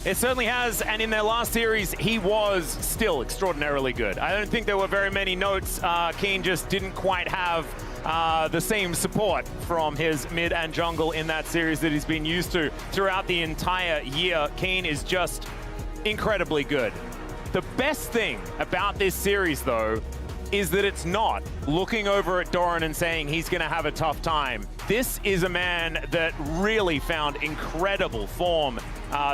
It certainly has, and in their last series, he was still extraordinarily good. I don't think there were very many notes. Keen just didn't quite have the same support from his mid and jungle in that series that he's been used to throughout the entire year. Keen is just incredibly good. The best thing about this series, though, is that it's not looking over at Doran and saying he's going to have a tough time. This is a man that really found incredible form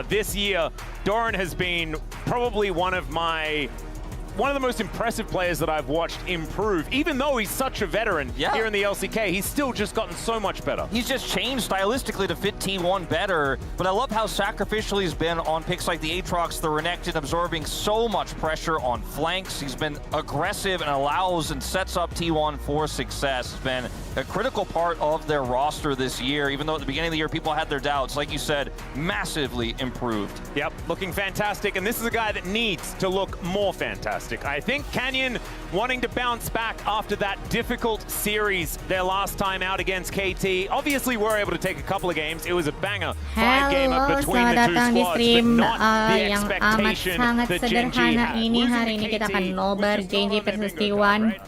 this year. Doran has been probably one of the most impressive players that I've watched improve. Even though he's such a veteran here in the LCK, he's still just gotten so much better. He's just changed stylistically to fit T1 better, but I love how sacrificial he's been on picks like the Aatrox, the Renekton, absorbing so much pressure on flanks. He's been aggressive and allows and sets up T1 for success. It's been a critical part of their roster this year, even though at the beginning of the year people had their doubts. Like you said, massively improved. Yep, looking fantastic, and this is a guy that needs to look more fantastic. I think Canyon wanting to bounce back after that difficult series their last time out against KT. Obviously, we're able to take a couple of games. It was a banger 5-gamer between the two squads, but not the expectation that GenG had. Ini hari ini kita akan nobar GenG versus T1.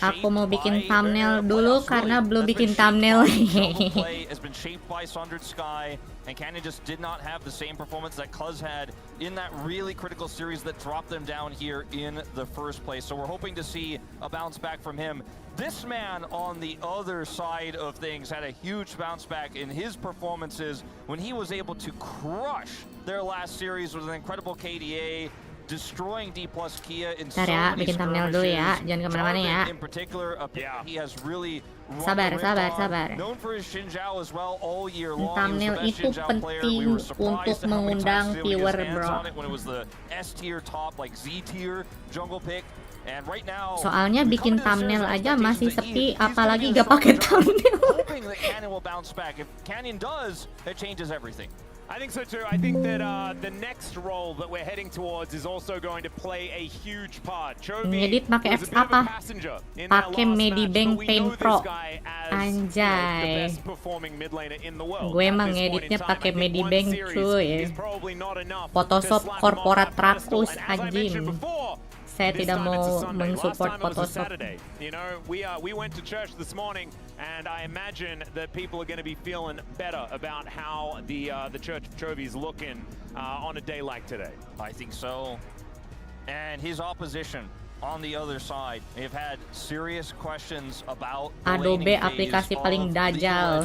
Aku mau bikin thumbnail dulu karena belum bikin thumbnail. And Canyon just did not have the same performance that Cuz had in that really critical series that dropped them down here in the first place. So we're hoping to see a bounce back from him. This man on the other side of things had a huge bounce back in his performances when he was able to crush their last series with an incredible KDA, destroying D+ Kia in so many bikin thumbnail dulu ya, jangan kemana-mana ya. In particular, he has really sabar. known for his Xinjiao as well all year long. Thumbnail itu penting untuk mengundang viewer, bro. When it was the S tier top, like Z tier jungle pick. And right now, soalnya bikin thumbnail aja masih sepi, apalagi gak pakai thumbnail. Hoping that Canyon will bounce back. If Canyon does, it changes everything. I think so too. I think that the next role that we're heading towards is also going to play a huge part. Ngedit pakai apps apa? Pakai Medibank Paint Pro. Anjay. Gue emang ngeditnya pakai Medibank cuy. Photoshop Corporate Rakus anjing. Saya tidak mau mensupport Photoshop. You know, we went to church this morning, and I imagine that people are going to be feeling better about how the Church of Chovy is looking on a day like today. I think so. And his opposition on the other side, they've had serious questions about Adobe aplikasi paling dajal.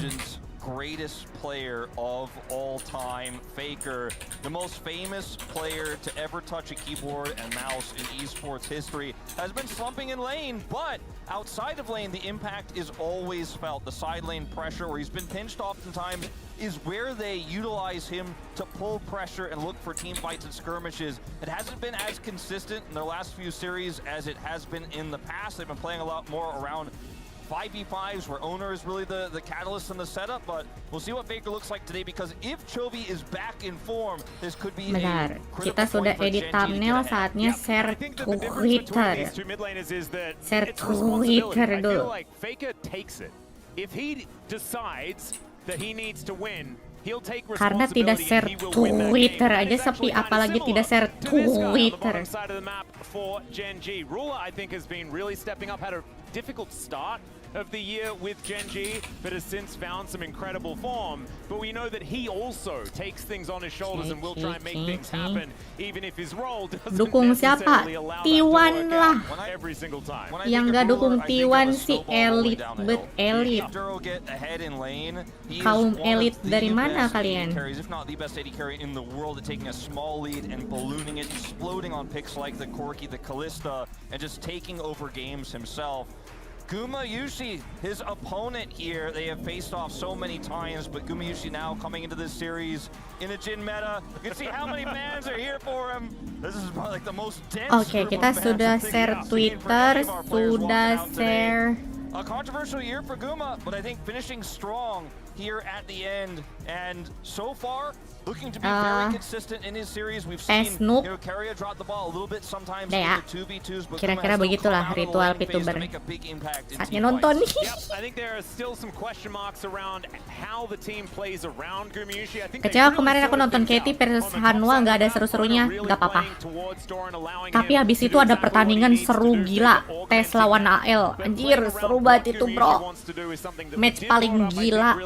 Greatest player of all time, Faker, the most famous player to ever touch a keyboard and mouse in esports history, has been slumping in lane, but outside of lane, the impact is always felt. The side lane pressure, where he's been pinched oftentimes, is where they utilize him to pull pressure and look for team fights and skirmishes. It hasn't been as consistent in their last few series as it has been in the past. They've been playing a lot more around 5v5s, where Owner is really the catalyst in the setup, but we'll see what Faker looks like today, because if Chovy is back in form, this could be a kita sudah edit thumbnail, saatnya share Twitter. Share Twitter dulu. Faker takes it. If he decides that he needs to win, karena tidak share Twitter aja sepi, apalagi tidak share Twitter. GenG. Rula, I think, has been really stepping up, had a difficult start of the year with GenG, but has since found some incredible form. But we know that he also takes things on his shoulders and will try and make things happen, even if his role doesn't necessarily allow that to work out every single time. Yang gak dukung T1 si elit, but elit. Kaum elit dari mana kalian? If not the best AD carry in the world at taking a small lead and ballooning it, exploding on picks like the Corki, the Kalista, and just taking over games himself. Gumayusi, his opponent here, they have faced off so many times, but Gumayusi now coming into this series in a Jin meta. You can see how many bans are here for him. This is probably like the most dense. Oke, kita sudah share Twitter, sudah share. A controversial year for Guma, but I think finishing strong here at the end, and so far looking to be very consistent in his series. We've seen Keria drop the ball a little bit sometimes in the 2v2s, but kira-kira begitulah ritual VTuber. Saatnya nonton nih. I think there are still some question marks around how the team plays around Gumayushi. I think Kecewa kemarin aku nonton Katie versus Hanwha, nggak ada seru-serunya, nggak apa-apa. Tapi habis itu ada pertandingan seru gila, tes lawan AL. Anjir, seru banget itu bro. Match paling gila.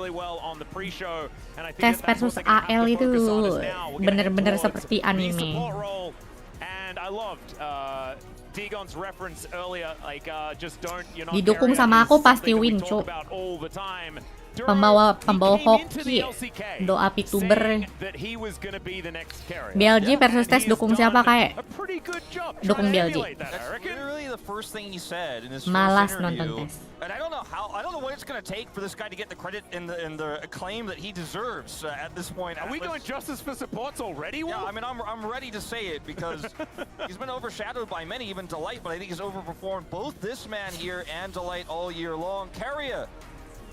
Tes versus AL itu bener-bener seperti anime. Didukung sama aku pasti win, cu. Pembawa hoki, doa VTuber. BLG versus tes dukung siapa kayak? Dukung BLG. Malas nonton tes. And I don't know what it's going to take for this guy to get the credit and the acclaim that he deserves at this point. Are we going justice for supports already? Yeah, I mean, I'm ready to say it because he's been overshadowed by many, even Delight, but I think he's overperformed both this man here and Delight all year long. Keria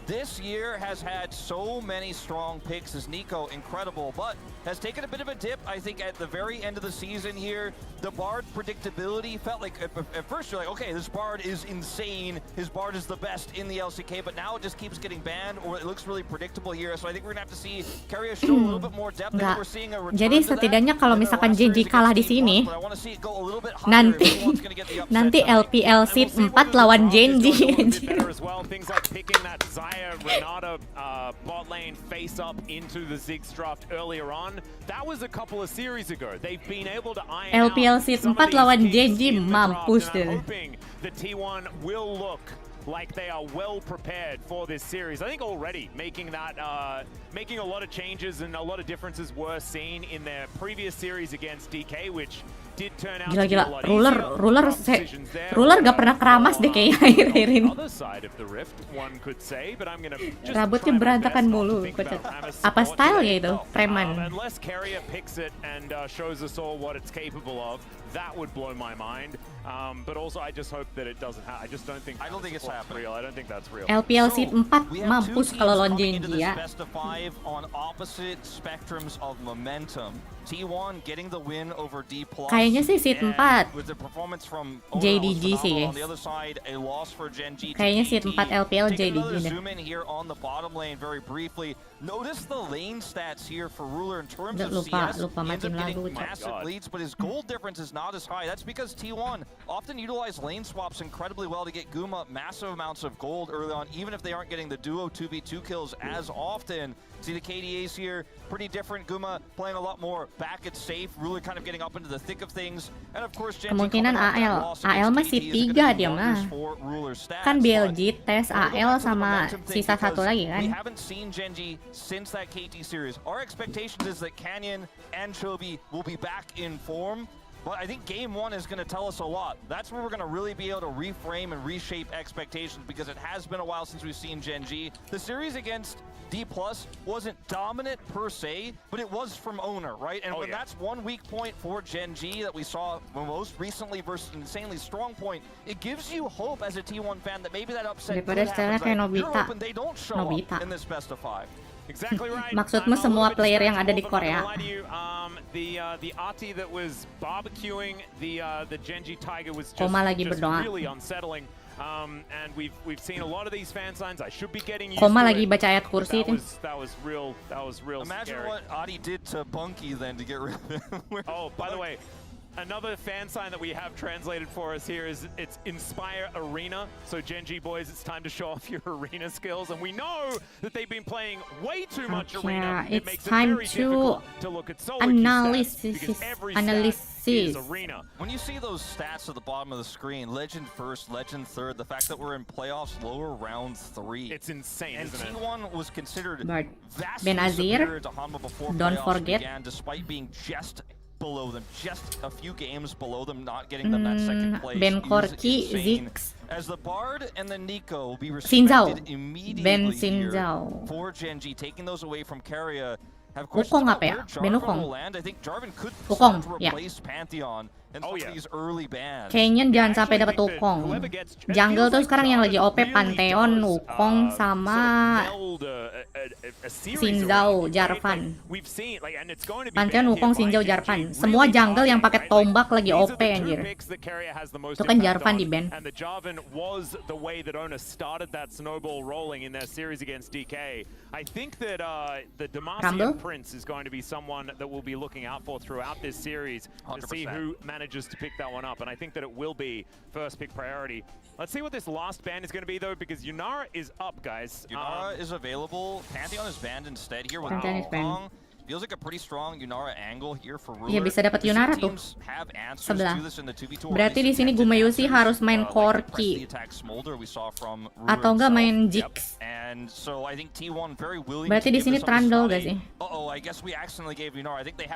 this year has had so many strong picks as Nico, incredible, but has taken a bit of a dip, I think, at the very end of the season here. The Bard predictability felt like, at first you're like, okay, this Bard is insane, his Bard is the best in the LCK, but now it just keeps getting banned, or it looks really predictable here, so I think we're gonna have to see Keria show a little bit more depth. We're seeing a return. Jadi setidaknya kalau misalkan GenG kalah di sini, nanti LPL seed 4 lawan GenG. Renata bot lane face up into the Ziggs draft earlier on. That was a couple of series ago. They've been able to iron LPL seed 4 lawan GenG, mampus deh. The T1 will look like they are well prepared for this series. I think already making a lot of changes and a lot of differences were seen in their previous series against DK, which did turn out to be a lot easier. Ruler gak pernah keramas deh kayaknya akhir-akhir ini. Rambutnya berantakan mulu. Apa style ya itu? Preman. Unless Keria picks it and shows us all what it's capable of, that would blow my mind. But also I just hope that it doesn't happen. I don't think it's real. I don't think that's real. LPL seed 4 mampus kalau lawan GenG ya. T1 getting the win over D+. Kayaknya sih seed 4 with the performance from JDG sih guys. On the other side, a loss for GenG. Kayaknya seed 4 LPL JDG deh. Zoom in here on the bottom lane very briefly. Notice the lane stats here for Ruler in terms of CS. Lupa He ends up matiin getting lagu. massive leads, but his gold difference is not as high. That's because T1 often utilize lane swaps incredibly well to get Guma massive amounts of gold early on, even if they aren't getting the duo 2v2 kills as often. See the KDAs here, pretty different. Guma playing a lot more back and safe. Ruler kind of getting up into the thick of things. And of course, GenG kemungkinan AL masih 3 dia mah. Kan BLG tes AL sama sisa satu lagi kan. We haven't seen GenG since that KT series. Our expectations is that Canyon and Chovy will be back in form. But I think Game 1 is going to tell us a lot. That's where we're going to really be able to reframe and reshape expectations because it has been a while since we've seen GenG. The series against D+ wasn't dominant per se, but it was from owner, right? And when that's one weak point for GenG that we saw most recently versus an insanely strong point, it gives you hope as a T1 fan that maybe that upset could happen. You're hoping they don't show up in this best of 5. Exactly right. Maksudmu semua player yang ada di Korea? The Ati that was barbecuing the GenG Tiger was just really unsettling. And we've seen a lot of these fan signs. I should be getting used to lagi baca ayat kursi itu. That was real Imagine scary. what Adi did to Bunky then to get rid of him. Oh, by the way, another fan sign that we have translated for us here is it's Inspire Arena. So GenG boys, it's time to show off your arena skills. And we know that they've been playing way too much arena. It makes it very difficult to look at solo analysis. because every stat is arena. When you see those stats at the bottom of the screen, Legend first, Legend third, the fact that we're in playoffs lower round 3. It's insane, and isn't it? T1 was considered Ben vastly Azir, superior to Hanwha before don't playoffs forget. began, despite being just below them, just a few games below them, not getting them that second place. Ben Corki, Ziggs, as the Bard and the Nico will be respected immediately here for GenG, taking those away from Keria. Wukong apa ya? Ben Wukong. I think Jarvan could Wukong, replace Pantheon. and some of these early bans. Canyon jangan sampai dapat Wukong. Jungle tuh sekarang yang lagi OP Pantheon, Wukong sama Xin-Zhao, Jarvan. Pantheon, Wukong, Xin-Zhao, Jarvan. Semua jungle yang pakai tombak lagi OP anjir. Itu kan Jarvan di ban. And the Jarvan was the way that Ona started that snowball rolling in their series against DK. I think that the Demacian Prince is going to be someone that we'll be looking out for throughout this series 100%. To see who manages to pick that one up. And I think that it will be first pick priority. Let's see what this last ban is going to be though, because Yunara is up, guys. Yunara is available. Pantheon is banned instead here with Wukong. Feels like a pretty strong Yunara angle here for Ruler. Iya bisa dapat Yunara tuh. Sebelah. Berarti di sini Gumayusi harus main Corki atau enggak main Jix. Berarti di sini Trundle gak sih?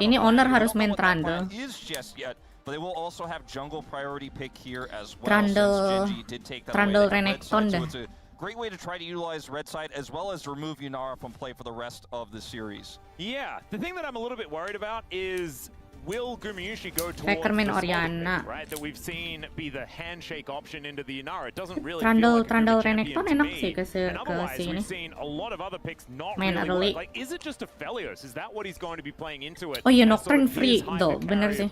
Ini owner harus main Trundle. Trundle Renekton dah. Great way to try to utilize red side as well as remove Yunara from play for the rest of the series. Yeah, the thing that I'm a little bit worried about is will Gumayusi go towards Fakerman the Oriana, right? That we've seen be the handshake option into the Yunara. It doesn't really Trundle feel like Renekton enak sih ke sini. We've seen a lot of other picks not main really early. work. Like, is it just a Felios? Is that what he's going to be playing into it? Oh iya, Nocturne free though, bener sih.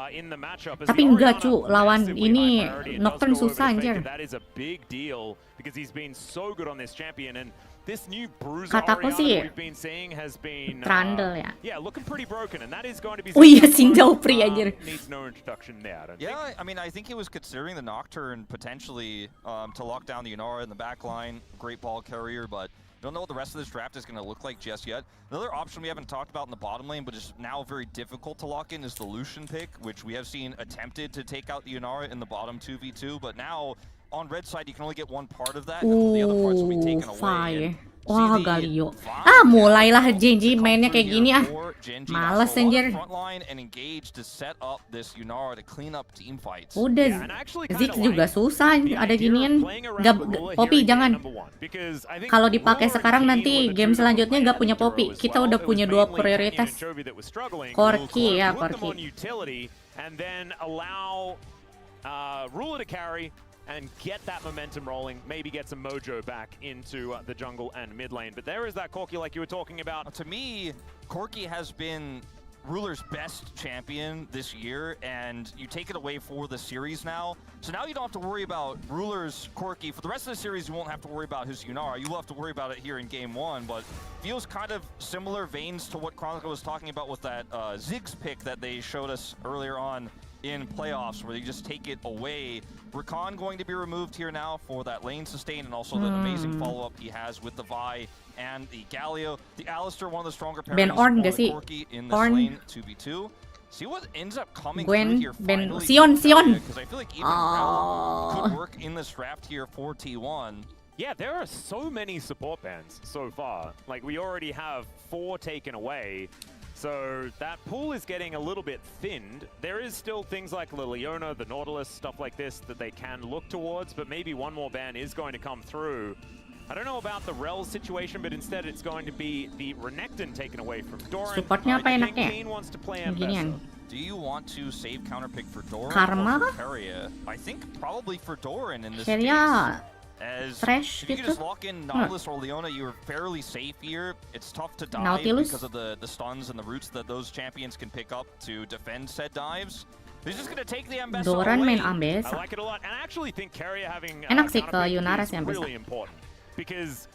In the matchup, tapi enggak cu, lawan ini Nocturne susah anjir. That is a big deal because he's been so good on this champion, and this new bruiser Kataku sih we've been seeing has been Trundle ya. Yeah, looking pretty broken, and that is going to be. Oh iya, Xin-Zhao free anjir. Needs no introduction there. Yeah, I mean, I think he was considering the Nocturne potentially to lock down the Yunara in the back line. Great ball carrier, but don't know what the rest of this draft is going to look like just yet. Another option we haven't talked about in the bottom lane, but is now very difficult to lock in, is the Lucian pick, which we have seen attempted to take out the Yunara in the bottom 2v2, but now on red side you can only get one part of that, and the other parts will be taken away. Wah, Galio. Mulailah GenG mainnya kayak gini ah. Males anjir. Udah, Ziggs juga susah ada ginian. Poppy jangan. Kalau dipakai sekarang nanti game selanjutnya nggak punya Poppy. Kita udah punya dua prioritas. Corki ya, Corki. And then allow Ruler to carry and get that momentum rolling, maybe get some mojo back into the jungle and mid lane. But there is that Corki like you were talking about. To me, Corki has been Ruler's best champion this year, and you take it away for the series now. So now you don't have to worry about Ruler's Corki. For the rest of the series, you won't have to worry about his Yunara. You will have to worry about it here in game one, but feels kind of similar veins to what Chronicle was talking about with that Ziggs pick that they showed us earlier on in playoffs, where you just take it away. Rakan going to be removed here now for that lane sustain, and also the amazing follow-up he has with the Vi and the Galio. The Alistar, one of the stronger pairs for the Corki in this lane 2v2. See what ends up coming through here finally. Sion. Because I feel like even Rel could work in this draft here for T1. Yeah, there are so many support bans so far. Like, we already have 4 taken away. So that pool is getting a little bit thinned. There is still things like Liliona, the Nautilus, stuff like this that they can look towards, but maybe one more ban is going to come through. I don't know about the Rel situation, but instead it's going to be the Renekton taken away from Doran. Supportnya apa enaknya? Do you want to save counterpick for Doran Karma? or for Keria? I think probably for Doran in this Keria case. As trash if you gitu. can just lock in Nautilus or Leona, you're fairly safe here. It's tough to dive because of the stuns and the roots that those champions can pick up to defend said dives. He's just gonna take the Ambessa Doran away. main Ambessa. I like it a lot, and I actually think Keria having enak sih ke Yunara sih Ambessa. Really important, because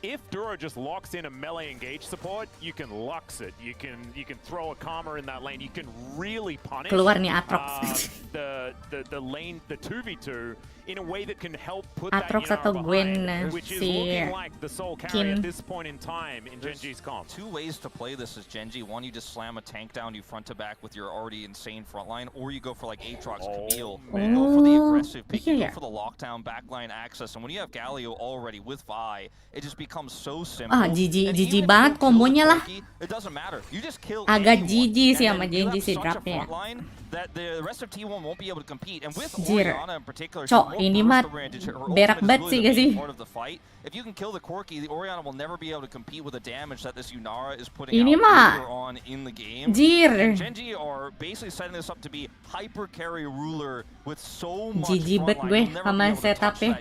if Duro just locks in a melee engage support, you can Lux it, you can throw a Karma in that lane, you can really punish keluar nih Aatrox. the lane, the 2v2 in a way that can help put Aatrox that atau Gwen behind, which is looking like the sole carry at this point in time in GenG's comp. 2 ways to play this as GenG. One, you just slam a tank down, you front to back with your already insane front line, or you go for like Aatrox, Camille, you go for the aggressive pick, you go for the lockdown backline access, and when you have Galio already with Vi, it just becomes so simple. GG banget kombonya lah. It doesn't matter. You just kill agak GG sih sama GenG sih draftnya. that the rest of T1 won't be able to compete. And with Jir. Orianna in particular, Cok, ini mah berak banget sih gak sih? part of the fight. If you can kill the Corki, the Orianna will never be able to compete with the damage that this Yunara is putting Ini out mah later on in the game. Jir. And GenG are basically setting this up to be hyper carry ruler with so much Jijibet gue sama setupnya.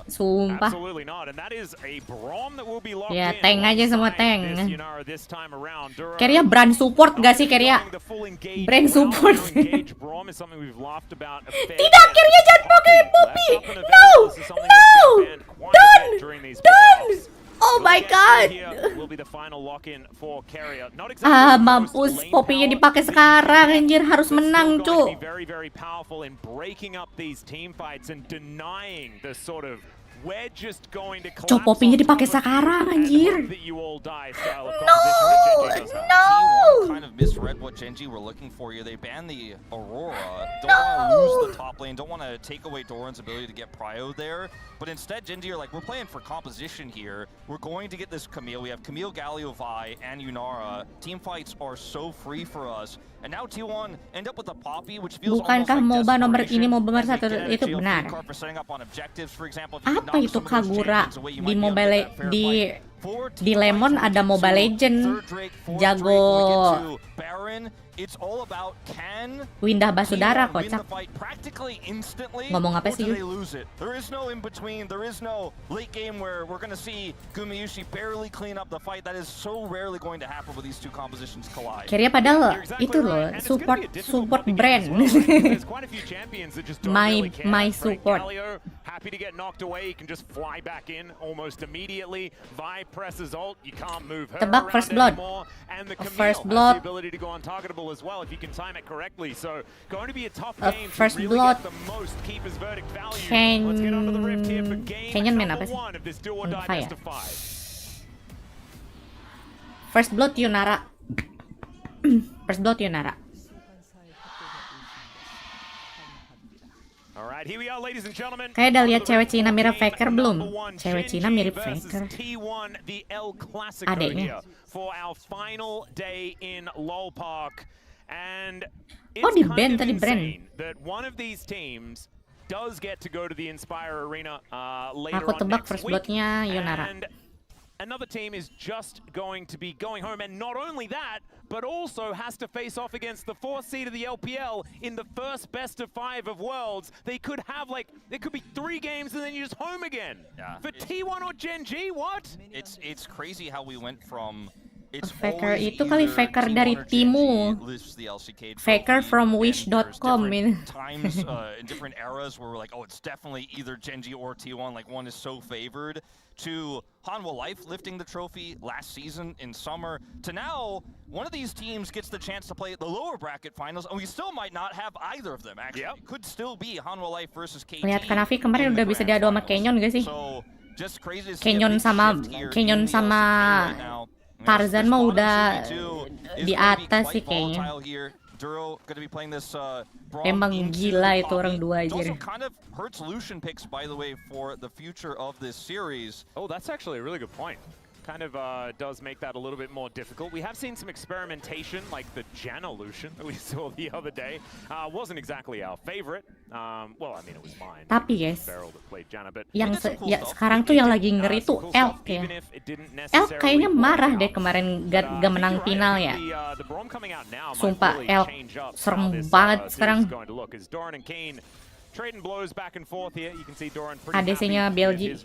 Sumpah. Absolutely not, and that is a Braum that will be locked Ya, in tank aja semua alongside tank. this Yunara this time around. Duro Carry brand support gak sih Carry? the full engage Brand round. support. Engage Braum is something we've laughed about a fair Tidak, bit. Carry jangan pakai Poppy. Left up and No, available is something that's no, been banned quite a bit during these playoffs. Oh my god. Will be the final lock-in for Carrier. Not exactly Ah, the most mampus, lane Poppy-nya power, dipakai but sekarang, anjir, harus still menang, going to be cu. very, very powerful in breaking up these team fights and denying the sort of we're just going to collapse Poppy-nya on top dipakai of you sekarang, and anjir. hope that you all die style of No, composition that GenG does have. no. T1 kind of misread what GenG were looking for here. They banned the Aurora. Don't want to lose the top lane. Don't want to take away Doran's ability to get prio there. But instead, GenG are like, we're playing for composition here. We're going to get this Camille. We have Camille, Galio, Vi, and Yunara. Team fights are so free for us. And now T1 end up with a Poppy, which feels Bukankah almost MOBA like nomor desperation ini MOBA nomor as they satu get a itu jail benar? free card for setting up on objectives, for example. If you Apa knock itu some of those Kagura champions away, you di might be able to Mobile get that fair fight. di Lemon ada Mobile Legend jago It's all about can Windah Basudara win kocak. the fight practically instantly. Ngomong apa or sih, do Yu? they lose it? There is no in between. There is no late game where we're going to see Gumayushi barely clean up the fight. That is so rarely going to happen when these two compositions collide. Carry padahal You're exactly itu right. loh And it's gonna support be a difficult support one to get brand. as well. There's quite a few champions that just don't really care. My Frank support. Galio, happy to get knocked away. He can just fly back in almost immediately. Vi presses ult. You can't move her Tebak around first blood. anymore. And the Camille First has blood. the ability to go untargetable as well if you can time it correctly. So going to be a tough game First to really blood. get the most keeper's verdict value. Can- Let's get under the rift here for game Canyon main number apa sih? 1 of this do or die Apa ya? best of 5. First blood Yunara. First blood Yunara. Alright, here we are, ladies and gentlemen. Kayak udah lihat cewek Cina mirip Game Faker belum? number 1, Cewek GenG Cina mirip versus Faker. T1, the El Clasico Adeknya. here for our final day in LoL Park. And Oh, it's di kind ban of tadi, Brand. insane that one of these teams does get to go to the Inspire Arena later Aku on tebak next first week. bloodnya Yunara. And another team is just going to be going home, and not only that, but also has to face off against the 4th seed of the LPL in the first best of 5 of Worlds. They could have there could be 3 games and then you're just home again. Yeah, For T1 or GenG, what? It's crazy how we went from Faker itu kali Faker dari Timu. Faker from wish.com ini. Times in different eras where we're like, oh, it's definitely either GenG or T1, like one is so favored, to Hanwha Life lifting the trophy last season in summer, to now one of these teams gets the chance to play the lower bracket finals, and we still might not have either of them, actually. It could still be Hanwha Life versus KT. Lihat Kanavi kemarin in udah the bisa grand diadu sama finals. Kenyon gak sih? So, just crazy to see Kenyon a big sama shift here Kenyon in the sama LCK right now. Tarzan mah udah di atas sih kayaknya. Emang gila itu orang dua aja. Kind of hurt solution picks, by the way, for the future of this series. Oh, that's actually a really good point. Kind of does make that a little bit more difficult. We have seen some experimentation, like the Janolution that we saw the other day. Wasn't exactly our favorite. Well, I mean, it was mine. Tapi guys, Barrel that played Janna, but yang sekarang tuh yang lagi ngeri tuh Elk ya. Elk kayaknya marah deh kemarin gak menang final ya. Sumpah Elk serem banget sekarang. ADC-nya BLG.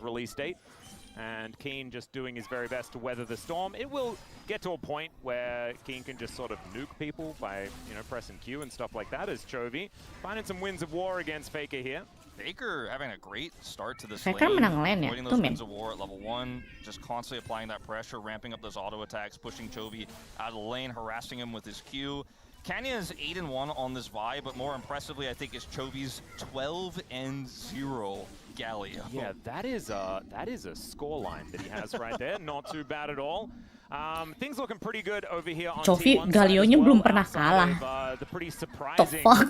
And Keen just doing his very best to weather the storm. It will get to a point where Keen can just sort of nuke people by, pressing Q and stuff like that as Chovy. Finding some Winds of War against Faker here. Faker having a great start to this Faker lane. menang lane ya, Avoiding those Winds of War at level 1, just constantly applying that pressure, ramping up those auto attacks, pushing Chovy out of the lane, harassing him with his Q. Canyon is 8-1 on this Vi, but more impressively, I think, is Chovy's 12-0 Galio. Yeah, that is a scoreline that he has right there. Not too bad at all. Things looking pretty good over here on Chovy T1 Galionya side as well, belum pernah outside kalah. of, the pretty surprising fuck?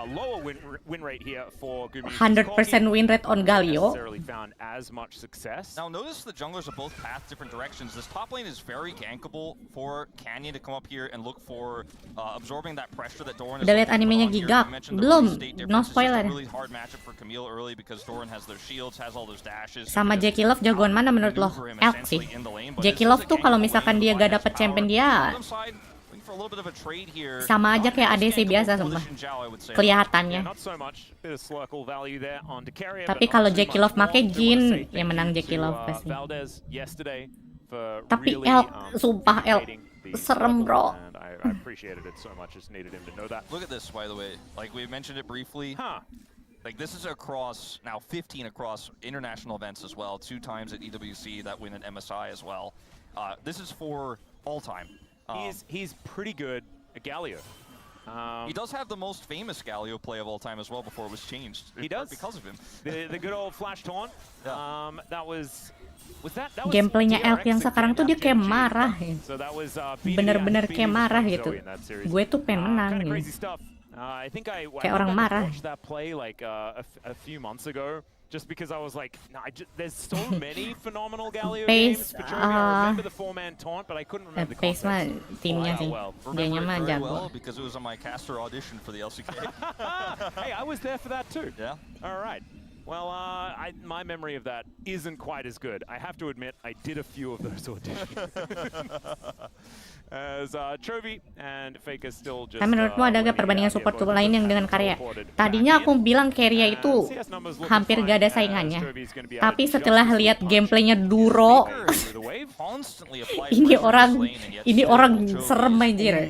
lower win rate here for Gumi. 100% win rate on Galio. Necessarily found as much success. Now notice the junglers are both path different directions. This top lane is very gankable for Canyon to come up here and look for absorbing that pressure that Doran is. Udah lihat animenya Gigak? Belum, no spoiler. Really hard matchup for Camille early because Doran has their shields, has all those dashes. Sama Jackie Love jagoan mana menurut lo? Elk sih. Jackie Love tuh kalau misalkan dia gak dapet champion dia sama aja kayak ADC biasa sumpah. Kelihatannya. Tapi kalau Jackie Love make Jin, ya menang Jackie Love pasti. Tapi Elk, sumpah Elk serem bro. I appreciated it so much. Just needed him to know that. Look at this, by the way. Like we mentioned it briefly. Like this is across now 15 across international events as well. 2 times at EWC, that win at MSI as well. This is for all time. He's pretty good at Galio. He does have the most famous Galio play of all time as well before it was changed. He does because of him. The good old flash taunt. That was Gameplaynya Elk yang sekarang tuh dia kayak marah ya. Bener-bener kayak marah gitu. Gue tuh pengen menang gitu. Kayak orang marah. Just because I was like, there's so many phenomenal Galio Pace, games. I remember the 4-man taunt, but I couldn't remember the Pace mah timnya sih. Dianya mah jago. Because it was on my caster audition for the LCK. Hey, I was there for that too. Yeah. All right. Well, my memory of that isn't quite as good. I have to admit, I did a few of those auditions. As Chovy and Faker still just. Menurutmu ada gak perbandingan support lain yang dengan Karya? Tadinya aku bilang Karya itu hampir gak ada saingannya. Tapi setelah lihat gameplaynya Duro, ini orang serem anjir.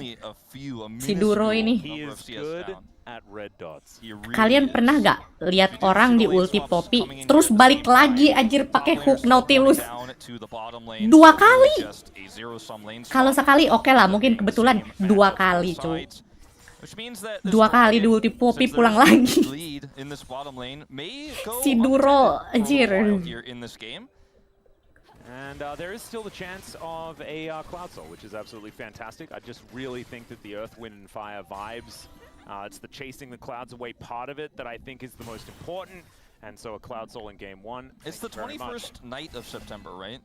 Si Duro ini. Kalian pernah gak lihat orang di ulti Poppy terus balik lagi anjir pakai hook Nautilus 2 kali? Kalau sekali oke lah, mungkin kebetulan 2 kali cuy. 2 kali di ulti Poppy pulang lagi. Si Duro anjir. And there is still the chance of a Cloud Soul, which is absolutely fantastic. I just really think that the Earth, Wind, and Fire vibes, it's the chasing the clouds away part of it that I think is the most important. And so a Cloud Soul in Game 1. It's the 21st night of September, right?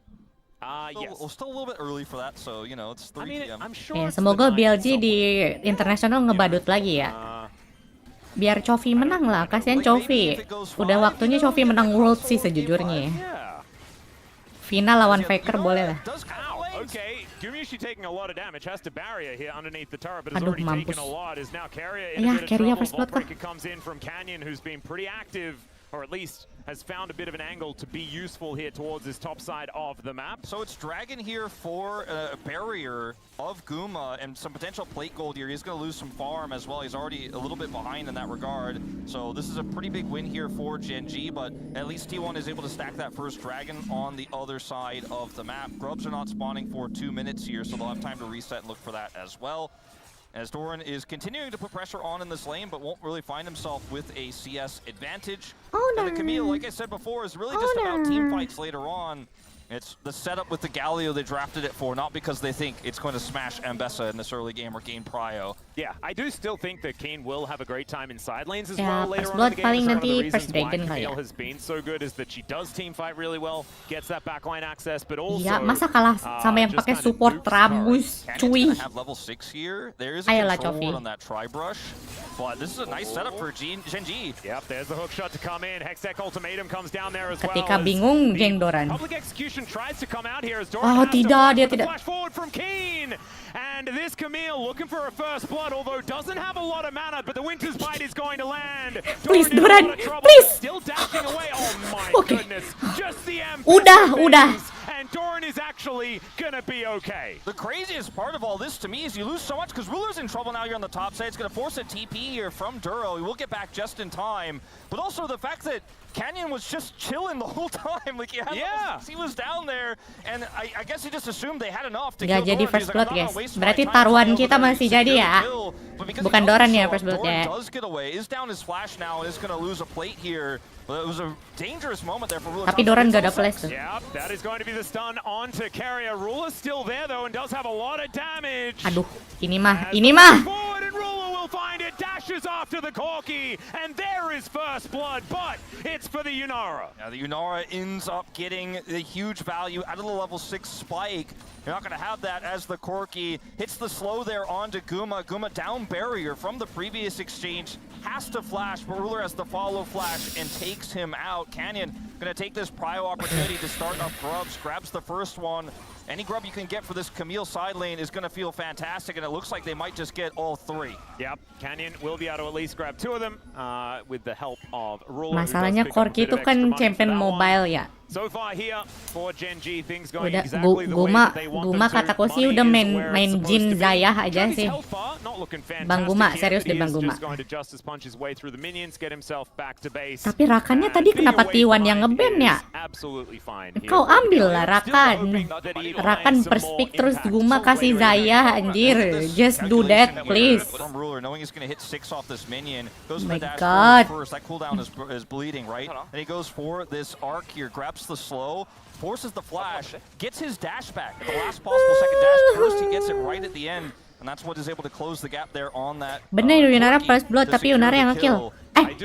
Yes. We're still a little bit early for that, so you know it's 3 PM. I'm sure Ya, semoga BLG di internasional ngebadut lagi ya. Biar Chovy menang lah, kasihan Chovy. Udah waktunya Chovy menang World sih sejujurnya ya. Final lawan Faker boleh lah. Okay, Gumi taking a lot of damage, has to barrier here underneath the turret, but has already taken a lot. Is now Carrier in a bit of trouble. Vaultbreaker comes in from Canyon, who's been pretty active, or at least has found a bit of an angle to be useful here towards this top side of the map. So it's Dragon here for a barrier of Guma and some potential plate gold here. He's going to lose some farm as well. He's already a little bit behind in that regard. So this is a pretty big win here for GenG, but at least T1 is able to stack that first Dragon on the other side of the map. Grubs are not spawning for 2 minutes here, so they'll have time to reset and look for that as well. As Doran is continuing to put pressure on in this lane, but won't really find himself with a CS advantage. And the Camille, like I said before, is really just about team fights later on. It's the setup with the Galio they drafted it for, not because they think it's going to smash Ambessa in this early game or gain Prio. Yeah, I do still think that Kane will have a great time in side lanes as well later on in the game. Paling One nanti of the reasons First Dragon why kali ya. Camille has been so good is that she does team fight really well, gets that backline access, but also Iya, masa kalah sama yang pakai support Rambus, cuy. Have level 6 here. There is a Ayolah, control Chovy. ward on that tri-brush, but this is a nice setup for GenG. Yep, there's the hook shot to come in. Hextech ultimatum comes down there as well. Ketika bingung, geng Doran. Public execution tries to come out here as Doran Oh, has to tidak, dia fight with the tidak. flash forward from Keen. And this Camille looking for a first blood, although doesn't have a lot of mana, but the Winter's Bite is going to land. Please, in a Doran, lot of trouble, please. Still dashing away. Oh my Okay. goodness. Just the Udah. And Doran is actually gonna be okay. The craziest part of all this to me is you lose so much because Ruler's in trouble now here on the top side. It's going to force a TP here from Duro. He will get back just in time. But also the fact that Canyon was just chilling the whole time. Like he was down there, and I guess he just assumed they had enough to Gak kill jadi Doran. first He's blood like, guys. "I'm not gonna waste my Berarti time." taruhan So kita able to masih secure jadi the ya. kill. But because Bukan he Doran doesn't ya show first up, bloodnya. Doran does get away. Is down his flash now and is going to lose a plate here. But it was a dangerous moment there for Ruler. Tapi Doran gak ada flash tuh. Yep, that is going to be the stun onto Carrier. Ruler still there though and does have a lot of damage. Aduh, ini mah. Forward and Ruler will after the Corki, and there is first blood, but it's for the Yunara. Now the Yunara ends up getting the huge value out of the level 6 spike. You're not going to have that as the Corki hits the slow there onto Guma. Guma down barrier from the previous exchange, has to flash, but Ruler has the follow flash and takes him out. Canyon going to take this prio opportunity to start up grubs, grabs the first one. Any grub you can get for this Camille side lane is going to feel fantastic, and it looks like they might just get all 3. Yep, Canyon will be able to at least grab 2 of them with the help of Ruler. Masalahnya Corki itu kan champion mobile ya. So far here for GenG, things going Udah, exactly the way that they want Guma them to. kataku sih udah main Jin Zayah aja sih. Bang Guma, serius deh Bang Guma. Tapi Rakannya tadi kenapa T1 yang nge-ban ya? Kau ambil lah Rakan. Rakan perspik terus Guma kasih Zayah, anjir. Just do that, please. Oh my god. That cooldown is bleeding, right? And he goes for this arc here, grabs the slow, forces the flash, gets his dash back at the last possible second dash. First, he gets it right at the end, and that's what is able to close the gap there on that. Bener, Yunara first blood, tapi Yunara yang nge-kill.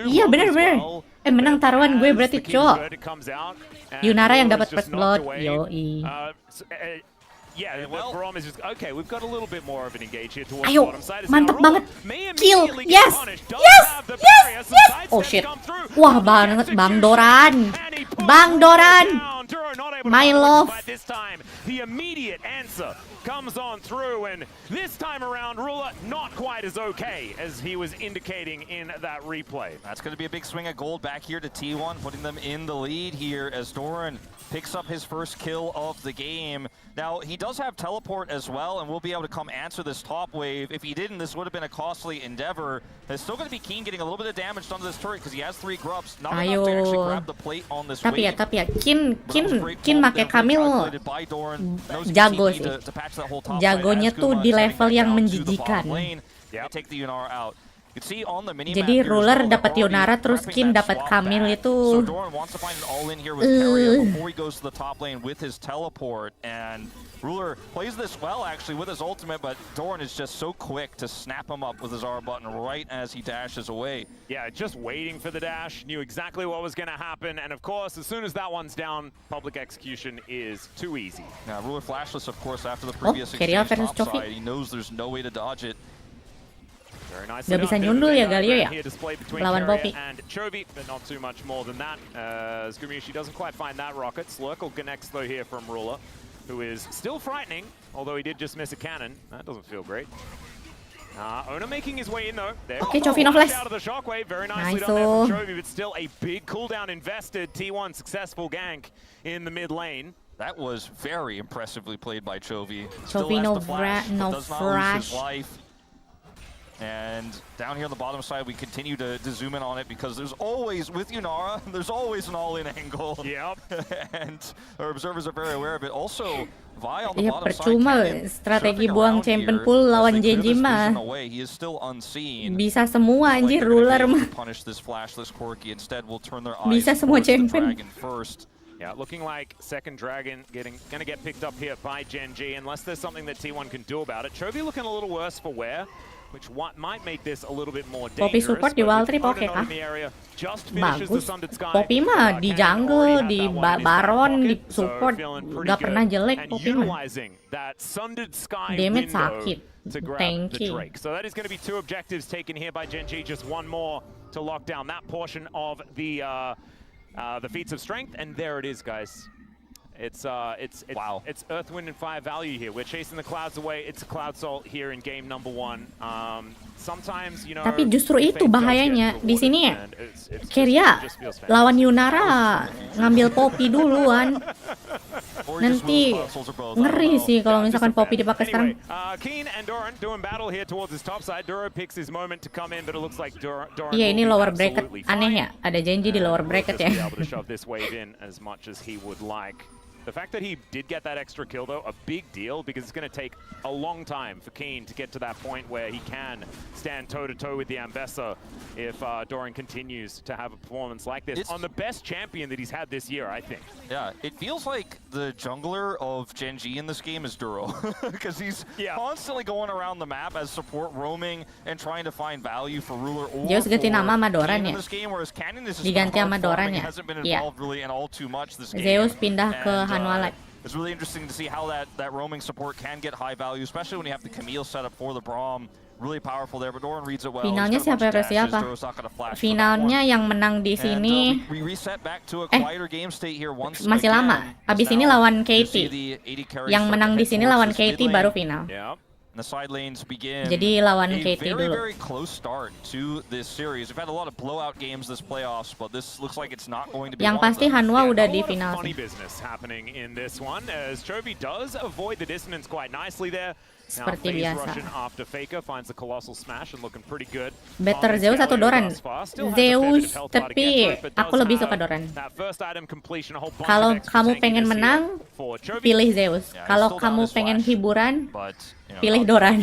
Iya bener. Menang taruhan gue berarti, cok. Yunara yang dapat first blood, yoi. Yeah, well, Brom is just okay. We've got a little bit more of an engage here towards Ayo, the bottom side. mantap banget. Kill, yes. Oh shit. Wah banget, Bang Doran. Bang Doran. My love. This time, the immediate answer comes on through, and this time around, Ruler not quite as okay as he was indicating in that replay. That's going to be a big swing of gold back here to T1, putting them in the lead here as Doran picks up his first kill of the game. Now, he does have teleport as well, and will be able to come answer this top wave. If he didn't, this would have been a costly endeavor. It's still going to be Keen getting a little bit of damage done to this turret because he has 3 grubs. Not enough to actually grab the plate on this wave. Tapi ya, Kin make Camille jago sih. Jagonya tuh di level yang menjijikan. Take the Yunara out. Jadi Ruler dapat Yunara terus Kin dapat Camille itu. Ruler plays this well actually with his ultimate, but Doran is just so quick to snap him up with his R button right as he dashes away. Yeah, just waiting for the dash, knew exactly what was going to happen, and of course, as soon as that one's down, public execution is too easy. Yeah, Ruler flashless, of course, after the previous exchange topside. He knows there's no way to dodge it. Gak bisa nyundul ya Galio ya lawan Poppy. Chovy, but not too much more than that. As Gumiushi doesn't quite find that rocket. Slurkle connects though here from Ruler, who is still frightening, although he did just miss a cannon. That doesn't feel great. Ona making his way in though. Okay, Chovy no flash. Out of the shockwave, very nicely done there from Chovy, but still a big cooldown invested. T1 successful gank in the mid lane. That was very impressively played by Chovy. Chovy no flash. And down here on the bottom side, we continue to zoom in on it because there's always, with Yunara, there's always an all-in angle. Yep. And our observers are very aware of it. Also, Vi on the bottom percuma side. strategi buang champion pool lawan GenG mah. He is still unseen. Bisa semua anjir Ruler mah. Punish this flashless Corki. Instead, we'll turn their eyes bisa semua champion. First. Yeah, looking like second dragon gonna get picked up here by GenG unless there's something that T1 can do about it. Chovy looking a little worse for wear, which might make this a little bit more dangerous. Poppy support di wall trip oke kah? Bagus. Poppy mah di jungle, di baron, di support gak pernah jelek Poppy mah. Damage sakit. Tanky. So that is going to be 2 objectives taken here by GenG. Just one more to lock down that portion of the feats of strength, and there it is, guys. It's wow. It's Earth, Wind, and Fire value here. We're chasing the clouds away. It's a Cloud Salt here in game number 1. Sometimes, you know, tapi justru itu bahayanya di sini ya. Keria lawan Yunara ngambil Poppy duluan. Nanti ngeri sih kalau misalkan Poppy dipakai sekarang. Iya, ini lower bracket aneh ya. Ada janji di lower bracket ya. The fact that he did get that extra kill, though, a big deal, because it's going to take a long time for Keen to get to that point where he can stand toe-to-toe with the Ambessa if Doran continues to have a performance like this on the best champion that he's had this year, I think. Yeah, it feels like the jungler of Gen G in this game is Duro, because he's constantly going around the map as support, roaming, and trying to find value for Ruler or Zeus ganti nama sama Doran in ya? this game, whereas Cannon is just Diganti sama Doran ya? hasn't been Iya. involved really in all too much this game. Zeus pindah ke Hanwha Live. It's really interesting to see how that roaming support can get high value, especially when you have the Camille set up for the Braum. Really powerful there, but Doran reads it well. Finalnya siapa versus siapa? Finalnya yang menang di sini. Masih lama. Abis ini lawan KT. Yang menang di sini lawan KT baru final. The side lanes begin. Jadi lawan KT dulu. Very close start to this series. We've had a lot of blowout games this playoffs, but this looks like it's not going to be. Yang pasti Hanwha udah di final. Funny business happening in this one as Chovy does avoid the dissonance quite nicely there. Seperti biasa. Better Zeus atau Doran? Zeus, tapi aku lebih suka Doran. Kalau kamu pengen menang, pilih Zeus. Kalau kamu pengen hiburan, pilih Doran.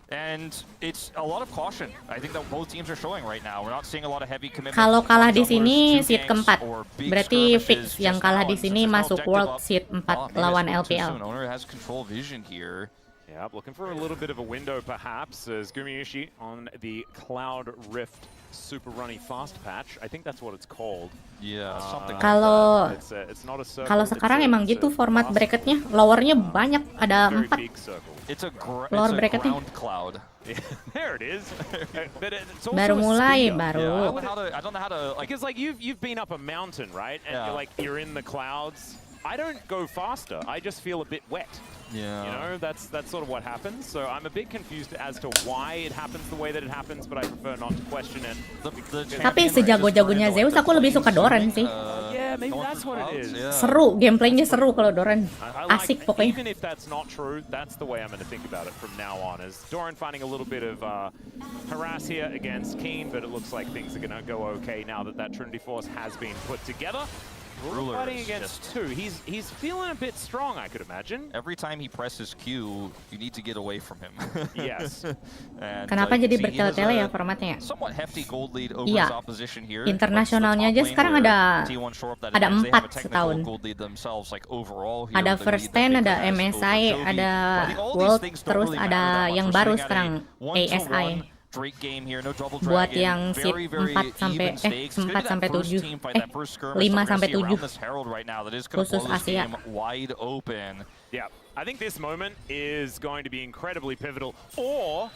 And it's a lot of caution. I think that both teams are showing right now. We're not seeing a lot of heavy commitment. Kalau kalah di sini seed keempat, berarti fix yang kalah di sini masuk World seed 4 lawan LPL. Owner has control vision here. Yeah, looking for a little bit of a window perhaps as Gumayushi on the Cloud Rift super runny fast patch. I think that's what it's called. Yeah, something. Kalau like sekarang emang gitu format bracketnya, lowernya banyak, ada 4. It's a lower bracketnya. Cloud. There it is. Baru mulai, baru. I don't know how to like. Because like you've been up a mountain, right? And you're in the clouds. I don't go faster. I just feel a bit wet. Yeah. You know, that's sort of what happens. So I'm a bit confused as to why it happens the way that it happens, but I prefer not to question it. Tapi sejago-jagonya Zeus, aku lebih suka Doran sih. Yeah, maybe that's what it is. Seru, gameplaynya seru kalau Doran. Asik pokoknya. Even if that's not true, that's the way I'm going to think about it from now on. Is Doran finding a little bit of harass here against Keen, but it looks like things are going to go okay now that Trinity Force has been put together. Ruler fighting against two. He's feeling a bit strong, I could imagine. Every time he presses Q, you need to get away from him. Yes. Kenapa jadi bertele-tele ya formatnya? Somewhat hefty gold lead over his opposition here. Internasionalnya aja sekarang ada 4 setahun. Ada First 10, ada MSI, ada World, terus ada yang baru sekarang ASI. Buat yang seed 4 sampai 7, 5 sampai 7 khusus Asia. Yeah, I think this moment is going to be incredibly pivotal, or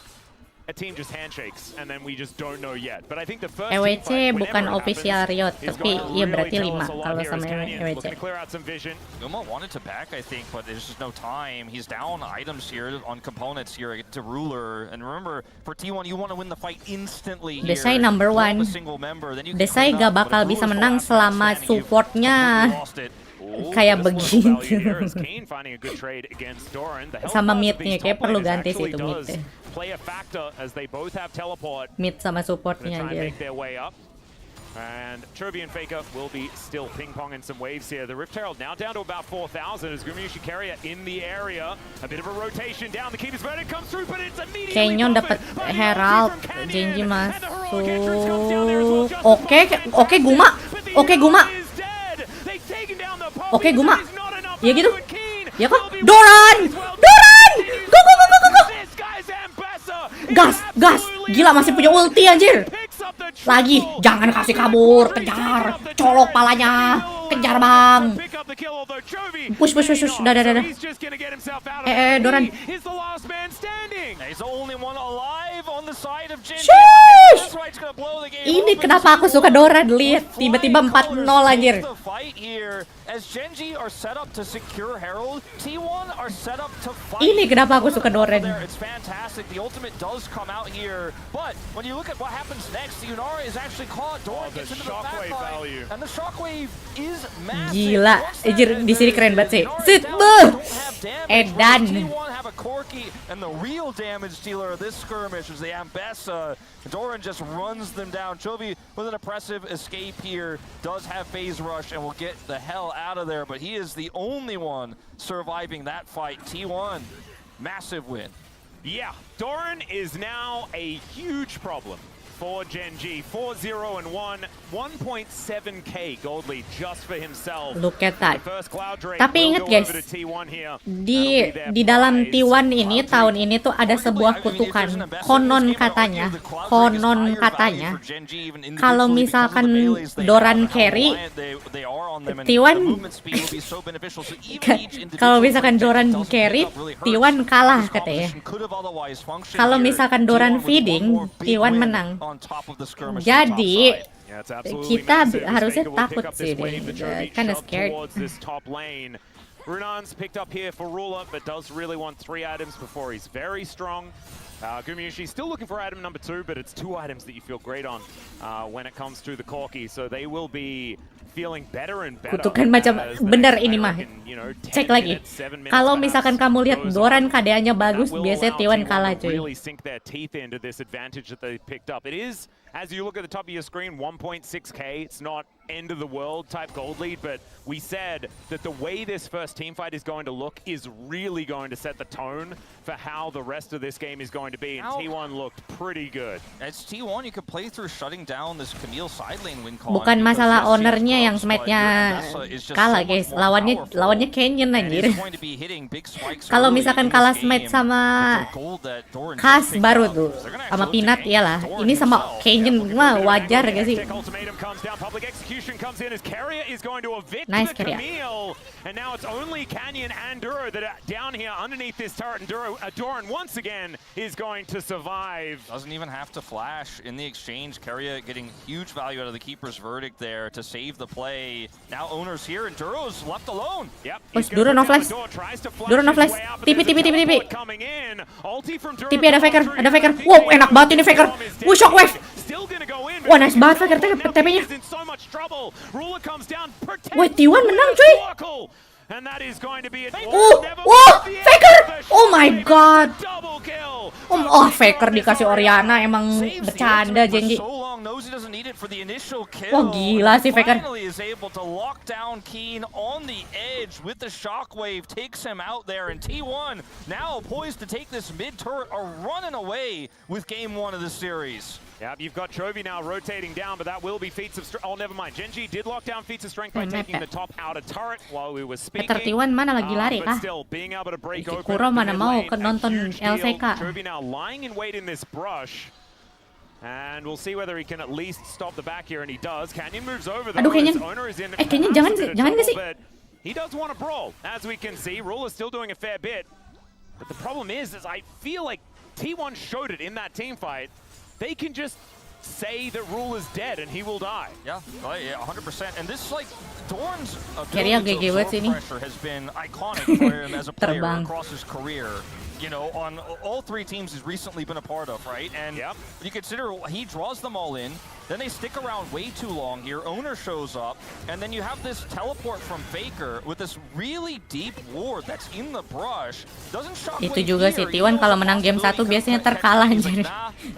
a team just handshakes and then we just don't know yet. But I think the first EWC bukan official Riot, tapi iya berarti 5 kalau sama EWC. Numa wanted to back, I think, but there's just no time. He's down items here on components here to Ruler. And remember, for T1, you want to win the fight instantly here. Desai number 1. Desai gak bakal bisa menang selama supportnya kayak begitu. Sama mid-nya, kayak perlu ganti sih itu mid-nya. Mid sama supportnya aja. And Chovy and Faker will be still ping-ponging some waves here. The Rift Herald now down to about 4,000 as Gumayushi Carrier in the area. A bit of a rotation down. The Keeper's Verdict comes through, but it's immediately Kenyon dapat Herald. GenG masuk. Oke, Guma. Oke, Guma. Ya gitu. Ya kok? Doran! Go! Gas! Gila masih punya ulti anjir. Lagi, jangan kasih kabur, kejar, colok palanya, kejar bang. Push, udah. Doran. Sheesh! Ini kenapa aku suka Doran, lihat tiba-tiba 4-0 anjir. Ini kenapa aku suka Doran. Gila, Anjir, di sini keren banget sih. Sit, buh. Edan. T1 have a Corki, and the real damage dealer of this skirmish is the Ambessa. Doran just runs them down. Chovy with an impressive escape here, does have phase rush and will get the hell out of there, but he is the only one surviving that fight. T1, massive win. Yeah, Doran is now a huge problem for GenG. 4-0-1, 1.7k gold lead just for himself. Look at that. The first Cloud Drake Tapi will ingat go guys, over to T1 here. di dalam T1 ini tahun ini tuh ada sebuah kutukan. Konon katanya kalau misalkan Doran carry T1 kalau misalkan Doran carry T1 kalah katanya. Kalau misalkan Doran feeding T1 menang. Jadi kita harusnya takut sih deh. Kinda scared. Runan's picked up here for Ruler, but does really want 3 items before he's very strong. Gumayushi still looking for item number 2, but it's 2 items that you feel great on when it comes to the Corki, so they will be feeling better and better. Kutukan macam bener ini mah. Cek lagi. Kalau misalkan kamu lihat Doran KDA-nya bagus, biasanya T1 kalah cuy. Really sink their teeth into this advantage that they picked up. It is, as you look at the top of your screen, 1.6k. It's not end of the world type gold lead, but we said that the way this first team fight is going to look is really going to set the tone for how the rest of this game is going to be, and T1 looked pretty good. It's T1, you could play through shutting down this Camille side lane win con. Bukan masalah ownernya yang smite-nya kalah guys, lawannya Canyon anjir. Kalau misalkan kalah smite sama Kas baru tuh, sama Peanut iyalah. Ini sama Canyon mah wajar gak sih? Nice Carrier. And now it's only Canyon and Duro that are down here underneath this turret, and Doran once again is going to survive. Doesn't even have to flash in the exchange. Carrier getting huge value out of the keeper's verdict there to save the play. Now Owner's here and Duro's left alone. Yep. Duro no flash. Duro no flash. Tipi. Tipi ada faker. Wow, enak banget ini faker. Wuh, shockwave. Wah, nice banget faker TP-nya. Wah, T1 menang cuy. Faker. Oh my god. Oh, faker dikasih Oriana emang bercanda GenG. Wah, gila sih faker. Yeah, you've got Chovy now rotating down, but that will be feats of strength. Oh, never mind. GenG did lock down feats of strength by taking the top outer turret while we were speaking. T1 mana lagi lari kah? Kuro mana mau ke nonton LCK. Chovy now lying in wait in this brush. And we'll see whether he can at least stop the back here, and he does. Canyon moves over. Aduh, Canyon. Canyon jangan gak sih? He does want to brawl, as we can see. Rule is still doing a fair bit. But the problem is I feel like T1 showed it in that team fight. They can just say that Rule is dead and he will die. Yeah, 100%. And this, like, Doran's ability to absorb pressure has been iconic for him as a player across his career. You know, on all 3 teams he's recently been a part of, right? And you consider he draws them all in, then they stick around way too long here. Owner shows up, and then you have this teleport from Faker with this really deep ward that's in the brush. Doesn't shock. Itu juga sih T1 kalau menang game 1 biasanya terkalah anjir.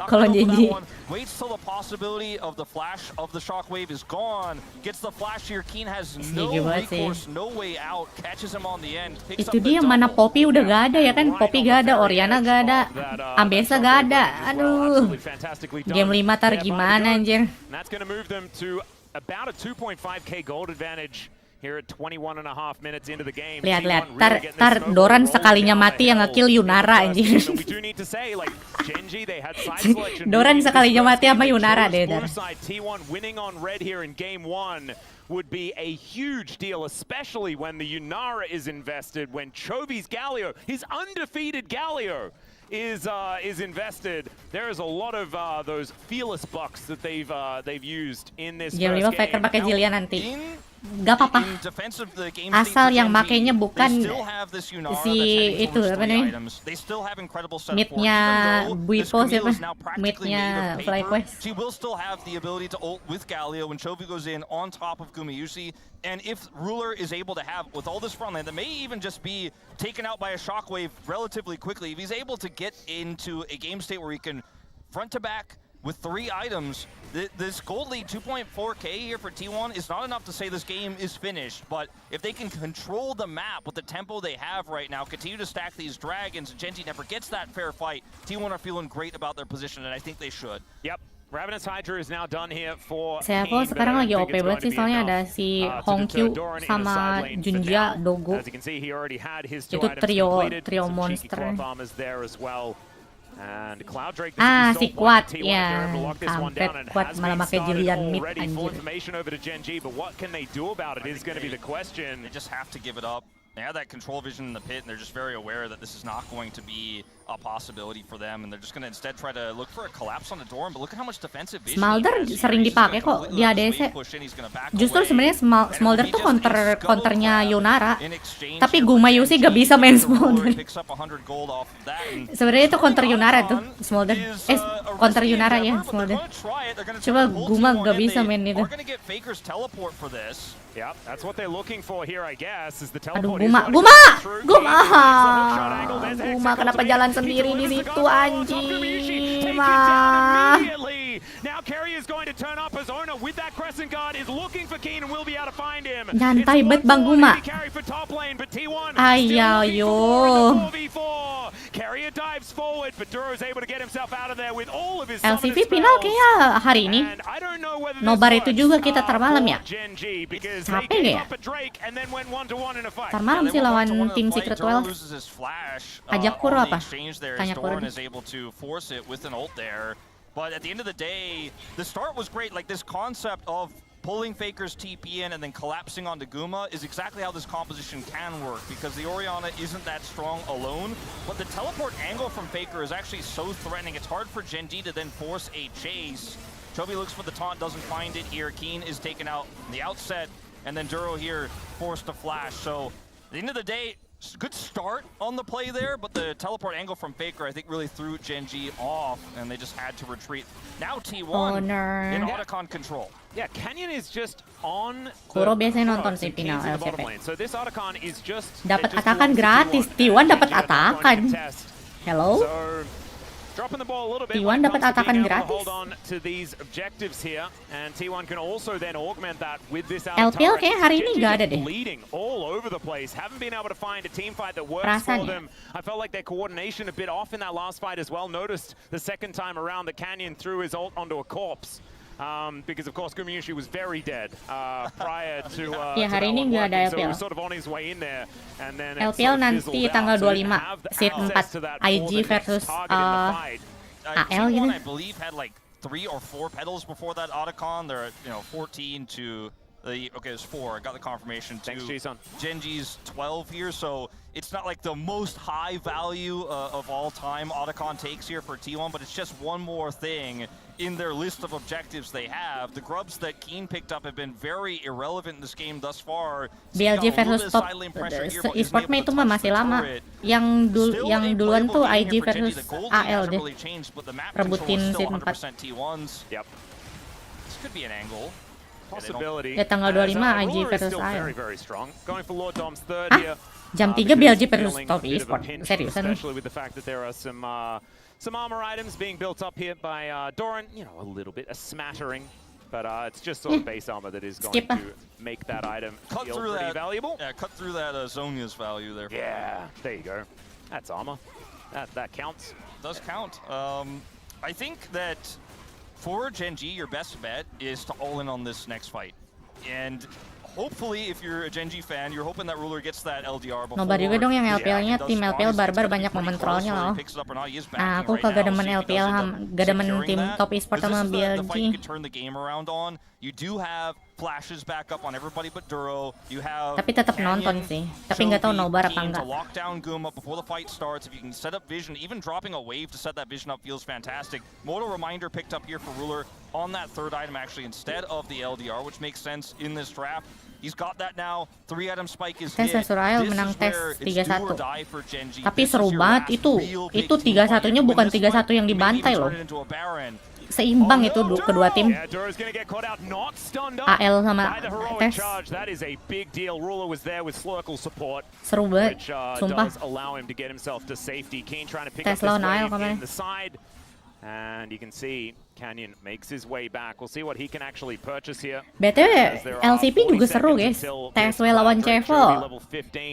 Kalau GenG waits till the possibility of the flash of the shockwave is gone, gets the flash here. Keen has no recourse, no way out, catches him on the end. Itu dia, mana Poppy udah gak ada ya kan? Poppy gak ada, Oriana gak ada, Ambessa gak ada. Aduh. Game 5 tar gimana anjir? That's going to move them to about a 2.5k gold advantage here at 21.5 minutes into the game. Lihat, tar Doran sekalinya mati yang nge-kill Yunara anjir. Doran sekalinya mati sama Yunara deh. T1 winning on red here in game 1 would be a huge deal, especially when the Yunara is invested, when Chovy's Galio, his undefeated Galio, is invested. There is a lot of those fearless bucks that they've used in this first game. Faker pakai Jillian nanti. Gak apa-apa. in defensive the game Asal state for yang GenG, makainya bukan they still have this Yunara si that's heading itu, towards apa 3 namanya? items. They still have incredible setup for it. Mid-nya Even though this Buipo Camille siapa? is now practically Mid-nya made of paper, FlyQuest. she will still have the ability to ult with Galio when Chovy goes in on top of Gumayusi. And if Ruler is able to have, with all this front line, that may even just be taken out by a shockwave relatively quickly, if he's able to get into a game state where he can front to back with 3 items, this gold lead 2.4k here for T1 is not enough to say this game is finished, but if they can control the map with the tempo they have right now, continue to stack these dragons, and GenG never gets that fair fight, T1 are feeling great about their position, and I think they should. Yep. Ravenous Hydra is now done here for Scuffles sekarang lagi OP banget sih, soalnya ada si Hongkyu sama Junja Dogo. Itu trio monster. Si kuat ya, kampret kuat malah pakai Jillian mid anjir. They just have to give it up. They have that control vision in the pit, and they're just very aware that this is not going to be a possibility for them, and they're just going to instead try to look for a collapse on the door. But look at how much defensive vision Smolder sering dipakai kok di ADC. Justru sebenarnya Smolder tuh counternya Yunara, tapi Gumayusi gak bisa main Smolder. Sebenarnya itu counter Yunara tuh Smolder. Counter Yunara ya Smolder. Coba Guma gak bisa main itu. Aduh, Guma kenapa jalan sendiri di situ anjing? Nyantai bet Bang Guma. Ayo. LCV final kayaknya hari ini. Nobar itu juga kita termalam ya. Capek gak ya? Termalam sih lawan tim Secret Well. Ajak Kuro apa? Tanya Kuro. But at the end of the day, the start was great. Like this concept of pulling Faker's TP in and then collapsing onto Guma is exactly how this composition can work, because the Orianna isn't that strong alone, but the teleport angle from Faker is actually so threatening. It's hard for GenG to then force a chase. Chovy looks for the taunt, doesn't find it here. Keen is taken out in the outset, and then Duro here forced to flash. So at the end of the day, good start on the play there, but the teleport angle from Faker I think really threw GenG off, and they just had to retreat. Now T1 in Otacon control. Yeah, Canyon is just on. Kuro biasanya nonton sih final LCP. So this Otacon is just dapat atakan gratis. T1 dapat atakan. Hello. Dropping the ball a little bit. T1 dapat atakan gratis. Hold on to these objectives here, and T1 can also then augment that with this LPL kayak hari ini nggak ada deh. Bleeding all over the place. Haven't been able to find a team fight that works for them. I felt like their coordination a bit off in that last fight as well. Noticed the second time around the Canyon threw his ult onto a corpse. Because of course Gumayusi was very dead prior to hari ini nggak ada LPL. So sort of on his way in there, and then LPL nanti tanggal 25 seat 4 IG versus AL gitu. I believe had like 3 or 4 petals before that Otacon. They're at 14 to okay, it's 4. I got the confirmation. Thanks, Jason. GenG's 12 here, so it's not like the most high value of all time Otacon takes here for T1, but it's just one more thing in their list of objectives they have. The grubs that Keen picked up have been very irrelevant in this game thus far. BLG versus top e-sport itu mah masih lama. Yang duluan tuh IG versus AL deh. Rebutin seat 4. Yep. This could be an angle. Possibility. Ya tanggal 25 IG versus AL. Jam 3 BLG BLG versus top e-sport. Seriusan. Especially with the fact that there are some armor items being built up here by Doran, a little bit, a smattering, but it's just sort of base armor that is going to make that item feel pretty valuable. Yeah, cut through that Zhonya's value there. Yeah, there you go. That's armor. That counts. It does count. I think that for GenG, your best bet is to all in on this next fight. And hopefully, if you're a GenG fan, you're hoping that Ruler gets that LDR before. Nobar juga dong yang LPL-nya, tim LPL barbar banyak mementrolnya loh. Aku kagak demen LPL, gak demen tim top e-sport sama BLG. You do have flashes back up on everybody but Duro. You have tapi tetap nonton sih. Tapi nggak tahu nobar apa enggak. Lock down Guma before the fight starts. If you can set up vision, even dropping a wave to set that vision up feels fantastic. Moto Reminder picked up here for Ruler on that third item actually instead of the LDR, which makes sense in this draft. He's got that now. 3 item spike is Tes hit. Azrael This menang is tes where it's do or 3-1. die for GenG. Tapi This seru is your banget last itu. real big Itu team fight. 3-1-nya Win bukan this fight, 3-1 yang maybe dibantai even loh. turn it into a Baron. Seimbang itu kedua tim. Yeah, Duro's gonna get caught out, not stunned up AL sama by the heroic Tes. charge. That is a big deal. Ruler was there with Slurkle support, Seru banget, which sumpah. does allow him to get himself to safety. Keen trying to pick Tes up this lawan AL wave kemarin. in the side. And you can see Canyon makes his way back. We'll see what he can actually purchase here. BTW, LCP juga seru guys. TSW lawan CFO.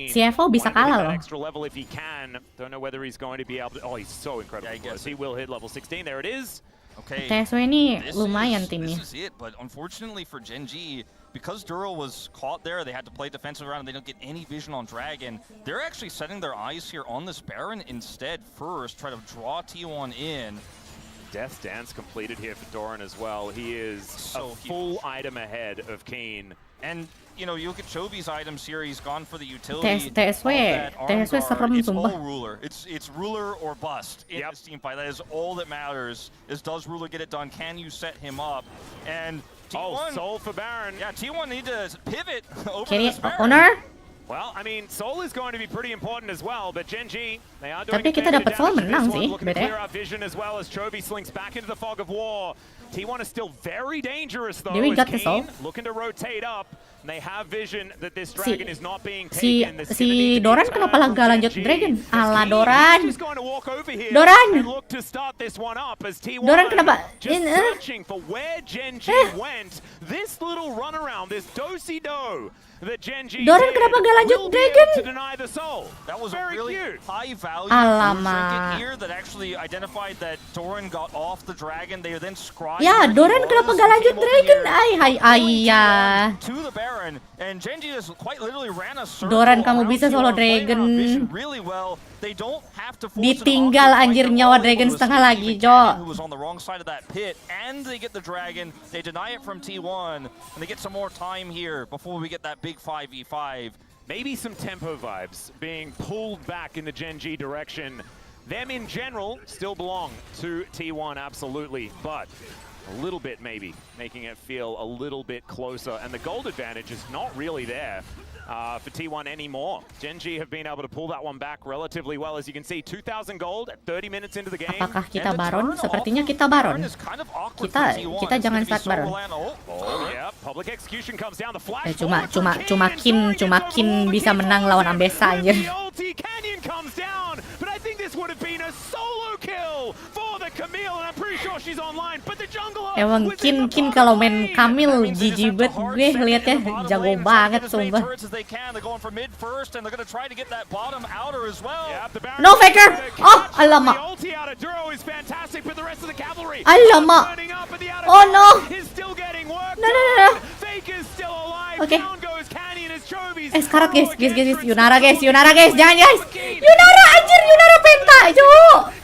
CFO bisa kalah loh. Extra level if he can. Don't know whether he's going to be able to. Oh, he's so incredible. Yeah, I guess He will hit level 16. There it is. Okay. TSW ini This lumayan is- timnya. This is it, but unfortunately for GenG, because Duro was caught there, they had to play defensive around and they don't get any vision on Dragon. They're actually setting their eyes here on this Baron instead first, try to draw T1 in. Death Dance completed here for Doran as well. He is So a full item ahead of Keen. And, you know, you look at Chovy's items here, he's gone for the utility. TSW of that arm TSW guard. serem It's all sumpah. Ruler. It's Ruler or bust in this team fight. That is all that matters, is does Ruler get it done? Can you set him up? And T1... Soul for Baron. Yeah, T1 need to pivot over Kiri this Baron. owner. Well, I mean, Soul is going to be pretty important as well, but GenG, they are doing Tapi a kita fair bit dapat of Soul damage to menang this one, sih, looking to beda. clear out vision as well as Chovy slinks back into the fog of war. T1 is still very dangerous though, Dewi as got the Soul. Keen looking to rotate up. And they have vision that this dragon is not being Si taken. This is gonna need si to be Doran turned kenapa from gak lanjut GenG. Dragon? As Ala Keen Doran. is just going to walk over here Doran. and look to start this one up as T1 Doran kenapa? just searching for where GenG went. This little runaround, this do-si-do that GenG Doran did kenapa gak lanjut will be Dragon? able to deny the soul. That was very a really cute. high value Alamak. trinket here that actually identified that Doran got off the dragon. They then scribed Ya, where he Doran was, kenapa gak came lanjut over Dragon? here, Ay, hai, pulling ayah. T1 to the Baron, and GenG just quite literally ran a circle Doran, kamu around bisa T1, solo playing Dragon. around vision really well. They don't have to force it Ditinggal off the anjir flank. nyawa They're all Dragon able to setengah escape. lagi, Even Jo. Canyon, who was on the wrong side of that pit, and they get the Dragon. They deny it from T1, and they get some more time here before we get that big 5v5. Maybe some tempo vibes being pulled back in the GenG direction. Them in general still belong to T1, absolutely, but a little bit maybe, making it feel a little bit closer. And the gold advantage is not really there for T1 anymore. GenG have been able to pull that one back relatively well. As you can see, 2,000 gold at 30 minutes into the game. Apakah kita And the Baron? turn Sepertinya off kita Baron. is kind of awkward Kita- for T1. kita It's jangan gonna be start Baron. Solan. Oh, yeah, public execution comes down. The flash Cuma forward from Canyon, Kin soaring bisa over menang lawan Ambessa with anjir. the ulti. Canyon comes down, but I think this would have been a solo kill for the Camille, and I'm pretty sure she's online. But the jungler Emang was in the Kin bottom kalau main lane. Camille jijik banget gue liatnya jago banget sumpah. They're going for mid first, and they're going to try to get that bottom outer as well. Yeah, the Baron No faker! the Oh, catch. alamak. The ulti out of Duro is fantastic, but the rest of the cavalry Alamak. turning up, but the out of Oh, no. is still getting work No, no, no, no. done. Faker's still alive. Okay. Down goes Canyon as Chovy's Sekarat guys, heroic entrance Yunara guys, to Yunara guys, jangan guys. Keen. Yunara anjir, Yunara penta, Jo.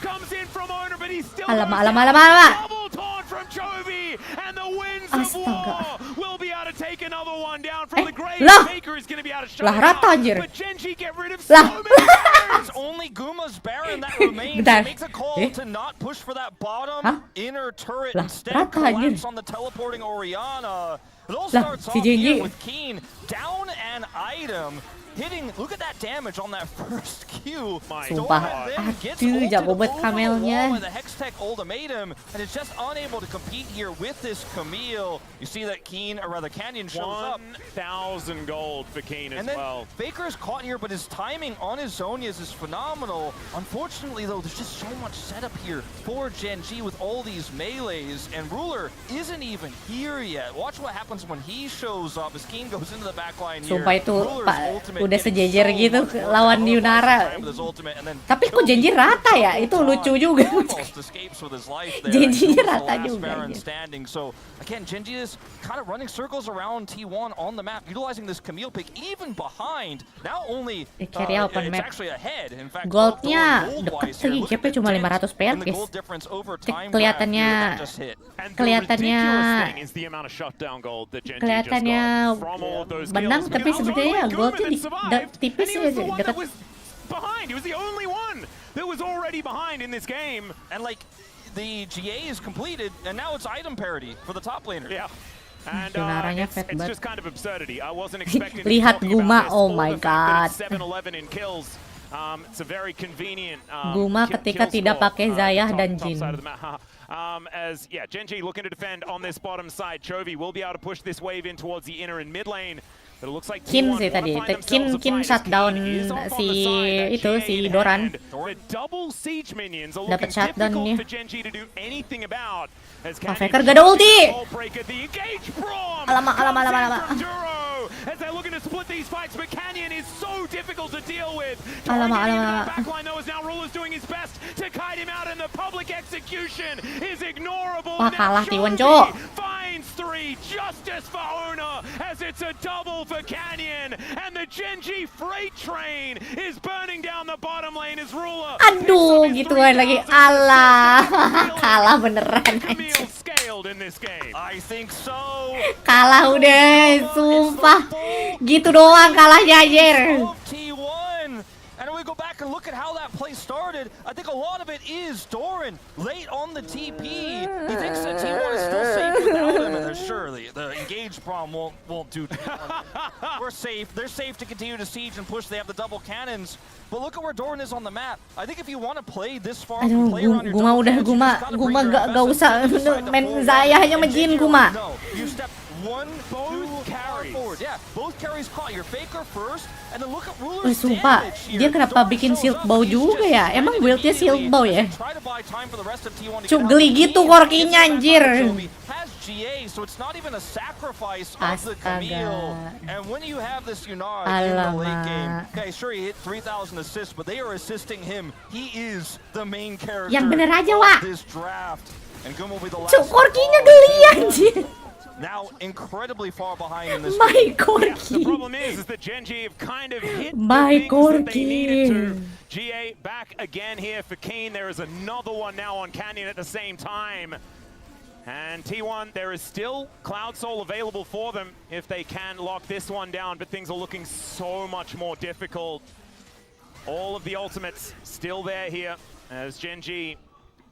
Comes in from owner, but he's still Alamak, goes alamak, down. alamak. Double taunt from Chovy, and the winds of Astaga. war will be able to take another one down from the grave. lah. Faker is going to be able to shut Lah, it rata, out, anjir. but GenG get rid of Lah. so many Barons. It's only Guma's Baron that remains. Bentar. He makes a call Eh? to not push for that bottom Hah? inner turret. Lah, Instead, rata, anjir. collapse on the teleporting Orianna. It all Lah, starts si off here GenG. with Keen down an item. Hitting, look at that damage on that first Q. Sumpah, Then gets aduh, ulted jago banget over the Kamelnya. wall with a Hextech ultimatum, and it's just unable to compete here with this Camille. You see that Keen, or rather Canyon, shows up. 1,000 gold for Keen as And then well. Faker is caught here, but his timing on his Zonias is phenomenal. Unfortunately, though, there's just so much setup here for GenG with all these melees, and Ruler isn't even here yet. Watch what happens when he shows up as Keen goes into the backline here. Sumpah itu Ruler's Pak, ultimate udah getting sejejer so gitu much work lawan out of Yunara. time with his ultimate, and then Tapi kok GenG rata ya? Itu lucu juga. almost escapes with his life there. GenG-nya He was the rata last juga, Baron iya. standing. So again, GenG is kind of running circles around T1 on the map, utilizing this Camille pick even behind. Now only carry open it's map. actually ahead. In fact, Goldnya gold-wise deket here. lagi, Look at GP the cuma dent 500 PR and the guys. gold difference over time Kelihatannya graph here that just hit. And the Kelihatannya ridiculous thing is the amount of shutdown gold that GenG just kelihatannya got from all of those menang, kills. tapi Because that was sebenarnya only goldnya Guma di- that survived, tipis and he was aja, the one deket. that was behind. He was the only one that was already behind in this game. And like the GA is completed, and now it's item parity for the top laner. Yeah. Junaranya it's, fat it's banget. just kind of absurdity. I wasn't expecting to be Lihat talking Guma, about this oh or my the fact that god. it's 7-11 in kills. It's a very convenient Guma ketika kill tidak score, pakai Zayah dan top Jin. side of the map. As GenG looking to defend on this bottom side. Chovy will be able to push this wave in towards the inner and mid lane. But it looks like Kin T1 sih tadi, wanna find themselves a Kin fight as shutdown Keen is off on si the side. itu That si GA in Doran. hand. The double siege minions are Dapat looking shutdown difficult dia. for GenG to do anything about. As Faker gak ada ulti. Alamak. As they're looking to split these fights, but Canyon is so difficult to deal with. Alamak. Backline though, as now Ruler's doing his best to kite him out, and the public execution is ignorable. Wah, kalah Now T1, Chovy Cok. finds 3, justice for Ona, as it's a double for Canyon, and the GenG freight train is burning down the bottom lane as Ruler. Aduh, gituan lagi. Alah, kalah beneran. Camille scaled in this game. I think so. Kalah udah, sumpah. Gitu doang kalahnya anjir. T1. And we go back and look at how that play started. I think a lot of it is Doran late on the TP. He thinks that T1 is still safe without him, and surely the engage problem won't do T1. We're safe. They're safe to continue to siege and push. They have the double cannons. But look at where Doran is on the map. I think if you want to play this far, Aduh, play around your Guma double udah, cannons, you Guma just gotta bring your gak best usah and decide to main pull Zayahnya back. majin And Guma. no, you step one, Both two, carries. forward. Yeah, both carries caught. Your Faker first, and then look at Wih, Ruler's sumpah, damage here. dia kenapa Doran bikin shows shield up, bow he's juga just ya? ready Emang buildnya shield immediately bow as ya? they try to buy time for the rest of T1 to Cuk, get out. geli gitu Team korkinya, gets back anjir. on Chovy, has GA, so it's not even a sacrifice of the Camille. Astaga. And when you have this Yunara in the late game, Alamak. okay, sure he hit 3,000 assists, but they are assisting him. He is the main character Yang bener aja, of Wak. this draft. And Guma will be the last. Cuk, korkinya geli anjir. Now incredibly far behind in this My game. The korki. problem is that GenG have kind of hit My the things that they needed to. Corky. GA back again here for Keen. There is another one now on Canyon at the same time. And T1, there is still Cloud Soul available for them if they can lock this one down, but things are looking so much more difficult. All of the ultimates still there here as GenG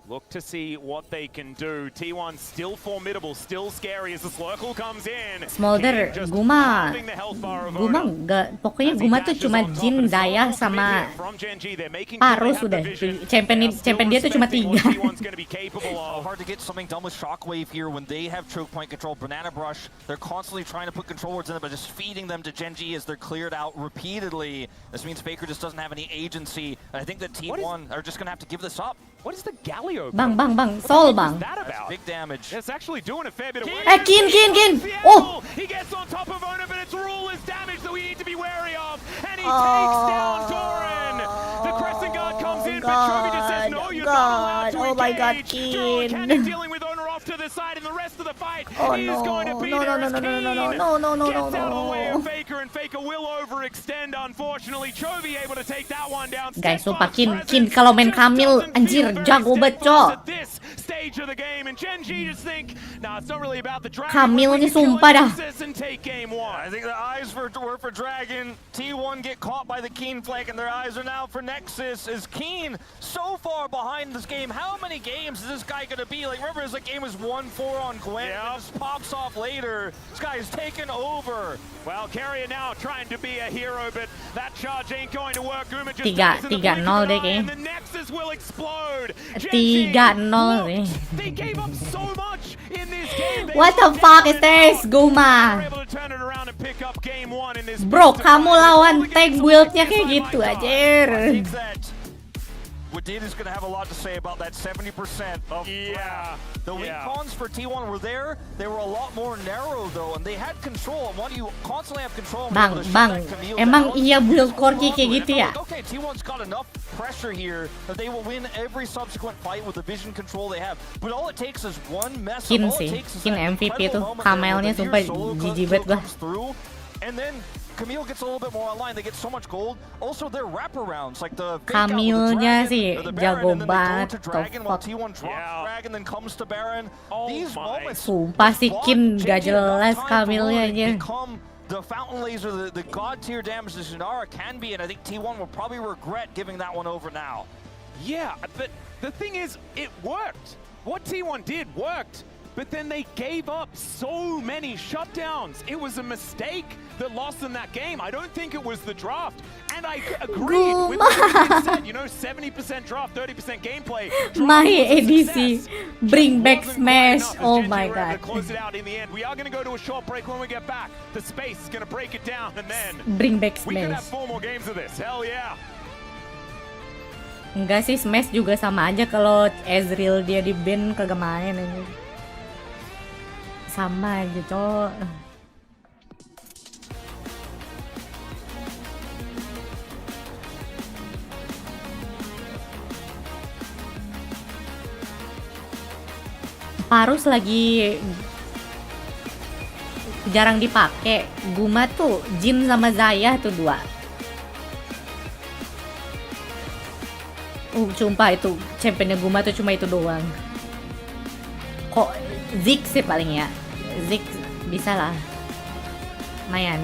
look to see what they can do. T1 still formidable, still scary as the Slurkle comes in. Smolder, King just Guma. halving the health bar of Guma Ona. enggak, pokoknya As he Guma tuh dashes cuma on top, Jin, and it's Zayah all sama from GenG. They're making Paru sure they have sudah. the vision. Champion dia tuh cuma Still respecting 3. what T1's gonna be capable of. Hard to get something done with Shockwave here when they have choke point control. Banana Brush, they're constantly trying to put control words in it, but just feeding them to GenG as they're cleared out repeatedly. This means Faker just doesn't have any agency. And I think that T1 are just going to have to give this up. What is the Galio? Bang, Sol bang. What's that That's about? big damage. It's actually doing a fair bit of work. Kin. Oh, He gets on top of Ona, but it's Ruler's damage that we need to be wary of. And he takes down Doran. The Crescent Guard comes in, but Chovy just says, no, you're not allowed to Oh my God, engage. Doran Kin. Cannon dealing with Ona off to the side, and the rest of the fight Oh, is no. going to be No, there no, as no, no, no, no, Keen no, gets out of the way no. of Faker, and Faker will overextend, unfortunately. Chovy able to take that one down. Guys, sumpah, Steadfast Kin presence kalau main just Camille, doesn't anjir, feel very jago banget, steadfast Cok. at this stage of the game, and GenG just think, nah, it's not really about the Dragon. Camille-nya sumpah dah. And take game one. I think the eyes were for Dragon. T1 get caught by the Keen flank, and their eyes are now for Nexus. Is Keen so far behind this game? How many games is this guy going to be? Like, remember, his game was 1-4 on Gwen, and it just pops off later. This guy is taken over. Well, Carrier now trying to be a hero, but that charge ain't going to work. Guma just 3-0 deh kayaknya. and the Nexus will explode. 3-0 deh. They gave up so much in this game. What the fuck is this, Guma? Bro, kamu lawan tank build-nya kayak gitu, anjir. I think that Wadid is going to have a lot to say about that 70% of the weak cons for T1 were there. They were a lot more narrow though, and they had control. And when you constantly have control, Bang, emang iya build Corki kayak gitu ya? Okay, T1's got enough pressure here that they will win every subsequent fight with the vision control they have. But all it takes is one mess up. Kin All it sih, takes is Kin that MVP tuh, incredible moment Kamelnya there sumpah where the Veer solo jijik kill banget gua. comes through, and then Camille gets a little bit more online. They get so much gold. Also, their wraparounds, like the fake out with the Camille-nya Dragon, sih or the jago Baron, and then they banget, go to the Dragon while fuck. T1 drops Dragon, then comes to Baron. These moments, Sumpah sih, Kin gak jelas Camille-nya aja. become the fountain laser, the god tier damage that Zunara can be, and I think T1 will probably regret giving that one over now. Yeah, but the thing is, it worked. What T1 did worked. but then they gave up so many shutdowns. It was a mistake that lost them that game. I don't think it was the draft. And I agreed with what you said, you know, 70% draft, 30% gameplay. My ADC, bring back Smash. Oh my god. Close it out in the end. We are going to go to a short break. When we get back, the space is going to break it down, and then bring back we could have Smash. 4 more games of this. Hell yeah. Enggak sih, Smash juga sama aja kalau Ezreal dia di ban kagak main aja. Sama aja, cowok. Parus lagi jarang dipakai. Guma tuh Jin sama Zaya tuh 2. Sumpah itu championnya Guma tuh cuma itu doang. Kok Zik sih paling ya. Zik bisa lah. Lumayan.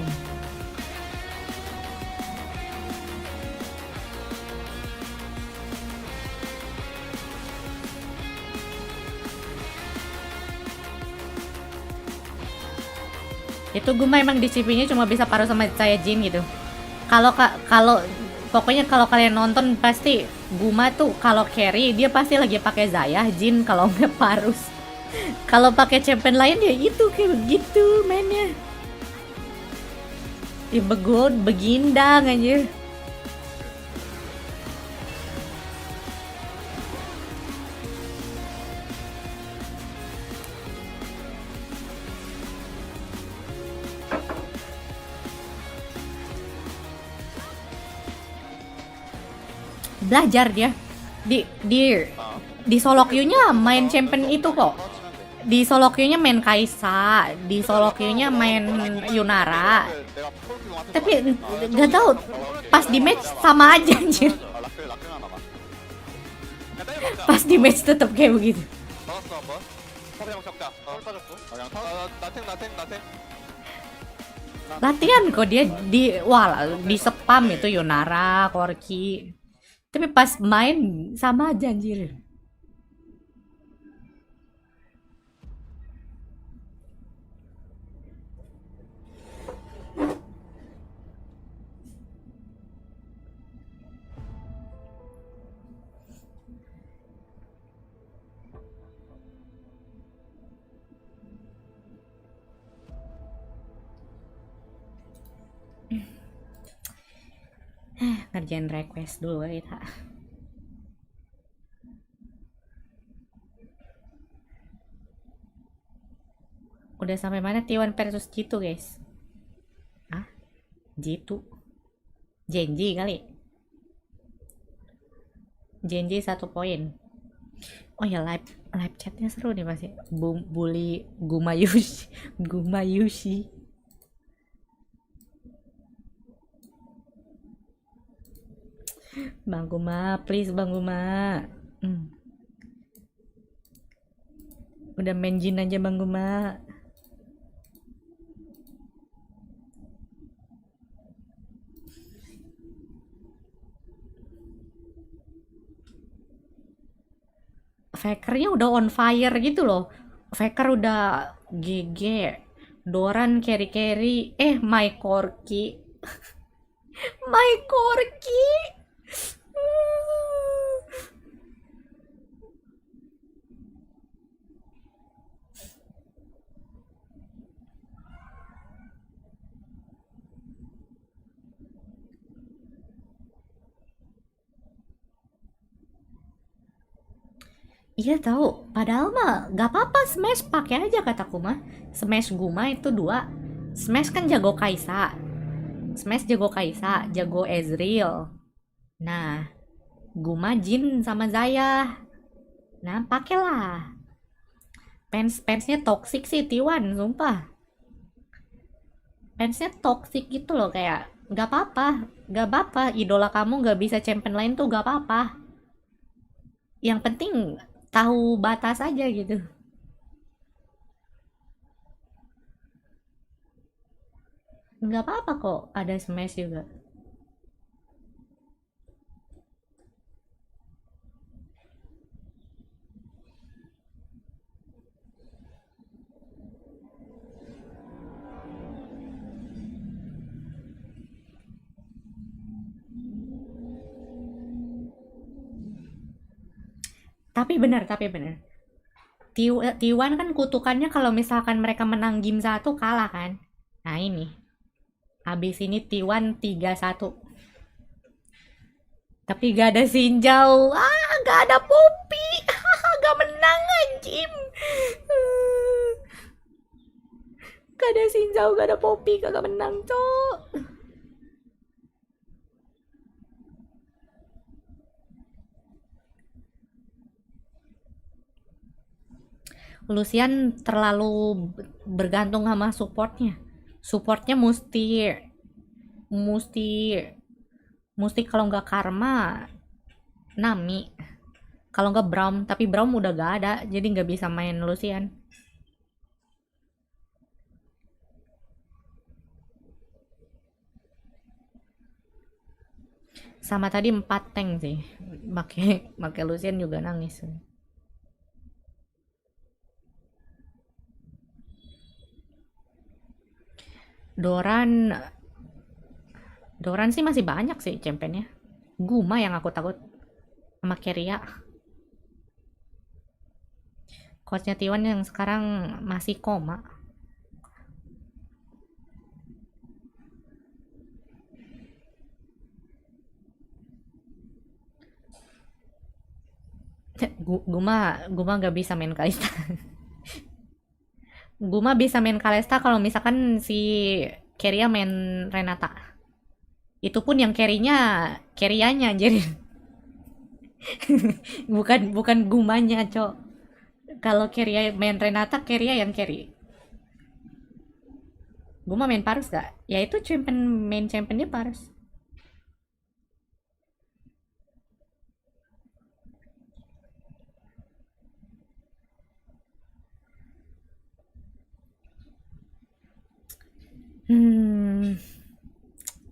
Itu Guma emang di CP-nya cuma bisa paruh sama saya Jin gitu. Kalau pokoknya kalau kalian nonton pasti Guma tuh kalau carry dia pasti lagi pakai Zaya, Jin kalau nggak parus. Kalau pakai champion lain ya itu kayak begitu mainnya. Begindang aja. Belajar dia di solo queue-nya main champion itu kok. Di solo queue-nya main Kaisa, di solo queue-nya main Yunara. Tapi nggak tahu pas di match sama aja anjir. Pas di match tetap kayak begitu. Latihan kok dia di spam itu Yunara, Corki. Tapi pas main sama aja anjir. Ngerjain request dulu kita. Udah sampai mana T1 versus G2 guys? Ah? G2? GenG kali? GenG 1 poin. Oh ya, live chatnya seru nih pasti. Bully Gumayushi. Bang Guma, please Bang Guma. Udah main Jin aja Bang Guma. Fakernya udah on fire gitu loh. Faker udah GG. Doran carry. My Corki. My Corki. Iya tahu, padahal mah gak apa-apa Smash pakai aja kataku mah. Smash Guma itu 2. Smash kan jago Kaisa. Jago Ezreal. Nah, Guma Jin sama Zaya. Nah, pakailah. Fansnya toxic sih T1, sumpah. Fansnya toxic gitu loh, kayak gak apa-apa, idola kamu gak bisa champion lain tuh gak apa-apa. Yang penting tahu batas aja gitu. Nggak apa-apa kok ada Smash juga. Tapi bener. T1 kan kutukannya kalau misalkan mereka menang game 1 kalah kan. Nah ini. Habis ini T1 3-1. Tapi gak ada Sinjau. Gak ada Poppy. Gak menang anjim. Gak ada Sinjau, gak ada Poppy, gak menang, cok. Lucian terlalu bergantung sama supportnya. Supportnya mesti kalau nggak Karma, Nami. Kalau nggak Braum, tapi Braum udah gak ada, jadi nggak bisa main Lucian. Sama tadi 4 tank sih. Make Lucian juga nangis. Doran sih masih banyak sih championnya. Guma yang aku takut sama Keria. Coachnya T1 yang sekarang masih koma. Guma nggak bisa main Kalista. Guma bisa main Kalista kalau misalkan si Keria main Renata. Itu pun yang Kerianya jadi bukan Gumanya, Cok. Kalau Keria main Renata, Keria yang carry. Guma main Parus gak? Ya itu main championnya Parus.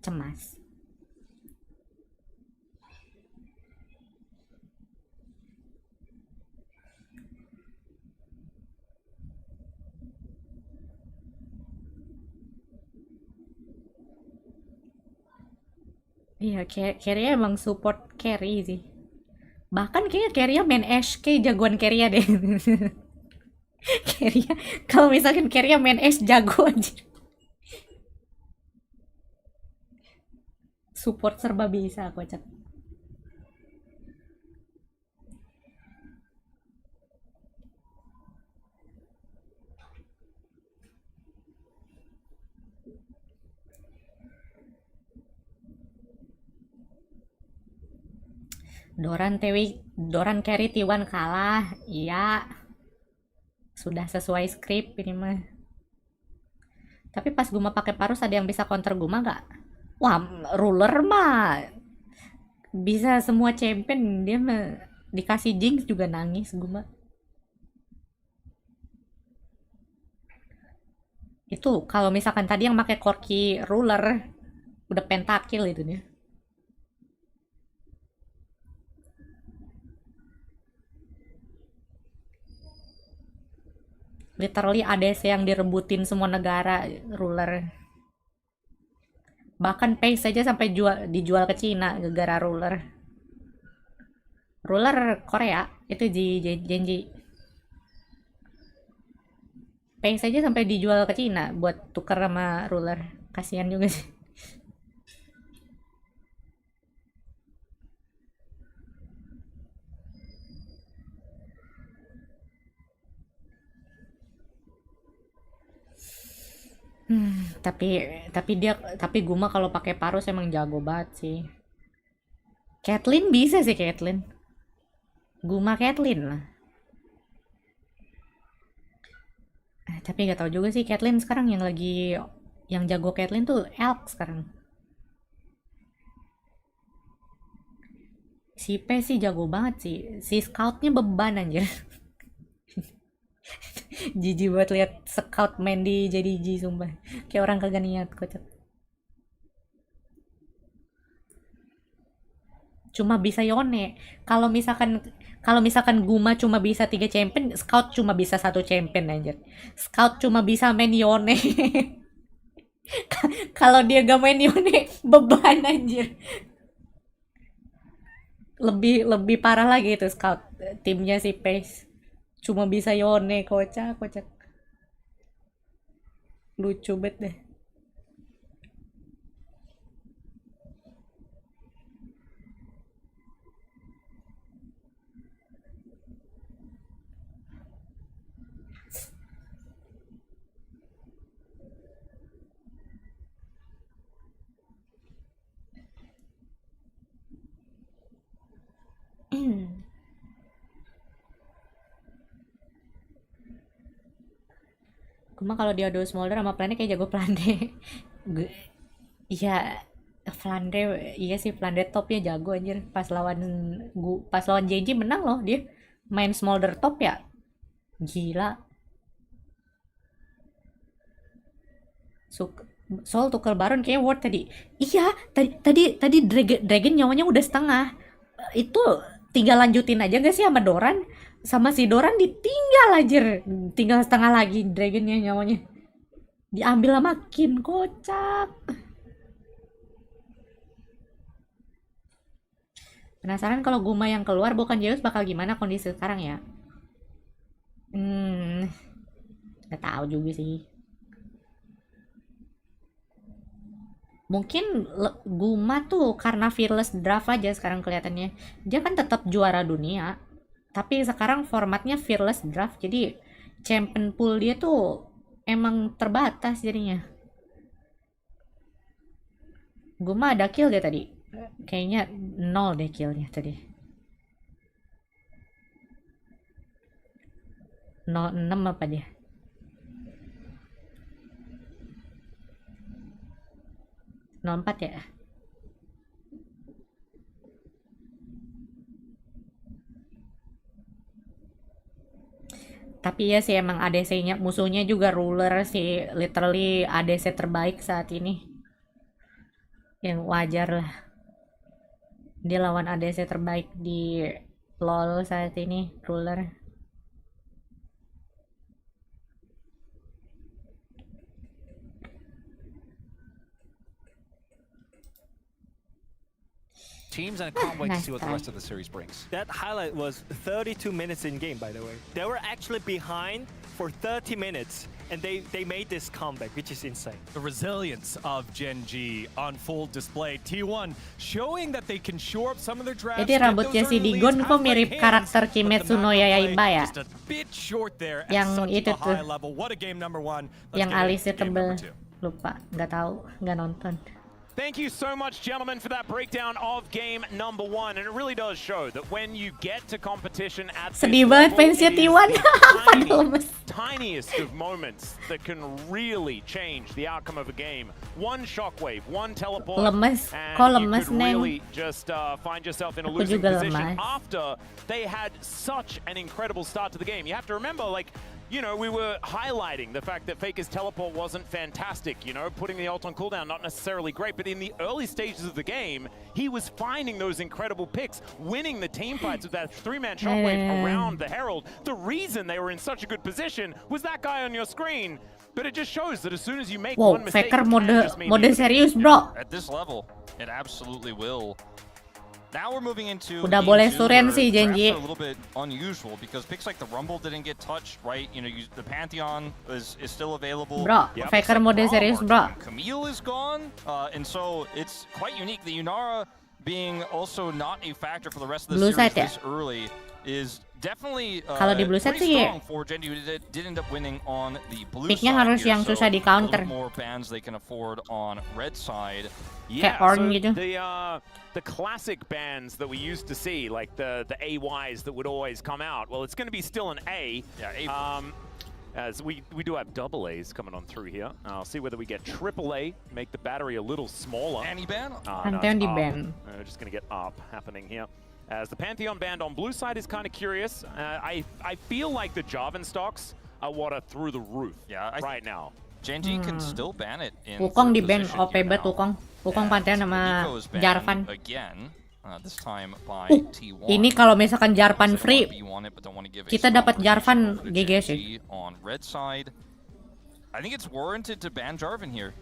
Cemas. Iya, carry emang support carry sih. Bahkan kayaknya carry main Ashe kayak jagoan carry deh. Carry kalau misalkan carry main Ashe jago aja. Support serba bisa, kocak. Doran carry T1 kalah. Iya. Sudah sesuai skrip ini mah. Tapi pas Guma pakai Parus ada yang bisa counter Guma gak? Wah, ruler mah bisa semua champion, dia mah dikasih Jinx juga nangis Guma. Itu kalau misalkan tadi yang pakai Corki ruler udah pentakill itu dia. Literally ADC yang direbutin semua negara ruler. Bahkan Pace saja sampai dijual ke Cina gara-gara ruler. Ruler Korea itu GenG. Pace saja sampai dijual ke Cina buat tuker sama ruler. Kasihan juga sih. Tapi Guma kalau pakai Parus emang jago banget sih. Caitlyn bisa sih Caitlyn. Guma Caitlyn lah. Tapi nggak tahu juga sih Caitlyn sekarang yang jago Caitlyn tuh Elk sekarang. Si P sih jago banget sih. Si scoutnya beban anjir. Jijik buat lihat scout main di jadi G sumpah. Kayak orang kagak niat kocak. Cuma bisa Yone. Kalau misalkan Guma cuma bisa 3 champion, Scout cuma bisa 1 champion anjir. Scout cuma bisa main Yone. Kalau dia gak main Yone, beban anjir. lebih parah lagi itu scout timnya si Pace. Cuma bisa Yone, kocak. Lucu banget deh. Cuma kalau dia duo smolder sama Plande kayak jago Plande. Iya, Plande, iya sih Plande topnya jago anjir. Pas lawan GenG menang loh dia. Main smolder top ya. Gila. Soul tuker Baron kayak ward tadi. Iya, tadi Dragon nyawanya udah setengah. Itu tinggal lanjutin aja gak sih sama Doran? Sama si Doran ditinggal aja. Tinggal setengah lagi Dragonnya nyawanya. Diambil sama Kin, kocak. Penasaran kalau Guma yang keluar bukan Zeus bakal gimana kondisi sekarang ya? Gak tahu juga sih. Mungkin Guma tuh karena fearless draft aja sekarang kelihatannya. Dia kan tetap juara dunia. Tapi sekarang formatnya fearless draft. Jadi champion pool dia tuh emang terbatas jadinya. Guma ada kill dia tadi. Kayaknya 0 deh killnya tadi. 06 apa dia? 04 ya? Tapi ya sih emang ADC-nya musuhnya juga ruler sih, literally ADC terbaik saat ini. Yang wajar lah. Dia lawan ADC terbaik di LoL saat ini, ruler. Teams, and I can't wait to Nice see what the try. rest of the series brings. That highlight was 32 minutes in game, by the way. They were actually behind for 30 minutes, and they made this comeback, which is insane. The resilience of GenG on full display. T1 showing that they can shore up some of their drafts. Jadi rambutnya si Digon kok mirip karakter Kimetsu no Yaiba ya? Just a bit short there at Yang such itu a tuh. high level. What a game number 1. Yang alisnya tebel. Lupa, nggak tahu, nggak nonton. Thank you so much, gentlemen, for that breakdown of game number 1. And it really does show that when you get to competition at Sedih banget fansnya T1. tiniest of moments that can really change the outcome of a game. One shockwave, one teleport, Lemes. and Kok you lemes, could Neng? really just find yourself in a Aku losing juga position lemas. after they had such an incredible start to the game. You have to remember, like, you know, we were highlighting the fact that Faker's teleport wasn't fantastic, you know, putting the ult on cooldown, not necessarily great, but in the early stages of the game, he was finding those incredible picks, winning the team fights with that 3-man shockwave around the Herald. The reason they were in such a good position was that guy on your screen, but it just shows that as soon as you make Wow, one mistake, Faker it can just mean mode serius, bro. At this level, it absolutely will. Now we're moving into Udah game boleh 2 suren where sih, drafts GenG. are a little bit unusual because picks like the Rumble didn't get touched, right? You know, the Pantheon is still available. Bro, Picks Faker like mode Braum serius, are bro. gone. Camille is gone, and so it's quite unique. The Yunara being also not a factor for the rest of the Blue series side ya? this early is definitely Kalau di blue side pretty sih, strong for GenG who did end up winning on the blue picknya side harus here, yang so susah di counter. a little more bans they can afford on red side. Kayak Ornn gitu. The classic bans that we used to see, like the AYs that would always come out, well, it's going to be still an A. Yeah, A+. As we do have double A's coming on through here. I'll see whether we get triple A, make the battery a little smaller. Anti-ban? Pantheon di ban. We're just going to get up happening here. As the Pantheon band on blue side is kind of curious. I feel like the Jarvan stocks are what are through the roof right now. GenG can still ban it in Wukong third di ban, position OP here bet now. Wukong. Wukong Pantheon sama Nico is banned Jarvan. again, this time by T1. Ini kalau misalkan Jarvan free, kita kita dapat Jarvan GG sih. on red side. I think it's warranted to ban Jarvan here.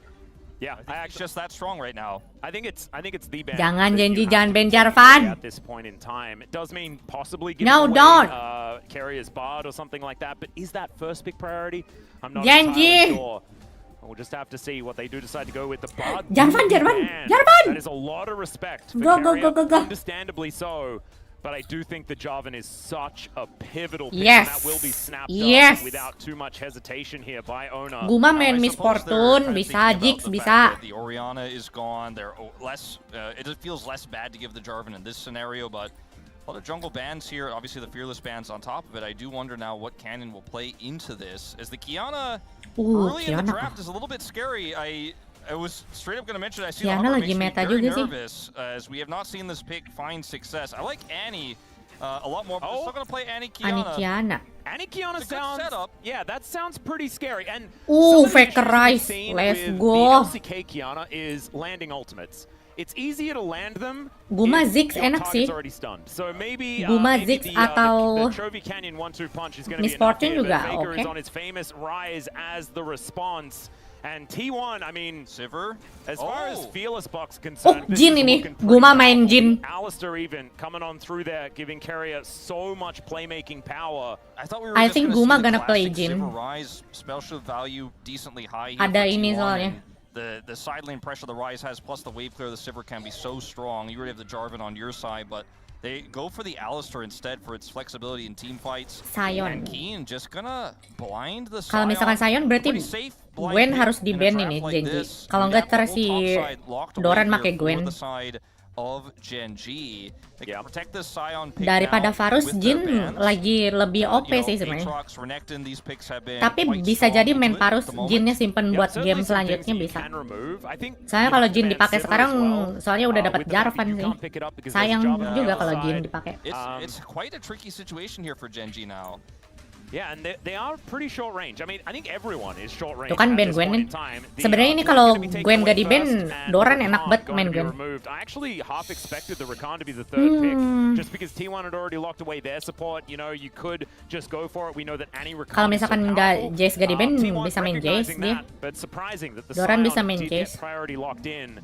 Yeah, He's just that strong right now. I think it's the ban. Jangan that GenG, you have jangan to ban take Jarvan. At this point in time, it does mean possibly giving No, away don't. Carrier's Bard or something like that. But is that first pick priority? I'm not GenG. entirely sure. We'll just have to see what they do decide to go with the Bard. Jarvan, Jarvan, Man, Jarvan. That is a lot of respect for Go, go, Carrier, go, go, go. understandably so. But I do think the Jarvan is such a pivotal pick, Yes. and that will be snapped Yes. up without too much hesitation here by Owner. Guma Now, main I Miss suppose they're Fortune, kind of bisa thinking Jix, about the bisa. fact that the Orianna is gone. They're less. It feels less bad to give the Jarvan in this scenario, but a lot of jungle bans here. Obviously, the Fearless bans on top of it. I do wonder now what canon will play into this, as the Kiana early in the Kiana. draft is a little bit scary. I was straight up going to mention. I see Kiana the lagi makes me meta very juga sih. nervous, as we have not seen this pick find success. I like Annie a lot more, but I'm still going to play Annie Ani Kiana. Kiana. Annie Kiana It's a good sounds, setup. yeah, that sounds pretty scary. And Ooh, some of the Faker issues we've Rice. seen Let's with go. The LCK Kiana is landing ultimates. It's easier to land them. Guma if Ziggs your enak target's sih. already stunned. So maybe, Guma maybe Ziggs the atau Chovy Canyon 1-2 punch is going to Miss be enough Fortune here, juga, but Faker is oke. on his famous rise as the response. And T1, I mean, Sivir. as far as Oh. Fearless Box Oh, concerned, this Jin is ini. looking pretty Guma bad. main Jin. Alistair even coming on through there, giving Carrier so much playmaking power. I thought we were I just think gonna Guma see the gonna play classic Jin. Sivir Rise spell shield value decently high here Ada for ini T1, soalnya. and the side lane pressure the Rise has, plus the wave clear of the Sivir can be so strong. You already have the Jarvan on your side, but they go for the Alistair instead for its flexibility in team fights. Sion. And Keen just gonna blind the Kalau misalkan Sion berarti Pretty safe blind Gwen pick harus in a di-ban draft ini like GenG. this. Kalau We nggak have the ntar whole si top side locked away Doran here make for Gwen. the side of GenG. They can Yeah. protect this Sion pick Daripada now Varus, with their Jin bans. lagi lebih OP You know, sih sebenarnya. Aatrox, Renekton, these picks have been Tapi quite bisa strong jadi main into it Varus, at the moment. Jinnya simpen Yeah, buat certainly game some things selanjutnya you bisa. can remove. I think Soalnya you kalau have to Jin ban dipakai Sivir sekarang, as well. soalnya udah dapat With the fact Jarvan that you sih. can't pick it up because there's a Sayang Jarvan on the juga other kalau Jin side. dipakai. It's quite a tricky situation here for GenG now. Yeah, and they are pretty short range. I mean, I think everyone is short range. Tuh kan at ban this Gwen point in nih. time. The, Sebenarnya ini Gwen's kalau gonna be taken Gwen away gak di-ban, first, and Doran the enak Rakan banget going main to be Gwen. removed. I actually half expected the Rakan to be the third pick, just because T1 had already locked away their support. You know, you could just go for it. We know that Annie Rakan Kalau is so misalkan powerful. Jace gak di-ban, T1 bisa main Jace recognizing dia. that, but surprising that the Doran Sion bisa main did get Jace. priority locked in.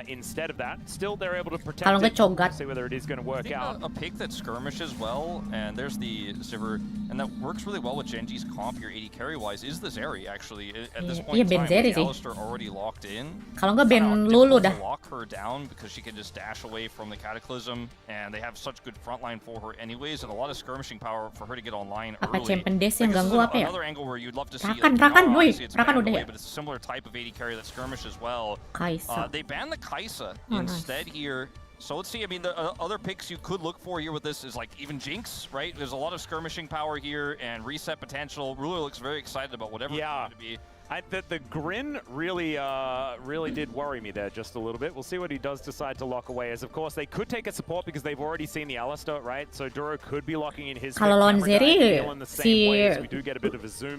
Instead of that, still they're able to protect Kalau nggak it. Cho'Gath. See whether it is going to I work think out. a pick that skirmishes well, and there's the Sivir, and that works really well with GenG's comp here, AD carry-wise, is this Zeri, actually. At this point in ban time, Zeri with sih. Alistair already locked in. Kalau nggak ban Somehow Lulu difficult dah. to lock her down because she can just dash away from the Cataclysm, and they have such good frontline for her anyways, and a lot of skirmishing power for her to get online Apa early. Champion Dash yang Like, this ganggu is apa ya? another angle where you'd love to see Rakan, like, Rakan, boy. obviously it's Rakan banned udah away, ya? but it's a similar type of AD carry that skirmish as well. Kaisa. They banned the Kaisa Oh, nice. instead here. So let's see. I mean, the other picks you could look for here with this is like even Jinx, right? There's a lot of skirmishing power here and reset potential. Ruler looks very excited about whatever it's Yeah. going to be. The Grin really did worry me there just a little bit. We'll see what he does decide to lock away. As of course they could take a support because they've already seen the Alistair, right? So Duro could be locking in his. Kalau lawan Zeri, si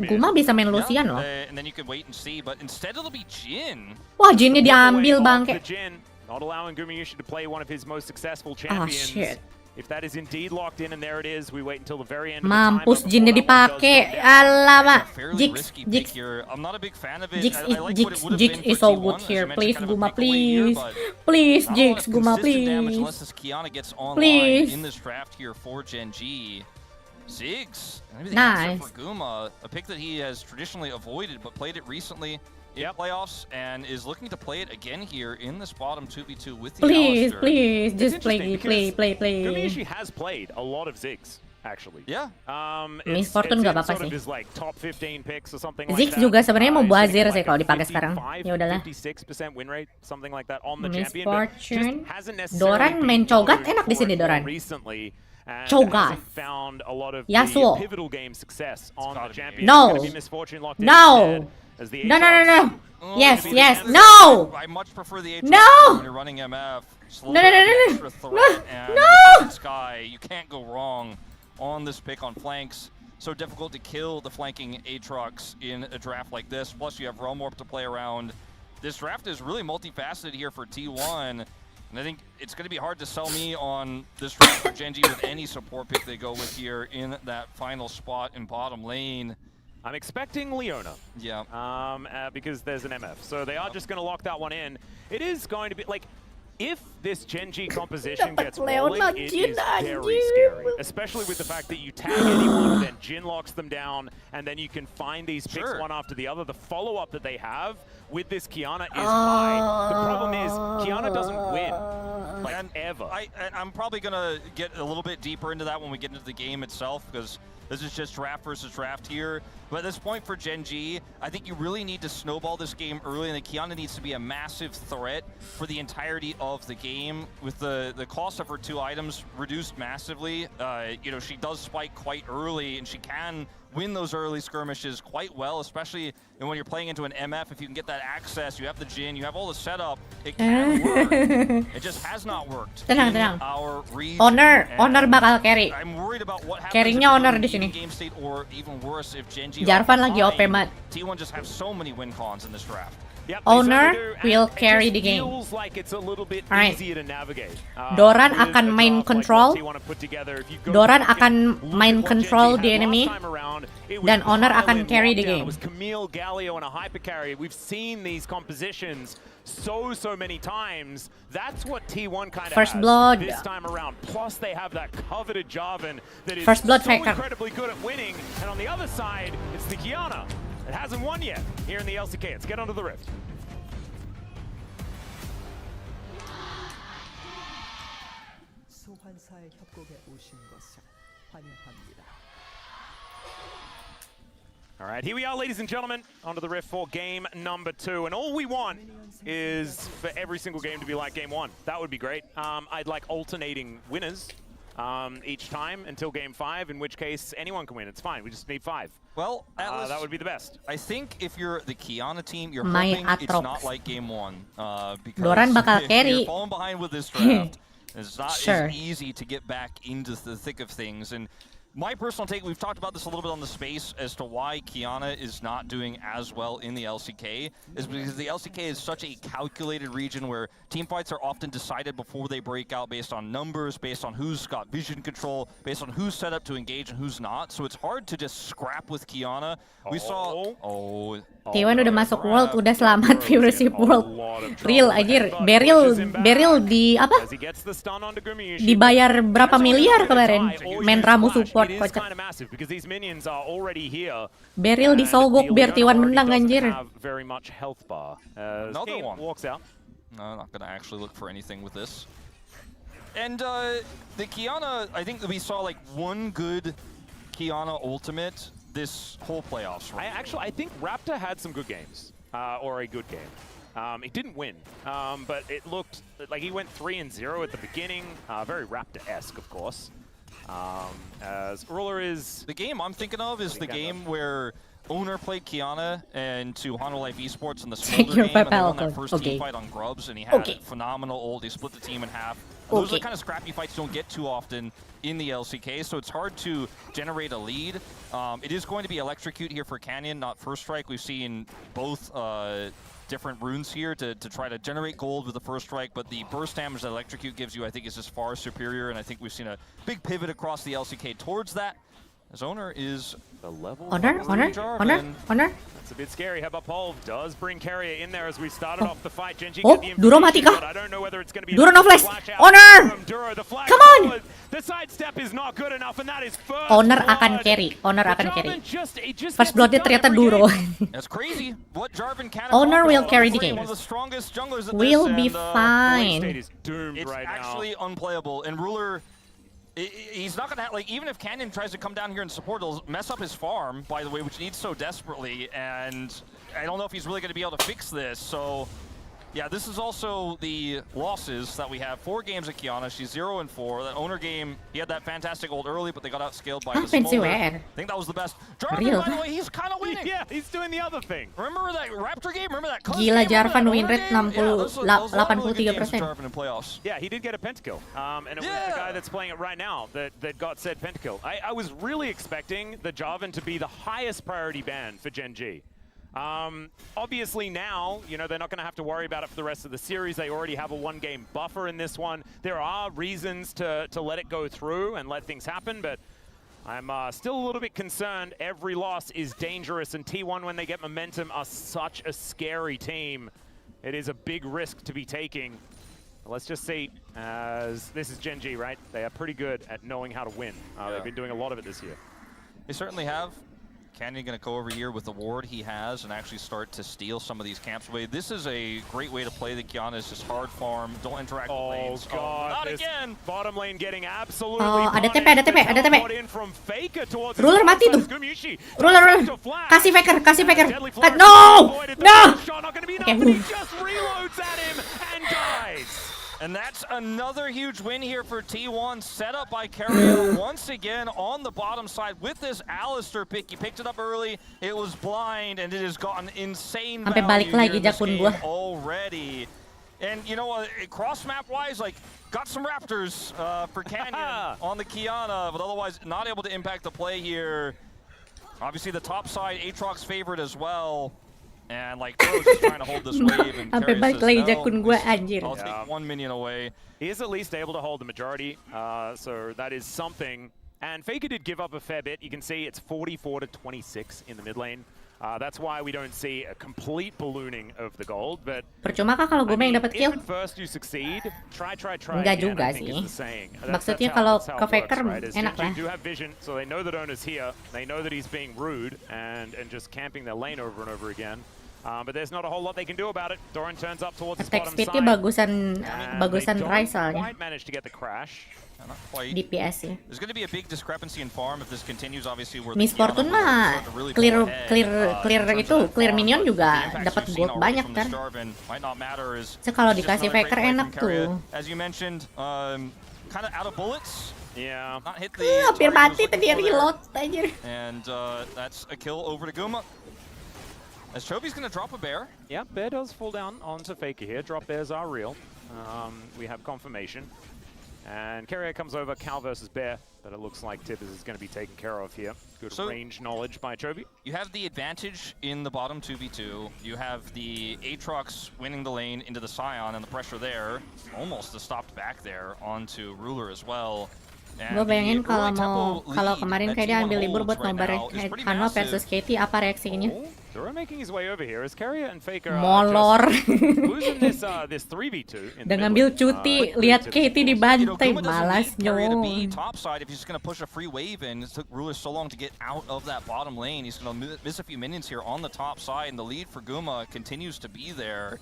Guma bisa main Lucian loh. And then you can wait and see. But instead it'll be Jin. Wah, Jinnya diambil bangke. Not allowing Gumayushi to play one of his most successful Ah, champions. shit. If that is indeed locked in, and there it is, we wait until the very end. Mampus, of the Jinnya time, but before that one does dipakai. come down. Alamak. Fairly Jix, risky pick Jix. here. I'm not a big fan of it. Jix, I like what it Jix, would have Jix been for is so T1, good as I here. mentioned, Please, kind of a Guma, pick away here, please. but Please, not a lot Jix, of Guma, consistent damage please. unless this Kiana gets online Please. in this draft here for GenG. Ziggs, maybe the Nice. answer for Guma, a pick that he has traditionally avoided but played it recently in playoffs and is looking to play it again here in this bottom 2v2 with the Please, Alistair. please, It's just play, interesting play, because play, play. Gumayushi has played a lot of Ziggs, actually. Yeah. Miss Fortune nggak apa-apa sort of sih. his, like, top 15 picks or something Ziggs like that. juga sebenarnya mau He's sitting bazir at, sih like, kalau a dipakai sekarang. 55, Ya udahlah. 56% win rate, something like that on the Miss champion. But just Fortune. hasn't necessarily Doran main been Cho'Gath known enak di for sini, it more Doran. recently, and Cho'Gath. hasn't found a lot of Yasuo. the pivotal game success on the gotta be. champion. No. It's gonna be Miss Fortune locked in No. instead, as the No, no, no, Aatrox- no. Oh, Yes, maybe yes, the no! I much prefer the Aatrox No! when you're running MF. No, no, no, no, no. Extra threat No, and no! Sky. You can't go wrong on this pick on flanks. So difficult to kill the flanking Aatrox in a draft like this. Plus you have Realm Warp to play around. This draft is really multifaceted here for T1. And I think it's going to be hard to sell me on this draft for GenG with any support pick they go with here in that final spot in bottom lane. I'm expecting Leona. Yeah. Because there's an MF. So they are just going to lock that one in. It is going to be, like, if this GenG composition gets rolling, it is very scary. Especially with the fact that you tag anyone, then Jin locks them down, and then you can find these picks one after the other. The follow-up that they have with this Qiyana is high. The problem is, Qiyana doesn't win, like, ever. I'm probably going to get a little bit deeper into that when we get into the game itself, because this is just draft versus draft here. But at this point for GenG, I think you really need to snowball this game early, and the Qiyana needs to be a massive threat for the entirety of the game. With the cost of her 2 items reduced massively, you know, she does spike quite early, and she can win those early skirmishes quite well, especially when you're playing into an MF. If you can get that access, you have the Jin, you have all the setup, it can work. It just has not worked in our region. Honor bakal carry. I'm worried about what happens Carry-nya Honor di sini. game state, or even worse if GenG Jarvan lagi OP banget. T1 just have so many win cons in this draft. Yep, Honor will carry the game. Like it's a little bit Alright. easier to navigate. Doran akan main control. Doran akan main control the enemy. Dan Honor akan carry the game. It was Camille, Galio, and a hyper carry. We've seen these compositions so many times. That's what T1 kind of First has blood. this time around. Plus they have that coveted Jarvan that is First blood so Faker. incredibly good at winning. And on the other side, it's the Qiyana. It hasn't won yet here in the LCK. Let's get onto the Rift. 소환사의 협곡에 오신 것을 환영합니다. All right, here we are, ladies and gentlemen, onto the Rift for game number 2. And all we want is for every single game to be like game 1. That would be great. I'd like alternating winners each time until game 5, in which case anyone can win. It's fine. We just need 5. Well, Atlas, that would be the best. I think if you're the Qiyana team, you're My hoping it's Atrox. not like game 1. Because Doran bakal if carry. you're falling behind with this draft, it's not Sure. as easy to get back into the thick of things. And my personal take, we've talked about this a little bit on the space as to why Qiyana is not doing as well in the LCK, is because the LCK is such a calculated region where team fights are often decided before they break out based on numbers, based on who's got vision control, based on who's set up to engage and who's not. So it's hard to just scrap with Qiyana. We saw... T1 udah masuk world, udah selamat viewership world. Real anjir, Beryl di apa? Dibayar berapa miliar kemarin? Main Ramu support kocak. Beryl disogok biar T1 menang anjir. Another one. No, I'm not gonna actually look for anything with this. And the Qiyana, I think that we saw like one good Qiyana ultimate this whole playoffs. Right? I think Raptor had some good games, or a good game. He didn't win, but it looked like he went 3-0 at the beginning. Very Raptor-esque, of course. As Ruler is... The game I'm thinking of is the game where Owner played Qiyana and to Hano Life Esports in the Smolder game, and they won that first team fight on Grubs, and he had phenomenal ult. He split the team in half. Those are the kind of scrappy fights you don't get too often in the LCK, so it's hard to generate a lead. It is going to be Electrocute here for Canyon, not First Strike. We've seen both different runes here to try to generate gold with the First Strike, but the burst damage that Electrocute gives you, I think, is just far superior, and I think we've seen a big pivot across the LCK towards that. His Owner is the level. Honor. It's a bit scary. How about Paul does bring Carrier in there as we started off the fight. GenG Oh, get the Duro mati kah? I don't know whether it's going to be Duro no flash. out Honor! from Duro. The flash Come on! forward. The sidestep is not good enough, and that is first Honor blood. akan carry. Honor The akan Jarvan carry. just First gets blood dia it done ternyata every Duro. game. That's crazy. What Jarvan can Honor will accomplish. carry the game. One of the strongest junglers at Will this, be and, fine. State is doomed It's right actually now. unplayable, and Ruler, he's not gonna have, like, even if Canyon tries to come down here and support, it'll mess up his farm, by the way, which he needs so desperately, and I don't know if he's really gonna be able to fix this, so yeah, this is also the losses that we have. 4 games at Qiyana, she's 0-4. That Owner game, he had that fantastic ult early, but they got outscaled by the Smolder. I think that was the best. Jarvan, by the way, he's kind of winning. Yeah, he's doing the other thing. Remember that Raptor game? Remember that Gila, Jarvan win rate 83%. 83%. Yeah, he did get a pentakill. And it was the guy that's playing it right now that got said pentakill. I was really expecting the Jarvan to be the highest priority ban for GenG. Obviously now, you know, they're not going to have to worry about it for the rest of the series. They already have a 1-game buffer in this one. There are reasons to let it go through and let things happen, but I'm still a little bit concerned. Every loss is dangerous, and T1, when they get momentum, are such a scary team. It is a big risk to be taking. Let's just see, as this is Gen G, right? They are pretty good at knowing how to win. They've been doing a lot of it this year. They certainly have. Canyon going to go over here with the ward he has and actually start to steal some of these camps away. This is a great way to play the Kiana. Is just hard farm, don't interact with lanes. Oh god, not this again! bottom lane getting absolutely ada TP, punished. ada TP, ada TP. Put in from Faker towards Ruler his mati outside. tuh. Gumiushi Ruler, tries ruler. to flash. Kasih Faker, kasih Faker. Deadly flash No! avoided. The No! first shot not gonna be enough, Okay, and he just reloads at him and dies. And that's another huge win here for T1, set up by Carrier once again on the bottom side with this Alistair pick. He picked it up early, it was blind, and it has gotten insane Sampai value balik lagi here in this Jakun game gua. already. And you know what, cross-map wise, like, got some Raptors for Canyon on the Kiana, but otherwise not able to impact the play here. Obviously the top side, Aatrox favorite as well. And like To's just trying to hold this wave, and Sampai Carrier balik says, lagi no, Jakun gua, anjir. I'll take 1 minion away. He is at least able to hold the majority, so that is something. And Faker did give up a fair bit. You can see it's 44 to 26 in the mid lane. That's why we don't see a complete ballooning of the gold. But Percuma kah kalau gue main dapat kill? if at first you succeed, try Enggak again, juga I think sih. is the saying. Maksudnya That's kalau how ke it works, Faker right? As enak GenG lah. do have vision, so they know that owner's here. They know that he's being rude and just camping their lane over and over again. But there's not a whole lot they can do about it. Doran turns up towards his Attack bottom speednya side. bagusan Rai They soalnya. don't quite manage to get the crash. Not quite. DPS sih. There's going to be a big discrepancy in farm if this continues. Obviously, where Miss Fortune mah clear minion juga dapat gold banyak kan. So kalau dikasih Faker enak tuh. As you mentioned, kind of out of bullets. Yeah. Not hit the Hampir mati tadi reload aja. And that's a kill over to Guma. As Chobi's going to drop a bear. Yeah, bear does fall down onto Faker here. Drop bears are real. We have confirmation. And Carrier comes over, Cal versus bear, but it looks like Tibbers is going to be taken care of here. Good range knowledge by Chobi. You have the advantage in the bottom 2v2. You have the Aatrox winning the lane into the Scion, and the pressure there almost is stopped back there onto Ruler as well. Gue bayangin kalau kemarin kayak dia ambil libur buat nobar Hano versus Katie, apa reaksinya? Dora making his way over here as Carrier and Faker Molor. losing this 3v2 in the Udah ngambil mid lane. cuti, lihat Katie dibantai, malas nyong. Top side, if he's just going to push a free wave in, it took Ruler so long to get out of that bottom lane. He's going to miss a few minions here on the top side, and the lead for Guma continues to be there.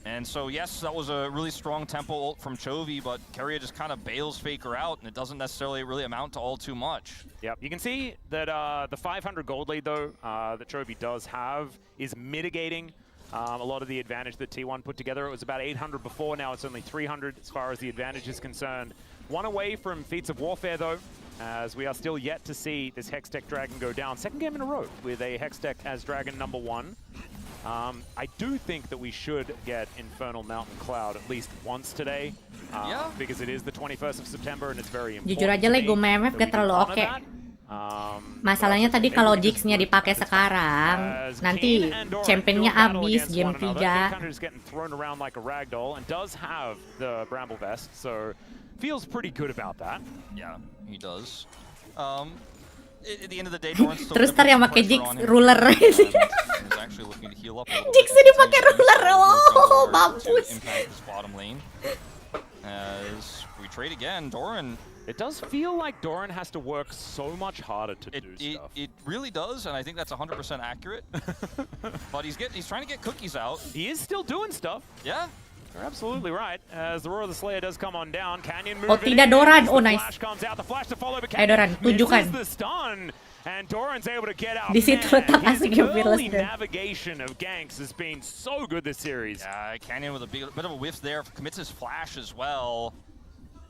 And so, yes, that was a really strong tempo ult from Chovy, but Carrier just kind of bails Faker out, and it doesn't necessarily really amount to all too much. Yep, you can see that the 500 gold lead, though, that Chovy does have is mitigating a lot of the advantage that T1 put together. It was about 800 before, now it's only 300 as far as the advantage is concerned. One away from Feats of Warfare, though, as we are still yet to see this Hextech Dragon go down. Second game in a row with a Hextech as Dragon #1. I do think that we should get Infernal Mountain Cloud at least once today, because it is the 21st of September and it's very important. Jujur aja Lego MF gak terlalu oke. Masalahnya tadi kalau Jix-nya dipakai sekarang, nanti championnya habis game 3. Thrown around like a ragdoll and does have the Bramble Vest, so feels pretty good about that. Yeah, he does. At the end of the day, Doran's still Terus tar yang pakai Jix ruler. He's actually looking to heal up a little Jix bit. dipakai ruler, oh mampus. Impact this bottom lane. As we trade again, Doran. It does feel like Doran has to work so much harder to do stuff. It really does, and I think that's 100% accurate. But he's trying to get cookies out. He is still doing stuff. Yeah. You're absolutely right. As the Roar of the Slayer does come on down, Canyon Oh moving tidak in. Doran, oh The nice. flash comes out, the flash to follow, but Doran, tunjukkan. misses the stun. And Doran's able to get out. Di situ Man, letak his asiknya Fearless early Dread. navigation of ganks has been so good this series. Yeah, Canyon with a bit of a whiff there, commits his flash as well.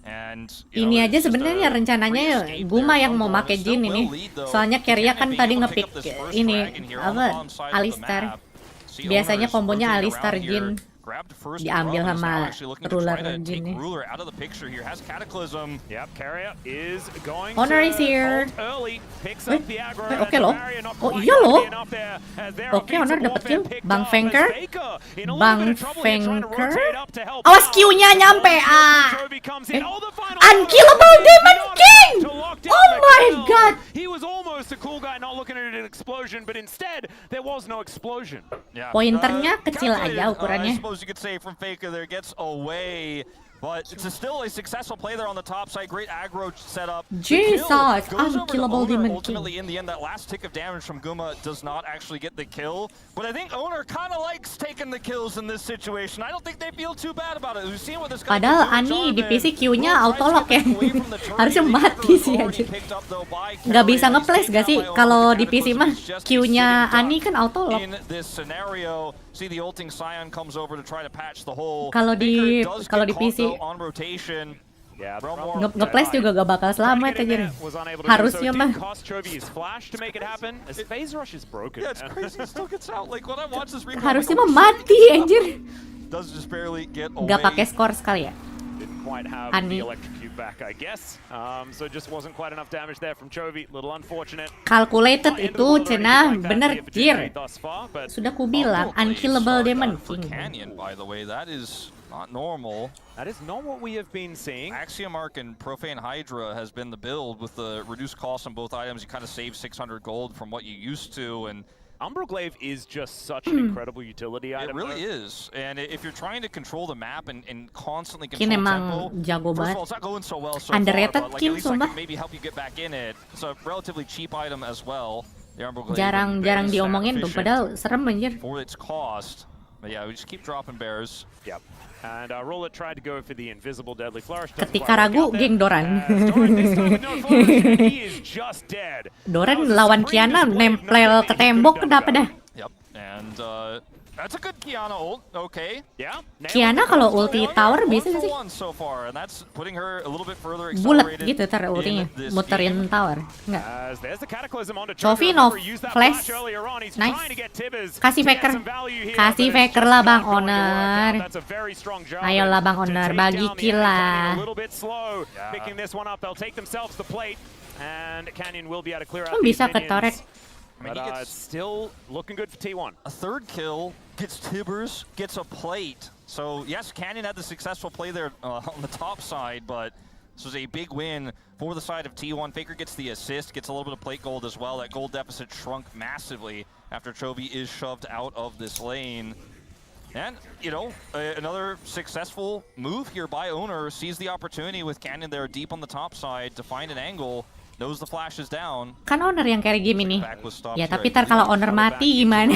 And Ini aja sebenarnya rencananya Guma yang mau make Jin ini. Soalnya Keria kan tadi ngepick ini apa Alistar. Biasanya kombonya Alistar Jin. Diambil sama ruler Jin nih. Honor is here. Oke loh. Oh iya loh. Oke, Honor dapat kill. Bang Fenker. Awas Q-nya nyampe. Unkillable Demon King. down Oh the my kill. God! He was almost a cool guy not looking at an explosion, but instead there was no explosion. Yeah. Pointernya kecil Calculated, aja ukurannya. I suppose you could say from Faker there, gets away. But it's still a successful play there on the top side. Great aggro setup. The Jesus, kill goes over to unkillable Owner. Demon King. Ultimately, in the end, that last tick of damage from Guma does not actually get the kill. But I think Owner kind of likes taking the kills in this situation. I don't think they feel too bad about it. We've seen what this guy Padahal can do. Ani di Jarvan PC Q-nya will try to autolock get ya. back away from the turret. Harusnya The mati Faker sih was already aja. picked up, though, by Nggak bisa Carry. nge-place He's gak sih taken out by kalau Owner. di PC mah He's just Q-nya sitting Ani duck kan autolock. in this scenario. See the ulting Scion comes over to try to patch the hole. Kalau di Faker does kalau get di PC caught, though, on rotation. Yeah, nge-place juga gak bakal selamat aja. Harusnya mah. Yeah, it's crazy. He still gets out. Like when I watch this recap, Harusnya I'm mah like, mati anjir. does just barely get away. Gak pakai skor sekali ya. Didn't quite have Ani. the electrocute back, I guess. So just wasn't quite enough damage there from Chovy. Little unfortunate. Calculated Not the end of the itu world or cenah anything like that bener for jir. GenG thus far, but Sudah ku bilang Probably unkillable start Demon for King. Canyon, by the way, that is not normal. that is not what we have been seeing. Axiom Arc and Profane Hydra has been the build with the reduced cost on both items. You kind of save 600 gold from what you used to, and Umbroglaive is just such an incredible utility it item. really is. And if you're trying to control the map and constantly Kin control emang tempo, jago first of banget. all, it's not going so well so Underrated far, but like, Kin, at least I sumpah. can maybe help you get back in it. It's a relatively cheap item as well. The Umbroglaive, Jarang very diomongin tuh, efficient padahal serem anjir. for its cost. But yeah, we just keep dropping bears. Yep. And Roller tried to go for the invisible deadly flourish. Ketika ragu, geng Doran. He is just dead. Doran lawan Kiana nempel ke tembok kenapa dah? Yep, and that's a good Kiana ult. Okay. Yeah. Kiana kalau ulti tower bisa gak sih? So far, and that's putting her a little bit further Bulat accelerated gitu tar ultinya, in this muterin game. tower. Enggak. As there's the cataclysm onto Chovy Chovy, no used that flash. earlier on. He's Nice. trying to get Tibbers Kasih to get Faker. some value here, Kasih but it's Faker just lah, not Bang going to work Owner. out. That's a very strong job Ayolah, Bang to Owner, take bagi down the kill enemy lah. Canyon. A little bit slow picking this one up. They'll take themselves the plate, and Canyon will be able to clear out these Bisa ke minions. turret. I mean, But he it's gets still looking good for T1. a third kill, gets Tibbers, gets a plate. So yes, Canyon had the successful play there on the top side, but this was a big win for the side of T1. Faker gets the assist, gets a little bit of plate gold as well. That gold deficit shrunk massively after Chovy is shoved out of this lane. And, you know, another successful move here by Owner. Sees the opportunity with Canyon there deep on the top side to find an angle. Knows the flash is down. Kan Owner yang carry game ini. Back was stopped Ya here, tapi I tar believe. kalau Owner mati gimana?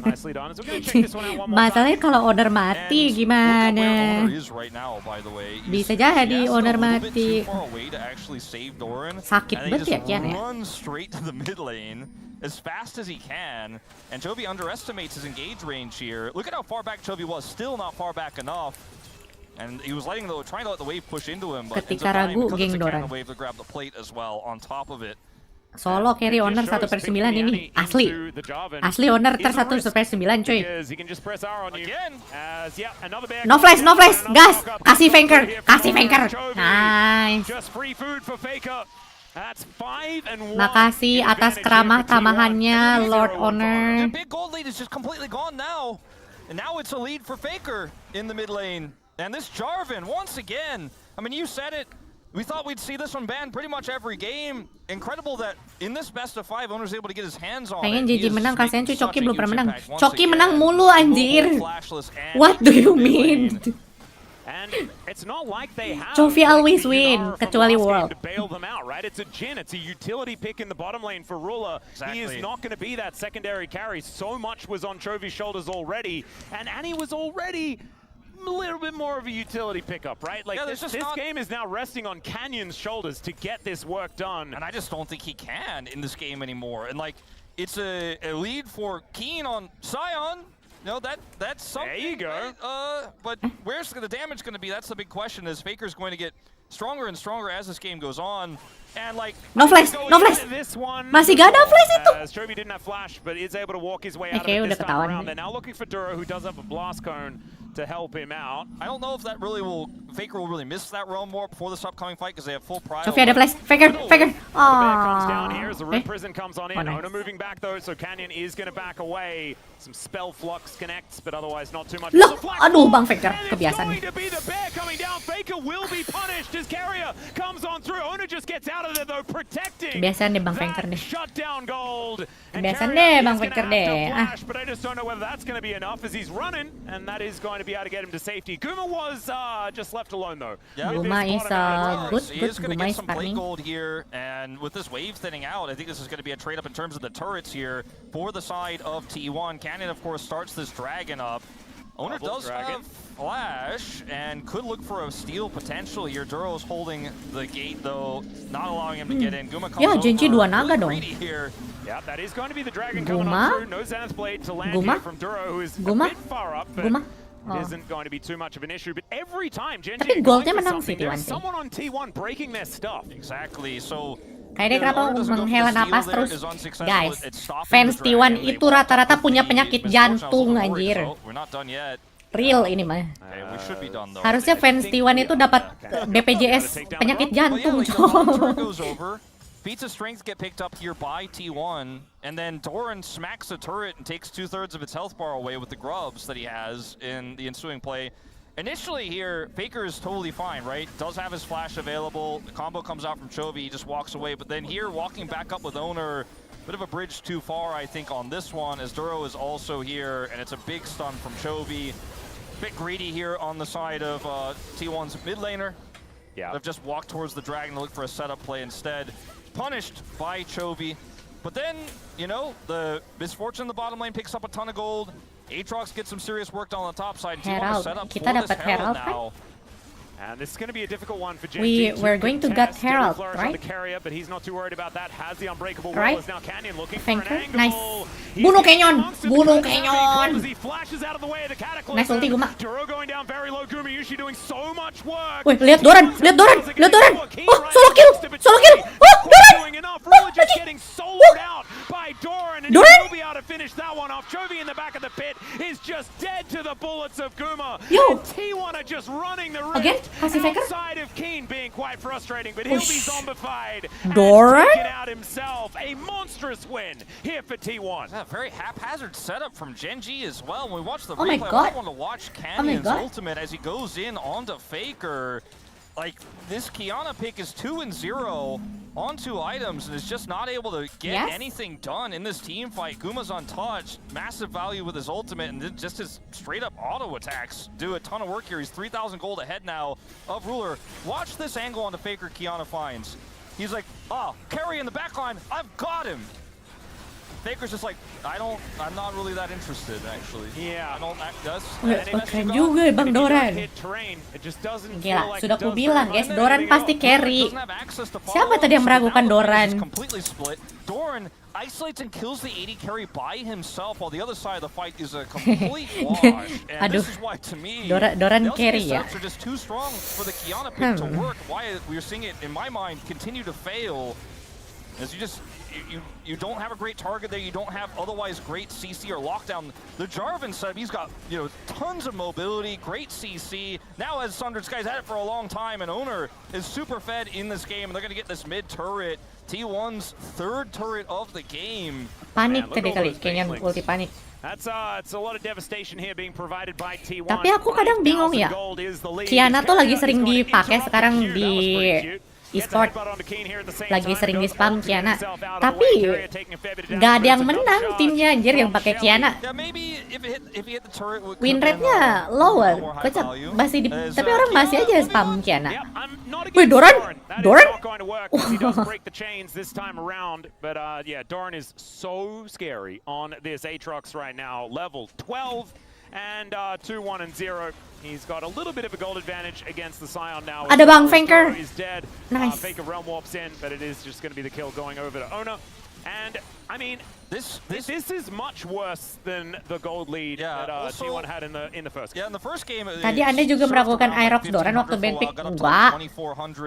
Nicely done. So we're gonna check this one out one more time. Masalahnya kalau Owner mati And gimana? look at where Owner is right now, by the way. He's Bisa jadi just Owner a little bit mati. too far away to actually save Doran. Sakit And he banget just ya Kian ya. runs straight to the mid lane as fast as he can. And Chovy underestimates his engage range here. Look at how far back Chovy was. Still not far back enough. And he was trying to let the wave push into him, but ends Ketika up dying ragu, because geng it's a Doran. cannon wave to grab the plate as well on top of it. Solo carry Owner 1/9 ini asli. Asli Owner ter 1/9 cuy. Again, No flash, gas. Kasih Faker, kasih Faker. Nice. Just free food for Faker. That's 5-1. Makasih atas keramah tamahannya Lord the Owner. big gold lead is just completely gone now. And now it's a lead for Faker in the mid lane. And this Jarvan, once again, I mean, you said it. We thought we'd see this one banned pretty much every game. Incredible that in this best of 5, Owner's able to get his hands on Pengen it. He GG is menang, making kasihan cuy such Coki a belum pernah huge menang. impact once Coki again. menang mulu Global, anjir. flashless, and What do you mid mean? lane. And it's not like they have Chovy always the win, Inara from kecuali last game World. to bail them out, right? It's a Jhin, it's a utility pick in the bottom lane for Ruler. He is Exactly. not going to be that secondary carry. So much was on Chovy's shoulders already, and Annie was already a little bit more of a utility pickup, right? Like Yeah, this there's just not- game is now resting on Canyon's shoulders to get this work done. And I just don't think he can in this game anymore. And like, it's a lead for Keen on Scion. No, that's something. There you go. Right? But where's the damage going to be? That's the big question. Is Faker's going to get stronger and stronger as this game goes on? And like, No flash, no flash. This one, Masih gak ada flash itu. As Chovy didn't have flash, but is able to walk his way out Oke, of it udah this time ketahuan. around. They're now looking for Duro, who does have a blast cone. to help him out. I don't know if that really will, Faker will really miss that realm war before this upcoming fight because they have full prio. Sofia ada flash. Faker. The bear comes down Oh. here as the Root Prison comes on in. Oh, nice. Ona moving back though, so Canyon is going to back away. Some spell flux connects, but otherwise not too much. Loh, There's a flag aduh, fall, Bang Faker, and it's kebiasaan going nih. to be the bear coming down. Faker will be punished as Carrier comes on through. Ona just gets out of there though, protecting Kebiasaan deh Bang that Faker deh. shutdown gold. And Kebiasaan Carrier deh Bang is gonna Faker have to deh. flash, but I just don't know whether that's going to be enough as he's running, and that is going to be able to get him to safety. Guma was just left alone though. Yeah. with Guma his is bottom out. good. He is going to Guma get is some plate farming. gold here, and with this wave thinning out, I think this is going to be a trade up in terms of the turrets here for the side of T1. Canyon, of course, starts this dragon up. Owner Double does dragon. have flash and could look for a steal potential here. Duro's holding the gate though, not allowing him to get in. Guma comes Ya, over, GenG dua naga really dong. greedy here. Yeah, that is going to be the dragon coming Guma? on through. No Zenith Blade to land Guma? here from Duro, who is Guma? a bit far up, but Guma? it isn't going to be too much of an issue. But every time GenG Tapi are goldnya going for menang sih something, there's T1 sih. someone on T1 breaking their stuff. Exactly. So Kayaknya kenapa Owner doesn't go for the menghela steal napas there, terus. is unsuccessful. Guys, It's stopping fans the T1 dragon. They itu walk up rata-rata with punya the penyakit misfortune. I was jantung, looking for it, anjir. so we're not done yet. Real ini mah. Okay, we should be done though. Harusnya fans T1 itu dapat BPJS penyakit jantung, But yeah, like, the turret coy. goes over. Feats of strength get picked up here by T1, and then Doran smacks the turret and takes 2/3 of its health bar away with the grubs that he has in the ensuing play. Initially here, Faker is totally fine, right? Does have his flash available. The combo comes out from Chovy, he just walks away. But then here, walking back up with Owner, bit of a bridge too far, I think, on this one, as Duro is also here, and it's a big stun from Chovy. Bit greedy here on the side of T1's mid laner. Yeah. They've just walked towards the dragon to look for a setup play instead. Punished by Chovy. But then, you know, the misfortune in the bottom lane picks up a ton of gold. Aatrox gets some serious work done on the top side. Herald. Set up Kita for this dapat Herald, kan? now. And this is going to be a difficult one for GenG. We're going to get Herald, right? The carrier, but he's not too worried about that. Has the unbreakable Right. wall. Is now Canyon looking Faker, for an angle. nice. He's Bunuh getting Canyon, amongst it. bunuh The gravity Canyon. comes as he flashes out of the way of the cataclysm. Nice ulti, Guma. Duro going down very low. Gumayushi doing so much work. Wih, lihat Doran, lihat Doran, lihat Doran. Oh, solo kill, solo kill. Oh, Doran. Doing enough. Rula just getting soloed out by Doran, and he Doran? will be able to finish that one off. Chovy in the back of the pit is just dead to the bullets of Guma. Yo. And T1 are just running the Again? rift Kasih Faker? outside of Keen, being quite frustrating, but he'll be Ush. zombified. and Doran? taken out himself. A monstrous win here for T1. Yeah, very haphazard setup from GenG as well. When we watch the Oh my replay, God. I want to watch my Canyon's God. ultimate as he goes in onto Faker. Like, this Kiana pick is 2-0 on 2 items and is just not able to get Yes. anything done in this team fight. Guma's untouched, massive value with his ultimate, and then just his straight up auto attacks do a ton of work here. He's 3,000 gold ahead now of Ruler. Watch this angle onto Faker Kiana finds. He's like, oh, carry in the back line, I've got him. Faker's just like, I'm not really that interested, actually. Yeah. I don't, that's, Wih, any oh, message keren you got? juga ya Bang And if you don't Doran. hit terrain, it just doesn't Gila, feel like sudah it does ku bilang for guys, him. Doran pasti carry. Doesn't have access to Siapa follow, tadi yang so meragukan now the Doran? fight is completely split. Doran isolates and kills the 80 carry by himself, while the other side of the fight is a complete wash. And Aduh. this is why, to me, Doran the LCK carry ya. setups are just too strong for the Kiana pick to Hmm. work. Why we're seeing it, in my mind, continue to fail. As you don't have a great target there, you don't have otherwise great CC or lockdown. The Jarvan setup, he's got, you know, tons of mobility, great CC. Now as Sundered Sky's had it for a long time, and Owner is super fed in this game, and they're gonna get this mid turret, T1's 3rd turret of the game. Panik Man, look tadi at all kali, those kayaknya baselings. ulti panik. That's it's a lot of devastation here being provided by T1. Tapi aku kadang bingung ya, 5,000 gold is the lead. Kiana tuh lagi He's sering going to dipakai interrupt sekarang the queue. That was di pretty cute. Gets a e-sport. headbutt onto Keen here at the same Lagi time. sering di Goes spam ultimate Kiana. himself out of the Tapi way. Carrier taking a fair bit of gak ada damage, yang but it's a menang double timnya charge anjir yang from pakai Shelly. Kiana. Yeah, maybe if he hit the turret, it Win could've been, rate-nya lower. more high Kocak, value. masih di, As, tapi orang masih Kiana aja moving spam on. Kiana. Yep, I'm not Wih, against Doran? That is Doran? not going to work because he does break the chains this time around. But yeah, Doran is so scary on this Aatrox right now. Level 12 and 2-1 and 0. He's got a little bit of a gold advantage against the Scion now. Ada Bang Faker. He's dead. Nice. Faker realm warps in, but it is just going to be the kill going over to Ona. And I mean, This is much worse than the gold lead Yeah, that also- T1 had in the first game. Yeah, in the first game. Tadi Anda juga meragukan Aerox Doran waktu ban pick. Enggak.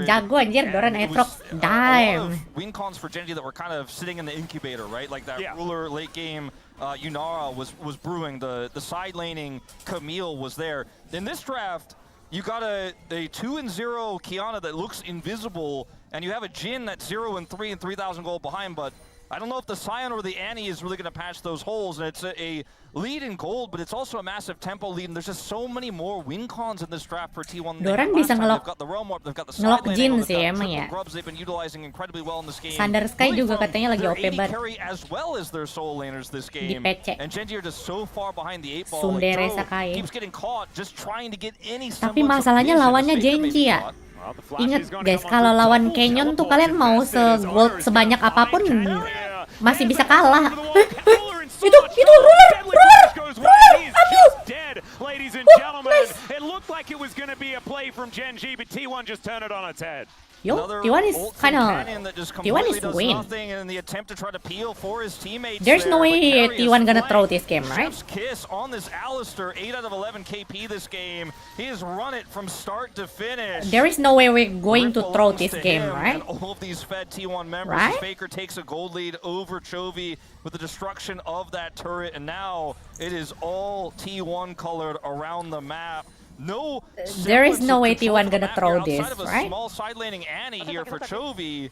Jago anjir Doran Aerox. Dime. Win cons for GenG that were kind of sitting in the incubator, right? Like that Yeah. ruler late game. Yunara was brewing. The side laning Camille was there. In this draft, you got a 2-0 Kiana that looks invisible, and you have a Jin that's 0-3 and 3,000 gold behind, but I don't know if the Scion or the Annie is really going to patch those holes, and it's a lead in gold, but it's also a massive tempo lead, and there's just so many more win cons in this draft for T1. Doran bisa They've ngelok got the realm warp, they've got the side lane Jin angle, sih they've got emang triple ya. grubs they've been utilizing incredibly well in this game. Thunder Sky Really juga from katanya lagi their OP AD banget. carry as well as their soul laners this Di game. PC. And GenG are just so far behind the 8 ball. Sundere Like, Sakai. keeps getting caught just trying to get any Tapi semblance of masalahnya vision. lawannya Faker may GenG be ya. caught. Well, the Flash Ingat is gonna guys, come kalau onto lawan double Canyon tuh teleport kalian mau invested as se-gold Owner is sebanyak gonna apapun find Carrier. masih And bisa the back kalah. over the wall. Keller in so Itu much ruler, trouble. Deadly Flash goes wide. He's just dead, ladies and gentlemen. It looked like it was going to be a play from GenG, but T1 just turned it on its head. Yo, Another T1 is ult kind from of Canyon that just T1 completely is does win. nothing in the attempt to try to peel for his teammates. There's no there, way but Carry is T1 gonna throw flanked. this game, right? Chef's kiss on this Alistair, 8 out of 11 KP this game. He has run it from start to finish. There is no way we're going to Ripple throw owns this to game, him, right? And all of these fed T1 members. Right? Faker takes a gold lead over Chovy with the destruction of that turret, and now it is all T1 colored around the map. No, There is semblance no of way control T1 for the gonna map throw here this, outside of a right? small side laning Annie here for Chovy.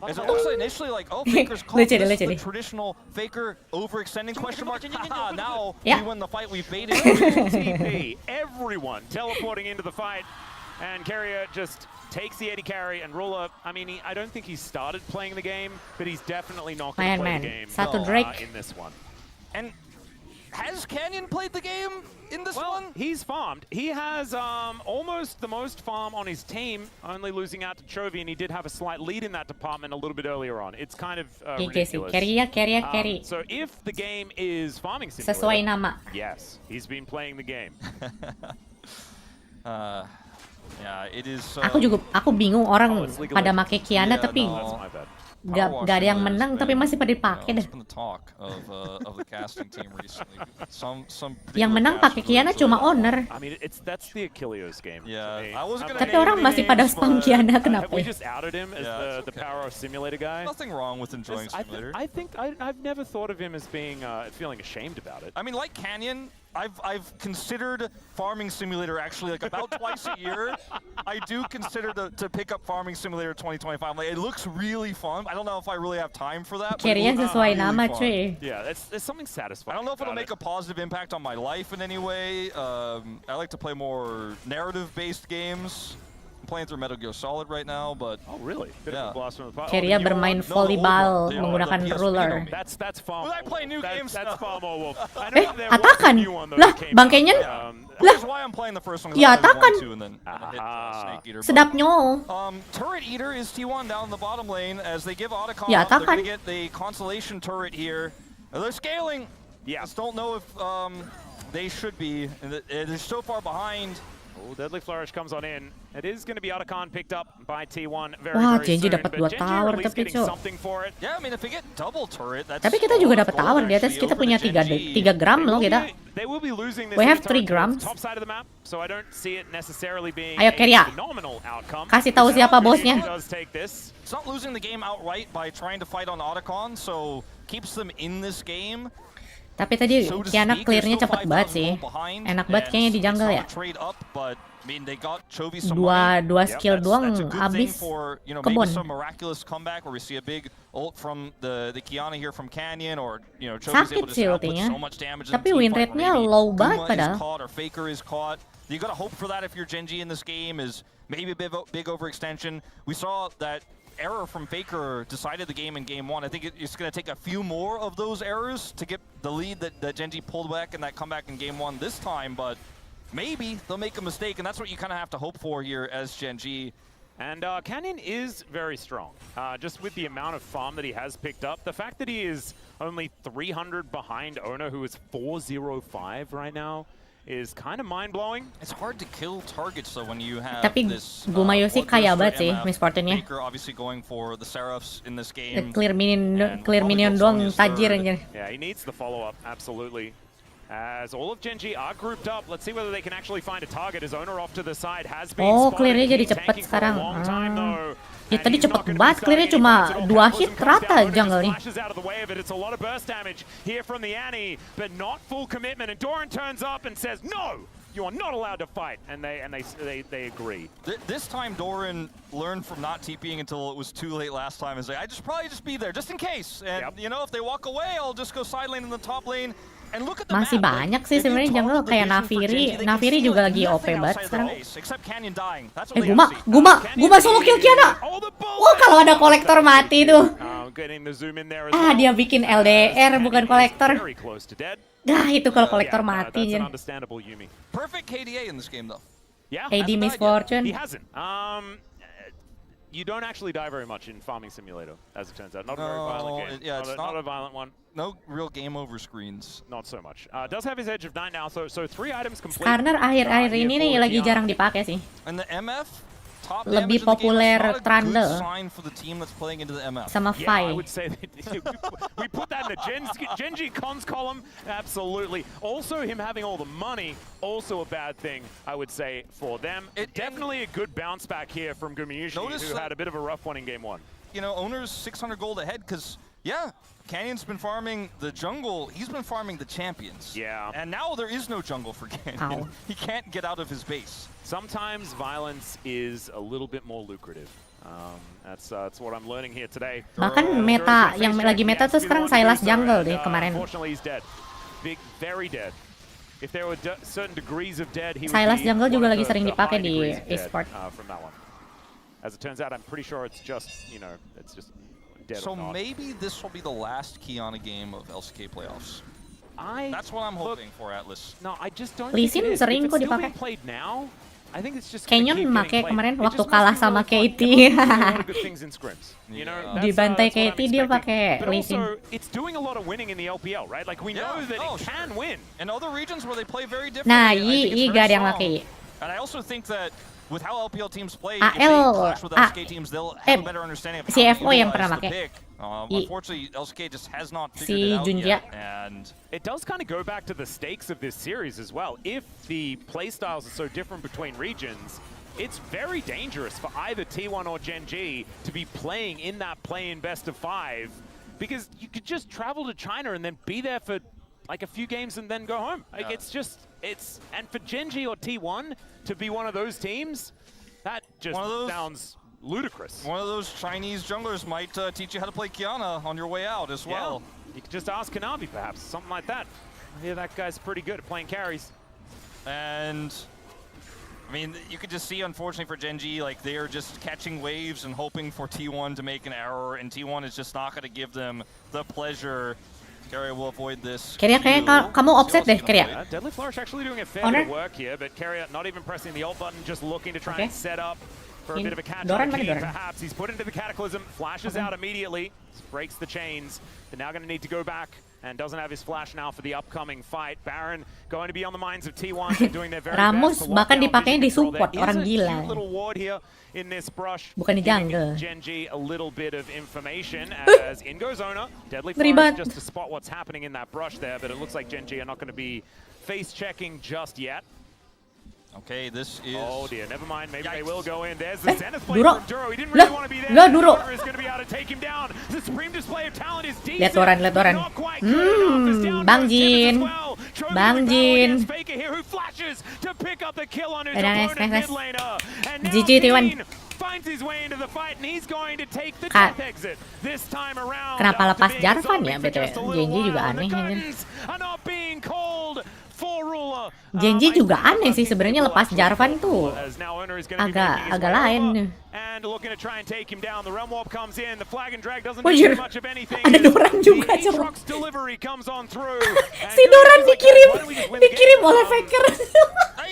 As it looks like initially like, oh, Faker's caught. Lucu deh, This is lucu the deh. traditional Faker overextending question mark. Haha, now Yeah. we win the fight. We've baited. TP, everyone teleporting into the fight, and Carrier just takes the AD carry, and Ruler, I mean, I don't think he's started playing the game, but he's definitely not going to play the game Satu Drake. in this one. And has Canyon played the game in this Well, one? he's farmed. He has almost the most farm on his team, only losing out to Chovy, and he did have a slight lead in that department a little bit earlier on. It's kind of GG sih, ridiculous. carry. So if the game is farming simulator, Sesuai nama. yes, he's been playing the game. Yeah, it is. Aku bingung orang Oh, it's legal. pada make Kiana Yeah, tapi no. That's my bad. gak ada yang menang tapi masih pada dipakai dah. It's been the talk of the casting team recently. Some Yang menang pakai Kiana cuma owner. I mean, that's the Achilles game. Yeah, to me. I wasn't gonna Tapi name orang any masih pada names, spam but Kiana, Have kenapa we ya? just outed him as Yeah, the it's okay. power of simulator guy? Nothing wrong with enjoying Just- simulator. I think I've never thought of him as being feeling ashamed about it. I mean, like Canyon, I've considered farming simulator actually like about twice a year. I do consider to pick up farming simulator 2025. Like, it looks really fun. I don't know if I really have time for that. but it Carry-nya looks sesuai really nama fun. cuy. Yeah, there's something satisfying. I don't know if it'll about make a it. positive impact on my life in any way. I like to play more narrative-based games. I'm playing through Metal Gear Solid right now, but Oh, really? Bit Yeah. of a blast from the past. Carry-nya bermain volleyball the menggunakan PSP ruler. dong. That's far. Well, I play new games That's now. far more wolf. I know there was a Atakan. new one, though, Lah, that came Bang out, Canyon? which is why I'm playing the first one. 'Cause Ya, I played Atakan. 1, 2, and then I hit Snake Eater. but- Sedapnya. Turret Eater is T1 down in the bottom lane as they give Otacon Ya, up. They're Atakan. going to get the Constellation turret here. They're scaling. Yeah. Just don't know if they should be. And they're so far behind. Oh, Deadly Flourish comes on in. It is going to be Otacon picked up by T1 very, Wah, very GenG soon. dapat but 2 GenG tower at least tapi, getting Cuk. something for it. Yeah, I mean, if they get double turret, that's Tapi kita a juga lot of dapat gold tower di atas, actually kita over punya to 3 GenG. gram loh kita. They will be losing this We have in 3 turret grams. towards the top side of the map, so I don't see it necessarily being Ayo, a Keria. phenomenal outcome. Kasih tahu siapa bosnya. Does take this. It's not losing the game outright by trying to fight on Otacon, so keeps them in this game. Tapi tadi So to Kiana speak, clearnya they're still cepet banget 5,000 sih. gold behind, Enak banget and kayaknya di jungle it's ya. not a trade up, but I mean, they got Chovy some Dua money. skill That's doang a good thing habis for, you know, kebun. maybe some miraculous comeback where we see a big ult from the Kiana here from Canyon, or you know, Chovy's able Sakit to sih output ultinya. so much damage. in Tapi the win team fight rate-nya where maybe low banget Guma padahal. is caught or Faker is caught. You gotta hope for that if you're GenG in this game. Is maybe a big overextension. We saw that error from Faker decided the game in game 1. I think it's going to take a few more of those errors to get the lead that GenG pulled back in that comeback in game 1 this time, but maybe they'll make a mistake, and that's what you kind of have to hope for here as GenG. And Canyon is very strong, just with the amount of farm that he has picked up. The fact that he is only 300 behind Ono, who is 405 right now, is kind of mind-blowing. It's hard to kill targets though when you have Tapi this. Gumayo sih kaya banget sih, MF. Miss Fortune-nya. Baker obviously going for the Seraphs in this game. Clear minion doang tajir anjir. Yeah, he needs the follow-up, absolutely. As all of GenG are grouped up, let's see whether they can actually find a target. His owner off to the side has been spotted. Clearnya jadi He's cepet tanking for a sekarang. long time, though. Ya And tadi he's cepet not gonna be banget, clearnya starting cuma anytime soon. 2 hit Cataclysm comes rata down and jungle nih. flashes out of the way of it. It's a lot of burst damage here from the Annie, but not full commitment. And Doran turns up and says, "No, you are not allowed to fight." And they agree. This time Doran learned from not TPing until it was too late last time and say, I just probably just be there just in case. And you know, if they walk away, I'll just go side lane in the top lane. And look at the Masih map. banyak sih sebenarnya jungle kayak Nafiri juga lagi OP banget sekarang. Guma solo kill Kiana. Wah, kalau ada kolektor mati tuh. Dia bikin LDR bukan kolektor. Nah, itu kalau kolektor mati anjir. Perfect KDA in this game though. AD Miss Fortune. He hasn't. You don't actually die very much in Farming Simulator, as it turns out. Not a very violent game. Yeah, it's not a violent one. No real game over screens. Not so much. Does have his Edge of Night now, so 3 items complete. Skarner akhir-akhir ini nih lagi jarang dipakai sih. And the MF top Lebih damage of the game populer is not a good Trundle sign for the team that's playing into the MF. sama Yeah, I Fai. would say that we put that in the GenG cons column. Absolutely. Also, him having all the money, also a bad thing, I would say, for them. Definitely a good bounce back here from Gumayushi, who had a bit of a rough one in game 1. You know, owner's 600 gold ahead because, yeah, Canyon's been farming the jungle. He's been farming the champions. Yeah. And now there is no jungle for Canyon. He can't get out of his base. Sometimes violence is a little bit more lucrative. That's what I'm learning here today. Bahkan meta yang lagi meta tuh sekarang Sylas jungle deh kemarin. Unfortunately, he's dead. Very dead. If there were certain degrees of dead, he would Sylas be jungle one juga of lagi the sering high dipakai di degrees of dead, e-sport. From that one. As it turns out, I'm pretty sure it's just, you know, it's just dead. So maybe this will be the last Kiana game of LCK playoffs. That's what I'm hoping for, Atlas. No, I just don't Lee think Sin it is. sering If kok it's still dipakai. being played now, I think it's just Canyon make kemarin waktu kalah sama KT. Dibantai KT dia pakai Lee Sin. It's doing a lot of winning in the LPL, right? Like we know that it can win. In other regions where they play very differently. Nah, I think it's gak ada very yang strong. pakai. And I also think that with how LPL teams play, AL, if they clash with LCK teams, they'll have a better understanding of how CFO to yang utilize pernah the pakai. pick. Unfortunately, LCK just has not Si figured it out Junjia. yet. And it does kind of go back to the stakes of this series as well. If the playstyles are so different between regions, it's very dangerous for either T1 or GenG to be playing in that play-in best-of-5, because you could just travel to China and then be there for like a few games and then go home. Like and for GenG or T1 to be one of those teams, that just sounds ludicrous. One of those Chinese junglers might teach you how to play Kiana on your way out as well. Yeah. You could just ask Kanavi, perhaps, something like that. I hear that guy's pretty good at playing carries. And I mean, you could just see, unfortunately for GenG, like they are just catching waves and hoping for T1 to make an error, and T1 is just not going to give them the pleasure. Carrier will avoid this. Carrier kayaknya kamu offset deh, Carrier. Deadly Flourish actually doing a fair bit of work here, but Carrier not even pressing the ult button, just looking to try and set up for a bit of a catch on key, perhaps. He's put into the Cataclysm, flashes out immediately, breaks the chains. They're now going to need to go back, and doesn't have his flash now for the upcoming fight. Baron going to be on the minds of T1, doing their very Ramos best. bahkan dipakainya di support, orang gila. Little ward here in this brush, bukan di jungle. GenG a little bit of information as in goes Owner. Deadly Flourish just to spot what's happening in that brush there, but it looks like GenG are not going to be face checking just yet. Okay, this is... Oh dear, never mind, maybe they will go in. There's the Zenith play Duro. from Duro. He didn't really want to be there. Duro is going to be able to take him down. The supreme display of talent is decent. Lihat Doran. Bang Jin. Bang Jin. Faker here who flashes to pick up the kill on his Nice. opponent mid laner. And now GG T1 finds his way into the fight and he's going to take the death exit this time around. Kenapa lepas Jarvan ya, BTW? GenG juga aneh anjir. GenG juga aneh sih sebenarnya, lepas Jarvan tuh agak lain. Wajir, ada Doran juga coba. Si Doran dikirim oleh Faker.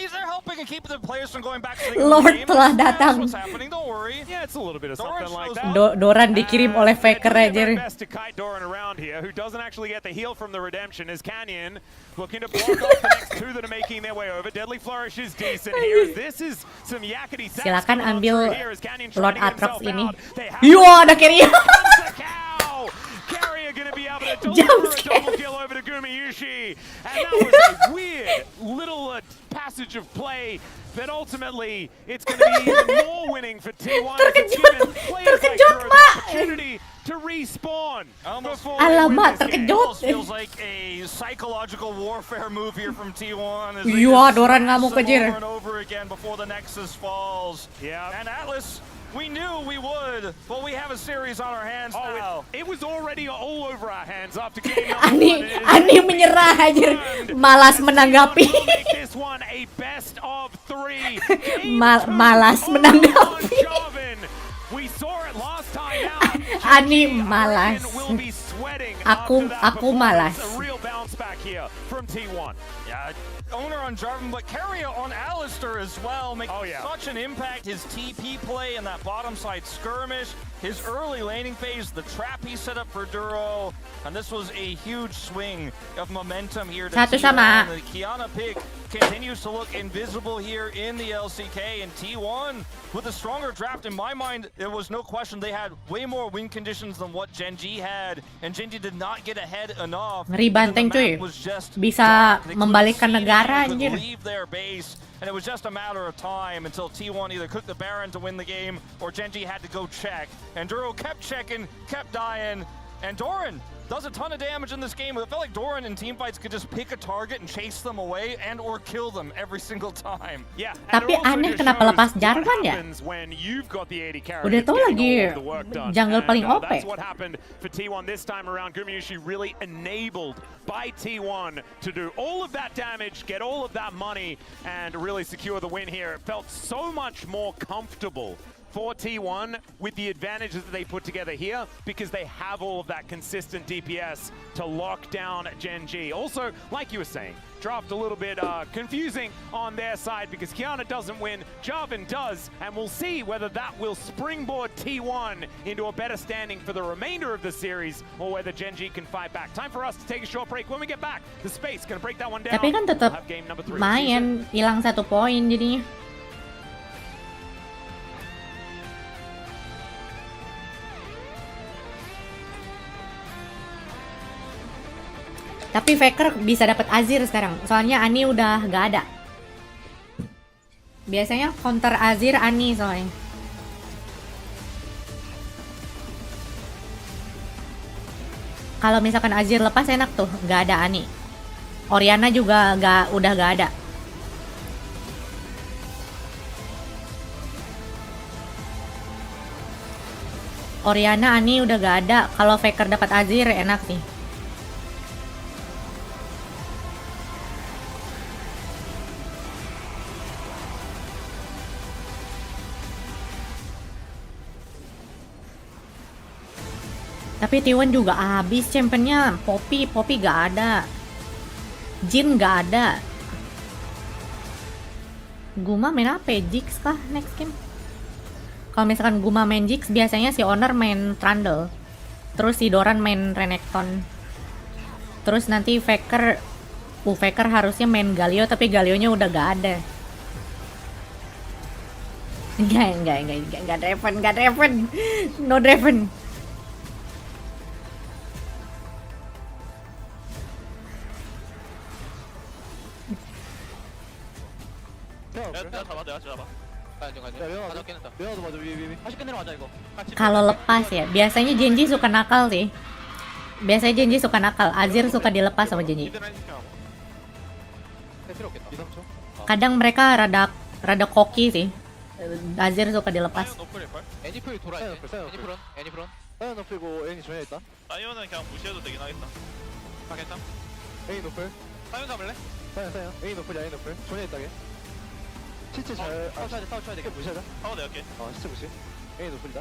they're helping and keeping the players from going back to the Lord game. telah That's datang. what's happening. Don't worry. Yeah, it's a little bit of something like Doran that. Doran dikirim oleh Faker They're doing aja. their best to kite Doran around here, who doesn't actually get the heal from the redemption, as Canyon looking to block off the next two that are making their way over. Deadly Flourish is decent here. This is some yakety sax Silakan going on ambil through here as Canyon Lord trying to get Atrox himself ini. out. They have Yo, ada Keria. cow. Carrier gonna be able to Jump deliver a scare. double kill over to Gumayushi, and that was a weird little passage of play. But ultimately, it's going to be even more winning for T1. as it's given players like terkejut, Duro the Mak. opportunity to respawn. before they Alamak, win this game. terkejut. Almost feels like a psychological warfare move here from T1. As they Iya, just Doran smash ngamuk them anjir. over and over again before the Nexus falls. Yeah. And Atlas, we knew we would, but we have a series on our hands now. It was already all over our hands after game number Ani, one. It is Ani menyerah anjir. Malas menanggapi. T1 will make this one a best of 3. Malas menanggapi. We saw it last time out. Ani malas. Will be sweating Aku malas. A real bounce back here from T1. Yeah, owner on Jarvan, but Carrier on Alistair as well, making Oh, yeah. such an impact. His TP play and that bottom side skirmish, his early laning phase, the trap he set up for Duro, and this was a huge swing of momentum here to Satu T1. sama. The Kiana pick continues to look invisible here in the LCK, and T1 with a stronger draft. In my mind, there was no question they had way more win conditions than what GenG had, and GenG did not get ahead enough. Ngeri banteng, The cuy. map was just Bisa dark. They couldn't membalikkan see negara, anyone, anjir. could leave their base, and it was just a matter of time until T1 either cooked the Baron to win the game or GenG had to go check. And Duro kept checking, kept dying, and Doran does a ton of damage in this game. It felt like Doran in teamfights could just pick a target and chase them away and or kill them every single time. Yeah. Tapi aneh kenapa lepas Jarvan ya? Udah tau lagi jungle paling OP. That's what happened for T1 this time around. Gumayushi really enabled by T1 to do all of that damage, get all of that money, and really secure the win here. It felt so much more comfortable for T1 with the advantages that they put together here because they have all of that consistent DPS to lock down GenG. Also, like you were saying, draft a little bit confusing on their side because Kiana doesn't win, Jarvan does, and we'll see whether that will springboard T1 into a better standing for the remainder of the series or whether GenG can fight back. Time for us to take a short break. When we get back, the space gonna break that one down. Tapi kan tetap We'll have game number 3 of the main, season. hilang 1 poin jadinya. Tapi Faker bisa dapat Azir sekarang, soalnya Ani udah gak ada. Biasanya counter Azir Ani soalnya. Kalau misalkan Azir lepas enak tuh, gak ada Ani. Orianna juga udah gak ada. Orianna, Ani udah gak ada. Kalau Faker dapat Azir enak sih. Tapi T1 juga habis championnya. Poppy gak ada. Jin gak ada. Guma main apa ya? Jix kah next game? Kalau misalkan Guma main Jix, biasanya si Owner main Trundle. Terus si Doran main Renekton. Terus nanti Faker harusnya main Galio, tapi Galionya udah gak ada. Enggak Draven. No Draven. Kalau lepas ya, biasanya GenG suka nakal sih. Azir suka dilepas sama GenG. Kadang mereka rada koki sih. Azir suka dilepas. 시체 잘 싸워줘야 돼. 무시하자. 네, 오케이. 시체 무시. A 노플이다.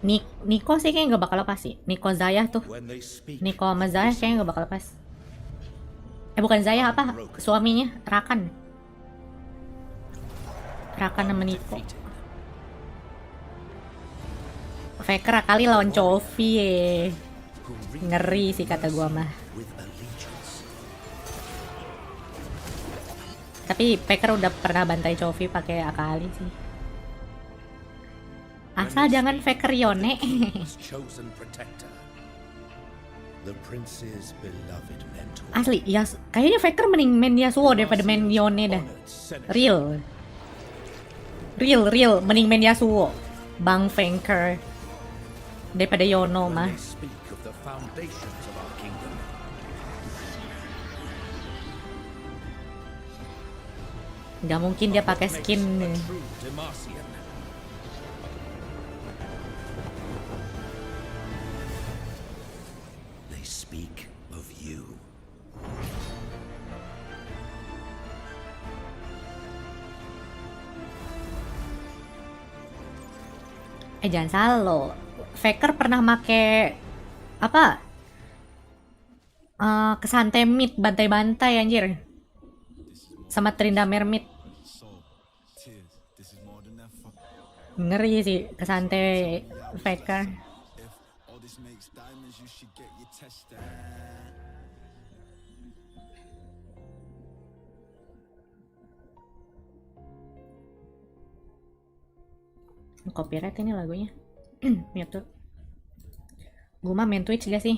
Niko sih kayaknya nggak bakal lepas sih. Niko Zaya tuh. Niko sama Zaya kayaknya nggak bakal lepas. Bukan Zaya, apa? Suaminya, Rakan. Rakan sama Niko. Faker kali lawan Chovy. Ngeri sih kata gua mah. Tapi Faker udah pernah bantai Chovy pakai Akali sih. Asal jangan Faker Yone. Asli, ya kayaknya Faker mending main Yasuo daripada main Yone dah. Real, mending main Yasuo. Bang Faker daripada Yono mah. Gak mungkin dia pakai skin. Jangan salah lo. Faker pernah make apa? Kesantai mid, bantai-bantai anjir. Sama Trinda Mermit. Ngeri sih kesantai Faker. Copyright ini lagunya. Mute. Guma main Twitch gak sih?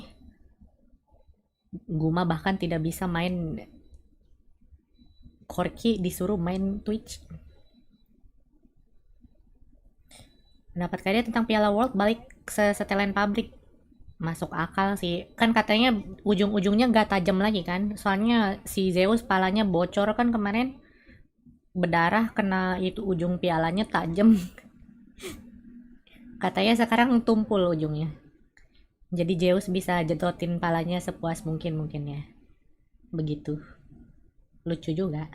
Guma bahkan tidak bisa main. Korki disuruh main Twitch. Pendapat kalian tentang Piala World balik setelan pabrik? Masuk akal sih. Kan katanya ujung-ujungnya gak tajam lagi kan. Soalnya si Zeus palanya bocor kan kemarin. Berdarah kena itu ujung pialanya tajam. Katanya sekarang tumpul ujungnya. Jadi Zeus bisa jedotin palanya sepuas mungkin ya. Begitu. Lucu juga.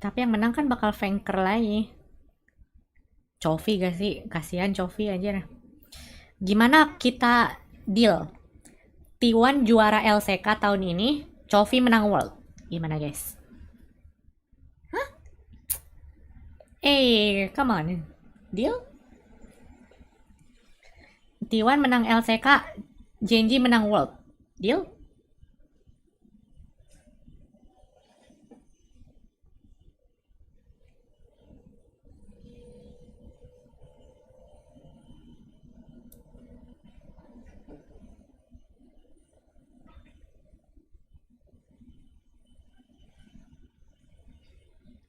Tapi yang menang kan bakal Faker lagi. Chovy gak sih? Kasihan Chovy aja. Gimana kita deal? T1 juara LCK tahun ini, Chovy menang World. Gimana guys? Hah? Come on. Deal? T1 menang LCK, GenG menang World. Deal?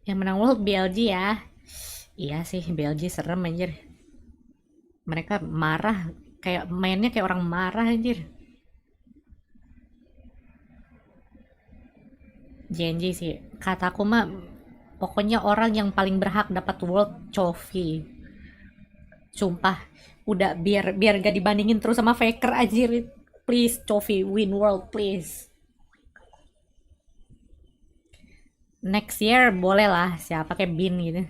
Yang menang World BLG ya. Iya sih, BLG serem anjir. Mereka marah, kayak mainnya kayak orang marah anjir. GenG sih, kataku mah pokoknya orang yang paling berhak dapat World Chovy. Sumpah, udah biar gak dibandingin terus sama Faker anjir. Please Chovy win World please. Next year boleh lah, siapa kayak Bin gitu.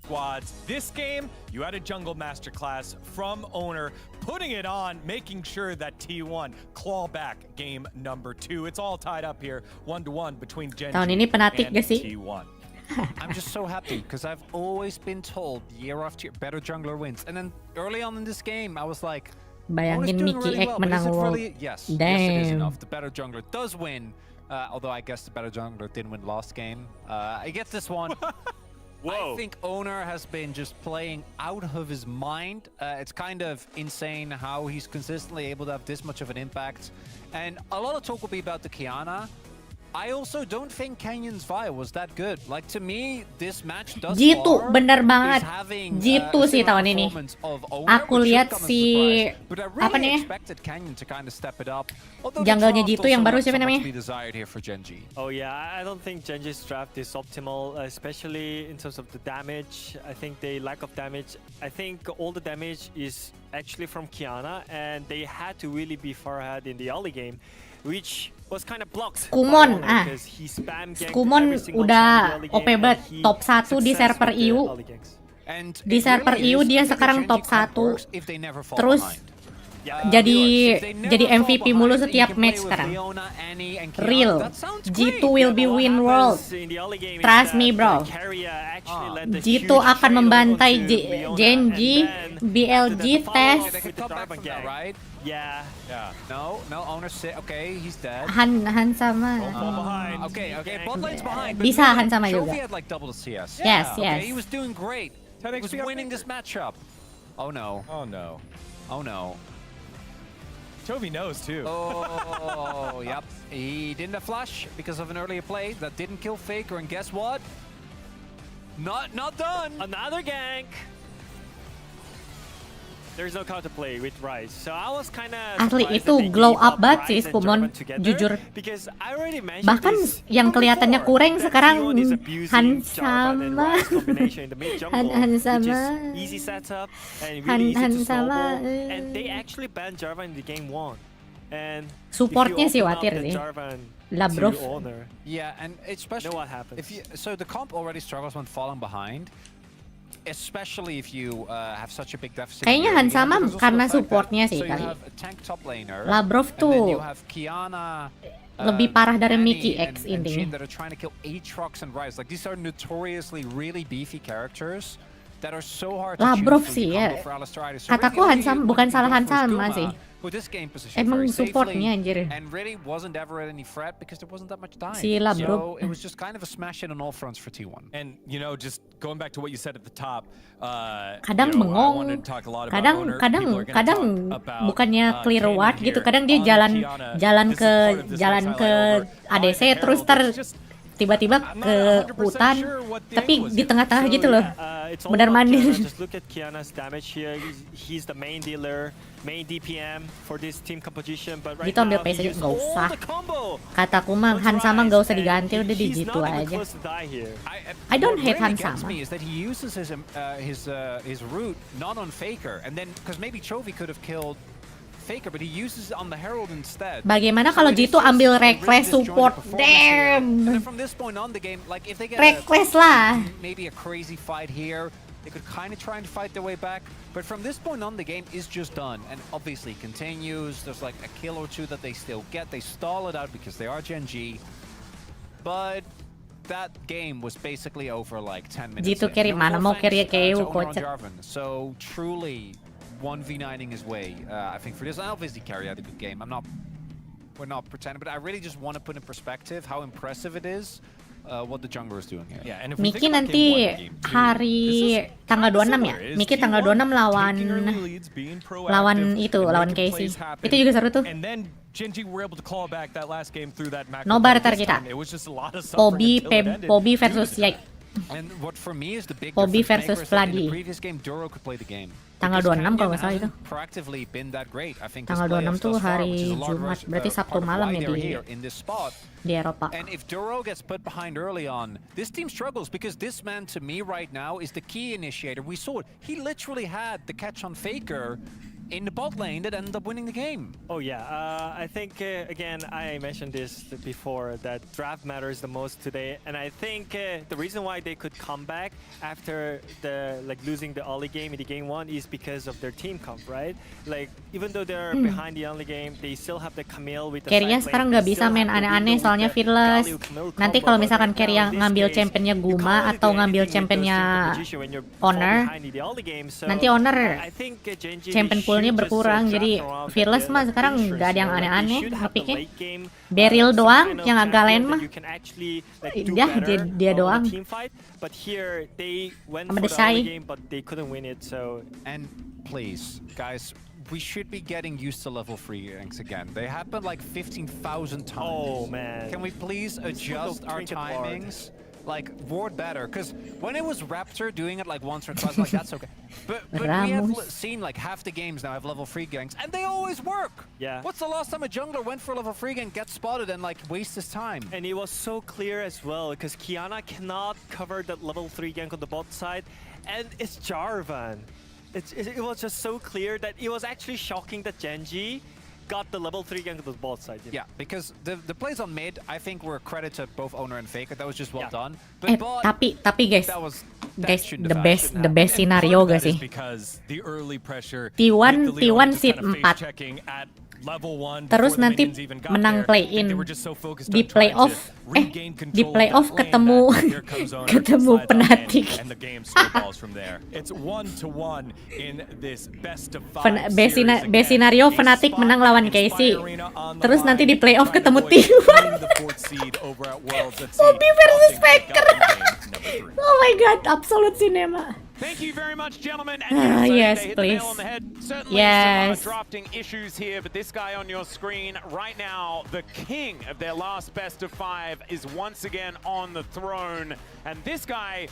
Squads. This game, you had a jungle masterclass from Owner, putting it on, making sure that T1 claw back game number 2. It's all tied up here, 1-1 between GenG Tahun ini penatik and gak sih? T1. I'm just so happy because I've always been told year after year, better jungler wins. And then early on in this game, I was like, Bayangin Mickey X menang World. Yes, yes, it is Damn. enough. The better jungler does win. Although I guess the better jungler didn't win last game. He gets this one. I think Owner has been just playing out of his mind. It's kind of insane how he's consistently able to have this much of an impact. And a lot of talk will be about the Kiana. I also don't think Kenyon's fire was that good. Like, to me, this match does Jitu, far bener banget. is having, Jitu a sih similar tahun ini. performance of Owner, Aku which should lihat come as a si surprise. But I really apa nih? expected Kenyon to kind of step it up. Although the Jungle-nya draft Jitu yang also baru left siapa so much namanya? to be desired here for GenG. Oh yeah, I don't think GenG's draft is optimal, especially in terms of the damage. I think they lack of damage. I think all the damage is actually from Kiana, and they had to really be far ahead in the early game, which was kind of blocked. Skumon, because he spam ganked Skumon every single udah time in the early OP game, banget, and he top 1 di success server with the EU. early ganks. And Di it server really EU is, dia I think the sekarang GenG top comp 1. works if they never fall Terus behind. jadi If they never jadi fall MVP behind, mulu then you setiap can play match with sekarang. Leona, Annie, and Kiana. Real. That sounds G2 great. will be What win happens world. in the early game is Trust me, that bro. the carrier actually led the G2 huge akan trail membantai onto Leona, GenG, and then BLG, after that, the Tes. follow-up They could with the come back Darban from that, gank. right? Yeah. No, Owner sit. Okay, he's dead. Han sama. Okay, bot lane's behind. But Bisa man, Han sama Chovy juga. had like double the CS. Yes, Okay, yes. he was doing great. He was winning this matchup. Oh no. Oh no. Oh no. Chovy knows too. Oh, yep. He didn't have flash because of an earlier play that didn't kill Faker, and guess what? Not done. Another gank. There's no counterplay with Ryze. So I was kind of Asli itu glow up banget sih Skumon, jujur. Because I already mentioned Bahkan this yang kelihatannya before, kurang that sekarang T1 is abusing Han Jarvan and sama. Ryze combination in the mid jungle, Han which sama. is easy setup and Han- really easy Han to sama, snowball. And they actually banned Jarvan in the game 1. And Supportnya if sih you open khawatir up the sih. Jarvan Labrov. to Owner, Yeah, and especially know what happens. so the comp already struggles when falling behind. Especially if you have such a big deficit. Kayaknya in the Han early game, sama because also karena the fact that- supportnya sih so you kali. have a tank top laner, Labrov and then tuh you have Kiana, lebih parah dari Annie Mickey X and intinya. Jhin that are trying to kill Aatrox and Ryze. Like, these are notoriously really beefy characters that are so hard to Labrov choose sih, from the ya. combo for Alistar either. So Kataku really Han the sama, only bukan one salah you Han go for is sama Guma, sih. who this game positioned Emang very supportnya, safely anjir. and really wasn't ever at any threat because there wasn't that much time. Si Labrov. So it was just kind of a smash in on all fronts for T1. And you know, just going back to what you said at the top, Kadang you know, I bengong, wanted to talk a lot about kadang Owner. kadang People are gonna kadang talk about, bukannya clear Canyon ward gitu, here kadang dia on jalan Kiana. jalan This is ke part of this jalan next ke highlight over ADC behind terus Herald. It's just- tiba-tiba I'm ke not 100% hutan, sure what the tapi angle was di here. tengah-tengah So, gitu loh. it's all Benar about mandir. Kiana. Just look at Kiana's damage here. He's the main dealer, main DPM for this team composition. But right Gitu ambil now, pace he aja, used nggak all usah. the combo. Kataku mah Han sama nggak usah diganti, udah di He's G2 not even aja. close to die here. I don't What hate Han really gets sama. me is that he uses his root not on Faker, and then because maybe Chovy could have killed Faker, but he uses it on the Herald instead. Bagaimana So kalau it is G2 just ambil a really reckless disjointed support? performance here. And then Damn. from this point on the game, like if they get Reckless lah. maybe a crazy fight here, they could kind of try and fight their way back. But from this point on, the game is just done, and obviously continues. There's like a kill or two that they still get. They stall it out because they are GenG, but that game was basically over like 10 minutes. G2 in. carry, No mana mau thanks, carry to KO, Owner on kocak. Jarvan. So truly 1v9ing his way, I think, for this. And obviously Carry had a good game. We're not pretending, but I really just want to put in perspective how impressive it is what the jungler is doing here. Yeah, and if we Miki think about nanti game one and game two, hari this is tanggal kinda 26 ya. similar. Is Miki tanggal T1 26 lawan taking early leads, being proactive, lawan itu, and lawan making Casey. plays happen. Itu juga seru tuh. And then GenG were able to claw back that last game through that macro. No play. barter This kita. time, it was just a lot of Pobi suffering until it ended. Pobi versus Yike. And what for me is the big Pobi difference versus maker is that in Vladi. the previous game, Duro could play the game. Tanggal Because 26 kalau Canyon nggak salah itu. hasn't proactively been that great, I think, Tanggal this playoffs 26 tuh thus far, hari which is a lot of Jumat, res- berarti Sabtu part of malam why ya they're di here in this spot. Eropa. And if Duro gets put behind early on, this team struggles because this man, to me right now, is the key initiator. We saw it. He literally had the catch on Faker in the bot lane that ended up winning the game. Oh yeah, I think again I mentioned this before that draft matters the most today, and I think the reason why they could come back after the losing the early game in the game 1 is because of their team comp, right? Like even though they're behind the early game, they still have the Camille with the Carry-nya side sekarang lane, nggak they bisa still main have the aneh-aneh Widow soalnya with the fearless. Galio-Camille Nanti combo, kalau but misalkan right Carry now, yang in this ngambil case, championnya you Guma can't really atau do ngambil anything with those championnya two competition when you're fall Owner, behind in the early game, so nanti Owner I think GenG champion poolnya skillnya berkurang, jadi Fearless mah sekarang nggak ada yang aneh-aneh ngepiknya. Beryl some doang kind of yang agak lain champion mah. that you can actually, like, do Dia better dia on doang. the team fight. But here they went Sama for the Desai. early game, but they couldn't win it. So And please, guys, we should be getting used to level 3 ranks again. They happen like 15,000 times. oh man, Can we please adjust our trinket ward. timings? Like, ward better, because when it was Raptor doing it like once or twice, like that's okay. But we have Ramos. seen like half the games now have level 3 ganks, and they always work. Yeah. What's the last time a jungler went for level 3 gank, gets spotted, and like wastes his time? And it was so clear as well because Kiana cannot cover that level 3 gank on the bot side, and it's Jarvan. It was just so clear that it was actually shocking that GenG got the level 3 gank on the bot side. Yeah, because the plays on mid, I think were a credit to both Owner and Faker. That was just well Yeah. done. But bot, Tapi guys, that was the best scenario gak sih? T1 seat 4. Terus nanti menang play-in. Di playoff ketemu Fnatic. Best scenario Fnatic menang lawan KC. Terus nanti di playoff ketemu T1. Bobby versus Faker. Oh my god, absolute cinema. Thank you very much, gentlemen. And Yes, they hit please. the nail on the head. Certainly Yes. some drafting issues here, but this guy on your screen right now, the king of their last best of 5, is once again on the throne. And this guy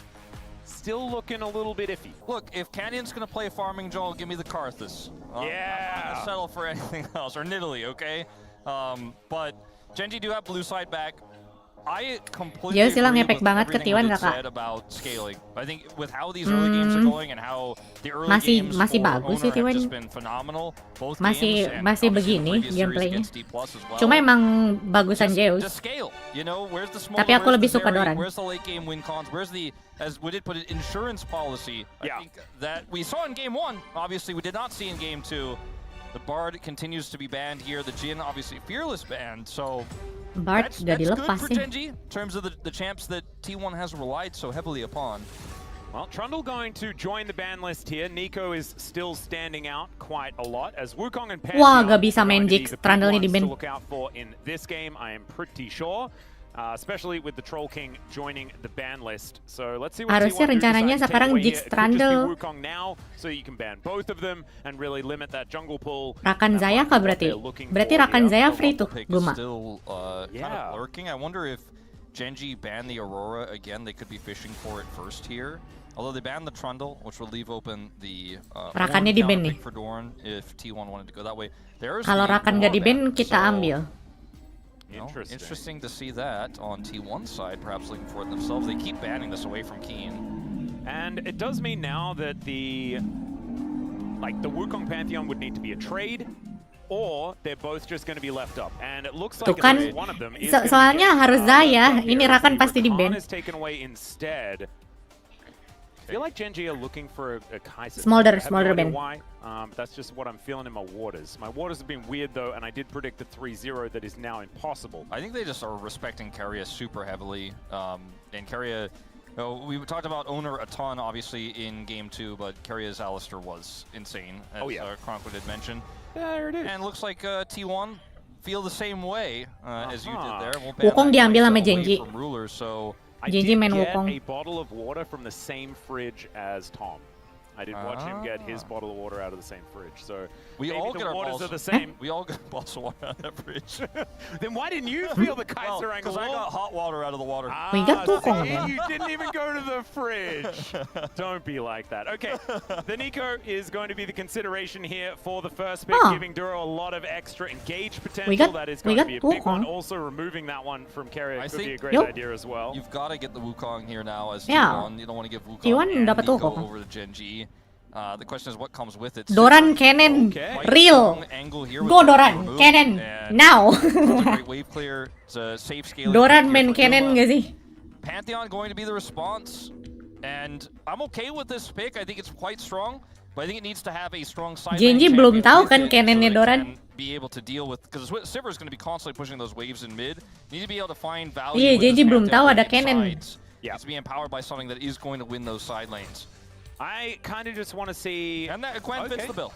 still looking a little bit iffy. Look, if Canyon's gonna play farming jungle, give me the Karthus. I'm not gonna settle for anything else, or Nidalee, okay? But GenG do have blue side back. I completely Dia silang agree ngepek with banget ke everything T1 what it kakak. said about scaling. I think with how these early games are going and how the early Masih games bagus for sih Owner have T1. just been phenomenal. Both Masih games and masih obviously the begini previous series gameplaynya. against D+ as well. Cuma emang bagusan The Zeus. scale, you know, where's the small, Tapi aku where's lebih the suka very- Doran. Where's the late game win cons? Where's the, as we did put it, insurance policy? I think that we saw in game 1. Obviously, we did not see in game 2. The Bard continues to be banned here. The Jhin, obviously, Fearless banned. So Bard that's udah good dilepas for sih. GenG in terms of the champs that T1 has relied so heavily upon. Well, Trundle going to join the ban list here. Nico is still standing out quite a lot as Wukong and Pantheon Wah, gak bisa are main going to be Jinx. the big Trundle-nya ones di-ban. to look out for in this game, I am pretty sure. Especially with the Troll King joining the ban list. So let's see what Harusnya T1 do rencananya decide to take sekarang away Jinx here. It could just be Trundle. Wukong now, so you can ban both of them and really limit that jungle pool. Rakan That Zaya might be kah what berarti? they're looking Berarti for Rakan here. Zaya The free tuh, Rumble pick is Guma. still kind of lurking. I wonder if GenG banned the Aurora again. They could be fishing for it first here. Although they banned the Trundle, which would leave open the Rakannya Ornn di-ban counter nih. pick for Doran if T1 wanted to go that way. There's Kalau the Rakan gak Aurora di-ban, ban. kita So, ambil. you know, interesting to see that on T1 side, perhaps looking for it themselves. They keep banning this away from Keen. And it does mean now that the Wukong Pantheon would need to be a trade, or they're both just going to be left up. And it looks like Tuh kan, one of them is gonna be soalnya getting, harus Zaya. left up Ini here. Rakan The pasti Rakan di-ban. is taken away instead. I feel like GenG are looking for a Kai'Sa. Smolder, I have Smolder no idea ban. why. That's just what I'm feeling in my waters. My waters have been weird though, and I did predict the 3-0 that is now impossible. I think they just are respecting Keria super heavily. And Keria, we talked about Owner a ton, obviously, in Game 2, but Keria's Alistar was insane, as Chronicle did mention. There it is. And looks like T1 feel the same way as you did there. We'll Wukong ban that diambil sama Kai'Sa away GenG. from Rulers, so I GenG did main get Wukong. a bottle of water from the same fridge as Tom. I did watch him get his bottle of water out of the same fridge. So we maybe all the get our waters balls. are the same. We all get bottles of water out of that fridge. Then why didn't you feel the Kai'Sa angle? Because I got hot water out of the water. We got Wukong see, then. you didn't even go to the fridge. Don't be like that. Okay, the Nico is going to be the consideration here for the first pick, giving Duro a lot of extra engage potential. That is going to be a big one. Also removing that one from Keria could be a great idea as well. You've got to get the Wukong here now as Yeah. T1. You don't want to give Wukong T1 and dapat Nico Wukong. over to GenG. The question is what comes with it. Doran Cannon, real. Go Doran Cannon, now. Great wave clear. It's a safe scaling. Doran main Cannon gak sih? Pantheon going to be the response. And I'm okay with this pick. I think it's quite strong. But I think it needs to have a strong side lane GenG belum champion tahu with kan it Cannonnya so it Doran. can be able to deal with, because Sivir is going to be constantly pushing those waves in mid. You need to be able to find value. Iya, with this GenG belum Pantheon tahu ada on Cannon. sides. Needs to be empowered by something that is going to win those side lanes. I kind of just want to see. And that Gwen fits the bill.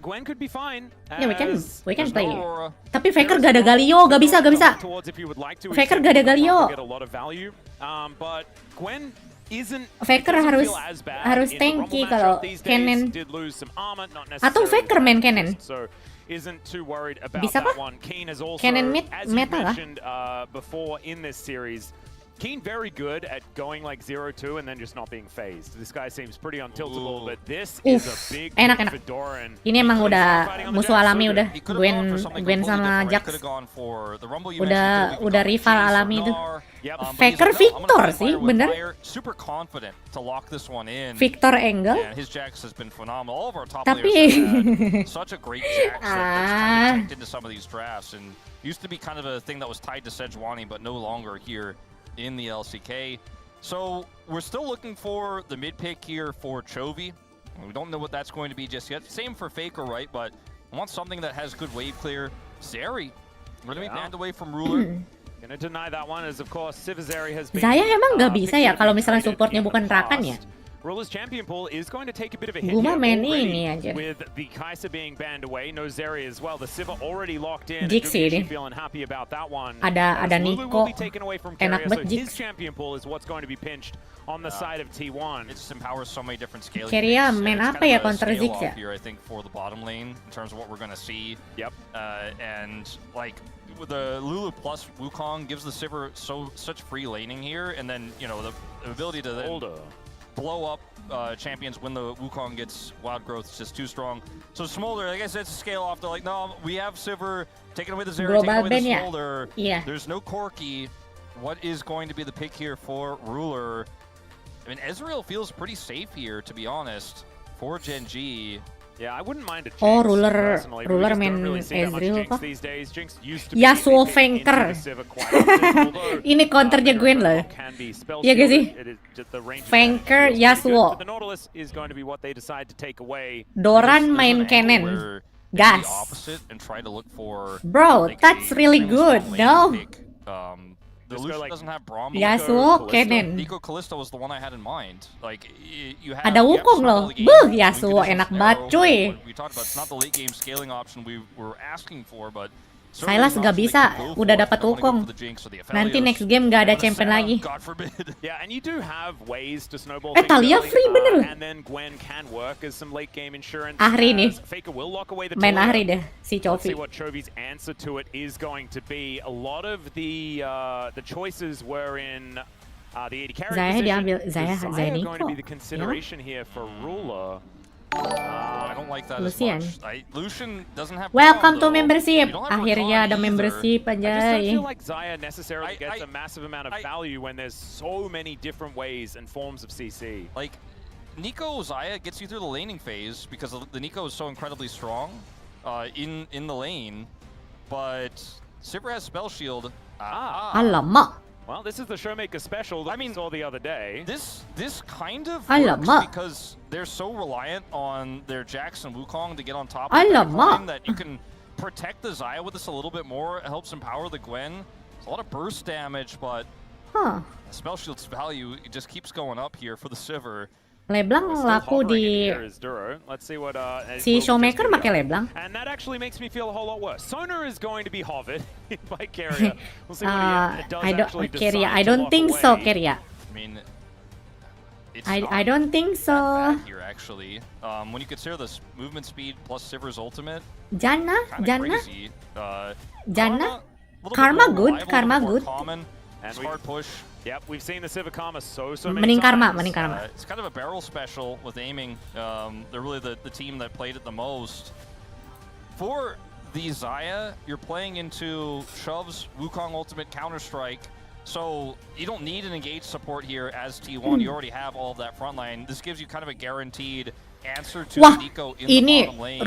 Gwen could be fine. Yeah, we can play. Aurora. Tapi Faker gak ada Galio, gak bisa. Faker gak ada Galio. But Gwen isn't. Faker harus tanky kalau Kennen. Atau Faker main Kennen. Isn't too worried about Bisa that kah? one. Keen is also, Kennen as you meta lah. mentioned before in this series, Keen very good at going like 0-2 and then just not being phased. This guy seems pretty untiltable, but this is a big enak. for Doran. Ini emang udah musuh alami udah. Gwen sama Jax. Udah rival alami itu. Faker Victor sih, bener. Super confident to lock this one in. Victor Angle. And his Jax has been phenomenal. All of our top Tapi players have had such a great Jax that's kind of checked into some of these drafts and used to be kind of a thing that was tied to Sejuani, but no longer here in the LCK. So we're still looking for the mid pick here for Chovy. We don't know what that's going to be just yet. Same for Faker, right? But I want something that has good wave clear. Zeri, we're going to be banned away from Ruler. Gonna deny that one as of course Zeri has been. Zaya emang gak bisa ya kalau misalnya supportnya bukan Rakan ya? Ruler's champion pool is going to take a bit of a hit Guma here main already ini aja. with the Kai'Sa being banned away. No Zeri as well. The Sivir already locked in. Jix sih ini. Feeling happy about that one. Ada Lulu Nico. will be taken away from Enak Keria, so banget his Jix. champion pool is what's going to be pinched on the side of T1. It just empowers so many different scaling. Keria picks, main and it's apa kind ya of a counter scale Ziggs off ya? Here, I think for the bottom lane in terms of what we're going to see. Yep. And like with the Lulu plus Wukong gives the Sivir such free laning here, and then you know the ability to then blow up champions when the Wukong gets wild growth is just too strong. So Smolder, like I said, it's a scale off. They're like, no, we have Sivir, taking away the Zeri, taking away the Smolder. Yeah. There's no Corki. What is going to be the pick here for Ruler? I mean, Ezreal feels pretty safe here, to be honest, for Gen G. Yeah, I wouldn't mind a Jinx, Oh, Ruler personally, but we just main don't really see that much Ezreal Jinx kah? these days. Jinx used to be Yasuo anything into Flanker. the Sivir quite often, although, Ini counternya Gwen loh. can be spell Iya gak sih? shielded, it is just the range of Flanker damage feels pretty good, Yasuo. but the Nautilus is going to be what they decide to take away. Doran There's main an angle Kennen. where they do Gas. the opposite and try to look for, Bro, like, that's a really extremely good, strong no? lane pick. The Just go, Lucian like, doesn't have Braum. Yasuo Kennen. Nico Callisto was the one I had in mind. Like you have. Ada you Wukong have to start loh. the game Buh, with Yasuo conditions enak narrow, banget cuy. what we talked about, it's not the late game scaling option we were asking for, but Sylas gak bisa, udah dapat Wukong. Nanti next game gak ada champion lagi. God forbid. Yeah, and you do have ways to snowball things Talia early, free bener. and then Gwen can work as some late game insurance. Ahri nih. Faker will lock away the Main Talia. Ahri deh, si Let's see Chovy. what Chovy's answer to it is going to be. A lot of the choices were in the 80 carry Zaya position. diambil, Zaya going to Nico. be the consideration here for Ruler. I don't like that Lucian. as much. Lucian doesn't have. Welcome to Braum, though. membership. You don't have Akhirnya Rakan ada either. membership I just don't anjay. feel like Zaya necessarily gets I- a massive amount of value when there's so many different ways and forms of CC. Like, Nico Zaya gets you through the laning phase because the Nico is so incredibly strong in the lane, but Sivir has Spell Shield. Alamak. Well, this is the Showmaker special that we saw the other day. This kind of Alamak. works because they're so reliant on their Jax and Wukong to get on top of Alamak. the backline that you can protect the Zaya with this a little bit more. It helps empower the Gwen. It's a lot of burst damage, but Huh. Spell Shield's value it just keeps going up here for the Sivir. Leblanc Still laku hovering in di here is Duro. Let's see what si will Showmaker just be pakai up. Leblanc. And that actually makes me feel a whole lot worse. Sonar is going to be hovered by Keria. We'll see what he does actually Keria, decide I to don't walk think so, away. Keria. I mean, it's I not don't think so. that bad here actually. When you consider this movement speed plus Sivir's ultimate, Janna, kind of Janna, crazy. Janna. Little bit Karma more good, reliable, Karma little more good. Common, And smart push. Yep, we've seen the Sivir Karma so many Mending Karma, times. mending Karma. It's kind of a barrel special with aiming. They're really the team that played it the most. For the Zaya, you're playing into Shov's Wukong Ultimate Counter-Strike, so you don't need an engaged support here as T1. You already have all of that front line. This gives you kind of a guaranteed answer to Wah, Nico in ini the bottom lane.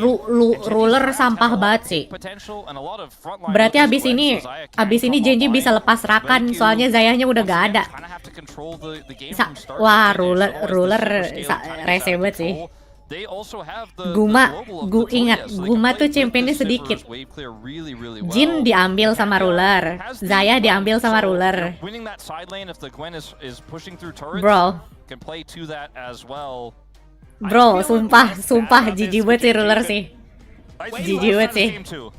Ruler sampah banget sih. Potential and a lot of frontline Berarti looking abis Gwens, ini, so Zaya can abis ini come GenG online. bisa lepas Rakan, But if soalnya you- Zayahnya udah once gak again, ada. you kinda have to control the game Sa- from start to wah, finish, Ruler- otherwise the Ruler Sivir scale sa- kinda gets rese out of banget sih. control. They also have the Guma, global of gu the ingat, Toya, so they Guma can tuh play with championnya the Sivir's sedikit. wave clear really well. Jin diambil sama Ruler, Zaya diambil sama So, Ruler. winning that side lane if the Gwen is pushing through turrets, Bro. can play to that as well. Bro, sumpah GG banget sih ruler sih. GG banget sih.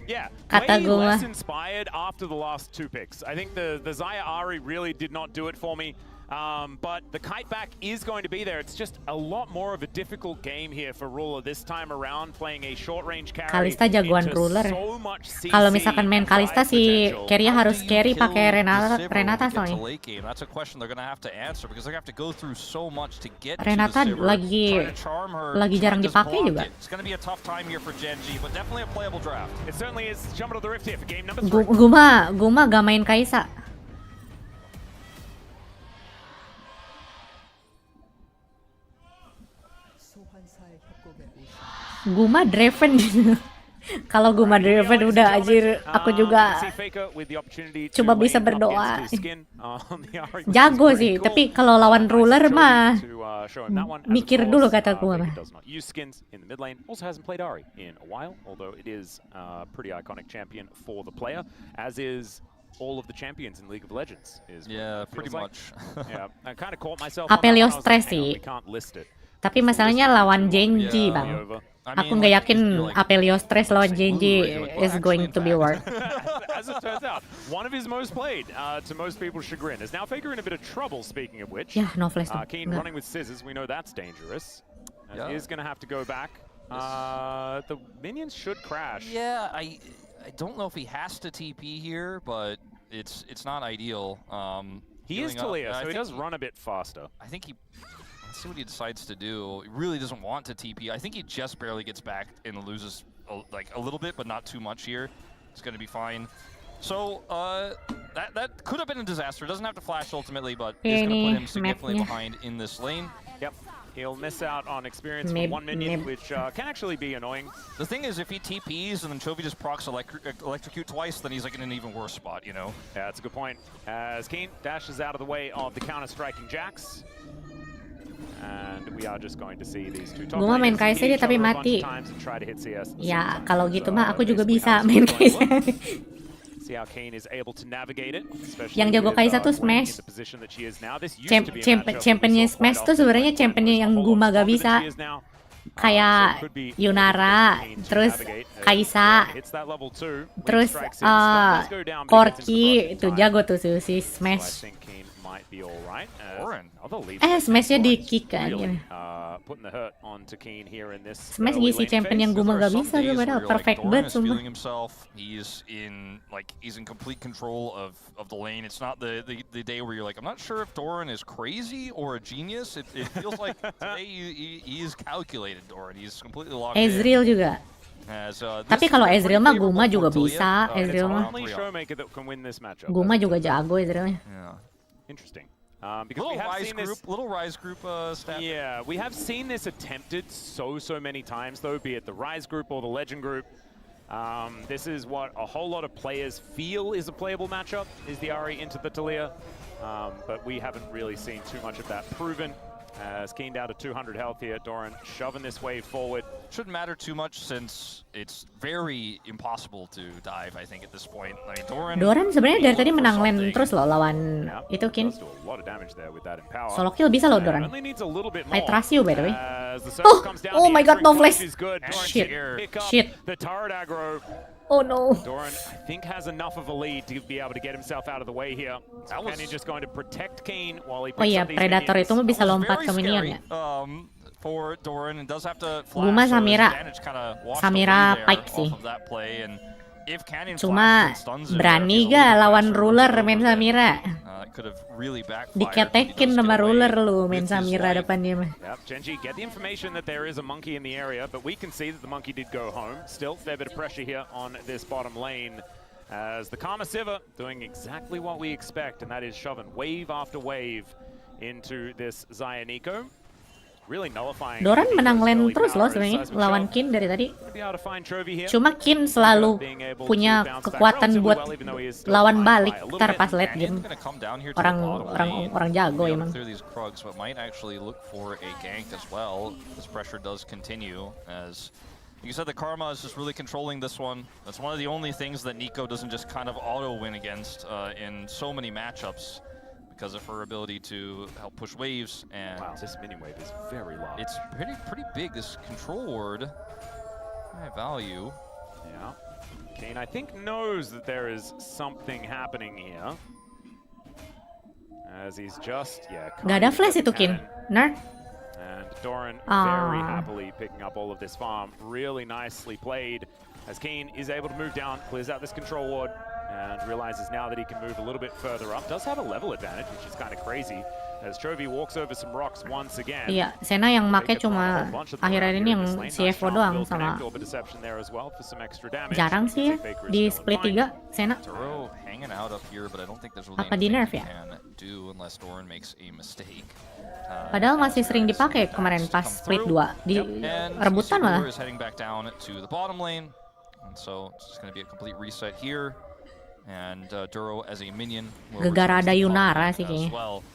Yeah, Kata way gue mah. less inspired after the last 2 picks. I think the Xayah Ari really did not do it for me. But the kite back is going to be there. It's just a lot more of a difficult game here for Ruler this time around, playing a short range carry. Kalista jagoan into ruler. so much CC Kalau misalkan main and Kalista fight si potential. carry harus How do you carry kill pakai the Renata Sivir when Renata we get to soalnya. late game? That's a question they're gonna have to answer because they're gonna have to go through so much to get Renata to the Sivir. lagi Trying to charm her, jarang trying to dipakai block juga. it. It's gonna be a tough time here for GenG, but definitely a playable draft. It certainly is. Jumping to the rift here for game number 3. Gua mah gak main Kaisa. 소환사의 협곡에 오신 Guma Draven gitu. Kalau Guma Draven udah anjir, aku juga coba bisa berdoa. Jago sih, tapi kalau lawan ruler mah mikir dulu kata gua mah. Also hasn't played Ari in a while, although it is a pretty iconic champion for the player, as is all of the champions in League of Legends. Yeah, pretty much. Yeah, I kind of caught myself. Apelios stress sih. We can't list it. Tapi masalahnya lawan GenG, Bang. Aku nggak yakin Apelio Stress lawan GenG is going to be worth. As it turns out, one of his most played, to most people's chagrin, is now Faker in a bit of trouble, speaking of which. Ya, no flash tuh. Keen Nggak. running with scissors, we know that's dangerous. Yeah. He is going to have to go back. The minions should crash. Yeah, I don't know if he has to TP here, but it's not ideal. He is healing Talia, up. so he does run a bit faster. I think he. Let's see what he decides to do. He really doesn't want to TP. I think he just barely gets back and loses like a little bit, but not too much here. It's going to be fine. So that could have been a disaster. Doesn't have to flash ultimately, but it's going to put him significantly behind in this lane. Yep. He'll miss out on experience from one minion, which can actually be annoying. The thing is, if he TPs and then Chovy just procs electrocute twice, then he's like in an even worse spot, you know? Yeah, that's a good point. As Keen dashes out of the way of the counter-striking Jax. And we are just going to see these two top Gua mah main laners Kaisa dia engage tapi each other a bunch mati. of times and try to hit CS at the Ya, same time. kalau gitu mah aku juga basically bisa how this main is going to Kaisa. work. See how Kane is able to navigate it, especially Yang jago with, Kaisa tuh Gwen in Smash. the position that she is now. This used to be a matchup Championnya we saw Smash quite tuh often, sebenarnya like, championnya Gwen yang was a Guma whole gak lot bisa. stronger than she is now. Kayak So it could be Yunara, Kane to terus navigate as Kaisa, Gwen hits that level 2, Wing terus strikes in, stun does go down, but he gets into the Corki brush in itu time. jago tuh si So I Smash. think Kane might be all right. Smashnya di kick kan. Really, putting the hurt onto Kane here in this Smash early ngisi lane champion phase. yang Guma gak Some bisa days tuh padahal where you're perfect Doran banget is sumpah. feeling himself. He's in complete control of the lane. It's not the day where you're like, I'm not sure if Doran is crazy or a genius. It feels like today he is calculated, Doran. He's completely locked in. Ezreal juga. Tapi kalau Ezreal mah Guma juga bisa. Ezreal mah. Guma juga jago Ezrealnya. Interesting. Because we have seen this little Rise group stat. Yeah, we have seen this attempted so many times though, be it the Rise group or the Legend group. This is what a whole lot of players feel is a playable matchup, is the Ahri into the Talia. But we haven't really seen too much of that proven. As Keen down to 200 health here, Doran shoving this wave forward. Shouldn't matter too much since it's very impossible to dive, I think, at this point. I mean, Doran sebenarnya dari tadi menang lane terus loh lawan itu Kin. Solo kill bisa loh Doran. I trust you by the way. Oh my god, no flash. Shit. The turret aggro. Oh no. Doran, I think, has enough of a lead to be able to get himself out of the way here. And he's just going to protect Kane while he picks Oh iya, up these Predator minions. itu mah bisa lompat ke minion ya. For Doran and does have to flash, Guma Samira. Samira Pike sih. Cuma berani gak lawan ruler main Samira? Diketekin sama ruler lu main Samira depannya mah. Yep, GenG get the information that there is a monkey in the area, but we can see that the monkey did go home. Still, fair bit of pressure here on this bottom lane. As the Karma Siva doing exactly what we expect, and that is shoving wave after wave into this Xayah Nico. Really nullifying. Doran menang lane terus loh sebenarnya lawan Kin dari tadi. Cuma Kin selalu punya kekuatan buat lawan balik ntar pas late game. Orang jago emang. You said the Karma is just really controlling this one. That's one of the only things that Nico doesn't just kind of auto win against in so many matchups. because of her ability to help push waves. And wow, this minion wave is very large. it's pretty big. This control ward, high value. Yeah. Kane, I think, knows that there is something happening here. As he's just, Nggak ada flash itu, Kin. Benar? And Doran very happily picking up all of this farm. Really nicely played as Kane is able to move down, clears out this control ward, and realizes now that he can move a little bit further up. Does have a level advantage, which is kind of crazy, as Chovy walks over some rocks once again. Iya, Sena yang make cuma akhir-akhir ini yang CFO doang sama. Jarang sih ya di split 3 Sena. Duro hanging out up here, but I don't think there's really Apa di nerf ya? can do unless Doran makes a mistake. Padahal masih sering dipakai kemarin pas split 2 di rebutan malah. Is heading back down to the bottom lane, and so it's just going to be a complete reset here. And Duro as a minion. Gegara ada Yunara sih kayaknya. Well.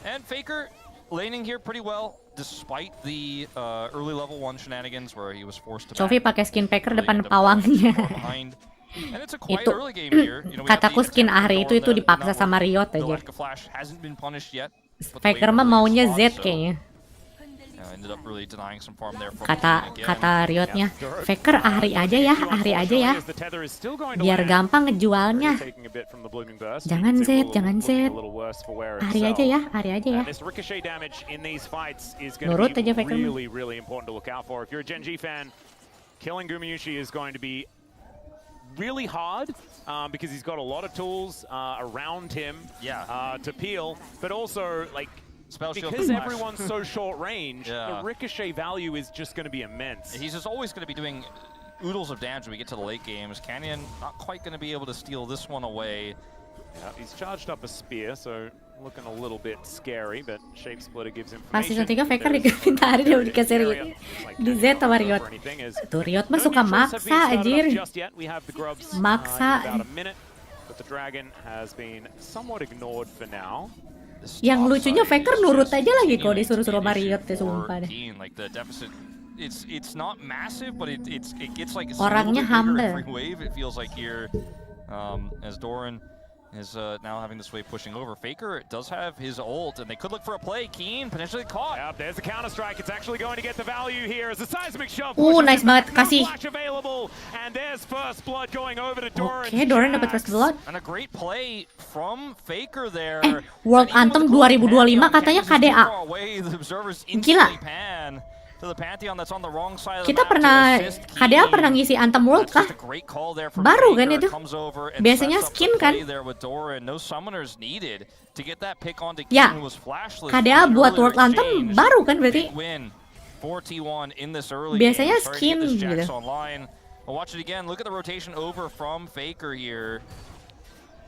And Faker laning here pretty well, despite the early level 1 shenanigans where he was forced to. Chovy pakai skin Faker depan pawangnya. And it's a quite Itu early game here. You know, kataku skin Ahri itu dipaksa sama Riot aja. Faker mah maunya Z kayaknya. Kata Riotnya, Faker Ahri aja ya, biar gampang ngejualnya. Jangan Z, Ahri aja ya. Nurut aja Faker. Killing Gumayusi is going to be really hard because he's got a lot of tools around him to peel, but also like. Because everyone's so short range, the ricochet value is just going to be immense. He's just always going to be doing oodles of damage when we get to the late games. Canyon not quite going to be able to steal this one away. Yeah, he's charged up a spear, so looking a little bit scary, but Shape Splitter gives Pas information. season 3 Faker dikomentari dia dikasih di Z sama Riot. Tuh Riot mah suka maksa anjir. Maksa. But the dragon has been somewhat ignored for now. Yang lucunya Faker nurut aja lagi kalau disuruh-suruh sama Riot ya sumpah deh. It's not massive, but it gets like orangnya humble. Wave. It feels like here as Doran is now having this wave pushing over. Faker does have his ult, and they could look for a play. Keen potentially caught. Yep, there's the counter strike. It's actually going to get the value here as the seismic shove. Nice banget kasih. And there's first blood going over to Doran. Oke, Doran dapat first blood. And a great play from Faker there. World Anthem 2025 katanya KDA. Gila. Kita pernah KDA pernah ngisi Anthem World kah? Baru kan itu? Biasanya skin kan? Ya, KDA buat World Anthem baru kan berarti? Biasanya skin gitu. Watch it again. Look at the rotation over from Faker here.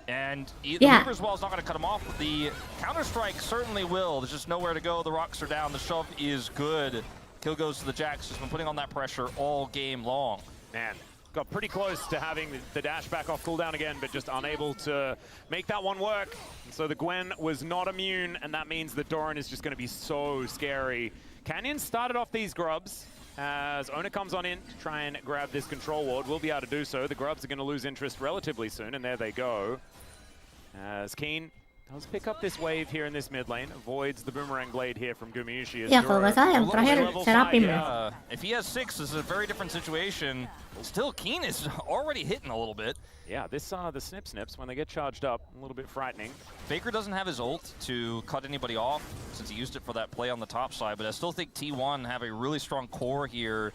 And the Reaper's Wall is not going to cut him off. The counter-strike certainly will. There's just nowhere to go. The rocks are down. The shove is good. Kill goes to the Jax. Just been putting on that pressure all game long. Man, got pretty close to having the dash back off cooldown again, but just unable to make that one work. So the Gwen was not immune, and that means that Doran is just going to be so scary. Canyon started off these grubs. As Ona comes on in to try and grab this control ward, will be able to do so. The grubs are going to lose interest relatively soon, and there they go. As Keen does pick up this wave here in this mid lane, avoids the boomerang blade here from Gumayusi. Ya kalau nggak salah yang terakhir Serapim ya. If he has 6, this is a very different situation. Still, Keen is already hitting a little bit. Yeah, this the snips when they get charged up, a little bit frightening. Faker doesn't have his ult to cut anybody off since he used it for that play on the top side, but I still think T1 have a really strong core here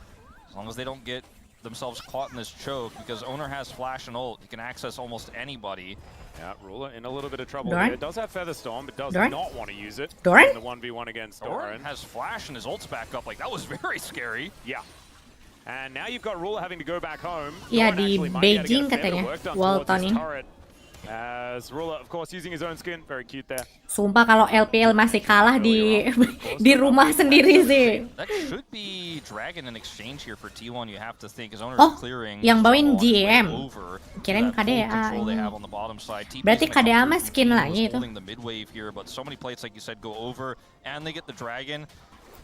as long as they don't get themselves caught in this choke, because Owner has flash and ult. He can access almost anybody. Yeah, Ruler in a little bit of trouble here. Does have Featherstorm, but does not want to use it in the 1v1 against Doran. Has flash and his ult's back up. Like, that was very scary. Yeah. And now you've got Ruler having to go back home. Ya di Beijing katanya, wall toning. As Ruler, of course, using his own skin, very cute there. Sumpah kalau LPL masih kalah di rumah sendiri sih. That should be Dragon in exchange here for T1. You have to think his owner clearing. Yang bawain GM. Kirain KDA. Berarti KDA mah skin lagi itu. The mid wave here, but so many plates, like you said, go over, and they get the Dragon.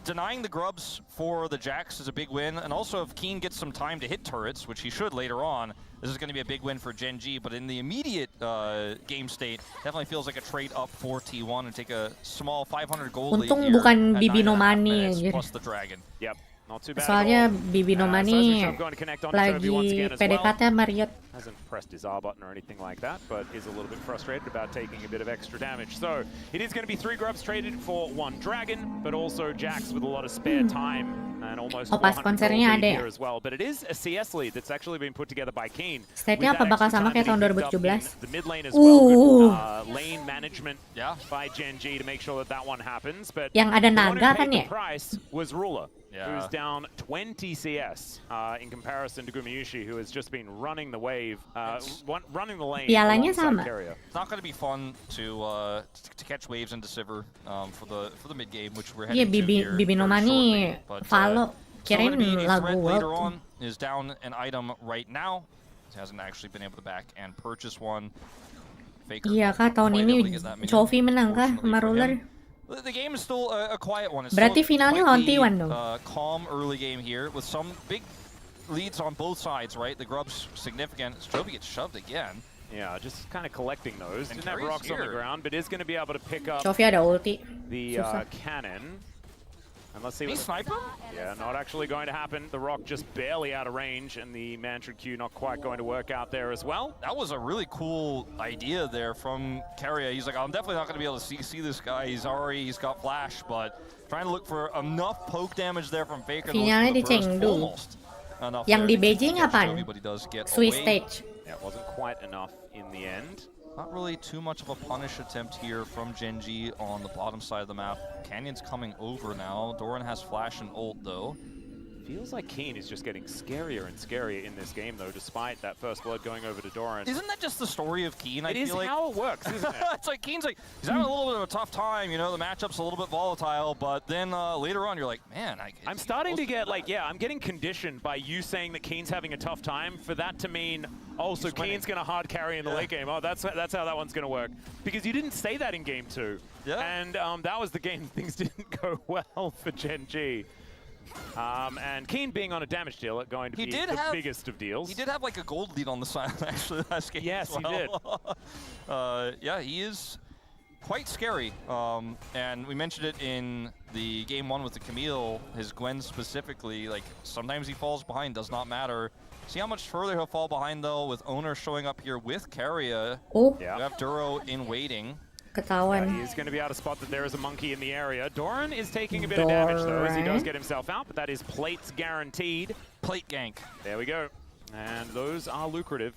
Denying the grubs for the Jax is a big win, and also if Keen gets some time to hit turrets, which he should later on, this is going to be a big win for GenG, but in the immediate game state, definitely feels like a trade up for T1 and take a small 500 gold lead Untung here bukan at Bibi 9.5 Nomani minutes, anjir. plus the Dragon. Yep. Not too bad Soalnya at all. Bibi Nomani Seismic Shove going to connect onto Toby once lagi again as PDKT well. Marriott. Hasn't pressed his R button or anything like that, but is a little bit frustrated about taking a bit of extra damage. So it is going to be 3 grubs traded for 1 dragon, but also Jax with a lot of spare time and almost Oh, pas 400 konsernya gold ada lead ya? here as well. But it is a CS lead that's actually been put together by Keen. State-nya apa bakal sama kayak tahun 2017? The mid lane as well. Good, lane management Yeah. by GenG to make sure that that one happens. But Yang ada the one who naga paid kan the ya? price was Ruler, Yeah. who's down 20 CS in comparison to Gumayushi, who has just been running the wave, running the lane. Pialanya alongside sama. Keria. It's not going to be fun to catch waves into Sivir for the mid game, which we're Iya, heading to here Bibi very Nomani shortly. But, Valo. still Kirain gonna be a lagu threat later World. on. Is down an item right now. He hasn't actually been able to back and purchase one. Faker Iya kah, tahun quite ini able to get that minion, Chovy menang kah fortunately sama for Ruler? him. The game is still a quiet one. It's Berarti still finalnya quite lawan T1 dong. calm early game here with some big leads on both sides, right? The grub's significant. Chovy gets shoved again. Yeah, just kind of collecting those. And Didn't have Kerry's rocks on the here. ground, but is going to be able to pick up Chovy ada ulti. the Susah. cannon. And let's see He what sniper? Yeah, not actually going to happen. The rock just barely out of range, and the Mantra Q not quite going to work out there as well. That was a really cool idea there from Keria. He's like, I'm definitely not going to be able to see this guy. He's got flash, but trying to look for enough poke damage there from Faker. to look Finalnya for the di burst. Chengdu. Almost enough Yang there di to Beijing catch apaan? Chovy, but he does get Swiss away. stage. Yeah, it wasn't quite enough in the end. Not really too much of a punish attempt here from GenG on the bottom side of the map. Canyon's coming over now. Doran has flash and ult though. Feels like Keen is just getting scarier and scarier in this game, though, despite that first blood going over to Doran. Isn't that just the story of Keen? It is feel like how it works, isn't it? it's like Keen's like, he's having a little bit of a tough time, you know, the matchup's a little bit volatile, but then later on you're like, man, I'm starting to get like, yeah, I'm getting conditioned by you saying that Keen's having a tough time for that to mean, oh, so Keen's going to hard carry in the late game. Oh, that's how that one's going to work. Because you didn't say that in game 2. Yeah. And that was the game things didn't go well for GenG. And Keen being on a damage deal, going to be the biggest of deals. He did have like a gold lead on the side actually last game. Yes, as well. he did. Yeah, he is quite scary. And we mentioned it in the game 1 with the Camille, his Gwen specifically. Like sometimes he falls behind, does not matter. See how much further he'll fall behind though with Owner showing up here with Keria. Oh, Yeah. You have Duro in waiting. ketahuan. He is going to be able to spot that there is a monkey in the area. Doran is taking a bit of damage, though, as he does get himself out, but that is plates guaranteed. Plate gank. There we go. And those are lucrative.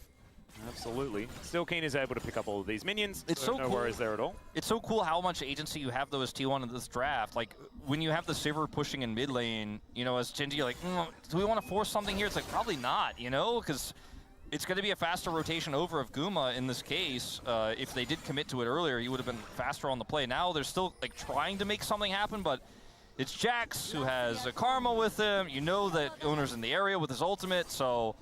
Absolutely. Still, Keen is able to pick up all of these minions. It's so no cool. worries there at all. It's so cool how much agency you have though as T1 in this draft. Like when you have the Sivir pushing in mid lane, you know, as GenG, you're like, do we want to force something here? It's like probably not, you know, because it's going to be a faster rotation over of Guma in this case. If they did commit to it earlier, you would have been faster on the play. Now they're still like trying to make something happen, but it's Jax who has a Karma with him. You know that Owner's in the area with his ultimate, so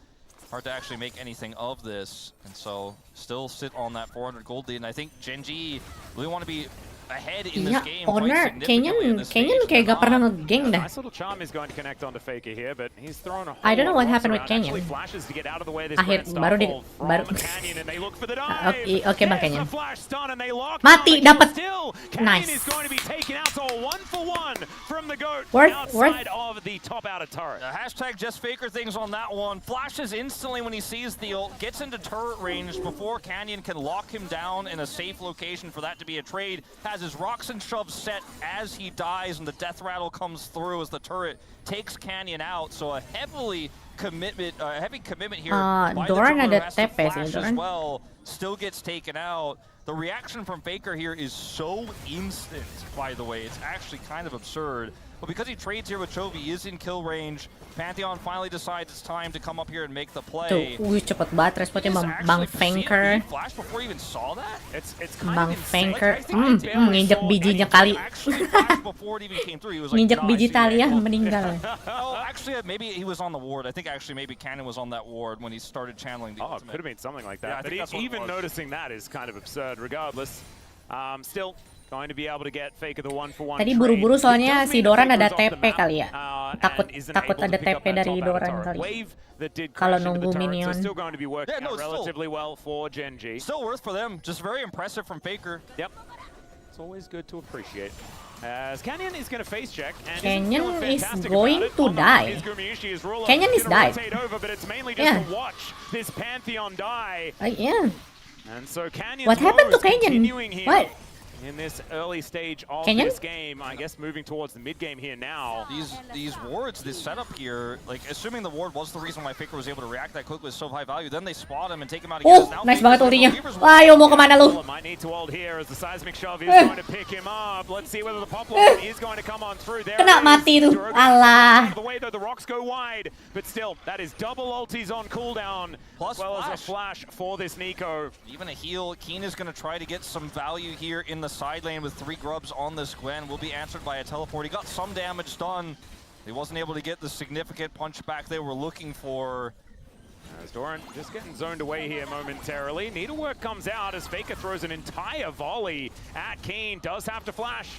hard to actually make anything of this. And so still sit on that 400 gold lead. And I think GenG really want to be ahead in this Iya, game. Owner kayaknya kayak gak pernah ngegeng dah. Nice little charm is going to connect onto Faker here, but he's thrown a whole I don't know lot what of happened rocks with around. Canyon. Actually flashes to get out of the way of this Akhir grand baru starfall baru from Canyon, and they look for the dive. Oke, Bang There's Canyon. the flash stun, and they lock Mati, down the dapat. kill still. Canyon Nice. is going to be taken out, so a 1-for-1 from the GOAT Worth. outside of the top outer turret. Hashtag just Faker things on that one. Flashes instantly when he sees the ult, gets into turret range before Canyon can lock him down in a safe location for that to be a trade. Has his rocks and shoves set as he dies, and the death rattle comes through as the turret takes Canyon out. So a heavy commitment here. By the Doran Duro, ada who has to TP sih, flash as Doran. well. Still gets taken out. The reaction from Faker here is so instant, by the way. It's actually kind of absurd. But because he trades here with Chovy, he is in kill range. Pantheon finally decides it's time to come up here and make the play. Tuh, cepet banget responsnya Bang Fanker. Flash before he even saw that? It's kind Bang of insane. Fanker. I think they barely Nginjek saw bijinya anything. kali. Actually flashed before it even came through. He was like, Nginjek "No, I biji see that." Talia meninggal. Oh, actually, maybe he was on the ward. I think actually maybe Cannon was on that ward when he started channeling the Oh, it ultimate. could have been something like Yeah, I that. think But that's what it even was. noticing that is kind of absurd regardless. Still, going to be able to get Faker the 1-for-1 Tadi trade. buru-buru soalnya It does si mean Doran that ada Faker's off the TP map, kali ya. Takut and isn't takut able to ada pick up TP that dari top outer Doran turret. kali. Wave that did Kalau crash into nunggu the turret, so minion. still going to be working Yeah, no, out it's relatively well for GenG. Still worth for them. Just very impressive from Faker. Yep. It's always good to appreciate. As Canyon is going to face check, and Canyon feeling is fantastic going about it. to On the die. is Gumayushi's ruler. Canyon is Gonna died. rotate over, but it's mainly just Yeah. to watch this Pantheon die. Yeah. And so Canyon's What happened to woes Canyon? continuing here What? in this early stage of Canyon? this game. I guess moving towards the mid game here now. These wards, this setup here, like assuming the ward was the reason why Faker was able to react that quickly with so high value, then they spot him and take him out again. Now Nice Faker's banget able to ultinya. Reaper's Wah, yo mau kemana lu? Might need to hold here as the seismic shove is going to pick him up. Let's see whether the pop line is going to come on through. There Kena it is. mati tuh. Drogo Alah. out of the way though, the rocks go wide, but still that is double ultis on cooldown, Plus as well as a flash. flash for this Nico. Even a heal. Keen is going to try to get some value here in the side lane with 3 grubs on this Gwen. Will be answered by a teleport. He got some damage done. He wasn't able to get the significant punch back they were looking for. As Doran just getting zoned away here momentarily. Needlework comes out as Faker throws an entire volley at Keen. Does have to flash,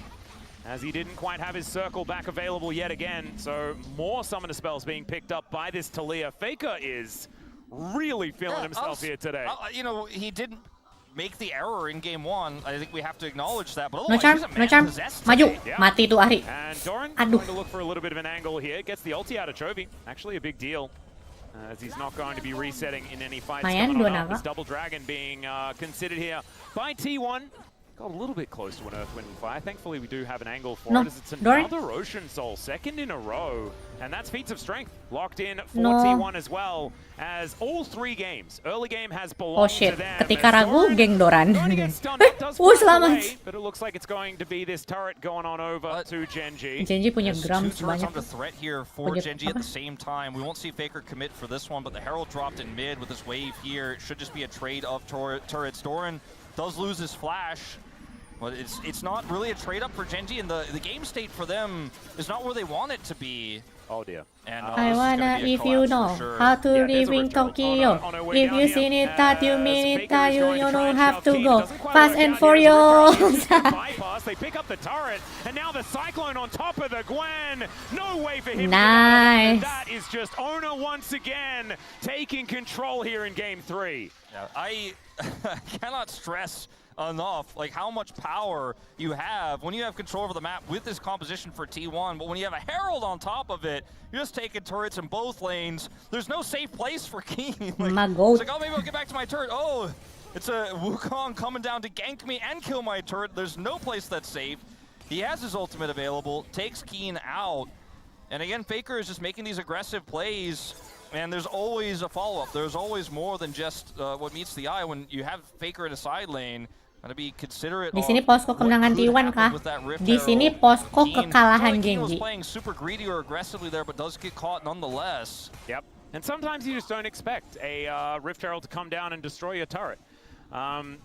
as he didn't quite have his circle back available yet again. So more summoner spells being picked up by this Talia. Faker is really feeling himself here today. You know, he didn't make the error in game 1. I think we have to acknowledge that. But No otherwise, charm, he's a no man charm. possessed Maju. today. Yeah. Mati tuh Ahri. And Doran Aduh. going to look for a little bit of an angle here. Gets the ulti out of Chovy. Actually a big deal, as he's not going to be resetting in any fights Mayan, coming dua on up. naga. This double dragon being considered here by T1. Got a little bit close to an Earth, Wind, and Fire. Thankfully, we do have an angle for No, it, as it's Doran. another Ocean Soul, second in a row. And that's Feats of Strength locked in for No. T1 as well, as all 3 games. Early game has Oh belonged shit. to them. Ketika as ragu, geng Doran. Going to get stunned. It does Oh, flash selamat. away, but it looks like it's going to be this turret going on over to GenG. GenG punya There's 2 grams turrets banyak. under threat here for Punya GenG at apa? the same time. We won't see Faker commit for this one, but the Herald dropped in mid with this wave here. It should just be a trade of turrets. Doran does lose his flash, but it's not really a trade up for GenG, and the game state for them is not where they want it to be. Oh dear. And I this is gonna wanna, be a if you collapse know for sure. how to Yeah, there's live a in Rift Herald Tokyo. on our way If down you here, seen it, that you as mean it, Faker that is you going to try don't and have shove to Keen. go. Doesn't quite Fast work and out here as the Rift Herald furious. uses the bypass. They pick up the turret, and now the Cyclone on top of the Gwen. No way for him to get out. And Nice. that is just Owner once again taking control here in game 3. Yeah, I cannot stress enough like how much power you have when you have control over the map with this composition for T1, but when you have a Herald on top of it, you're just taking turrets in both lanes. There's no safe place for Keen. My It's goat. like, oh, maybe I'll get back to my turret. Oh, it's a Wukong coming down to gank me and kill my turret. There's no place that's safe. He has his ultimate available, takes Keen out, and again, Faker is just making these aggressive plays. And there's always a follow-up. There's always more than just what meets the eye when you have Faker in a side lane. Gotta be considerate. Di sini posko kemenangan T1 kah? Di sini posko kekalahan Keen was GenG. playing super greedy or aggressively there, but does get caught nonetheless. Yep. And sometimes you just don't expect a Rift Herald to come down and destroy your turret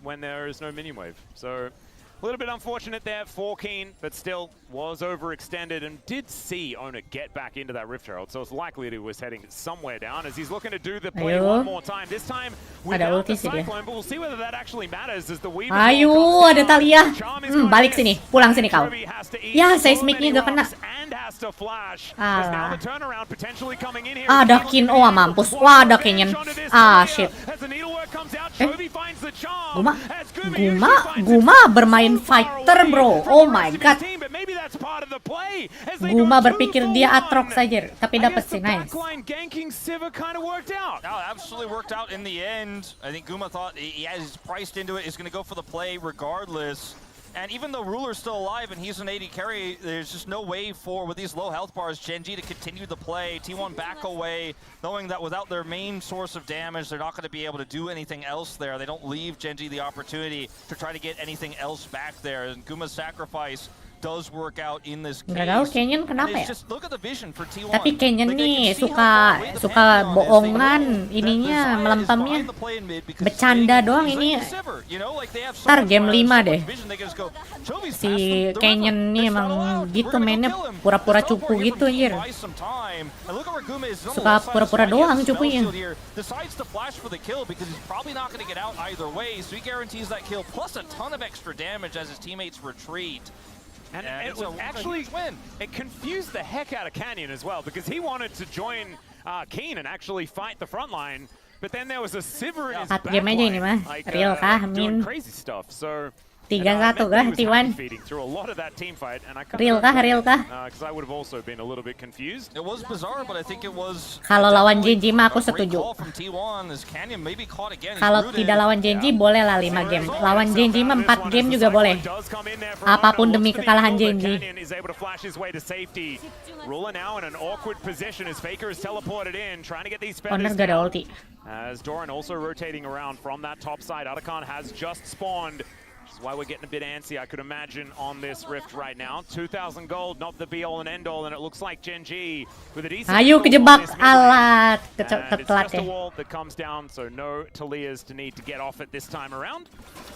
when there is no minion wave. So a little bit unfortunate there for Keen, but still was overextended and did see Owner get back into that Rift Herald. So it's likely that he was heading somewhere down as he's looking to do the play Ayo. one more time. This time Ada without the ulti sih dia. Cyclone, but we'll see whether that actually matters as the Weaver Ayo, comes ada down. Talia. Charm is going Balik to sini. miss. Pulang sini kau. Chovy has to eat Ya, so seismiknya many gak kena. rocks and has to flash. As now Alah. the turnaround potentially coming in here. Ada Kin. Oh, mampus. Wah, ada Kenyan. Ah, shit. As the needlework comes out, Eh? Chovy finds the charm. Guma, As Gumayushi Guma, finds Guma it bermain so far fighter, away bro. from Oh the my rest of his god. team, but maybe that's part of the play, as they Guma go 2 berpikir for dia 1. Aatrox saja, tapi I dapat guess sih, the nice. backline ganking Sivir kind of worked out. No, absolutely worked out in the end. I think Guma thought he has priced into it, is going to go for the play regardless. And even though Ruler's still alive and he's an AD carry, there's just no way for, with these low health bars, GenG to continue the play. T1 back away, knowing that without their main source of damage, they're not going to be able to do anything else there. They don't leave GenG the opportunity to try to get anything else back there. And Guma's sacrifice does work out in this case. Nggak tahu Canyon kenapa ya? Just look at the vision for T1. Tapi Canyon Like, they nih can see how far away the suka Pantheon is. They bohongan know ininya, that Zaya is melempemnya. behind the play in mid because Bercanda they- doang he's ini. like a Sivir, you know, like they have so Ntar much game fire, 5 so much deh. vision, they can just go, "Chobi's Si past the Canyon river. nih It's not emang allowed. gitu We're gonna mainnya, kill him." pura-pura Just cupu teleport here gitu from anjir. Team buys some time. And look at where Guma is. He's on the Suka left side of pura-pura the sky. He has doang a spell cupunya. shield here. Decides to flash for the kill because he's probably not going to get out either way, so he guarantees that kill plus a ton of extra damage as his teammates retreat. And And it it's was a actually, huge win. it confused the heck out of Canyon as well, because he wanted to join Keen and actually fight the front line, but then there was a Sivir in his Cut back game aja ini line, mah. Real kah, doing Min? crazy stuff. So 3-1 kah, T1? feeding through a lot of that team fight, and I Real kah, real kah? because I would have also been a little bit confused. It was bizarre, but I think it was Kalau lawan definitely GenG mah aku a great setuju. call from T1 as Canyon maybe caught again. He's Kalau rooted. tidak lawan GenG boleh lah 5 game. Lawan GenG mah 4 game juga boleh. Apapun demi kekalahan GenG. Canyon is able to flash his way to safety. Ruler now in an awkward position as Faker is teleported in, trying to get these Owner feathers gak ada down. ulti. As Doran also rotating around from that top side. Otacon has just spawned, which is why we're getting a bit antsy, I could imagine, on this Rift right now. 2,000 gold, not the be-all and end-all, and it looks like GenG with a decent... Ayo kejebak, alat. And it's Telat just a ya. wall that comes down, so no Talias to need to get off it this time around.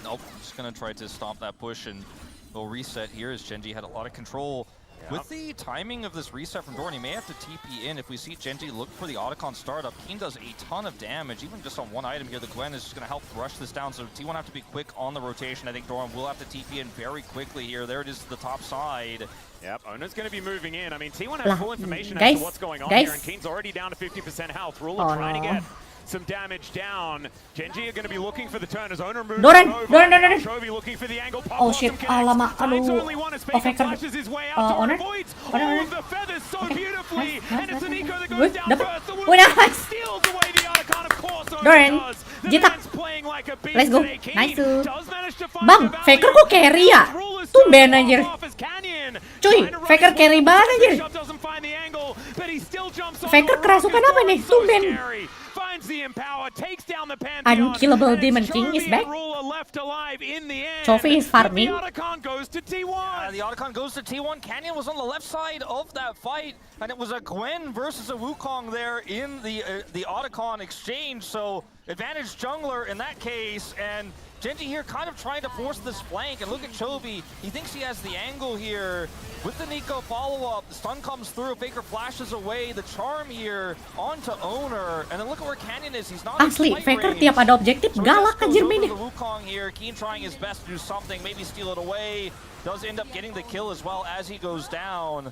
Nope, just gonna try to stop that push and we'll reset here as GenG had a lot of control. With the timing of this reset from Doran, he may have to TP in. If we see GenG look for the Otacon startup, Keen does a ton of damage, even just on one item here. The Gwen is just going to help rush this down, so T1 have to be quick on the rotation. I think Doran will have to TP in very quickly here. There it is, the top side. Yep, Owner's going to be moving in. I mean, T1 Lah, has full information guys, as to what's going on guys. here, and Keen's already down to 50% health. Ruler Oh, trying to no. get some damage down. GenG are going to be looking for the turn as Owner moves Doran, over. Doran. Chovy looking for the angle. Pop Oh, bottom shit. connects. Alamak, Finds aduh. only one as Oh, Faker Faker. flashes his way out. Doran Owner? avoids Owner, all owner. of the feathers so beautifully. Nice, And it's nice, Nico nice. that goes Wih, down dapat. first. The Wih, nice. steals away the Otacon, of course. Owner Doran, does. The jitak. man's playing like a beast Let's go. today. Keen Nice. does manage to find Bang, the value. Faker kok carry ya? Ruler's Tumben turn anjir. off as Canyon Cuy, trying to run Faker his carry way. banget anjir. Bishop doesn't find the angle, but he still jumps on Faker the rock kerasukan as apa nih? Doran's so Tumben. scary. Finds the empower, takes down the Pantheon. Unkillable and it's Demon King Chovy is back. and Ruler left alive in the end. Chovy is farming. But the Otacon goes to T1. The Otacon goes to T1. Canyon was on the left side of that fight, and it was a Gwen versus a Wukong there in the Otacon exchange. So advantage jungler in that case, and GenG here kind of trying to force this flank, and look at Chovy. He thinks he has the angle here. With the Nico follow-up, the stun comes through, Faker flashes away, the charm here onto Owner, and then look at where Canyon is. He's not in Asli, fight Faker range. tiap ada objektif So he galak just goes anjir over mainnya. to the Wukong here. Keen trying his best to do something, maybe steal it away. Does end up getting the kill as well as he goes down.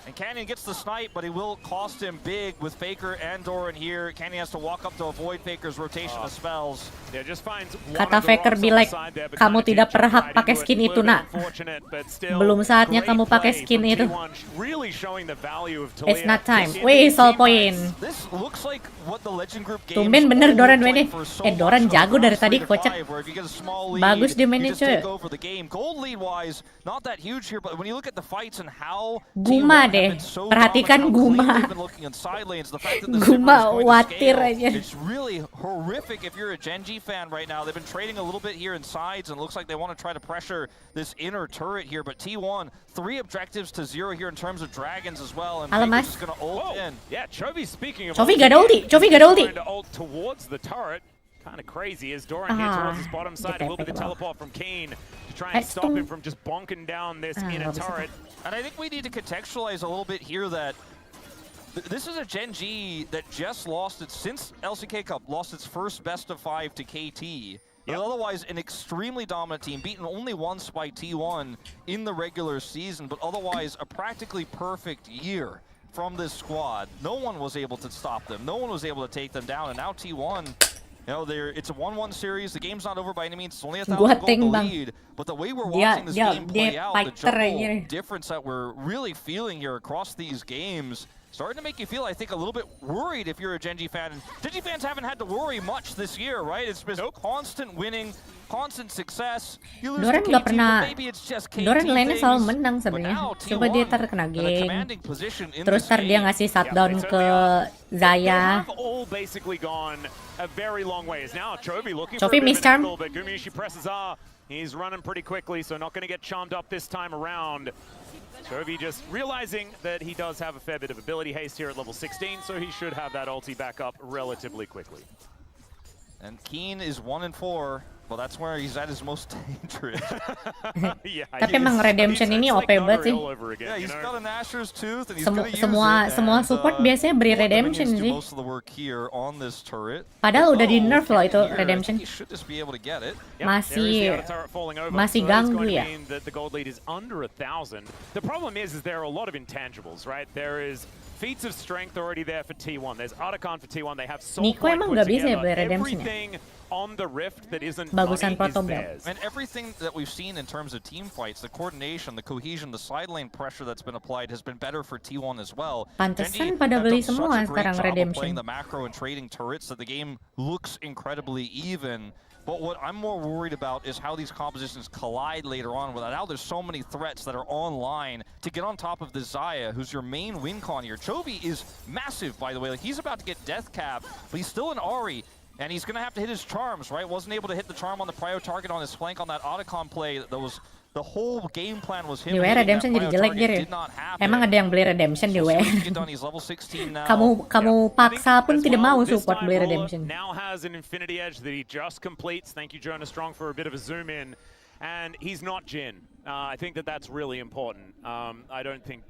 And Canyon gets the snipe, but he will cost him big with Faker and Doran here. Canyon has to walk up to avoid Faker's rotation of spells. Yeah, just finds one Kata of the Faker rocks on be the like, side there, but kamu kinda tidak keep berhak right pakai into it. skin A itu, little nak. bit unfortunate, but still Belum saatnya great kamu pakai play skin from itu. T1, really showing the value of It's Talia. not time. In Wih, these soul team point. fights. This looks like what the Legend Group games Tumben bener all Doran looked mainnya. like for so Doran much jago of dari the tadi, last 3 to kocak. 5, where if you get a small lead, Bagus dia you mainnya, just cuy. take over the game. Gold lead-wise, not that huge here, but when you look at the fights and how Guma T1 have deh. been so Perhatikan dominant, how clean Guma. they've been looking in side lanes, the fact that the Guma Sivir is going to khawatir scale, aja. it's really horrific if you're a GenG fan right now. They've been trading a little bit here in sides, and it looks like they want to try to pressure this inner turret here, but T1, 3 objectives to 0 here in terms of dragons as well, and Halo, Faker's Mas. just going to ult Whoa. in. Yeah, Chovy speaking of Chovy ulti, gak ada ulti, Chovy gak ada ulti. trying to ult towards the turret. Kind of crazy as Doran here towards his bottom side. It will be the teleport from Keen to try and stop him from just bonking down this inner nggak bisa. turret. And I think we need to contextualize a little bit here that this is a GenG that just lost it since LCK Cup, lost its first best of 5 to KT. But otherwise, an extremely dominant team, beaten only once by T1 in the regular season, but otherwise a practically perfect year from this squad. No one was able to stop them. No one was able to take them down, and now T1, you know, it's a 1-1 series. The game's not over by any means. It's only 1,000 Gua gold think, the Bang. lead. But the way we're Dia- watching this dia- game play dia out, the fighter jungle aja. difference that we're really feeling here across these games, starting to make you feel, I think, a little bit worried if you're a GenG fan. And GenG fans haven't had to worry much this year, right? It's been constant winning, constant success. You lose Doran to nggak KT, pernah- but maybe it's just KT Doran lane-nya selalu things. menang But sebenarnya. now Coba dia T1 terkena in a geng. commanding position in Terus this ntar dia game. ngasih shutdown they ke They Zaya. have all basically gone a very long way. Is now Chovy looking for Chovy a bit of miss charm. an angle, but Gumiushi presses R. He's running pretty quickly, so not going to get charmed up this time around. Chovy just realizing that he does have a fair bit of ability haste here at level 16, so he should have that ulti back up relatively quickly. And Keen is 1-4. Well, that's where he's at his most dangerous. Yeah, Tapi emang Redemption ini OP banget sih. Yeah, he's got an Asher's Tooth and he's Semua gonna use it. semua support biasanya beri Redemption do sih. most of the work here on this turret. Padahal udah di nerf loh itu Here, Redemption. he should just be able to get it. Masih ganggu ya. The gold lead is under 1,000. The problem is there are a lot of intangibles, right? There is feats of strength already there for T1. There's Otacon for T1. They have so Nico emang nggak bisa ya beli Redemption ya? everything on the rift that isn't Bagusan money is Proto Belt. theirs. And everything that we've seen in terms of team fights, the coordination, the cohesion, the side lane pressure that's been applied has been better for T1 as well. Pantesan pada beli semua sekarang Redemption. Playing the macro and trading turrets that the game looks incredibly even. But what I'm more worried about is how these compositions collide later on. Now there's so many threats that are online to get on top of the Xayah, who's your main win con here. Chovy is massive, by the way. Like, he's about to get death cap, but he's still an Ahri. And he's going to have to hit his charms, right? Wasn't able to hit the charm on the prio target on his flank on that Otacon play. That was the whole game plan was him. Di WR Redemption jadi jelek gitu. Emang ada yang beli Redemption di WR. Kamu paksa pun tidak mau support beli Redemption. Now has an infinity edge that he just completes. Thank you, Jonah Strong, for a bit of a zoom in. And he's not Jin. I think that's really important. I don't think,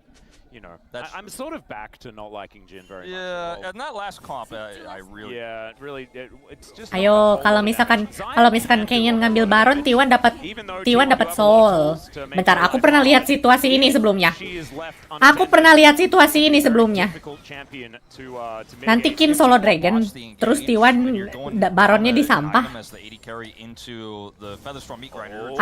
you know, I'm sort of back to not liking Jin very much. Yeah, and that last comp, I really... Yeah, really, it's just... Ayo, kalau misalkan Kenyan ngambil Baron, T1 dapat Soul. Bentar, aku pernah lihat situasi ini sebelumnya. Nanti Kin solo Dragon, terus T1 Baronnya di sampah.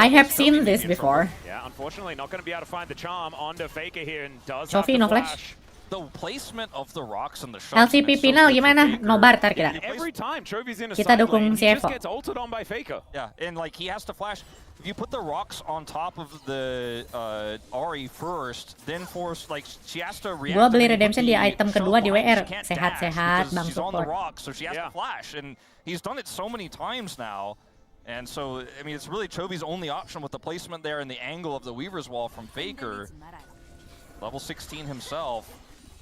I have seen this before. Yeah, unfortunately, not going to be able to find the charm onto Faker here, and does Chovy no flash. The placement of the rocks and the shots. LCP final gimana? Nobar tar kita. Every time Chovy's in a Kita side dukung lane, si he just Evo. gets ulted on by Faker. Yeah, and like he has to flash. If you put the rocks on top of the Ahri first, then force like she has to react. Gua beli Redemption di item kedua di WR. Sehat-sehat bang She's on the support. rocks, so she has to flash, and he's done it so many times now. And so, I mean, it's really Chovy's only option with the placement there and the angle of the Weaver's Wall from Faker. Level 16 himself.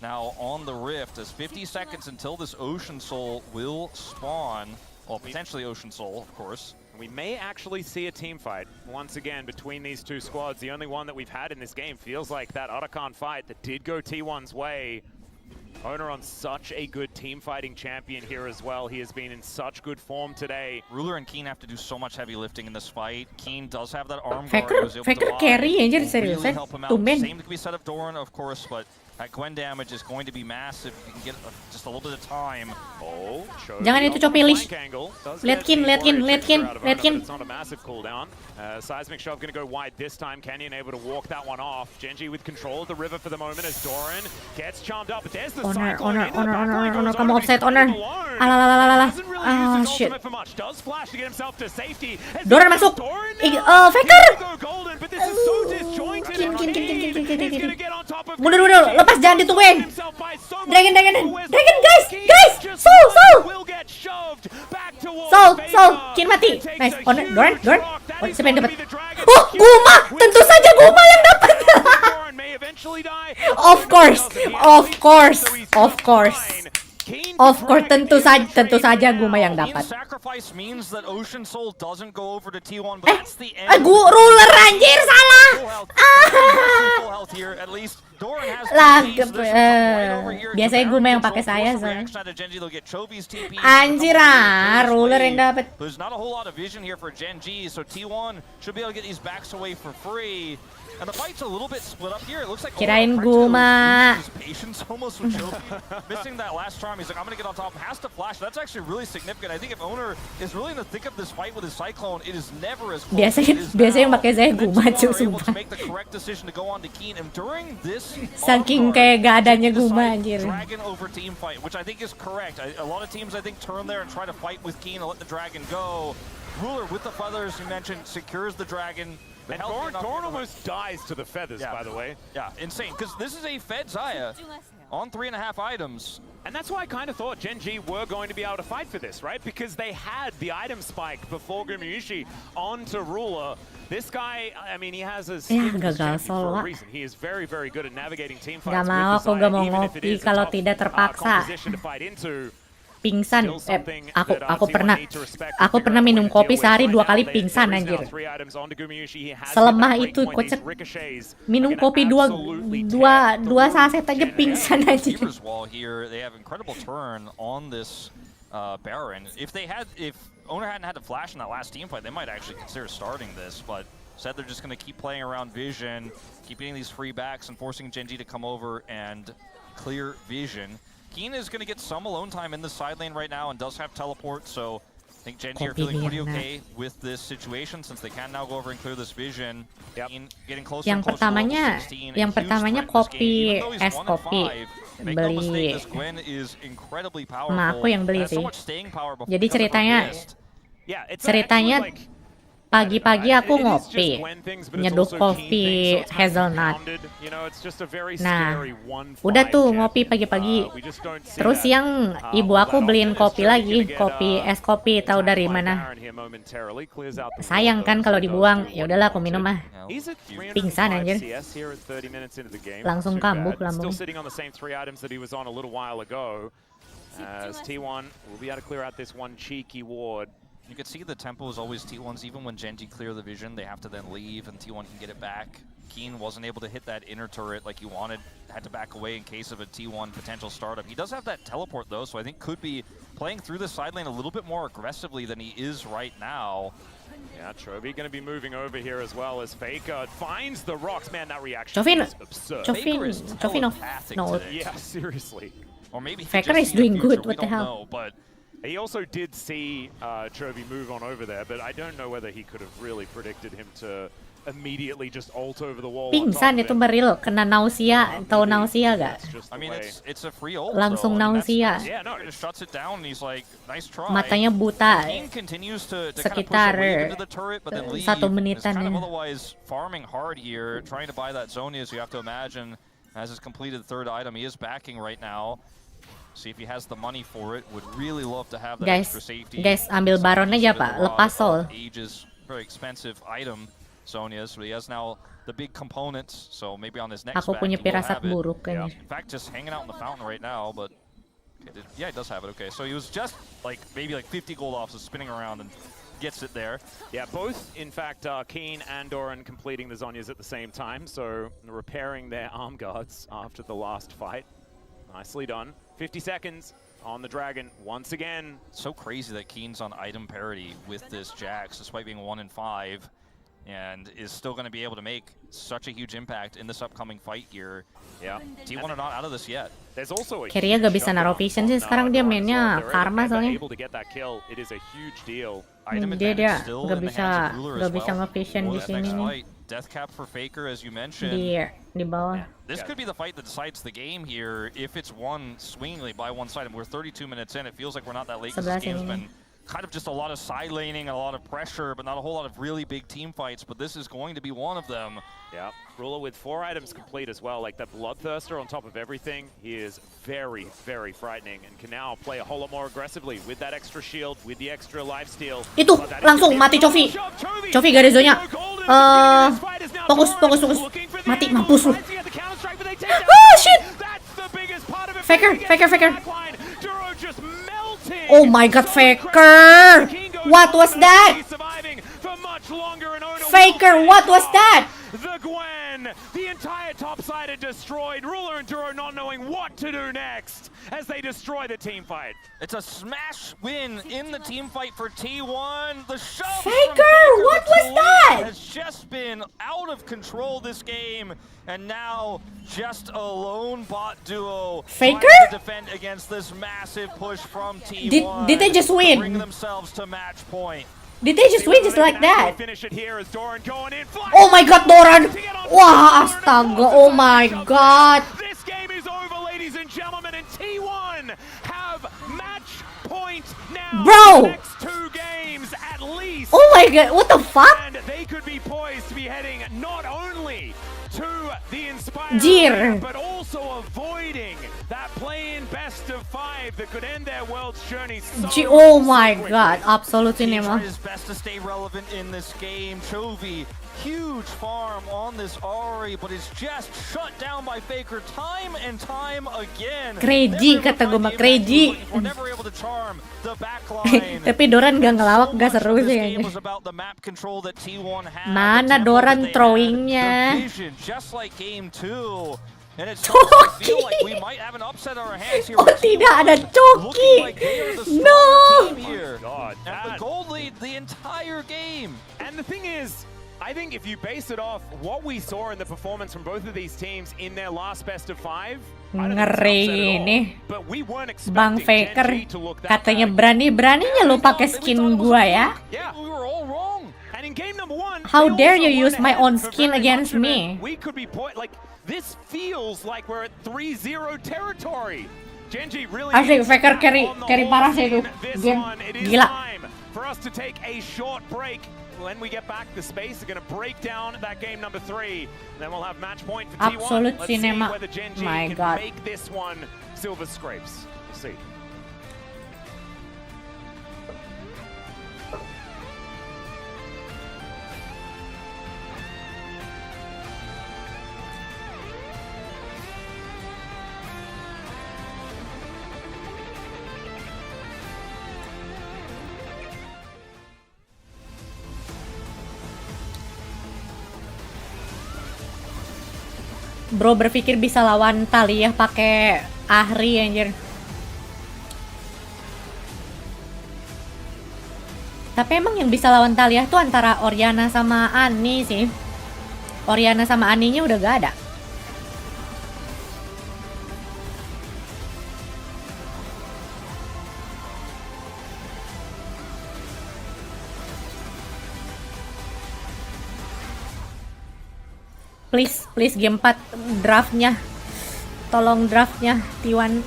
Now on the Rift, there's 50 seconds until this Ocean Soul will spawn. Well, potentially Ocean Soul, of course. We may actually see a team fight once again between these two squads. The only one that we've had in this game feels like that Otacon fight that did go T1's way. Owner on such a good team fighting champion here as well. He has been in such good form today. Ruler and Keen have to do so much heavy lifting in this fight. Keen does have that arm Faker guard. carry anjir seriusan. Tumben. Same could be said of Doran, of course, but that Gwen damage is going to be massive. You can get just a little bit of time. Oh, Jangan itu Copilih. Lihat Kin. It's not a massive cooldown. Seismic Shove going to go wide this time. Canyon able to walk that one off. GenG with control of the river for the moment as Doran gets charmed up. But there's the Honor. Kamu offside Honor. Alalala. Ah, shit. Does flash to get himself to safety. Doran masuk. Faker. Kin. Mundur. Lepas jangan ditungguin. Dragon. Guys. Soul. Kin mati. Nice. Doran. Siapa yang dapat? Oh, Guma. Tentu saja Guma yang dapat. Of course. Tentu saja Guma yang dapat. Ruler anjir salah. Biasanya Guma yang pakai saya soalnya. Anjir Ruler yang dapat. There's not a whole lot of vision here for GenG, so T1 should be able to get these backs away for free. And the fight's a little bit split up here. It looks like Kirain Guma. his patience almost with Chovy. Missing that last charm. He's like, I'm going to get on top. Has to flash. That's actually really significant. I think if Owner is really in the thick of this fight with his Cyclone, it is never as close Biasanya yang pakai saya Guma cuy, sumpah. make the correct decision to go on to Keen. And during this Saking kayak gak adanya Guma anjir. Dragon over team fight, which I think is correct. A lot of teams, I think, turn there and try to fight with Keen and let the Dragon go. Ruler with the feathers, you mentioned, secures the Dragon. And Doran almost dies to the feathers, by the way. Yeah, insane. Because this is a fed Xayah on 3.5 items. And that's why I kind of thought GenG were going to be able to fight for this, right? Because they had the item spike before Gumyushi onto Ruler. This guy, I mean, he has a skill gagal for solo. a reason. He is very, very good at navigating team Gak fights mau, with aku gak mau Desire, even if it ngopi is a kalau tough, tidak terpaksa. composition to fight into. Pingsan. Still something Aku that, aku T1 pernah need to respect and aku figure pernah out a way minum to kopi deal with. sehari Right 2 now, kali there pingsan is now anjir. 3 items onto Gumyushi. He has Selemah hit that itu, breakpoint, kocak. these ricochets Minum are gonna kopi absolutely dua tear saset through aja GenG. pingsan anjir. Reaper's Wall here, they have incredible turn on this Baron. If Owner hadn't had to flash in that last team fight, they might actually consider starting this, but instead they're just going to keep playing around Vision, keep getting these free backs and forcing GenG to come over and clear Vision. Keen is going to get some alone time in the side lane right now and does have teleport, so I think GenG are feeling pretty okay with this situation since they can now go over and clear this Vision. Keen getting closer and closer to level 16. Yang pertamanya kopi, es kopi. Beli. Ma aku yang beli sih. Jadi ceritanya pagi-pagi aku ngopi, nyeduh kopi hazelnut. Nah, udah tuh ngopi pagi-pagi. Terus siang ibu aku beliin kopi lagi, kopi es kopi, tahu dari mana? Sayang kan kalau dibuang. Ya udahlah aku minum ah. Pingsan anjir. Langsung kambuh lambung. As T1 will be able to clear out this one cheeky ward. You can see the tempo is always T1's. Even when GenG clear the Vision, they have to then leave and T1 can get it back. Keen wasn't able to hit that inner turret like he wanted, had to back away in case of a T1 potential startup. He does have that teleport though, so I think could be playing through the side lane a little bit more aggressively than he is right now. Yeah, Trophy going to be moving over here as well as Faker finds the rocks. Man, that reaction Jovin, is absurd. Jovin, no. Today. Yeah, seriously. Or maybe Faker is doing good, what the hell? Know, but he also did see Trophy move on over there, but I don't know whether he could have really predicted him to immediately just ult over the wall. Pingsan itu Beril, kena nausea, tahu nausea gak? I mean, it's a free ult. Langsung nausea. Yeah, no, it just shuts it down. And he's like, nice try. Matanya buta. King continues to Sekitar kind of push away into the turret, but then leave. 1 menitan Kind of ya. otherwise farming hard here, trying to buy that Zhonya, so you have to imagine as his completed third item, he is backing right now. See if he has the money for it. Would really love to have that extra safety. Guys, ambil Baron aja Pak, lepas Sol. Aegis, very expensive item, Zhonya, so he has now the big components. So maybe on his next Aku back, punya he will pirasat have it. buruk In kayaknya. fact, just hanging out in the fountain right now, but yeah, he does have it. Okay, so he was just like maybe like 50 gold off, so spinning around and gets it there. Yeah, both in fact Keen and Doran completing the Zhonyas at the same time, so repairing their arm guards after the last fight. Nicely done. 50 seconds on the Dragon once again. So crazy that Keen's on item parity with this Jax, despite being 1 in 5, and is still going to be able to make such a huge impact in this upcoming fight here. Yeah. T1 are not out of this yet. There's also a Carry-nya gak bisa naruh vision sih, sekarang dia mainnya karma soalnya. able to get that kill. It is a huge deal. Item Dia advantage still gak in the hands of Ruler as well. nge-vision di This sini next nih. fight, death cap for Faker, as you mentioned. Di bawah. This could be the fight that decides the game here if it's won swingingly by one side. And we're 32 minutes in. It feels like we're not that late because this game's been kind of just a lot of side laning, a lot of pressure, but not a whole lot of really big team fights. But this is going to be one of them. Yeah, Ruler with 4 items complete as well, like that Bloodthirster on top of everything. He is very, very frightening and can now play a whole lot more aggressively with that extra shield, with the extra lifesteal. Itu langsung mati Chovy. Chovy gak ada zonya. Fokus. Mati, mampus lu. Oh shit. Faker. Oh my god, Faker. What was that? Faker, what was that? The Gwen, the entire top side are destroyed. Ruler and Duro not knowing what to do next as they destroy the team fight. It's a smash win in the team fight for T1. The shove Faker, what was that? Has just been out of control this game, and now just a lone bot duo Faker? trying to defend against this massive push from T1. Did they just win? Bring themselves to match point. Did they just win just like that? Finish it here as Doran going in. Oh my god, Doran! Wah, astaga, oh my god! This game is over, ladies and gentlemen, and T1 have match point now. Bro! Next to 2 games at least. Oh my god, what the fuck? And they could be poised to be heading not only to the Inspire Jir. Arena, but also avoiding that play-in best of 5 that could end their world's journey Oh my god, He absolutely tried mah. his best to stay relevant in this game. Chovy, huge farm on this Ari, but it's just shut down by Faker time and time again. Crazy kata gue mah, crazy. We're never able to charm the backline. Tapi Doran gak ngelawak, gak seru sih This game kayaknya. was about the map control that T1 had, Mana the tempo Doran that they had, throwingnya? the vision, just like game 2. And it's starting to feel like we might have an upset on our hands here. Oh with tidak, T1 ada Choki. looking like they are the No. stronger team here. God, And the gold lead the entire game. And the thing is, I think if you base it off what we saw in the performance from both of these teams in their last best of 5, I don't think it's an upset Ngeri at all. ini. But we weren't Bang expecting Faker GenG to look that katanya bad. berani-beraninya lu pakai skin gua ya. Yeah. We were all wrong. And in game number 1, How they dare also you went use my ahead own for skin very against much of me? it. We could be like this feels like we're at 3-0 territory. GenG really Asli, needs Faker back carry on the parah horse sih itu. in this Game one. It is gila. time for us to take a short break. When we get back, the space is going to break down that game number 3. Then we'll have match point for T1. Absolute Let's see cinema. whether GenG My can God. make this one silver scrapes. We'll see. Bro berpikir bisa lawan Talia pakai Ahri anjir. Tapi emang yang bisa lawan Talia tuh antara Oriana sama Ani sih. Oriana sama Aninya udah gak ada. Please game 4 draftnya. Tolong draftnya T1,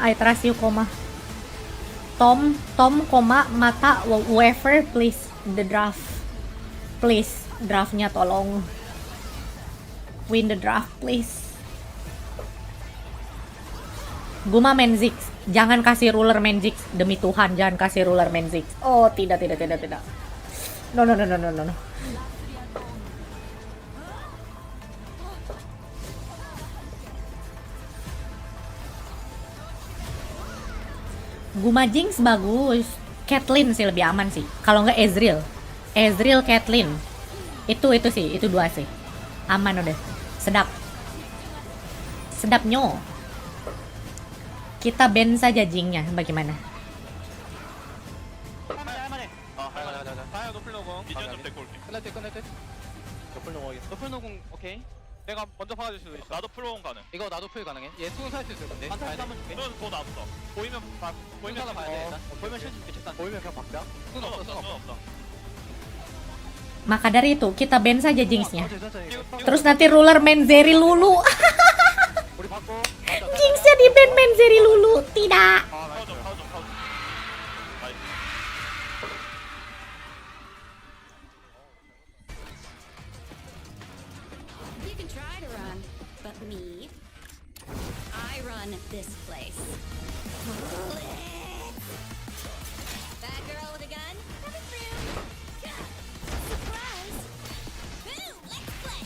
I trust you, Tom, mata, whoever, please, the draft. Please, draftnya tolong. Win the draft, please. Guma main Ziggs. Jangan kasih ruler main Ziggs. Demi Tuhan, jangan kasih ruler main Ziggs. Oh, tidak. No. Guma Jinx bagus. Caitlyn sih lebih aman sih. Kalau nggak Ezreal, Caitlyn. Itu sih, itu 2 sih. Aman udah. Sedap nyo. Kita ban saja Jingnya, bagaimana? 할만해. 가자. 다이아 노플 노공. 미니언 좀 데리고 올게. 끝날 때. 노플 노공 하겠어. 노플 노공 오케이. 내가 먼저 박아줄 수도 있어. 나도 풀로공 가능. 이거 나도 풀 가능해. 얘 수은 살수 있을 건데. 한타 한번 줄게. 수은 더 나왔어. 보이면 하나 봐야 돼 일단. 보이면 실수 줄게. 일단. 보이면 그냥 박자. 수은 없어. Maka dari itu, kita ban saja Jinxnya. 천천히. Terus nanti ruler main Zeri Lulu. 우리 받고. Jinxnya di ban main Zeri Lulu. Tidak. 파워줘. You can try to run, but me, I run this place. That girl with a gun, coming through. Surprise! Boom! Let's play.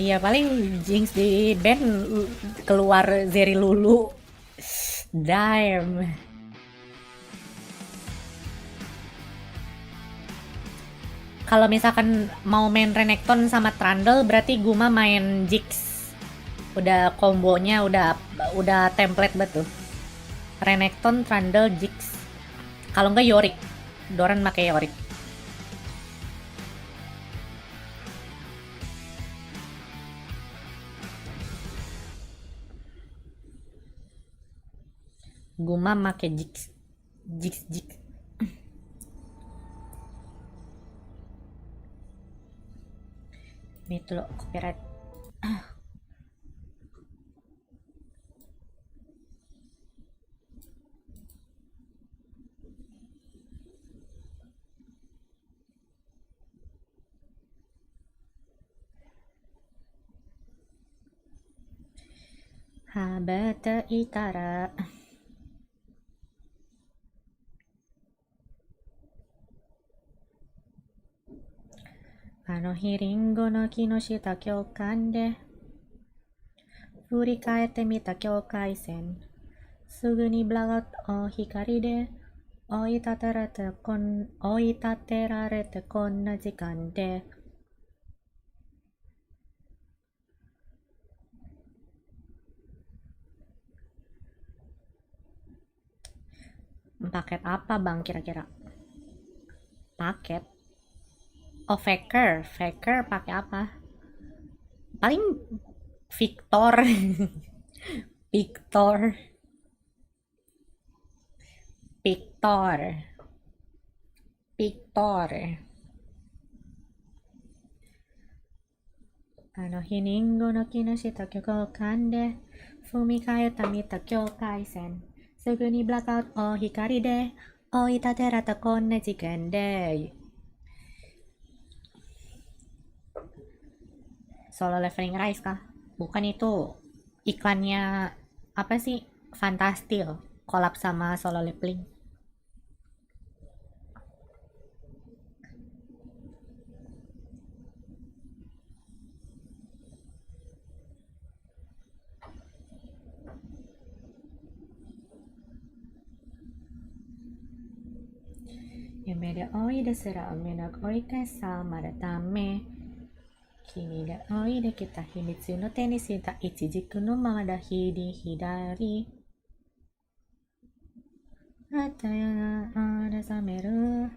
Iya paling Jinx di ban keluar Zeri Lulu. Damn. Kalau misalkan mau main Renekton sama Trundle berarti Guma main Jinx. Udah kombonya udah template betul. Renekton, Trundle, Jinx. Kalau enggak Yorick. Doran pakai Yorick. Guma make Jinx. Ini tuh loh, copyright. Habata itara. Hiringo no ki no shita kyoukan de furikaete mita kyoukai sen. Sugu ni blackout o hikari de oitaterarete konna jikan de. Paket apa bang kira-kira? Paket? Oh, faker pakai apa? Paling Victor. Victor. Hiningo no ki no shita kyoukan de fumikaeta mita kyoukai sen. Sugu ni blackout o hikari de oitaterata konna jikan de. Solo Leveling Rise kah? Bukan, itu iklannya apa sih? Fantastil collab sama Solo Leveling. Yame de oi de sera omenak oi kesa madatame. Kini de oi de kita himitsu no te ni shita ichijiku no mada hidi hidari. Ataya ga arasameru.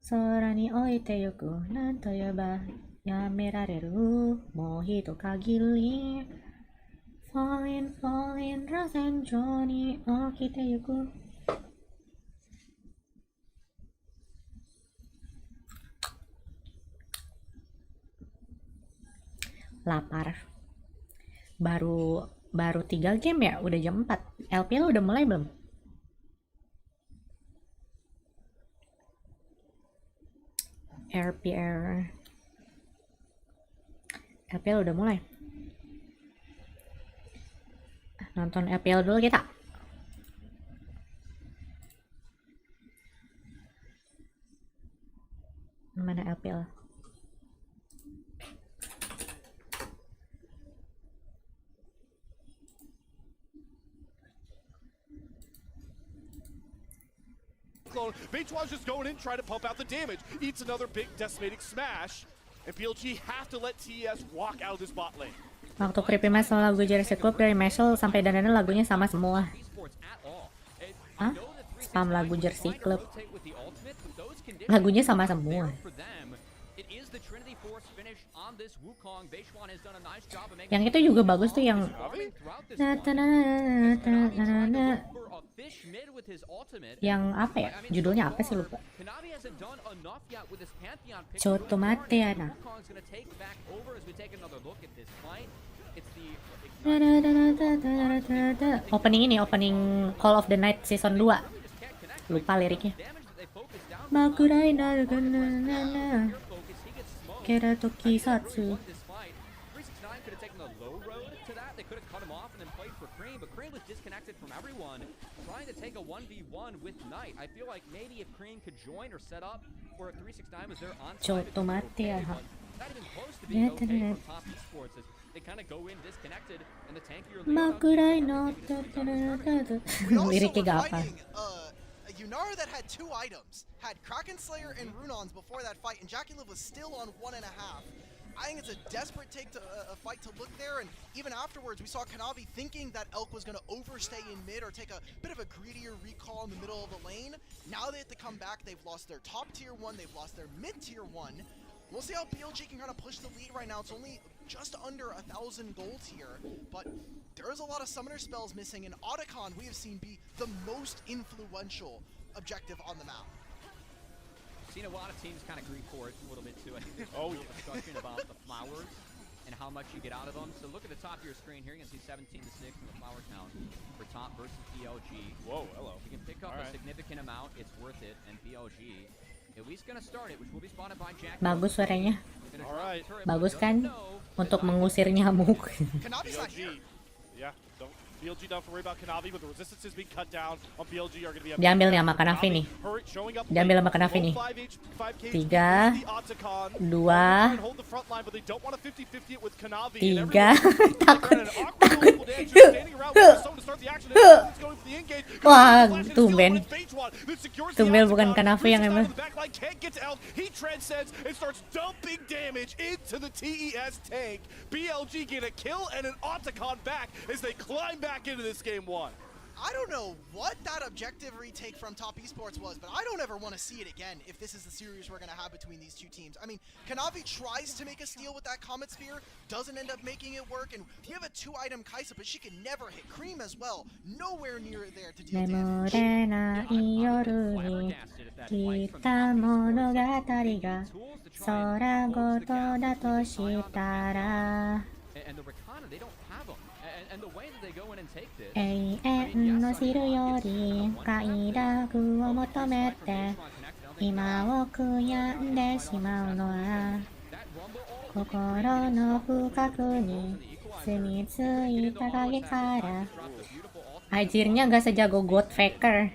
Sora ni oite yoku nan to yoba yamerareru. Mou hito kagiri. Falling rasenjo ni okite yoku. Lapar. Baru 3 game ya, udah jam 4. LPL udah mulai belum? LPL udah mulai. Nonton LPL dulu kita. Mana LPL? Beightwash's just going in, trying to pump out the damage. Eats another big decimating smash. And PLG have to let TES walk out of this bot lane. Waktu Creepy Masel lagu Jersey Club dari Masel sampai dananya lagunya sama semua. Hah? Spam lagu Jersey Club. Lagunya sama semua. Yang itu juga bagus tuh, yang apa ya? Judulnya apa sih, lupa. Choto mate ana. Opening Call of the Night season 2. Lupa liriknya. Makurai naru na kera toki satsu. Trying to take a 1v1 with Knight. I feel like maybe if Cream could join or set up, or if 369 was there on side, Choto mate ana. not even close to being okay for top esports as they kind of go in disconnected and the tankier Makurai no liriknya gak apa. Yunara that had 2 items, had Kraken Slayer and Runons before that fight, and Jackie Liv was still on 1.5. I think it's a desperate take to a fight to look there, and even afterwards we saw Kanavi thinking that Elk was going to overstay in mid or take a bit of a greedier recall in the middle of the lane. Now they have to come back. They've lost their top tier 1, they've lost their mid tier 1. We'll see how PLG can kind of push the lead right now. It's only just under 1,000 gold here, but there is a lot of summoner spells missing, and Otacon we have seen be the most influential objective on the map. Seen a lot of teams kind of greed for it a little bit too. Oh, yeah. Discussion about the flowers and how much you get out of them. So look at the top of your screen here. You can see 17-6 in the flower count for top versus BLG. Whoa, hello. You can pick up a significant amount. It's worth it. And BLG at least gonna start it, which will be spotted by Jack. Bagus suaranya. Alright. Bagus kan? Untuk mengusir nyamuk. Kanavi's not here. Yeah, BLG don't have to worry about Kanavi, but the resistance is being cut down on BLG are going to be... Diambil nih sama Kanavi nih. Diambil sama Kanavi nih. 3, 2, 3. Takut. Wah, tumben. Tumben bukan Kanavi yang emang. He transcends and starts dumping damage into the TES tank. BLG get a kill and an Otacon back as they climb back into this game 1. I don't know what that objective retake from Top Esports was, but I don't ever want to see it again if this is the series we're going to have between these two teams. I mean, Kanavi tries to make a steal with that Comet Sphere, doesn't end up making it work, and you have a 2-item Kaisa, but she can never hit Cream as well. Nowhere near there to deal damage. And the Rakana, they don't have them. And the way that they go in and take this... 永遠の知るより快楽を求めて今を悔やんでしまうのは心の深くに住み着いた影から Ajirnya gak sejago God Faker.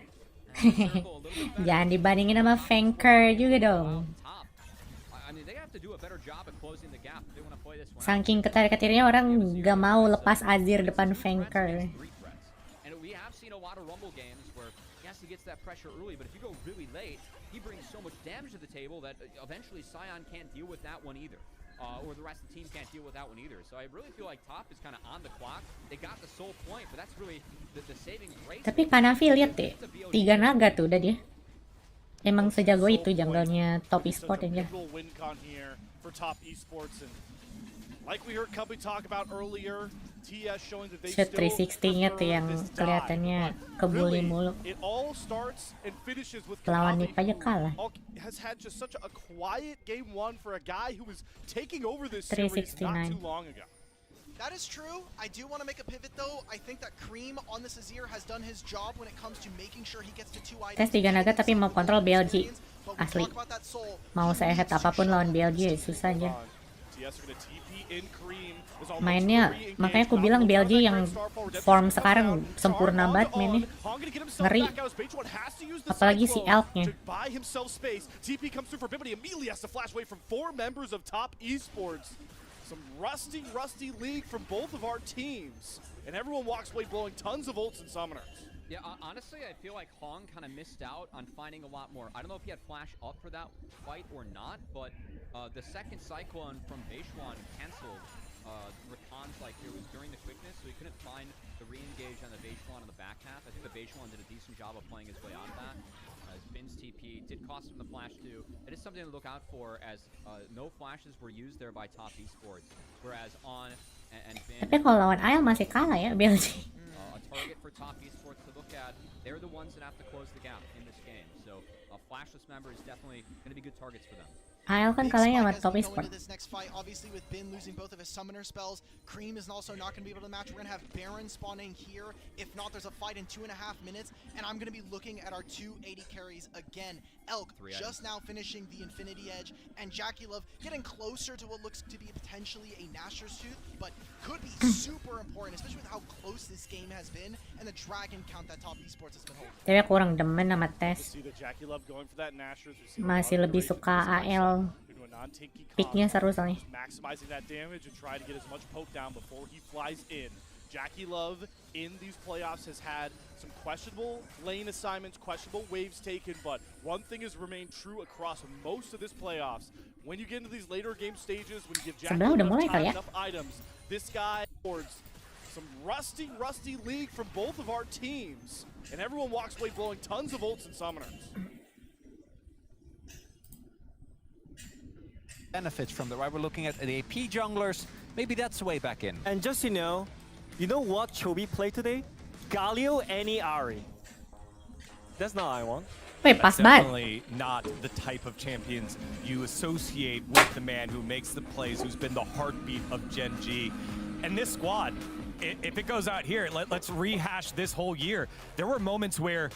Jangan dibandingin sama Fanker juga dong. Saking ketar-ketirnya orang gak mau lepas Azir depan Fanker. Or the rest of the team can't deal with that one either. So I really feel like Top is kind of on the clock. They got the sole point, but that's really the saving grace. Tapi Kanavi lihat deh, 3 naga tuh udah dia. Emang sejago itu jungle-nya Top Esports aja. Like we heard Cubby talk about earlier, TS showing that they Shoot 360-nya tuh yang kelihatannya kebuli mulu. Lawan Nip aja kalah. Has had just such a quiet game 1 for a guy who was taking over this series not too long ago. That is true. I do want to make a pivot though. I think that Cream on this Azir has done his job when it comes to making sure he gets to 2 items. Tes 3 naga tapi mau kontrol BLG. Asli. Mau sehat apapun lawan BLG susah aja. Mainnya, makanya aku bilang BLG yang form sekarang sempurna banget mainnya. Ngeri. Apalagi si Elk-nya. Some rusty league from both of our teams. And everyone walks away blowing tons of ults and summoners. Yeah, honestly, I feel like Hong kind of missed out on finding a lot more. I don't know if he had flash up for that fight or not, but the second Cyclone from Beishwan canceled Rakan's like it was during the quickness, so he couldn't find the re-engage on the Beishwan on the back half. I think the Beishwan did a decent job of playing his way out of that. As Bin's TP did cost him the flash too. It is something to look out for as no flashes were used there by Top Esports, whereas on and Bin... Tapi kalau lawan AL masih kalah ya BLG. A target for Top Esports to look at. They're the ones that have to close the gap in this game. So a flashless member is definitely going to be good targets for them. AL kan kalahnya sama Top Esports. Obviously with Bin losing both of his summoner spells, Cream is also not going to be able to match. We're going to have Baron spawning here. If not, there's a fight in 2.5 minutes. And I'm going to be looking at our 280 carries again. Elk just now finishing the Infinity Edge. And Jackie Love getting closer to what looks to be potentially a Nashor's Tooth. But could be super important, especially with how close this game has been. And the Dragon count that Top Esports has been holding. Tapi aku kurang demen sama Tes. Masih lebih suka AL. Picknya seru soalnya. Maximizing that damage and trying to get as much poke down before he flies in. Jackie Love in these playoffs has had some questionable lane assignments, questionable waves taken, but one thing has remained true across most of this playoffs. When you get into these later game stages, when you give Jackie Love enough items, this guy boards some rusty league from both of our teams, and everyone walks away blowing tons of ults and summoners. Benefits from the right. We're looking at the AP junglers. Maybe that's the way back in. And just you know what Chobi played today? Galio, Annie, Ari. That's not what I want. Wait, pas banget. Definitely not the type of champions you associate with the man who makes the plays, who's been the heartbeat of GenG. And this squad, if it goes out here, let's rehash this whole year. There were moments where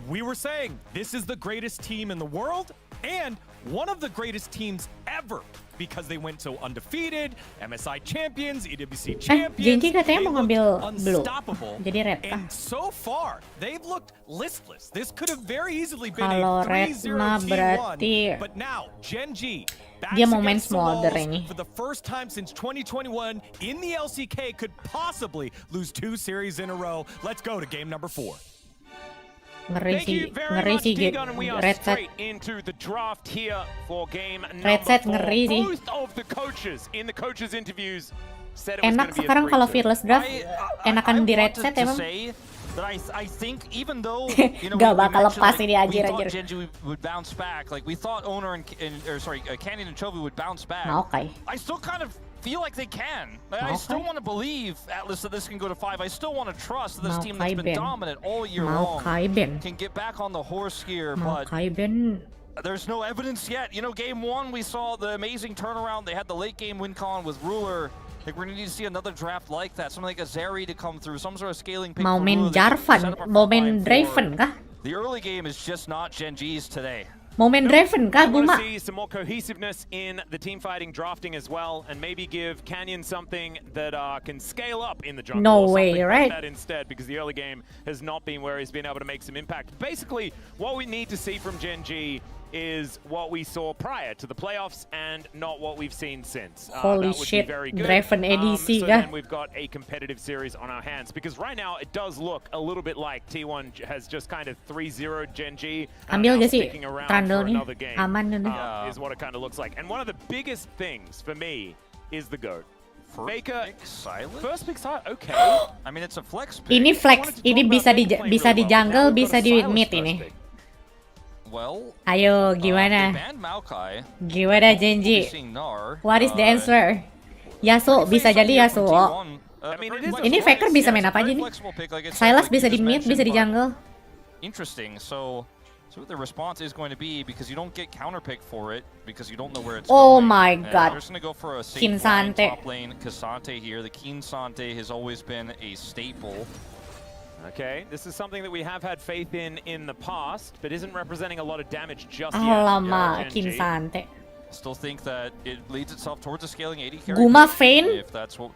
we were saying, this is the greatest team in the world, And one of the greatest teams ever because they went so undefeated, MSI champions, EWC champions. GenG katanya mau ngambil blue. Unstoppable. Jadi red kah? And so far, they've looked listless. This could have very easily been Kalau a red 3-0 mah T1. berarti But now, GenG dia mau main smolder ini. for the first time since 2021 in the LCK could possibly lose 2 series in a row. Let's go to game number 4. Ngeri sih and we are red set. straight into the draft here for game Red number set 4. ngeri sih. Both of the coaches in the coaches interviews said it was Enak going to be a sekarang kalau 3-2. fearless draft enakan di red set emang. That I think even though Gak bakal lepas ini we anjir. thought GenG would bounce back, like we thought Owner and Canyon and Chovy would bounce back. Okay. I still kind of feel like they can. Like, I still want to believe, Atlas, that this can go to 5. I still want to trust that this team that's been dominant all year long can get back on the horse here, but there's no evidence yet. You know, game 1 we saw the amazing turnaround. They had the late game win con with Ruler. I think we're going to need to see another draft like that. Something like a Zeri to come through, some sort of scaling pick. Mau main Jarvan, mau main Draven kah? The early game is just not GenG's today. Mau main Draven kah, I want Guma? to see some more cohesiveness in the team fighting drafting as well, and maybe give Canyon something that can scale up in the jungle. No or way, something right? like that instead, because the early game has not been where he's been able to make some impact. Basically, what we need to see from GenG is what we saw prior to the playoffs and not what we've seen since. Holy that would shit, be very good. Draven ADC so kah? then we've got a competitive series on our hands, because right now it does look a little bit like T1 has just kind of 3-0 GenG. Ambil gak sih sticking around Trundle for nih? another game. Aman udah. Is what it kind of looks like. And one of the biggest things for me is the GOAT. Faker, first pick silent, okay. I mean, it's a flex pick. Ini flex, ini bisa di jungle, bisa di mid ini. Well, Ayo, gimana? Gimana GenG? What is the answer? Yasuo, bisa jadi Yasuo. Ini Faker bisa main apa aja nih? Sylas bisa di mid, bisa di jungle. Interesting. So what the response is going to be, because you don't get counter pick for it because you don't know where it's Oh going. my god. They're just going to go for a safe Kinsante. top lane. Kasante here. The Kinsante has always been a staple. Okay, this is something that we have had faith in the past, but isn't representing a lot of damage just yet. Alamak, Kinsante. Still think that it leads itself towards a scaling 80 carry. Guma Vayne? If that's what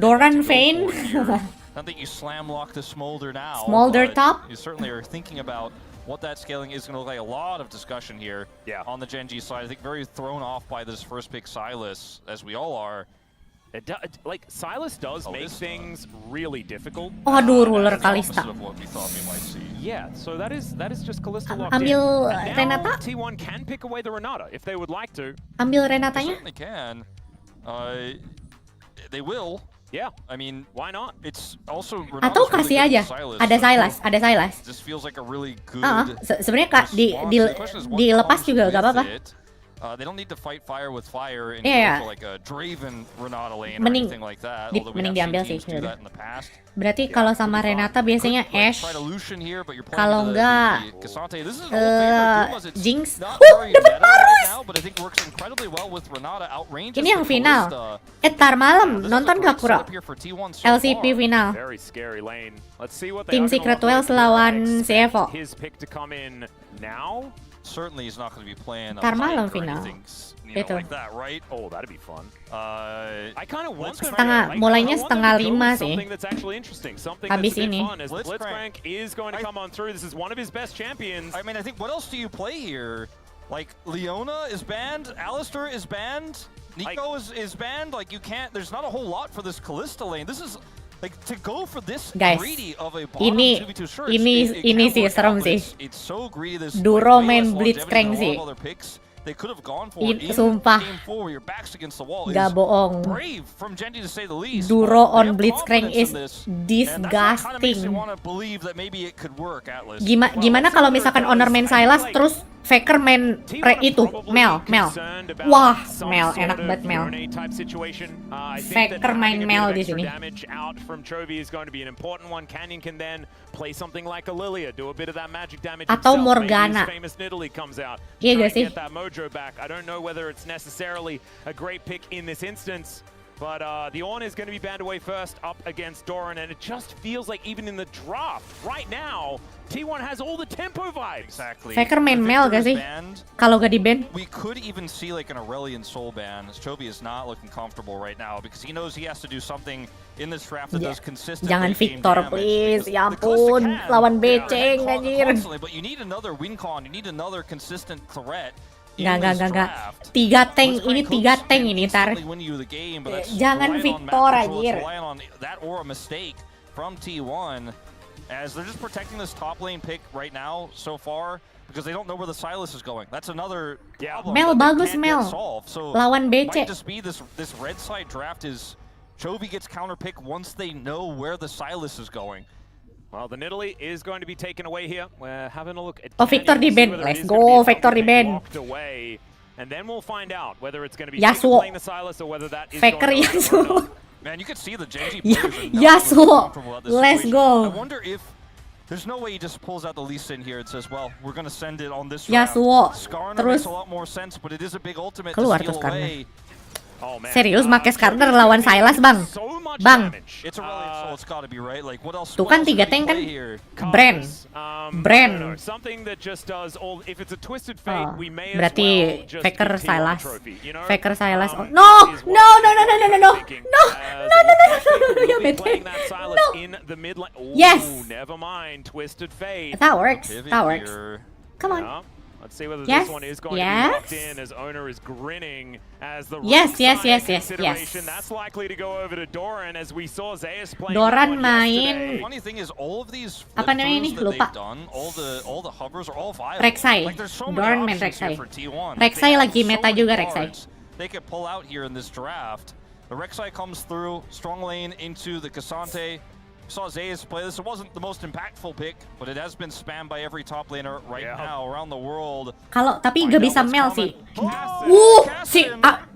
Doran Vayne? I don't think you slam lock the Smolder now. Smolder top? You certainly are thinking about what that scaling is going to look like. A lot of discussion here on the GenG side. I think very thrown off by this first pick Sylas, as we all are. Like, Sylas does make things really difficult. Oh, aduh, Ruler Kalista. Yeah, so that is just Kalista locked Ambil in. Renata? T1 can pick away the Renata if they would like to. Ambil Renatanya? They certainly can. They will. Yeah. I mean, why not? It's also Atau kasih aja. Ada Sylas. This feels like a really good. Sebenarnya dilepas juga gak apa-apa. They don't need to fight fire with fire and Yeah. go for like a Draven Renata lane or Mending- anything like that. di- Although we mending have diambil seen sih, teams do yaudah. that in the past. Berarti kalau sama Renata biasanya Ashe. Try to Lucian here, but you're Kalau playing enggak, the Kasante. This is an old favorite Dumas. It's Jinx. not very meta right now, but I think works incredibly well with Renata outranges Ini yang the final. Kalista. Tar malam, This is nonton a gak great Kuro? setup here for T1 so LCP far. final. Very scary lane. Let's see what they Tim are gonna Secret look Wells like. lawan I CFO. expect his pick to come in now. Certainly he's not going to be playing a Ntar malam Pike or final. anything, Itu. like that, right? Oh, that'd be fun. I kind of want them mulainya I want them setengah to go with 5 sih. Something that's actually interesting, something Habis that's a bit ini. fun. As Blitzcrank is going to come on through. This is one of his best champions. I mean, I think what else do you play here? Like Leona is banned, Alistar is banned, Nico is banned. Like you can't. There's not a whole lot for this Kalista lane. This is like to go for this Guys, greedy of a bottom ini 2v2 sure, ini can sih work serem out, but sih. It's so greedy. This Duro way main less Blitzcrank longevity than a lot sih. of other picks. They could have gone for it in Sumpah. game 4 where your back's against the wall. Gak is bohong. brave from GenG to say the least. Duro They on have Blitzcrank confidence is in this, and that's what kind of makes you disgusting. want to believe that maybe it could work, Atlas. Gimana kalau misalkan owner main Sylas terus Faker main itu Mel. Wah, Mel enak banget Mel. Faker main Mel di sini. Damage out from Chovy is going to be an important one. Canyon can then play something like a Lilia, do a bit of that magic damage Atau himself. Morgana. Maybe his famous Nidalee comes out. Iya Try gak and sih? get that mojo back. I don't know whether it's necessarily a great pick in this instance. But the Ornn is going to be banned away first up against Doran, and it just feels like even in the draft right now, T1 has all the tempo vibes. Exactly. Faker main Mel gak sih? Kalau gak di ban? We could even see like an Aurelion Soul ban. Chovy is not looking comfortable right now because he knows he has to do something in this draft that does consistent. Jangan Victor please, ya ampun, lawan beceng anjir. But you need another win con, you need another consistent threat. Enggak. 3 tank ini, 3 tank ini tar. Jangan Victor anjir. That aura mistake from T1 as they're just protecting this top lane pick right now so far because they don't know where the Sylas is going. That's another problem. Mel bagus Mel. Lawan BC. Might just be this red side draft is Chovy gets counter pick once they know where the Sylas is going. Well, the Nidalee is going to be taken away here. We're having a look at Victor di ban. Let's go, Victor di ban. And then we'll find out whether it's going to be Yasuo. playing the Sylas or whether that is Faker Yasuo. Man, you can see the GenG players are not Yasuo. comfortable at this Let's situation. go. I wonder if there's no way he just pulls out the Lisa in here and says, well, we're going to send it on this round. Yasuo. Skarner Terus makes a lot more sense, but it is a big ultimate keluar to tuh steal Skarner. away. Oh, man. Serius make Skarner lawan Sylas bang? Bang. It's Aurelion Soul, it's got to be right. Like what else? Tuh kan 3 tank kan? Brand. Brand. Something that just does all. If it's a twisted fate, we may berarti as well just Faker give T1 Sylas. trophy, you know? Faker Sylas. No, playing that Sylas in the mid lane. Yes. Never mind. Twisted fate. That works. That works. Come on. Yeah. Let's see whether Yes, this one is going to be locked in as Owner is grinning as the Yes. consideration. That's likely to go over to Doran as we saw Zeus playing. Doran The main funny thing is all of these apa namanya ini? that Lupa. they've done, all the hovers are all viable. Rek'Sai. Like there's so many Doran main options here Rek'Sai. for T1. Rek'Sai They have lagi so meta many juga cards Rek'Sai. They could pull out here in this draft. The Rek'Sai comes through, strong lane into the Cassante. Saw Zeus play this. It wasn't the most impactful pick, but it has been spammed by every top laner right now around the world. Kalau tapi gak bisa Mel sih.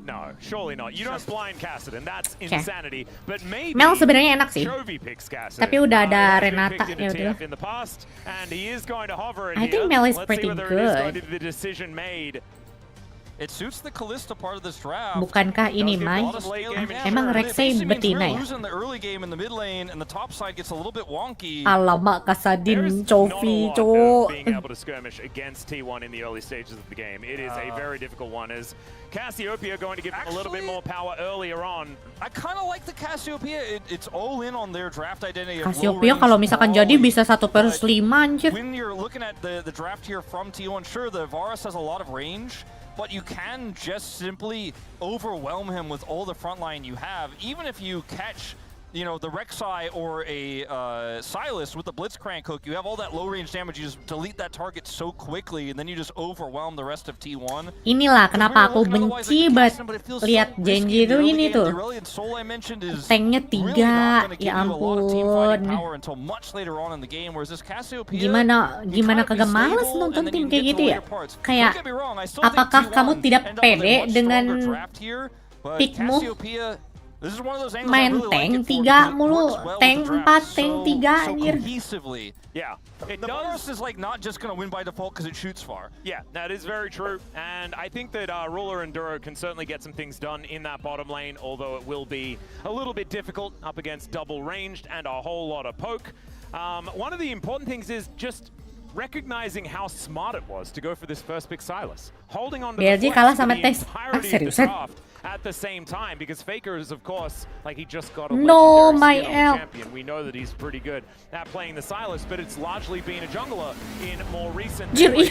No, surely not. You don't blind Kassadin. That's insanity. But maybe Mel sebenarnya enak sih. Chovy picks Kassadin. Tapi udah ada Renata ya udah. In the past, and he is going to hover in I think Mel is pretty good. The decision made. It suits the Kalista part of this draft. Bukankah ini Mai? Emang Rek'Sai betina ya? Losing the early game in the mid lane and the top side gets a little bit wonky. Alamak Kassadin Chovy cowok. Being able to skirmish against T1 in the early stages of the game. It is a very difficult one as Cassiopeia going to give him a little bit more power earlier on. I kind of like the Cassiopeia. It's all in on their draft identity. Cassiopeia kalau misalkan jadi bisa 1/5 anjir. When you're looking at the draft here from T1, sure the Varus has a lot of range, but you can just simply overwhelm him with all the frontline you have. Even if you catch, you know, the Rek'Sai or a Sylas with the Blitzcrank hook, you have all that low range damage. You just delete that target so quickly, and then you just overwhelm the rest of T1. Inilah kenapa aku benci banget lihat GenG itu ini tuh. Tanknya 3, ya ampun. Gimana kagak males nonton tim kayak gitu ya? Kayak, apakah kamu tidak pede dengan pickmu? Main tank 3 mulu, tank 4, tank 3 anjir. Yeah, it does. Is like not just going to win by default because it shoots far. Yeah, that is very true, and I think that Ruler and Duro can certainly get some things done in that bottom lane, although it will be a little bit difficult up against double ranged and a whole lot of poke. One of the important things is just recognizing how smart it was to go for this first pick Sylas, holding on to GenG kalah sama Tes. Seriusan? At the same time, because Faker is, of course, like he just got a my champion. We know that he's pretty good at playing the Sylas, but it's largely been a jungler in more recent memory.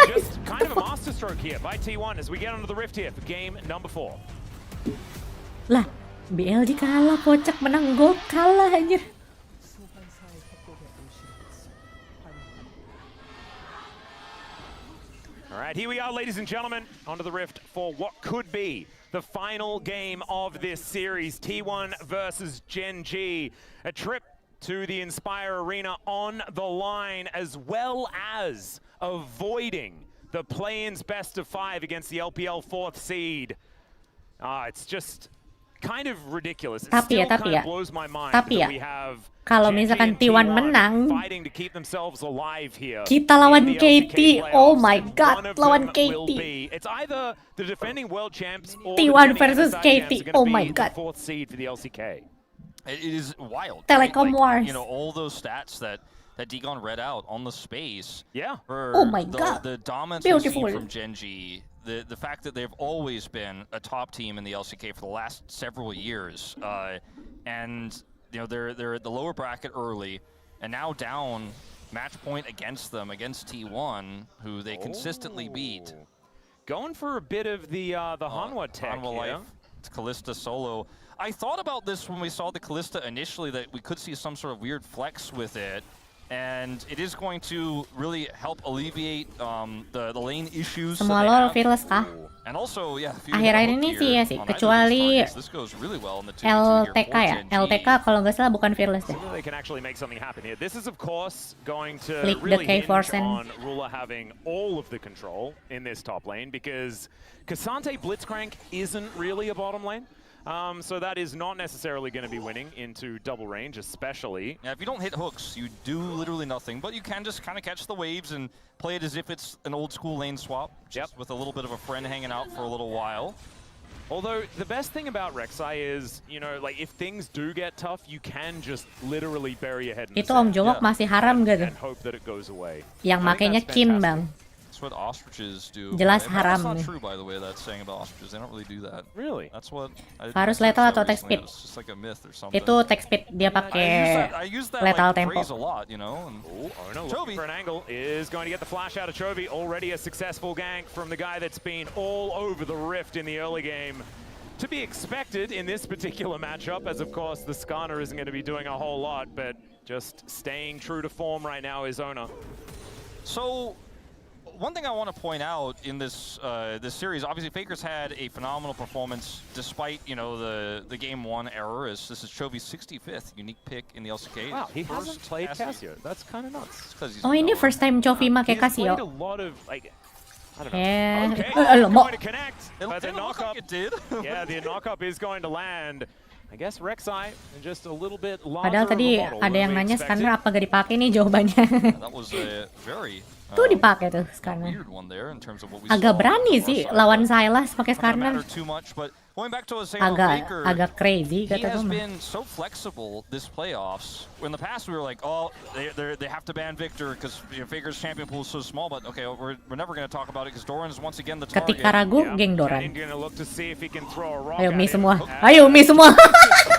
Just kind of a masterstroke here by T1 as we get onto the rift here for game number 4. Lah, BLG kalah, kocak menang gold kalah anjir. All right, here we are, ladies and gentlemen, onto the rift for what could be the final game of this series, T1 versus GenG. A trip to the Inspire Arena on the line, as well as avoiding the play-in's best of 5 against the LPL 4th seed. It's just kind of ridiculous. It still kind of blows my mind that we have Kalau misalkan T1 menang, fighting to keep themselves alive here. kita lawan in the LCK KT. Oh playoffs, my and god, one of lawan them will KT. be- It's either the defending world champs or T1 the defending versus MSI KT. champs are gonna Oh be my the god. 4th seed for the LCK. It is wild. Telecom right? Wars. You know, all those stats that Degon read out on the space. Yeah. For Oh my god. The dominance we've Beautiful. seen from GenG, the fact that they've always been a top team in the LCK for the last several years, and you know they're at the lower bracket early, and now down match point against them against T1, who they consistently beat. Going for a bit of the Hanwha tech Hanwha here. life. It's Kalista solo. I thought about this when we saw the Kalista initially, that we could see some sort of weird flex with it. And it is going to really help alleviate the lane issues. Semua LoL fearless kah? And also, yeah, Akhir-akhir ini sih ya sih, kecuali LTK ya. LTK kalau nggak salah bukan fearless deh. They can actually make something happen here. This is of course going to Flick the really hinge K-Force on Ruler having all of the control in this top lane, because Cassante Blitzcrank isn't really a bottom lane. So that is not necessarily going to be winning into double range, especially. Yeah, if you don't hit hooks, you do literally nothing, but you can just kind of catch the waves and play it as if it's an old school lane swap, just with a little bit of a friend hanging out for a little while. Although the best thing about Rek'Sai is, you know, like if things do get tough, you can just literally bury your head in the Itu Om sand Jongok masih haram gak tuh? and hope that it goes away. Yang makainya Kin bang. That's what ostriches do. Jelas That's haram not nih. true, by the way, that saying about ostriches. They don't really do that. Really? That's what. Harus lethal atau attack speed? It's just like a myth or something. Itu attack speed dia pakai I use that lethal like, tempo. phrase a lot, you know. And Ono looking for an angle, is going to get the flash out of Chovy. Already a successful gank from the guy that's been all over the rift in the early game. To be expected in this particular matchup, as of course the Skarner isn't going to be doing a whole lot, but just staying true to form right now is Ona. So, one thing I want to point out in this this series, obviously Faker's had a phenomenal performance despite, you know, the game 1 error. This is Chovy's 65th unique pick in the LCK. Wow, he hasn't played Casio. That's kind of nuts. Oh ini first time Chovy make He's played a Casio. lot of, like, I don't know. Yeah. Okay, Lemok. going to connect, but the It looked knock-up, like it did. yeah, the knock-up is going to land. I guess Rek'Sai just a little bit larger Padahal of a tadi model ada than yang we nanya expected. scanner apa gak dipakai nih jawabannya. That was a very Tuh dipakai tuh scanner. weird one there in terms of what we Agak saw berani on our sih side, lawan but Sylas pakai doesn't scanner. matter too much, but going back to what I was saying about Faker, Agak crazy he kata has gue mah. been so flexible this playoffs. In the past, we were like, oh, they have to ban Victor because Faker's champion pool is so small. But okay, we're never going to talk about it because Doran is once again the target. Ketika ragu, geng Doran. Going to look to see if he can throw a rock Ayo at Mi him. semua. Ayo Mi semua.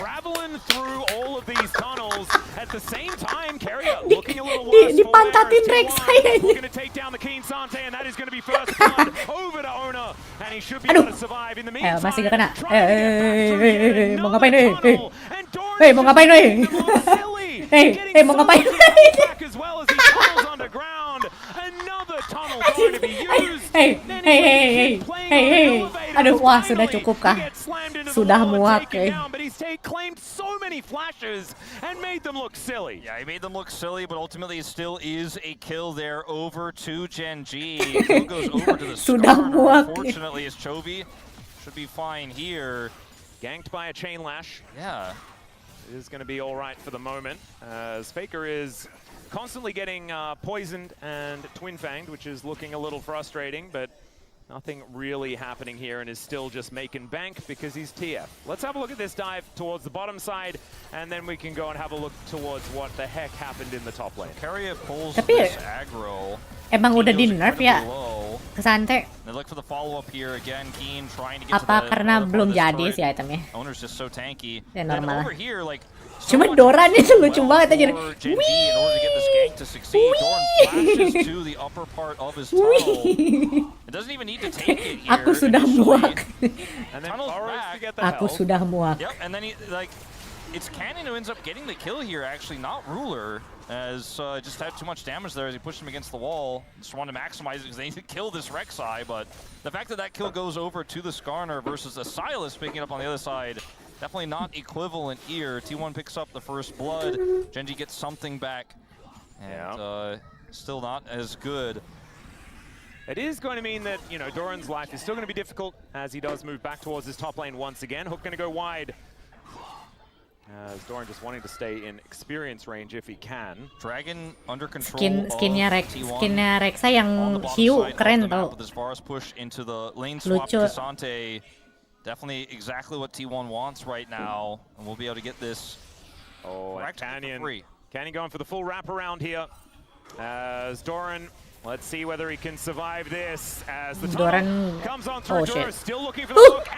Traveling through all of these tunnels at the same time, Carrier looking a little worse. Dipantatin Rek'Sai aja. Going to take down the Keen Sante, and that is going to be first blood over to Ona, and he should be able to survive. In the meantime, Masih gak kena. trying to get back through yet Mau another ngapain nih? tunnel, and Doran Hei, mau just ngapain nih? looking a little silly, getting Hei, mau ngapain some of nih? the back as well as he tunnels underground. Another tunnel going to be used. Hei, Then hei, he's hei, gonna hei, keep playing hei, on the hei. elevator. Aduh, wah, Finally, sudah cukup kah? he gets slammed into the Sudah wall and muak, taken down, but he's claimed so many flashes and made them look silly. Yeah, he made them look silly, but ultimately it still is a kill there over to GenG. Kill goes over to the Sudah Skarner. muak. Unfortunately, as Chovy should be fine here. Ganked by a chain lash. Yeah. It is going to be all right for the moment, as Faker is constantly getting poisoned and twin-fanged, which is looking a little frustrating, but nothing really happening here, and is still just making bank because he's TF. Let's have a look at this dive towards the bottom side, and then we can go and have a look towards what the heck happened in the top lane. Carrier pulls Tapi this aggro. emang udah di Feels nerf ya incredibly low. Kesante. They look for the follow-up here again. Keen trying to get to Apa the karena other part belum of this jadi turret. sih itemnya? Owner's just so tanky. Ya, And normal lah. over here, like, Cuma Doran itu lucu banget aja. for GenG in order to get this gank to succeed. Doran flashes to the upper part of his tunnel. It doesn't even need to take it here. Aku sudah initially. muak. And then Tunnels Boros back. to get the Aku help. sudah muak. Yep, and then he, like, it's Cannon who ends up getting the kill here, actually, not Ruler, as just had too much damage there as he pushed him against the wall. Just wanted to maximize it because they need to kill this Rek'Sai, but the fact that that kill goes over to the Skarner versus a Sylas picking up on the other side, definitely not equivalent here. T1 picks up the first blood, GenG gets something back, and still not as good. It is going to mean that, you know, Doran's life is still going to be difficult as he does move back towards his top lane once again. Hook going to go wide. As Doran just wanting to stay in experience range if he can. Dragon under control. Skinnya Rexa yang hiu keren tau. Lucu. Definitely exactly what T1 wants right now, and we'll be able to get this. Oh, and Canyon going for the full wraparound here. As Doran, let's see whether he can survive this. As the tunnel comes on through, Doran still looking for the hook.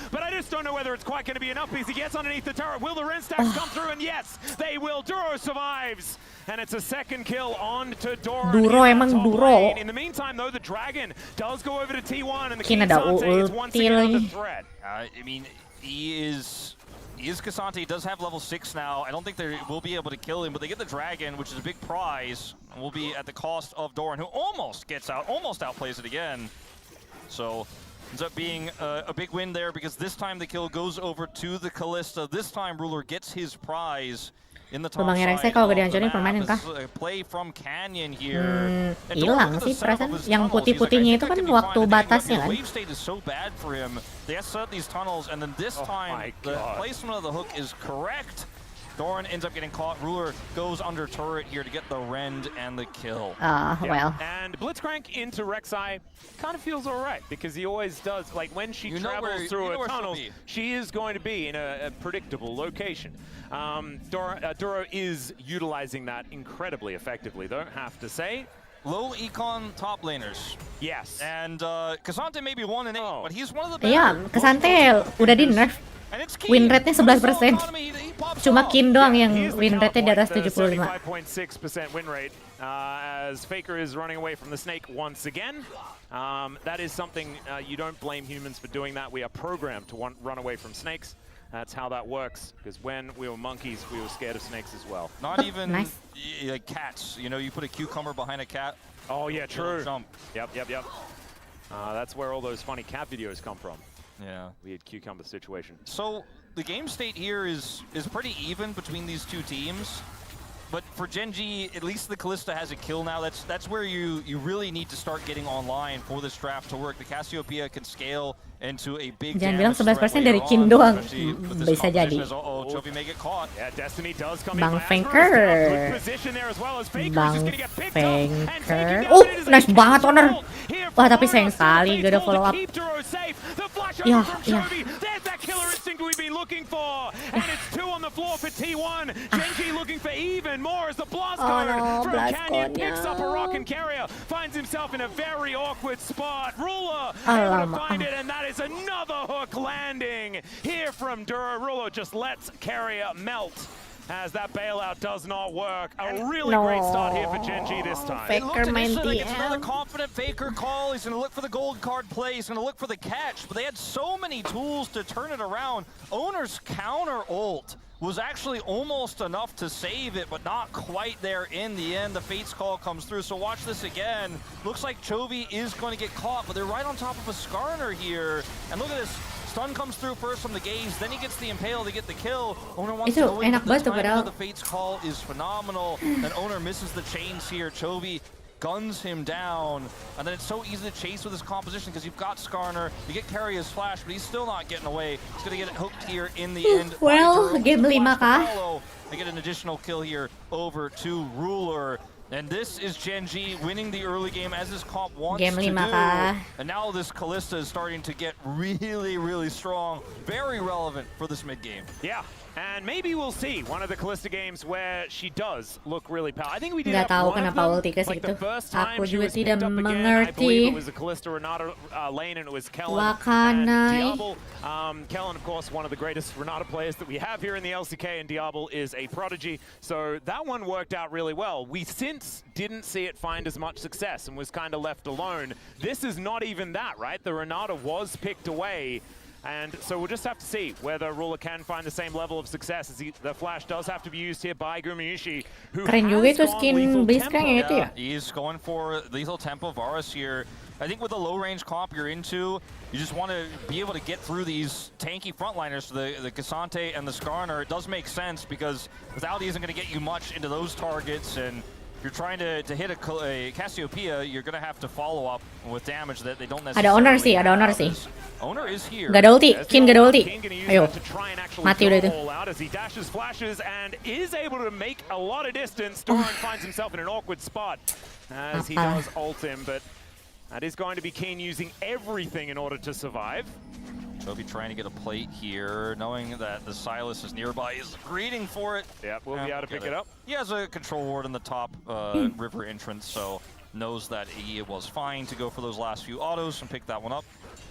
But I just don't know whether it's quite going to be enough because he gets underneath the turret. Will the Ren stacks come through? And yes, they will. Duro survives. And it's a second kill on to Doran. Duro emang Duro. In the meantime, though, the Dragon does go over to T1, and the Kasante is once again under threat. I mean, he is Kasante. He does have level 6 now. I don't think they will be able to kill him, but they get the Dragon, which is a big prize, and will be at the cost of Doran, who almost gets out, almost outplays it again. So ends up being a big win there, because this time the kill goes over to the Kalista. This time Ruler gets his prize in the top side kalau gak dihancurin permanen kah? Play from Canyon here. Hilang sih perasaan. Yang putih-putihnya itu kan waktu batasnya kan. Wave state is so bad for him. They have set these tunnels, and then this time the placement of the hook is correct. Doran ends up getting caught. Ruler goes under turret here to get the rend and the kill. Well. And Blitzcrank into Rek'Sai kind of feels alright, because he always does, like when she travels through a tunnel, she is going to be in a predictable location. Duro is utilizing that incredibly effectively, though, have to say. Low econ top laners. Yes. And Kasante may be 1 and 8, but he's one of the better. Iya, Kasante udah di nerf. Win rate-nya 11%. Cuma Kin doang yang win rate-nya di atas 75. 75.6% win rate as Faker is running away from the snake once again. That is something you don't blame humans for doing that. We are programmed to run away from snakes. That's how that works, because when we were monkeys, we were scared of snakes as well. Not even like cats. You know, you put a cucumber behind a cat. Oh yeah, true. Jump. Yep. That's where all those funny cat videos come from. Yeah. Weird cucumber situation. So the game state here is pretty even between these two teams. But for GenG, at least the Kalista has a kill now. That's where you really need to start getting online for this draft to work. The Cassiopeia can scale into a big Jangan bilang 11% dari Kin doang. Bisa jadi. Bang Faker. Nice banget Honor. Wah, tapi sayang sekali gak ada follow up. Ya. Killer instinct we've been looking for, and it's 2 on the floor for T1. GenG looking for even more as the blast code from Canyon picks up a rocket carrier, finds himself in a very awkward spot. Ruler able to find it, and that is another hook landing here from Duro. Ruler just lets carrier melt, as that bailout does not work. A really great start here for GenG this time. Faker main like it's another confident Faker call. He's going to look for the gold card play. He's going to look for the catch. But they had so many tools to turn it around. Owner's counter ult was actually almost enough to save it, but not quite there in the end. The Fate's call comes through. So watch this again. Looks like Chovy is going to get caught, but they're right on top of a Skarner here. And look at this. Stun comes through first from the Gaze, then he gets the Impale to get the kill. Owner wants to go in, but the timing of the Fate's call is phenomenal. And Owner misses the chains here. Chovy guns him down, and then it's so easy to chase with his composition because you've got Skarner, you get Carrier's flash, but he's still not getting away. He's gonna get it hooked here in the end. Well, game 5 kah? They get an additional kill here over to Ruler. And this is GenG winning the early game as this comp wants to do. And now this Kalista is starting to get really, really strong. Very relevant for this mid game. Yeah, and maybe we'll see one of the Kalista games where she does look really powerful. I think we did have one of them, like the first time she was picked up again. I believe it was a Kalista Renata lane, and it was Kellen and Diablo. Kellen, of course, one of the greatest Renata players that we have here in the LCK, and Diablo is a prodigy. So that one worked out really well. We since didn't see it find as much success and was kind of left alone. This is not even that, right? The Renata was picked away. And so we'll just have to see whether Ruler can find the same level of success, as the flash does have to be used here by Gumayushi, who keren juga itu skin Blitzcrank itu ya. He's going for lethal tempo Varus here. I think with the low range comp you're into, you just want to be able to get through these tanky frontliners, the Kasante and the Skarner. It does make sense because Vitality isn't going to get you much into those targets, and you're trying to hit a Cassiopeia, you're gonna have to follow up with damage that they don't Ada necessarily Owner sih. Owner is here. Gak ada ulti, Kin gak ada ulti. Ayo, mati udah itu. As he dashes, flashes, and is able to make a lot of distance. Doran finds himself in an awkward spot as he does ult him, but that is going to be Keen using everything in order to survive. Chovy trying to get a plate here, knowing that the Silas is nearby, is greeting for it. Yeah, we'll be able to pick it up. He has a control ward in the top river entrance, so knows that he was fine to go for those last few autos and pick that one up.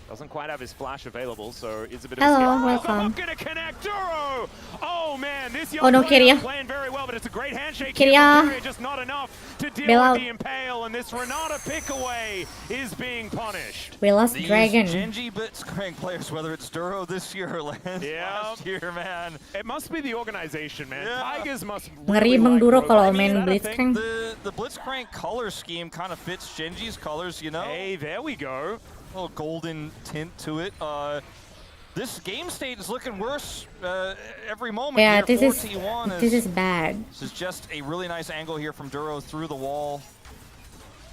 Doesn't quite have his flash available, so it's a bit Hello, of a welcome. I'm gonna connect Duro! Oh man, this young Oh no, player Kiria. playing very well, but it's a great handshake. Kiria. Here, just not enough to deal Bail with out. the Impale, and this Renata pick away is being punished. We lost These Dragon. GenG Blitzcrank players, whether it's Duro this year or last year, man. It must be the organization, man. Tigers must Ngeri really Bang like Duro Rogue. kalau I mean, main Blitzcrank. The Blitzcrank color scheme kind of fits GenG's colors, you know? Hey, there we go. A little golden tint to it. This game state is looking worse every moment. Yeah, here. this is bad. This is just a really nice angle here from Duro through the wall.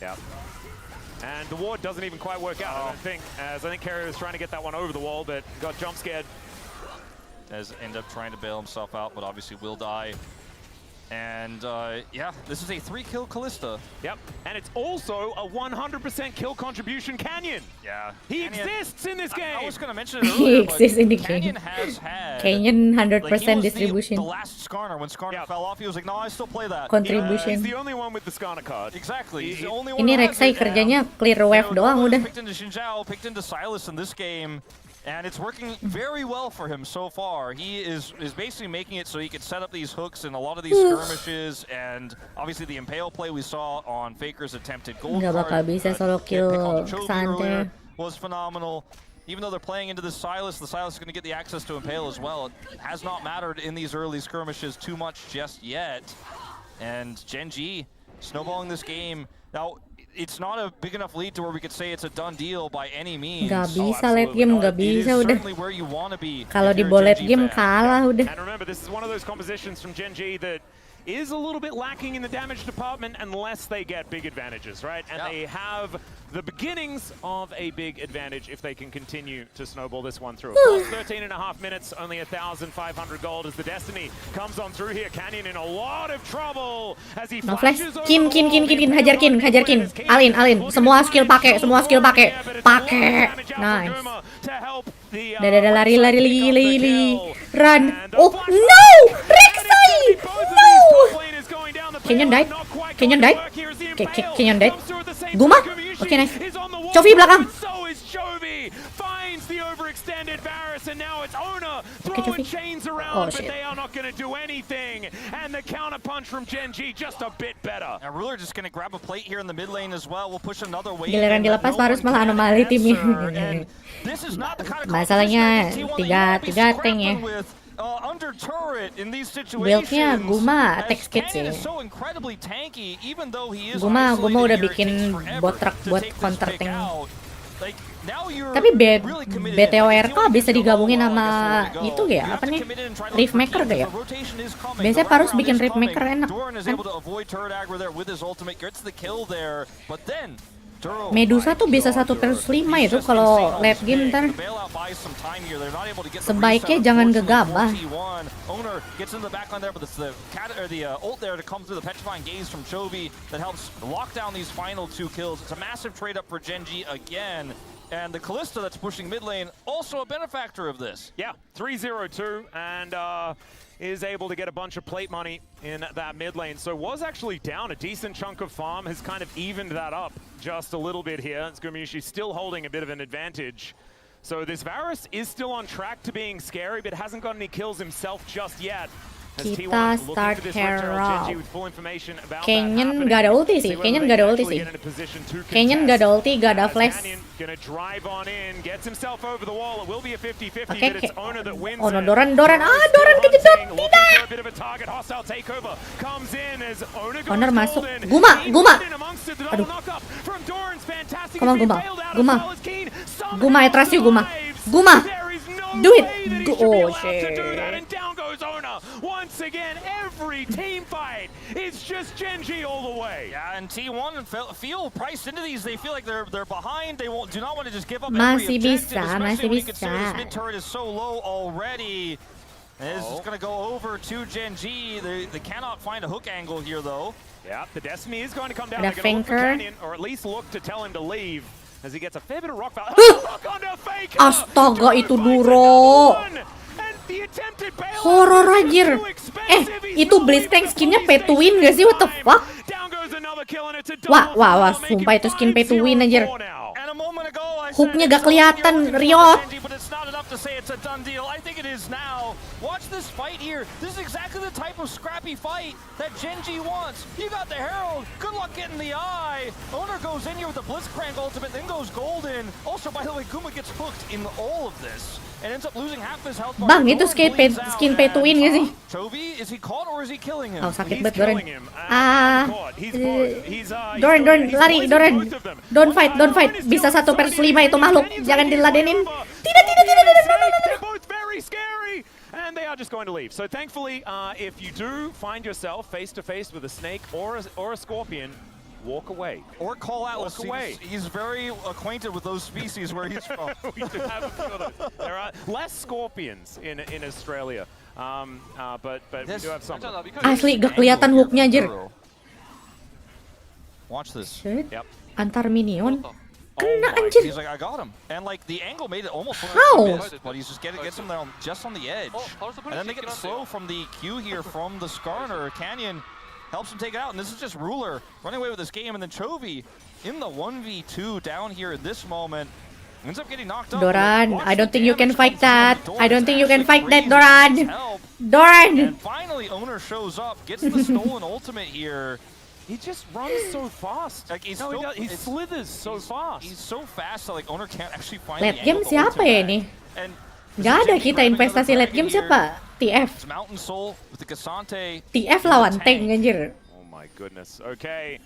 Yeah. And the ward doesn't even quite work out, I don't think, as I think Carrier was trying to get that one over the wall, but got jump scared. As end up trying to bail himself out, but obviously will die. And yeah, this is a 3-kill Kalista. Yep, and it's also a 100% kill contribution Canyon. Yeah. He exists in this game. I was going to mention it He earlier, exists but in the Canyon game. has had... Canyon 100% like, he was distribution. The last Skarner, when Skarner fell off, he was like, no, I still play that. Contribution. He's the only one with the Skarner card. Exactly. He's the only one Ini who has Rek'Sai it. kerjanya clear wave doang udah. Picked into Xinjiao, picked into Silas in this game, and it's working very well for him so far. He is basically making it so he can set up these hooks in a lot of these skirmishes, and obviously the Impale play we saw on Faker's attempted gold Nggak bakal card, bisa solo pick on kill Chovy Xante. earlier was phenomenal. Even though they're playing into the Silas is going to get the access to Impale as well. It has not mattered in these early skirmishes too much just yet. And GenG snowballing this game. Now, it's not a big enough lead to where we could say it's a done deal by any means. Gak bisa late game, gak bisa udah. Where you want to be. Kalau di ball late game kalah udah. And remember, this is one of those compositions from GenG that is a little bit lacking in the damage department unless they get big advantages, right? And they have the beginnings of a big advantage if they can continue to snowball this one through. Of course, 13 and a half minutes, only 1,500 gold as the Destiny comes on through here. Canyon in a lot of trouble as he No flash. flashes over Kin, the wall. hajar Kin. Alin. Semua skill pakai. Pakai. Nice. Dadah, lari. Run. Oh, no! Rek'Sai! No! Canyon died. Canyon died. Guma? Okay, nice. Chovy belakang. Finds the overextended Varus, and now it's Ona Okay, throwing Chovy. chains around, Oh, but shit. they are not going to do anything. And the counter punch from GenG just a bit better. Now, Ruler just going to grab a plate here in the mid lane as well. We'll push another wave. Giliran dilepas Varus malah anomali timnya. This is not the kind of Masalahnya competition that T1 tiga tank ya. with under turret in these Build-nya situations. Guma as attack skit Canyon sih. is so incredibly tanky, even though he is Guma isolated udah here, it bikin takes forever botrak to buat take this counter pick tank. out. Like, now you're Tapi really committed in. BTORK T1 bisa can go digabungin well, sama I guess where to go. itu ya, You apa have to nih? commit in and try to look Rift for Maker keys, gak ya? the rotation is coming. Biasanya The Parus wraparound bikin is Rift coming. Maker enak, Doran is kan? able to avoid turret aggro there with his ultimate, gets the kill there, but then Duro, Medusa tuh bisa 1/5 itu kalau late game ntar. Sebaiknya jangan gegabah. Owner gets in the backline there, but it's the ult there to come through the petrifying gaze from Chovy that helps lock down these final 2 kills. It's a massive trade up for GenG again. And the Kalista that's pushing mid lane, also a benefactor of this. Yeah, 3-0-2, and is able to get a bunch of plate money in that mid lane. So was actually down a decent chunk of farm, has kind of evened that up just a little bit here. Skirmishy still holding a bit of an advantage. So this Varus is still on track to being scary, but hasn't got any kills himself just yet. Kita start Herald. Canyon gak ada ulti sih. Canyon gak ada ulti, gak ada flash. Oke, oh no, Doran. Doran kejedot. Tidak. Honor masuk. Guma. Aduh. Come on, Guma, I trust you, Guma. Do it. Oh, shit. goes Owner. Once again, every team fight is just GenG all the way. Yeah, and T1 feel priced into these. They feel like they're behind. They do not want to just give up Masih every objective, bisa, especially masih when you consider bisa. this mid turret is so low already. And this is going to go over to GenG. They cannot find a hook angle here, though. Yeah, the Destiny is going to come down. Ada They're going to look for Faker. Canyon, or at least look to tell him to leave, as he gets a fair bit of rock value. Look onto Faker! Astaga, itu Duro. And the attempted bailout Horor is anjir. too expensive. He's Itu not Blitzcrank able to skinnya fully pay to win stay gak sih? What the time. fuck? Down goes another kill and it's a Wah, double wah, wah, for Making sumpah itu skin pay to win anjir. 5-0 now. And a moment ago, I Hooknya said gak kelihatan, it's so Riot. GenG, but it's not enough to say it's a done deal. I think it is now. Watch this fight here. This is exactly the type of scrappy fight that GenG wants. You got the Herald. Good luck getting the eye. Owner goes in here with the Blitzcrank ultimate, then goes golden. Also, by the way, Guma gets hooked in all of this and ends up losing half his health bar. Bang, itu Doran bleeds out, skin pay to win gak sih? Chovy, is he caught or is he killing him? Oh, sakit He's banget Doran. killing him. He's both. He's Doran, he's lari, poisoning Doran. both of them. Don't fight. Bisa 1 versus 5 itu makhluk. Jangan diladenin. Tidak. They're both very scary. And they are just going to leave. So thankfully, if you do find yourself face to face with a snake or a scorpion, walk away. Or call Atlas. Walk away. He's very acquainted with those species where he's from. We do have a few of those. There are less scorpions in Australia, but we do have some. Asli gak kelihatan hooknya anjir. Watch this. Shit. Yep. Antar minion. Oh Kena my anjir. He's like, I got him. And like the angle made it almost look How? like he missed, but he's just gets him there just on the edge. And then they get slow from the Q here from the Skarner. Canyon helps him take it out, and this is just Ruler running away with this game, and then Chovy in the 1v2 down here at this moment. Ends up getting knocked up. Doran, Watch I don't the think you can damage fight come from that. the I don't think you can Doran. fight that, Actually Doran. freezes help. Doran. And finally, Owner shows up, gets the stolen ultimate here. He just runs so fast. Like, he's No, still, he slithers so fast. He's so fast that like Owner can't actually find Late the game angle siapa ya ini? And Gak ada kita investasi late game siapa? TF. It's Mountain Soul with the Cassante. TF lawan tank anjir. Oh my goodness. Okay.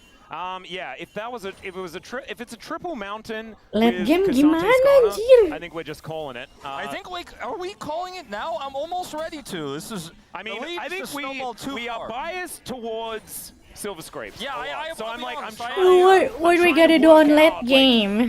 Yeah, if it's a triple mountain Late with game Cassante gimana, Skarner, anjir? I think we're just calling it. I think like, are we calling it now? I'm almost ready to. This is. I mean, the lead I think just snowballed too we are far. biased towards Silver Scrapes. Yeah, so I'll I'm be like, honest, I'm I trying. am. What I'm we trying gotta to do work on late out, game?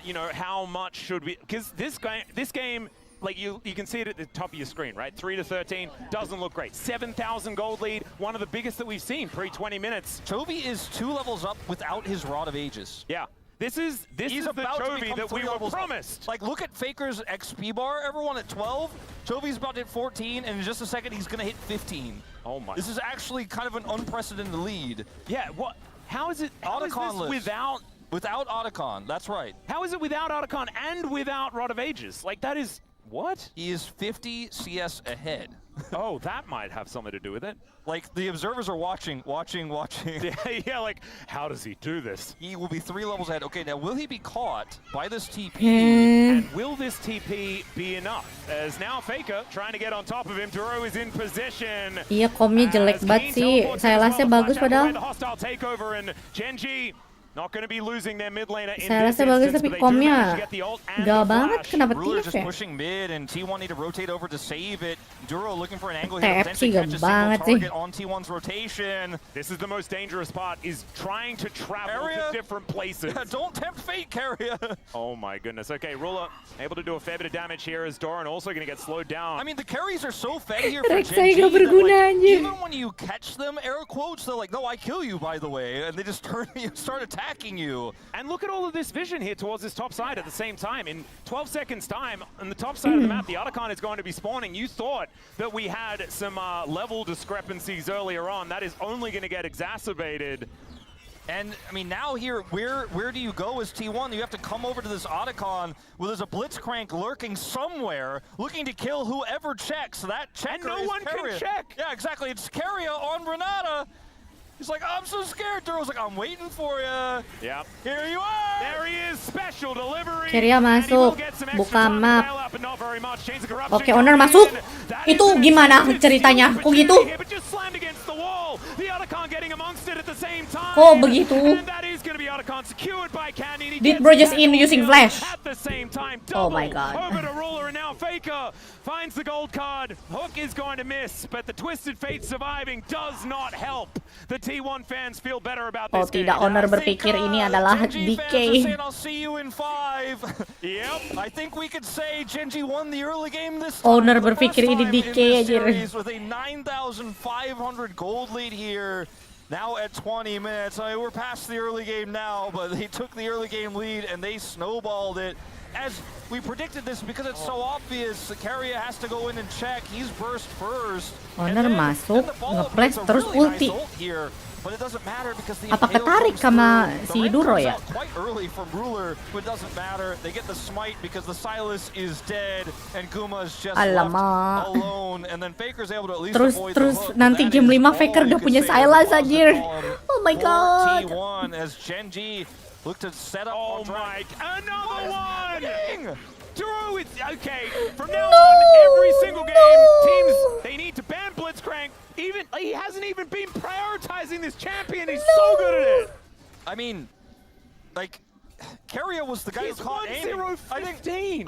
You know, how much should we? Because this game, like you can see it at the top of your screen, right? 3-13 doesn't look great. 7,000 gold lead, one of the biggest that we've seen pre 20 minutes. Chovy is 2 levels up without his Rod of Ages. Yeah, this is He's the about to Chovy become that we 3 were levels up. promised. Like, look at Faker's XP bar. Everyone at 12. Chovy's about to hit 14, and in just a second, he's going to hit 15. Oh my! This is actually kind of an unprecedented lead. Yeah. What? How is it? How is Otacon this lives. without Otacon, that's right. How is it without Otacon and without Rod of Ages? Like, that is... What? He is 50 CS ahead. Oh, that might have something to do with it. Like, the observers are watching. Yeah, like, how does he do this? He will be 3 levels ahead. Okay, now will he be caught by this TP? And will this TP be enough? As now Faker trying to get on top of him. Duro is in position. Iya, komnya jelek banget sih. Silasnya bagus padahal. The hostile takeover and GenG not going to be losing their mid laner in Saya this rasa bagus instance, tapi but they do komnya manage to get the ult and gak the banget. flash. Kenapa Ruler's TF just ya? pushing mid, and T1 need to rotate over to save it. Duro looking for an angle here TF to potentially sih catch a gak single banget sih. target on T1's rotation. This is the most dangerous part, is trying to travel Carrier. to different places. Yeah, don't tempt fate, Carrier. Oh my goodness. Okay, Ruler able to do a fair bit of damage here as Doran also going to get slowed down. I mean, the carries are so fed here for Rek'Sai GenG gak that, berguna, like, anjir. even when you catch them, air quotes, they're like, no, I kill you, by the way. And they just start attacking you. And look at all of this vision here towards this top side at the same time. In 12 seconds time, on the top side of the map, the Otacon is going to be spawning. You thought that we had some level discrepancies earlier on. That is only going to get exacerbated. And, I mean, now here, where do you go as T1? You have to come over to this Otacon where there's a Blitzcrank lurking somewhere, looking to kill whoever checks. That checker And no is one can Carrier. check. Yeah, exactly. It's Carrier on Renata. He's like, I'm so scared. Duro's like, I'm waiting for you. Yeah. Here you are. There he is, special delivery. Carrier And he will masuk. get some extra Buka time to map. bail out, but not very much. Chains of Corruption Oke, Owner coming masuk. in. That Itu is an gimana extended ceritanya? steal Kok gitu? but just slammed against the wall. The Otacon getting amongst it at the same time. Kok begitu? And that is going to be Otacon secured by Canyon. He Did gets bro just the in using flash? At the same time, Oh double my god. over to Ruler, and now Faker finds the gold card. Hook is going to miss, but the Twisted Fate surviving does not help the T1 fans feel better about Oh this game. tidak, Owner berpikir ini adalah DK. I'll see you in 5. Yep. I think we could say GenG won the early game this Owner time. berpikir ini DK aja. With a 9,500 gold lead here. Now at 20 minutes. I mean, we're past the early game now, but they took the early game lead and they snowballed it. As we predicted this because it's so obvious, Carrier has to go in and check. He's burst first. Owner masuk, nge-flash terus ulti. But it doesn't matter because the Apa ketarik sama si Duro ya? quite early from Ruler, but it doesn't matter. They get the smite because the Silas is dead and Guma is just left alone, and then Faker's able to at least avoid the hook. Nanti game 5 Faker udah punya Silas anjir. Oh my god. T1 as GenG look to set up. Oh my, another one! Duro, it's okay. From now No, on, every single game, no. teams, they need to ban Blitzcrank. Even he hasn't even been prioritizing this champion. He's so good at it. I mean, like, Carrier was the guy who caught aiming. I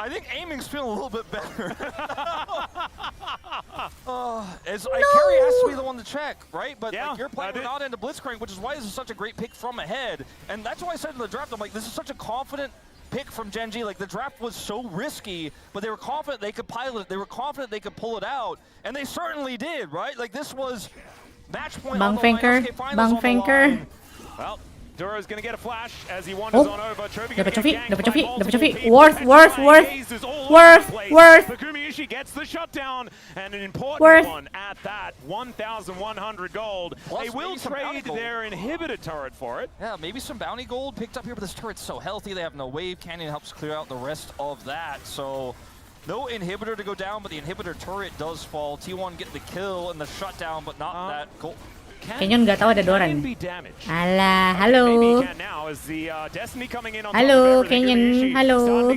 think aiming's feeling a little bit better. Carrier has to be the one to check, right? But like, you're playing without into Blitzcrank, which is why this is such a great pick from ahead. And that's why I said in the draft, I'm like, this is such a confident pick from GenG. Like, the draft was so risky, but they were confident they could pilot it. They were confident they could pull it out, and they certainly did, right? Like, this was match point Bang on the line, Faker, SK Finals Bang on the Faker. line. Well, Duro's gonna get a flash as he wanders on over. Dapat Coffee. Worth. Worth. Gumiushi gets the shutdown, and an important one at that. 1,100 gold. Plus they will trade their inhibitor turret for it. Yeah, maybe some bounty gold picked up here, but this turret's so healthy. They have no wave. Canyon helps clear out the rest of that. So no inhibitor to go down, but the inhibitor turret does fall. T1 get the kill and the shutdown, but not that gold. Canyon nggak tahu ada Doran. Alah, halo. Halo, Canyon. Halo.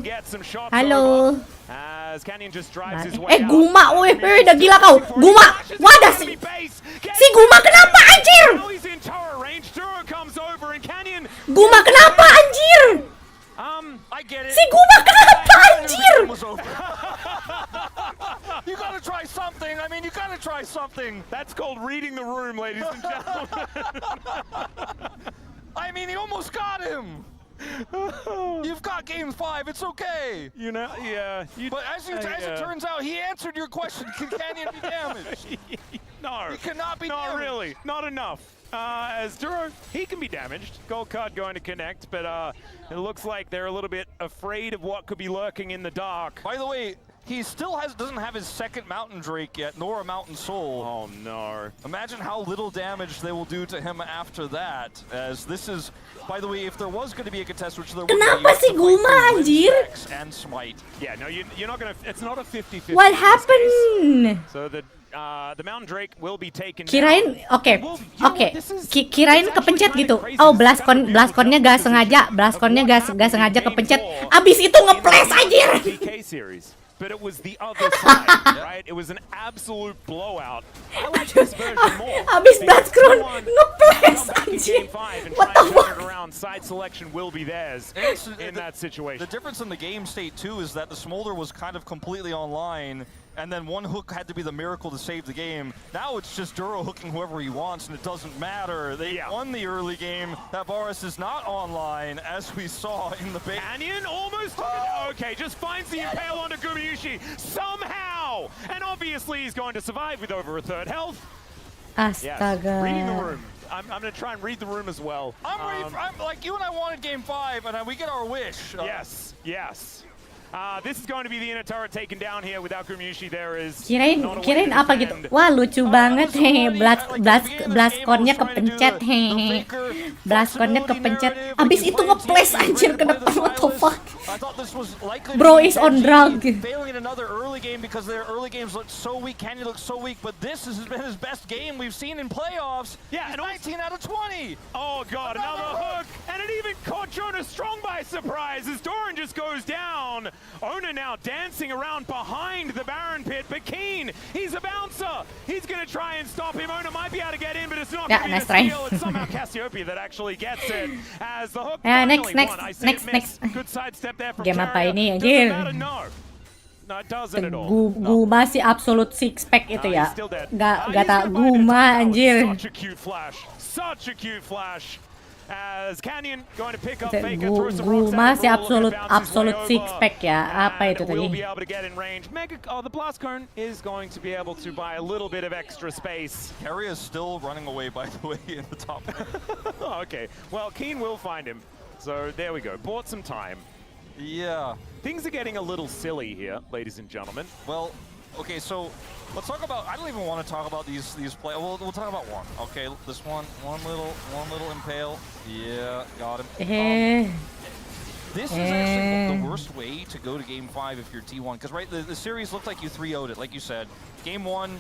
Halo. Guma, weh, udah gila kau. Guma, wadah si Guma kenapa anjir? Guma kenapa anjir? Si Guma kenapa anjir? You gotta try something. I mean, you gotta try something. That's called reading the room, ladies and gentlemen. I mean, he almost got him. You've got game 5. It's okay. You know, yeah. But as it turns out, he answered your question. Can Canyon be damaged? No. He cannot be Not damaged. really. Not enough. As Duro, he can be damaged. Gold card going to connect, but it looks like they're a little bit afraid of what could be lurking in the dark. By the way, he still doesn't have his second Mountain Drake yet, nor a Mountain Soul. Oh no. Imagine how little damage they will do to him after that, as this is, by the way, if there was going to be a contest, which there would be, Kenapa si Guma anjir? And Smite. Yeah, no, you're not gonna. It's not a 50-50. What happened? So the Mountain Drake will be taken. Kirain, oke. Kirain kepencet gitu. Oh, Blastconnya gak sengaja, kepencet. Abis itu nge-flash anjir. DK series. But it was the other side, right? It was an absolute blowout. I like this version more. Abis Blastcron nge-flash anjir. What the fuck? Around side selection will be theirs in that situation. The difference in the game state too is that the Smolder was kind of completely online, and then one hook had to be the miracle to save the game. Now it's just Duro hooking whoever he wants, and it doesn't matter. They won the early game. That Varus is not online, as we saw in the base. Canyon almost took it. Okay, just finds the impale onto Gumiushi somehow, and obviously he's going to survive with over a third health. Astaga. Yes, reading the room. I'm going to try and read the room as well. I'm like, you and I wanted game 5, and we get our wish. Yes. This is going to be the inner turret taken down here without Gumiushi. There is Kirain apa gitu. Wah, lucu banget hehe. Blastconnya kepencet hehe. Blastconnya kepencet. Abis itu nge-flash anjir ke depan. What the fuck? Bro is on drug. Failing in another early game because their early games looked so weak. Canyon looked so weak, but this has been his best game we've seen in playoffs. Yeah, and 19 out of 20. Oh god, another hook And it even caught Jonas Strong by surprise as Doran just goes down. Ona now dancing around behind the Baron pit, but Keen, he's a bouncer. He's going to try and stop him. Ona might be able to get in, but it's not going to be nice the try. steal. It's somehow Cassiopeia that actually gets it as the hook Next. won. I see it miss. Good sidestep there from Game apa Carrier. ini, Doesn't anjir? matter, no. No, it doesn't at all. Guma si absolute six pack itu He's ya. still dead. Gak tak He's Guma gonna find it. anjir. Such a cute flash. Such a cute flash. As Canyon going to pick up Faker, throw some rocks Guma at si him, Rule absolute bounces way six over. pack ya. Apa itu And will tadi? be able to get in range. The blast cone is going to be able to buy a little bit of extra space. Carrier is still running away, by the way, in the top. Oh, okay. Well, Keen will find him. So there we go. Bought some time. Yeah. Things are getting a little silly here, ladies and gentlemen. Well, okay, so let's talk about. I don't even want to talk about these play. We'll talk about one. Okay, this one little impale. Yeah, got him. This is actually the worst way to go to Game 5 if you're T1, because right, the series looked like you 3-0'd it, like you said. Game 1,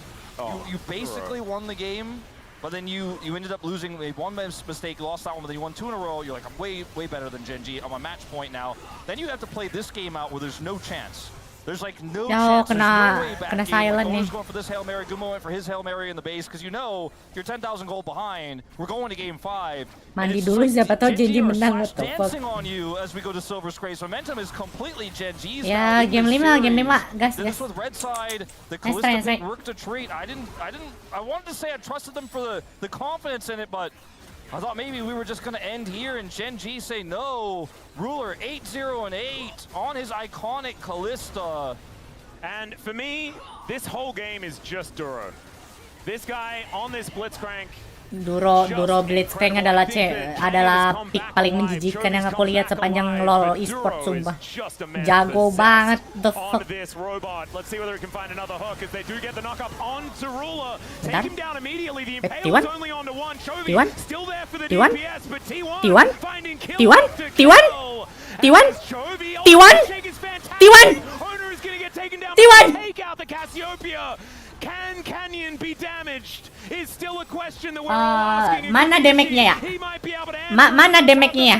you basically won the game, but then you ended up losing. Made one mistake, lost that one, but then you won 2 in a row. You're like, I'm way better than GenG. I'm on match point now. Then you have to play this game out where there's no chance. There's like no chance. There's no way back. Kena silent nih. Oner's going for this Hail Mary. Guma went for his Hail Mary in the base because you know you're 10,000 gold behind. We're going to Game 5. Mandi dulu siapa tahu GenG menang atau Dancing on you as we go to Silver Scrape. Momentum is completely GenG's. Ya, game 5, gas. This with red side, the Nice Kalista try. worked a treat. I wanted to say I trusted them for the confidence in it, but I thought maybe we were just going to end here and GenG say no. Ruler 8-0 and 8 on his iconic Kalista. And for me, this whole game is just Duro. This guy on this Blitzcrank. Duro Blitzcrank adalah pick paling menjijikan yang aku lihat sepanjang LoL esports, sumpah. Jago banget, the fuck. This robot. Let's see whether it can find another hook as they do get the knock up onto Ruler. Take him down immediately. The Impale is only onto one. Chovy still there for the DPS, but T1 finding kill. T1 Owner is gonna get taken down. Take out the Cassiopeia. Can Canyon be damaged? Is still a question that we're all asking. Mana damage-nya ya? He might be able to Mana damage-nya ya?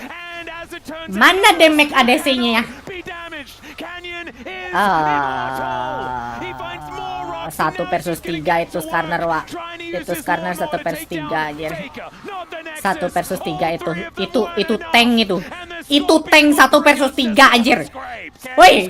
And as it turns Mana damage ADC-nya ya? Be damaged. Canyon is immortal. He finds more rocks. 1 versus 3 itu Skarner, Wak. Itu Skarner 1 versus 3 anjir. 1 versus 3 itu tank itu. Itu tank 1 versus 3 anjir. Woi.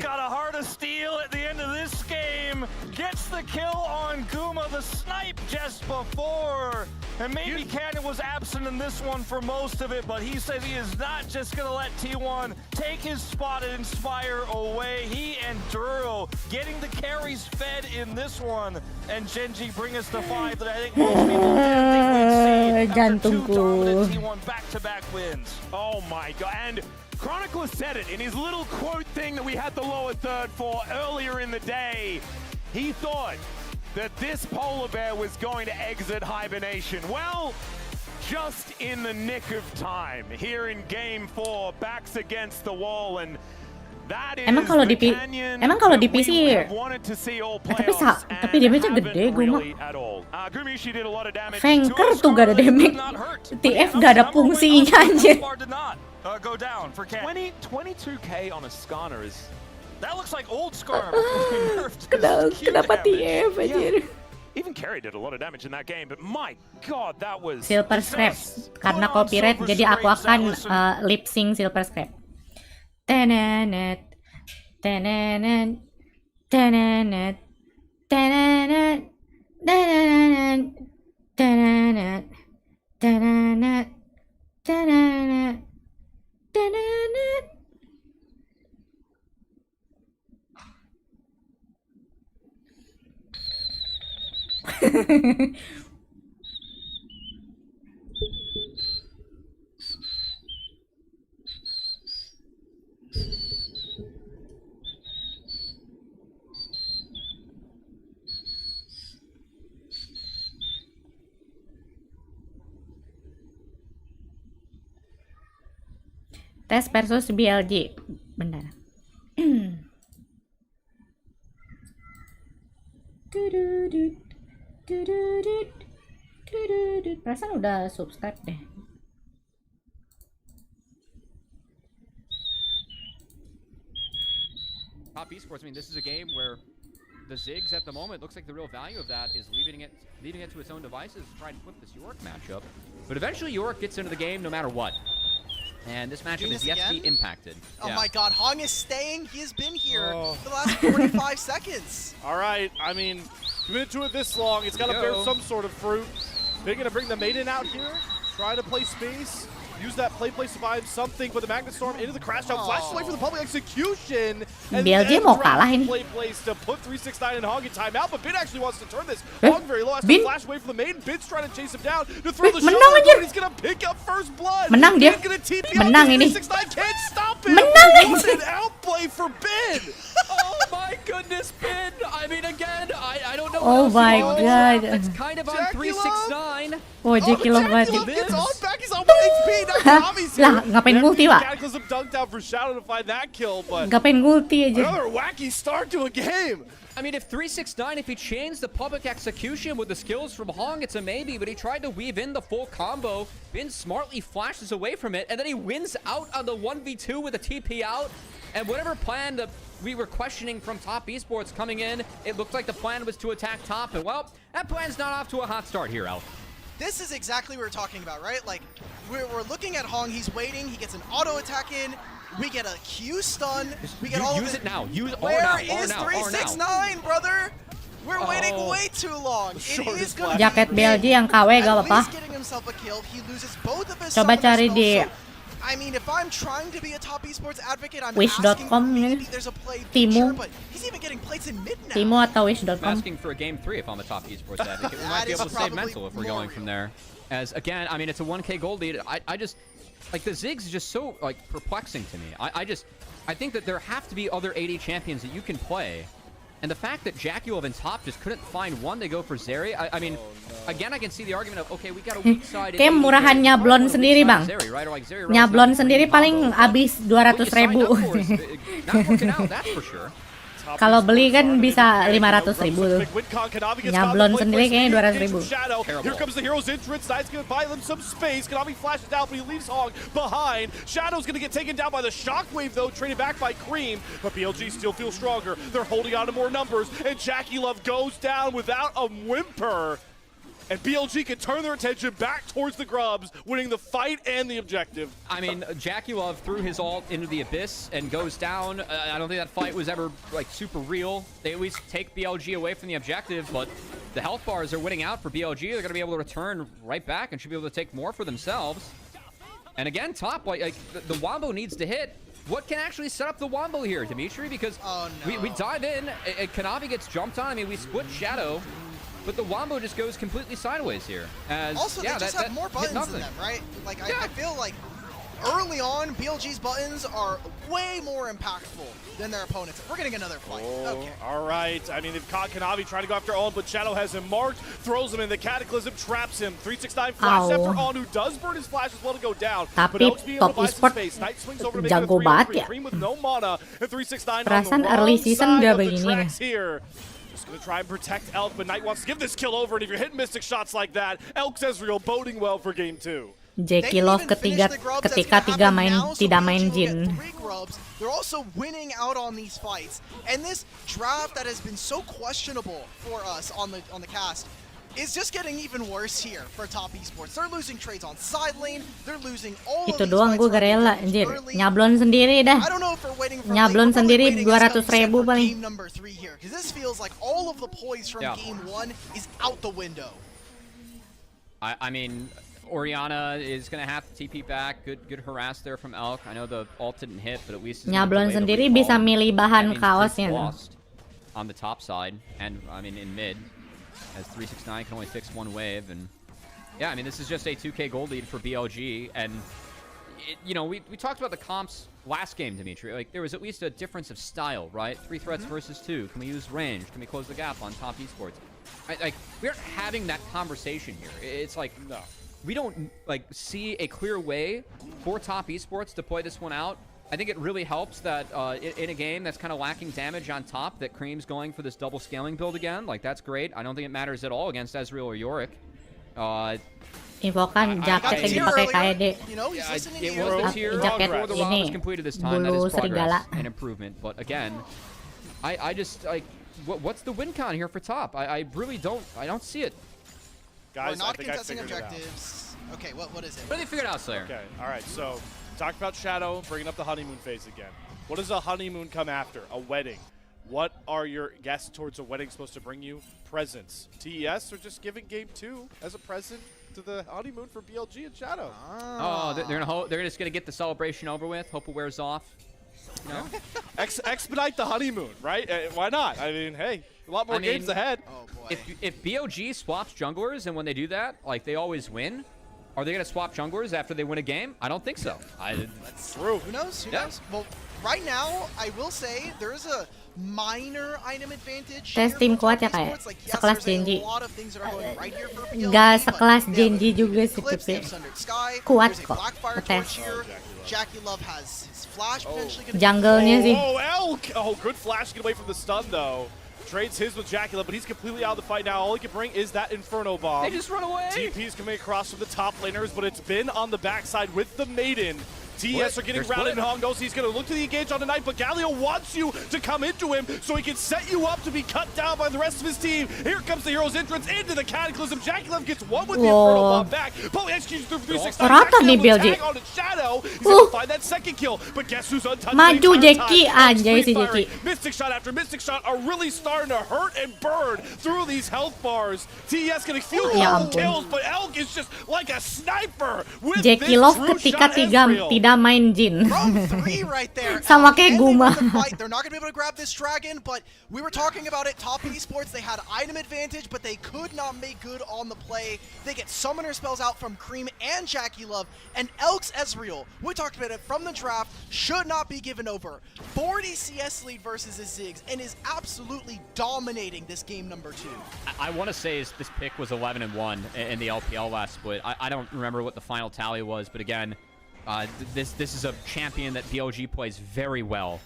Gets the kill on Guma, the snipe just before. And maybe Canyon was absent in this one for most of it, but he said he is not just going to let T1 take his spot and Inspire away. He and Duro getting the carries fed in this one. And GenG bring us to 5 that I think most people didn't think we'd see after 2 dominant T1 back-to-back wins. Oh my god. And Chronicler said it in his little quote thing that we had the lower third for earlier in the day. He thought that this polar bear was going to exit hibernation. Well, just in the nick of time. Here in Game 4, backs against the wall, and that is Emang kalau di PC tapi damage-nya gede Guma. Flanker tuh gak ada damage. TF gak ada fungsinya anjir. Go down for Ken. 22k on a Skarner is... That looks like old Skarner. Kenapa TF anjir? Even Carry did a lot of damage in that game, but my god, that was... Silver Scrap. Karena copyright, jadi aku akan lip sync Silver Scrap. Tenenet, tenenet, tenenet, tenenet, tenenet, tenenet, tenenet, tenenet, tenenet. Tes versus BLG, benar. Perasaan udah subscribe deh. Top Esports, I mean, this is a game where the Ziggs at the moment, looks like the real value of that is leaving it to its own devices to try and flip this York matchup. But eventually York gets into the game no matter what. And this matchup is yet to be impacted. Oh my god, Hong is staying. He has been here for the last 45 seconds. All right, I mean, committed to it this long, it's got to bear some sort of fruit. They're going to bring the Maiden out here, try to play space, use that play survive something, but the Magnet Storm into the crash out, flashes away for the public execution. And BLG mau kalah ini. Play place to put 369 and Hong in timeout, but Bid actually wants to turn this. Hong very low, has to flash away for the Maiden. Bid's trying to chase him down to throw the shot. He's going to pick up first blood. Menang dia. Menang ini. 369 can't stop it. Menang. What an outplay for Bid. Oh my goodness, Bid! I mean, again, I don't know. Oh my god. It's kind of on 369. Oh, Jackie Love banget. Gets on back, he's on 1 HP. Now Kami's here. Lah, ngapain multi, Pak? Cataclysm dunked out for Shadow to find that kill, but Ngapain multi aja. another wacky start to a game. I mean, if 369, if he chains the public execution with the skills from Hong, it's a maybe, but he tried to weave in the full combo. Bin smartly flashes away from it, and then he wins out on the 1v2 with a TP out. And whatever plan that we were questioning from Top Esports coming in, it looked like the plan was to attack top, and well, that plan's not off to a hot start here, Al. This is exactly what we're talking about, right? Like, we're looking at Hong, he's waiting, he gets an auto attack in, we get a Q stun, we get all of Use it now, use Where R is now, 369, brother? We're waiting way too long. It is gonna Jaket BLG yang KW gak apa-apa. getting himself a kill. He loses both of his Coba cari di I mean, if I'm trying to be a Top Esports advocate, I'm Wish.com asking maybe there's a play Timu. feature, but he's even getting plates in mid now. Timo atau I'm Wish.com. asking for a game 3 if I'm a Top Esports advocate. We might be able to save mental if we're going from there. As again, I mean, it's a 1K gold lead. I just like the Ziggs is just so like perplexing to me. I think that there have to be other 80 champions that you can play. And the fact that Jackulov and top just couldn't find one, they go for Zeri. I mean, again, I can see the argument of, okay, we got a weak side. Kayak murahan nyablon sendiri, Bang. Nyablon sendiri paling habis 200.000. Not working out, that's for sure. Kalau beli kan bisa 500.000 tuh. Nyablon sendiri kayaknya 200.000. Here comes the hero's entrance. Knight's going to buy them some space. Konami flashes out, but he leaves Hong behind. Shadow's going to get taken down by the shockwave, though, traded back by Cream. But BLG still feels stronger. They're holding on to more numbers, and Jackie Love goes down without a whimper. And BLG can turn their attention back towards the Grubs, winning the fight and the objective. I mean, Jackulov threw his ult into the abyss and goes down. I don't think that fight was ever like super real. They at least take BLG away from the objective, but the health bars are winning out for BLG. They're going to be able to return right back and should be able to take more for themselves. And again, top, like the Wombo needs to hit. What can actually set up the Wombo here, Dimitri? Because we dive in, and Konami gets jumped on. I mean, we split Shadow. But the Wombo just goes completely sideways here. As, also, yeah, they just have more buttons than them, right? Like, I feel like early on, BLG's buttons are way more impactful than their opponents. We're getting another fight. Okay. All right. I mean, they've caught Konami trying to go after Owen, but Shadow has him marked, throws him in the Cataclysm, traps him. 369 flash after On, who does burn his flash as well to go down. Tapi Top Esports jago banget ya. Perasaan early season udah begini nih. Just gonna try and protect Elk, but Knight wants to give this kill over, and if you're hitting Mystic shots like that, Elk's Ezreal boding well for game 2. Jackie Love ketika tidak main Jin. They're also winning out on these fights, and this draft that has been so questionable for us on the cast is just getting even worse here for Top Esports. They're losing trades on side lane. They're losing all Itu of these doang gue gak rela, anjir. Nyablon sendiri dah. Nyablon sendiri 200.000 paling. Game number 3 here, because this feels like all of the poise from game 1 is out the window. I mean, Orianna is going to have to TP back. Good harass there from Elk. I know the ult didn't hit, but at least Nyablon sendiri bisa milih bahan kaosnya. On the top side, and I mean in mid. As 369 can only fix one wave, and yeah, I mean this is just a 2K gold lead for BLG, and you know we talked about the comps last game, Dimitri. Like there was at least a difference of style, right? 3 threats versus 2. Can we use range? Can we close the gap on Top Esports? Like we aren't having that conversation here. It's like no, we don't like see a clear way for Top Esports to play this one out. I think it really helps that in a game that's kind of lacking damage on top, that Cream's going for this double scaling build again. Like, that's great. I don't think it matters at all against Ezreal or Yorick. Infokan jaket yang dipakai KD. It was this year. Jaket the round was ini completed this time. That bulu is progress serigala. and improvement. But again, I just like what's the win count here for top? I really don't see it. We're Guys, not I think I contesting figured it out. objectives. Okay, what is it? What did they figure it out, Slayer? Okay, all right. So talk about Shadow, bringing up the honeymoon phase again. What does a honeymoon come after? A wedding. What are your guests towards a wedding supposed to bring you? Presents. TES or just giving game 2 as a present to the honeymoon for BLG and Shadow? Oh, they're just gonna get the celebration over with. Hope it wears off. You know? Expedite the honeymoon, right? Why not? I mean, hey, a lot more games ahead. Oh boy. If BOG swaps junglers, and when they do that, like they always win, are they gonna swap junglers after they win a game? I don't think so. That's true. Who knows? Who knows? Well, right now, I will say there is a minor item advantage. Tes tim kuat ya kayak sekelas GenG. Gak sekelas GenG juga sih tapi kuat kok tes. Jungle-nya sih. Oh, Elk! Oh, good flash, get away from the stun though. Trades his with Jackie Love, but he's completely out of the fight now. All he can bring is that Inferno Bomb. They just run away. TP's coming across from the top laners, but it's been on the backside with the Maiden. TS are getting routed, and Hong knows he's going to look to the engage on the Knight, but Galio wants you to come into him so he can set you up to be cut down by the rest of his team. Here comes the hero's entrance into the Cataclysm. Jackie Love gets one with the Inferno Bomb back. Poly execution through 369. Rata nih BLG. On the Shadow. He's going to find that second kill, but guess who's untouched? Maju Jackie, anjay si Jackie. Mystic Shot after Mystic Shot are really starting to hurt and burn through these health bars. TS getting few kills, but Elk is just like a sniper with Jackie Love ketika tidak main Jin. Right there. Sama kayak Guma. They're not going to be able to grab this dragon, but we were talking about it. Top esports, they had item advantage, but they could not make good on the play. They get summoner spells out from Cream and Jackie Love, and Elk's Ezreal, we talked about it from the draft, should not be given over. 40 CS lead versus his Ziggs, and is absolutely dominating this game number 2. I want to say this pick was 11-1 in the LPL last split. I don't remember what the final tally was, but again, this is a champion that BLG plays very well.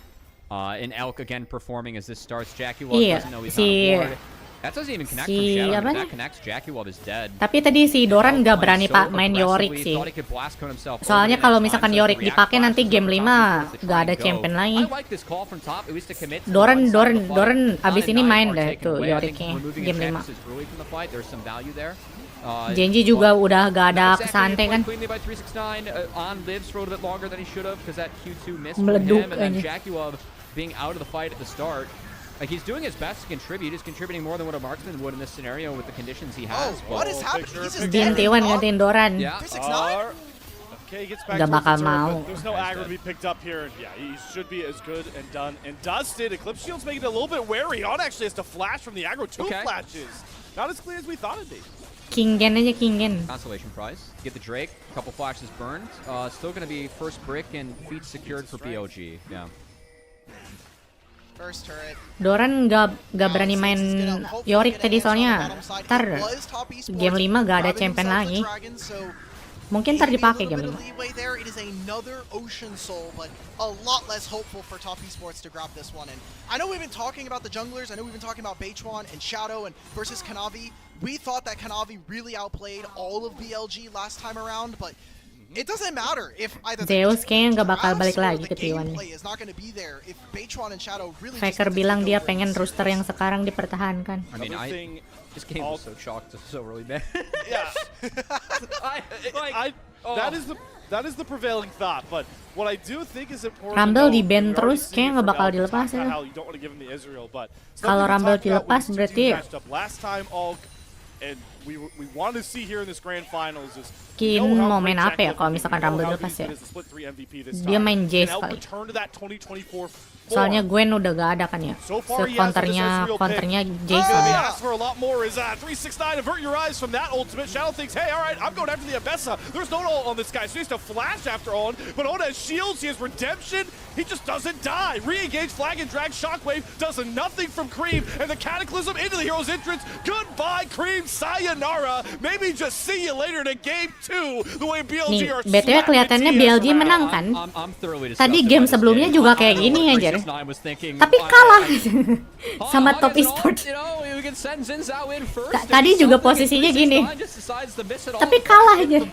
And Elk again performing as this starts. Jackie Love doesn't know he's on board. That doesn't even connect from Shadow. If that connects, Jackie Love is dead. Tapi tadi si Doran nggak berani pak main Yorick sih. Soalnya kalau misalkan Yorick dipakai nanti game 5 nggak ada champion lagi. Doran abis ini main deh tuh Yoricknya game 5. GenG juga udah gak ada pesante kan. Meleduk aja. Being out of the fight at the start. Like he's doing his best to contribute. He's contributing more than what a marksman would in this scenario with the conditions he has. Oh, what is happening? He's just Dintiwan gantiin Doran. Yeah. Okay, he gets back Gak bakal towards the turret, mau. but there's no aggro to be picked up here. Yeah, he should be as good and done and dusted. Eclipse Shield's making it a little bit wary. On actually has to flash from the aggro. Two flashes. Not as clean as we thought it'd be. King Gen aja King Gen. Consolation prize. Get the Drake. Couple flashes burned. Still going to be first brick and feet secured for BOG. Yeah. First turret. Doran gak berani main Yorick tadi soalnya ntar game 5 gak ada champion lagi. Mungkin ntar dipakai game 5. It is another Ocean Soul, but a lot less hopeful for Top Esports to grab this one. And I know we've been talking about the junglers. I know we've been talking about Beichuan and Shadow and versus Kanavi. We thought that Kanavi really outplayed all of BLG last time around, but it doesn't matter if either Zeus kayaknya nggak bakal balik lagi ke T1. Faker bilang dia pengen rooster yang sekarang dipertahankan. I mean, this game was so chalked, so really bad. Yeah. That is the prevailing thought, but what I do think is important. Rumble di ban terus kayaknya nggak bakal dilepas ya. Kalau Rumble dilepas berarti and we want to see here in this grand finals is Kin mau main apa ya kalau misalkan Rumble dilepas ya? Dia main Jace kali. Soalnya Gwen udah gak ada kan ya. Counternya Jace lah. For a lot more is 369. Avert your eyes from that ultimate. Shadow thinks, hey, all right, I'm going after the Abessa. There's no ult on this guy, so he has to flash after on. But Oda has shields. He has redemption. He just doesn't die. Re-engage, flag and drag. Shockwave does nothing from Cream, and the Cataclysm into the hero's entrance. Goodbye, Cream. Sayonara. Maybe just see you later in game 2. The way BLG are BTW kelihatannya BLG menang kan? Tadi game sebelumnya juga kayak gini aja. Tapi kalah sama Top Esports. Tadi juga posisinya gini. Tapi kalah aja.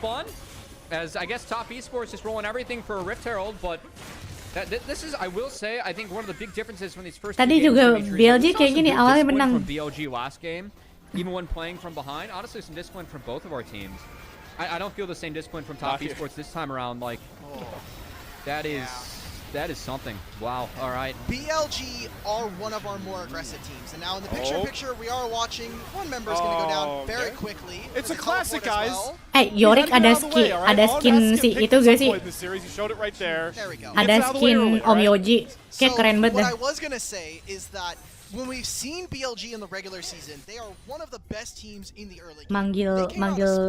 As I guess Top Esports is rolling everything for a Rift Herald, but This is, I will say, I think one of the big differences from these first Tadi two games, juga Dimitri, BLG we saw kayak some gini, good awalnya discipline menang. from BLG last game, even when playing from behind. Honestly, some discipline from both of our teams. I don't feel the same discipline from Top Esports this time around. Like, that is something. Wow. All right. BLG are one of our more aggressive teams, and now in the picture-in-picture, we are watching one member is going to go down very quickly. It's a classic, guys. Yorick ada skin si itu gak sih? Ada skin Om Yoji, kayak keren banget What dah. I was going to say is that when we've seen BLG in the regular season, they are one of the best teams in the early game.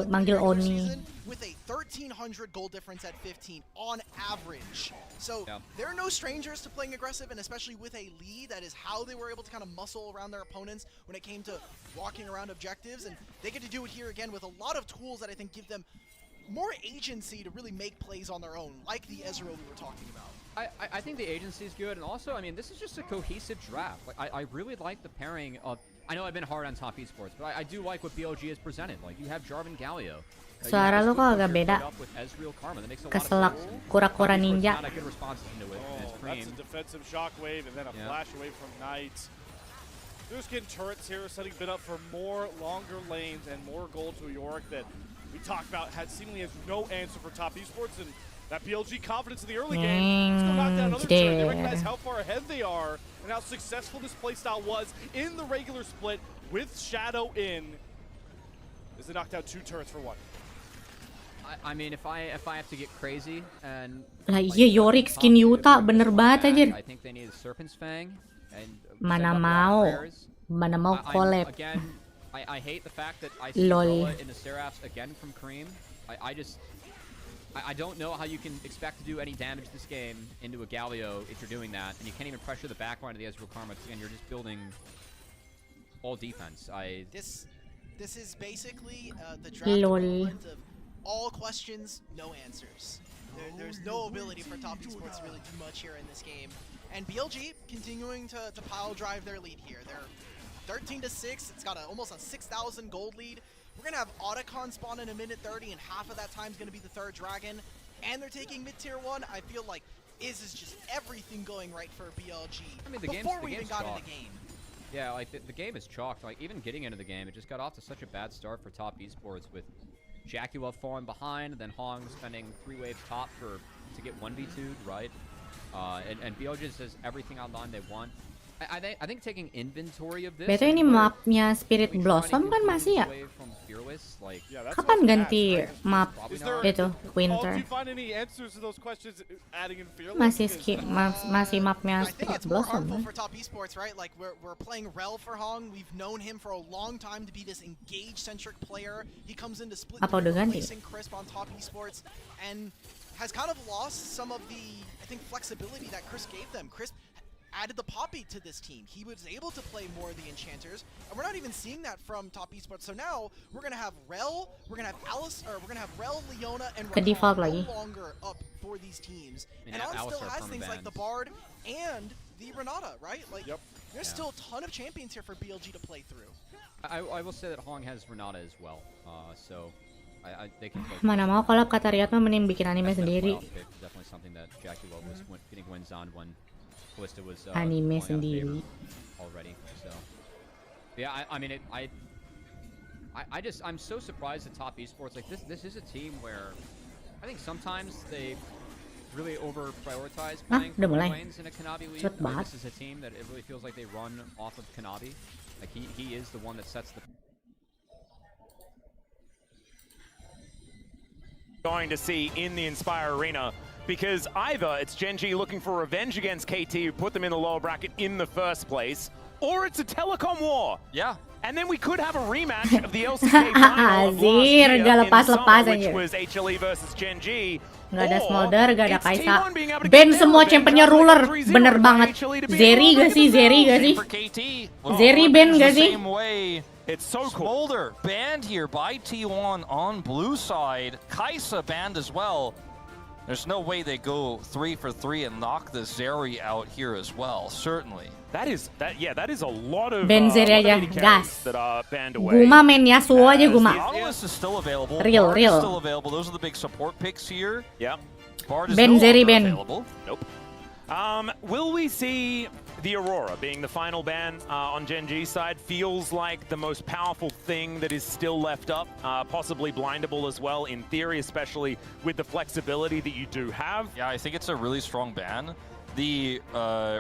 Manggil Oni. With a 1,300 goal difference at 15 on average. So they're no strangers to playing aggressive, and especially with a lead, that is how they were able to kind of muscle around their opponents when it came to walking around objectives. And they get to do it here again with a lot of tools that I think give them more agency to really make plays on their own, like the Ezreal we were talking about. I think the agency is good, and also, I mean, this is just a cohesive draft. Like, I really like the pairing of. I know I've been hard on Top Esports, but I do like what BLG has presented. Like, you have Jarvan Galio. Suara lu kok agak beda. Keselak kura-kura ninja. That's a defensive shockwave and then a flash away from Knights. There's getting turrets here, setting bit up for more longer lanes and more gold to Yorick that we talked about had seemingly has no answer for Top Esports, and that BLG confidence in the early game. Let's go knock down another turret. They recognize how far ahead they are and how successful this playstyle was in the regular split with Shadow in. As they knocked out 2 turrets for 1. I mean, if I have to get crazy and Lah iya Yorick skin Yuta bener banget aja. I think they need Serpent's Fang and Mana mau collab. Again, I hate the fact that I see Lola in the Seraphs again from Cream. I don't know how you can expect to do any damage this game into a Galio if you're doing that, and you can't even pressure the backline of the Ezreal Karma, and you're just building all defense. This is basically the draft equivalent of all questions, no answers. There's no ability for Top Esports to really do much here in this game. And BLG continuing to pile drive their lead here. They're 13-6. It's got almost a 6,000 gold lead. We're going to have Otacon spawn in a minute 30, and half of that time is going to be the 3rd dragon. And they're taking mid-tier 1. I feel like is just everything going right for BLG. I mean, before we even got in the game. Yeah, like the game is chalked. Like even getting into the game, it just got off to such a bad start for Top Esports with Jackie Love falling behind, and then Hong spending 3 waves top to get 1v2'd, right? And BLG just does everything online they want. I think taking inventory of this. Betul ini mapnya Spirit Blossom kan masih ya? Kapan ganti map itu Winter? Masih mapnya Spirit Blossom. For Top Esports, right? Like we're playing Rel for Hong. We've known him for a long time to be this engage-centric player. He comes into split facing Crisp on Top Esports and has kind of lost some of the flexibility that Crisp gave them. Crisp added the Poppy to this team. He was able to play more of the Enchanters, and we're not even seeing that from Top Esports. So now we're gonna have Rel, we're gonna have Alice, or we're gonna have Rel, Leona, and Rakan no longer up for these teams. And On still has things like the Bard and the Renata, right? Like there's still a ton of champions here for BLG to play through. I will say that Hong has Renata as well, so they can play. Mana mau collab kata Riot mah mending bikin anime sendiri. Definitely something that Jackie Love was getting wins on when Calista was anime sendiri already. So yeah, I mean I'm so surprised at Top Esports. Like this is a team where I think sometimes they really over prioritize playing lanes in a Kanabi lead. This is a team that it really feels like they run off of Kanabi. Like he is the one that sets the going to see in the Inspire Arena, because either it's GenG looking for revenge against KT, who put them in the lower bracket in the first place, or it's a telecom war. Yeah. And then we could have a rematch of the LCK final of last year in summer, which was HLE versus GenG. Gak ada Smolder, gak ada Kaisa. Ban semua championnya ruler. Bener banget. Zeri gak sih? Zeri ban gak sih? It's so cool. Smolder banned here by T1 on blue side. Kaisa banned as well. There's no way they go 3 for 3 and knock the Zeri out here as well. Certainly. That is a lot of Zeri aja, gas. that are banned away. Guma main Yasuo aja Guma. Nautilus is still available. Real. Still available. Those are the big support picks here. Yeah. Bard is Ben no Zeri longer Ben. available. Nope. Will we see the Aurora being the final ban on GenG side? Feels like the most powerful thing that is still left up, possibly blindable as well in theory, especially with the flexibility that you do have. Yeah, I think it's a really strong ban. The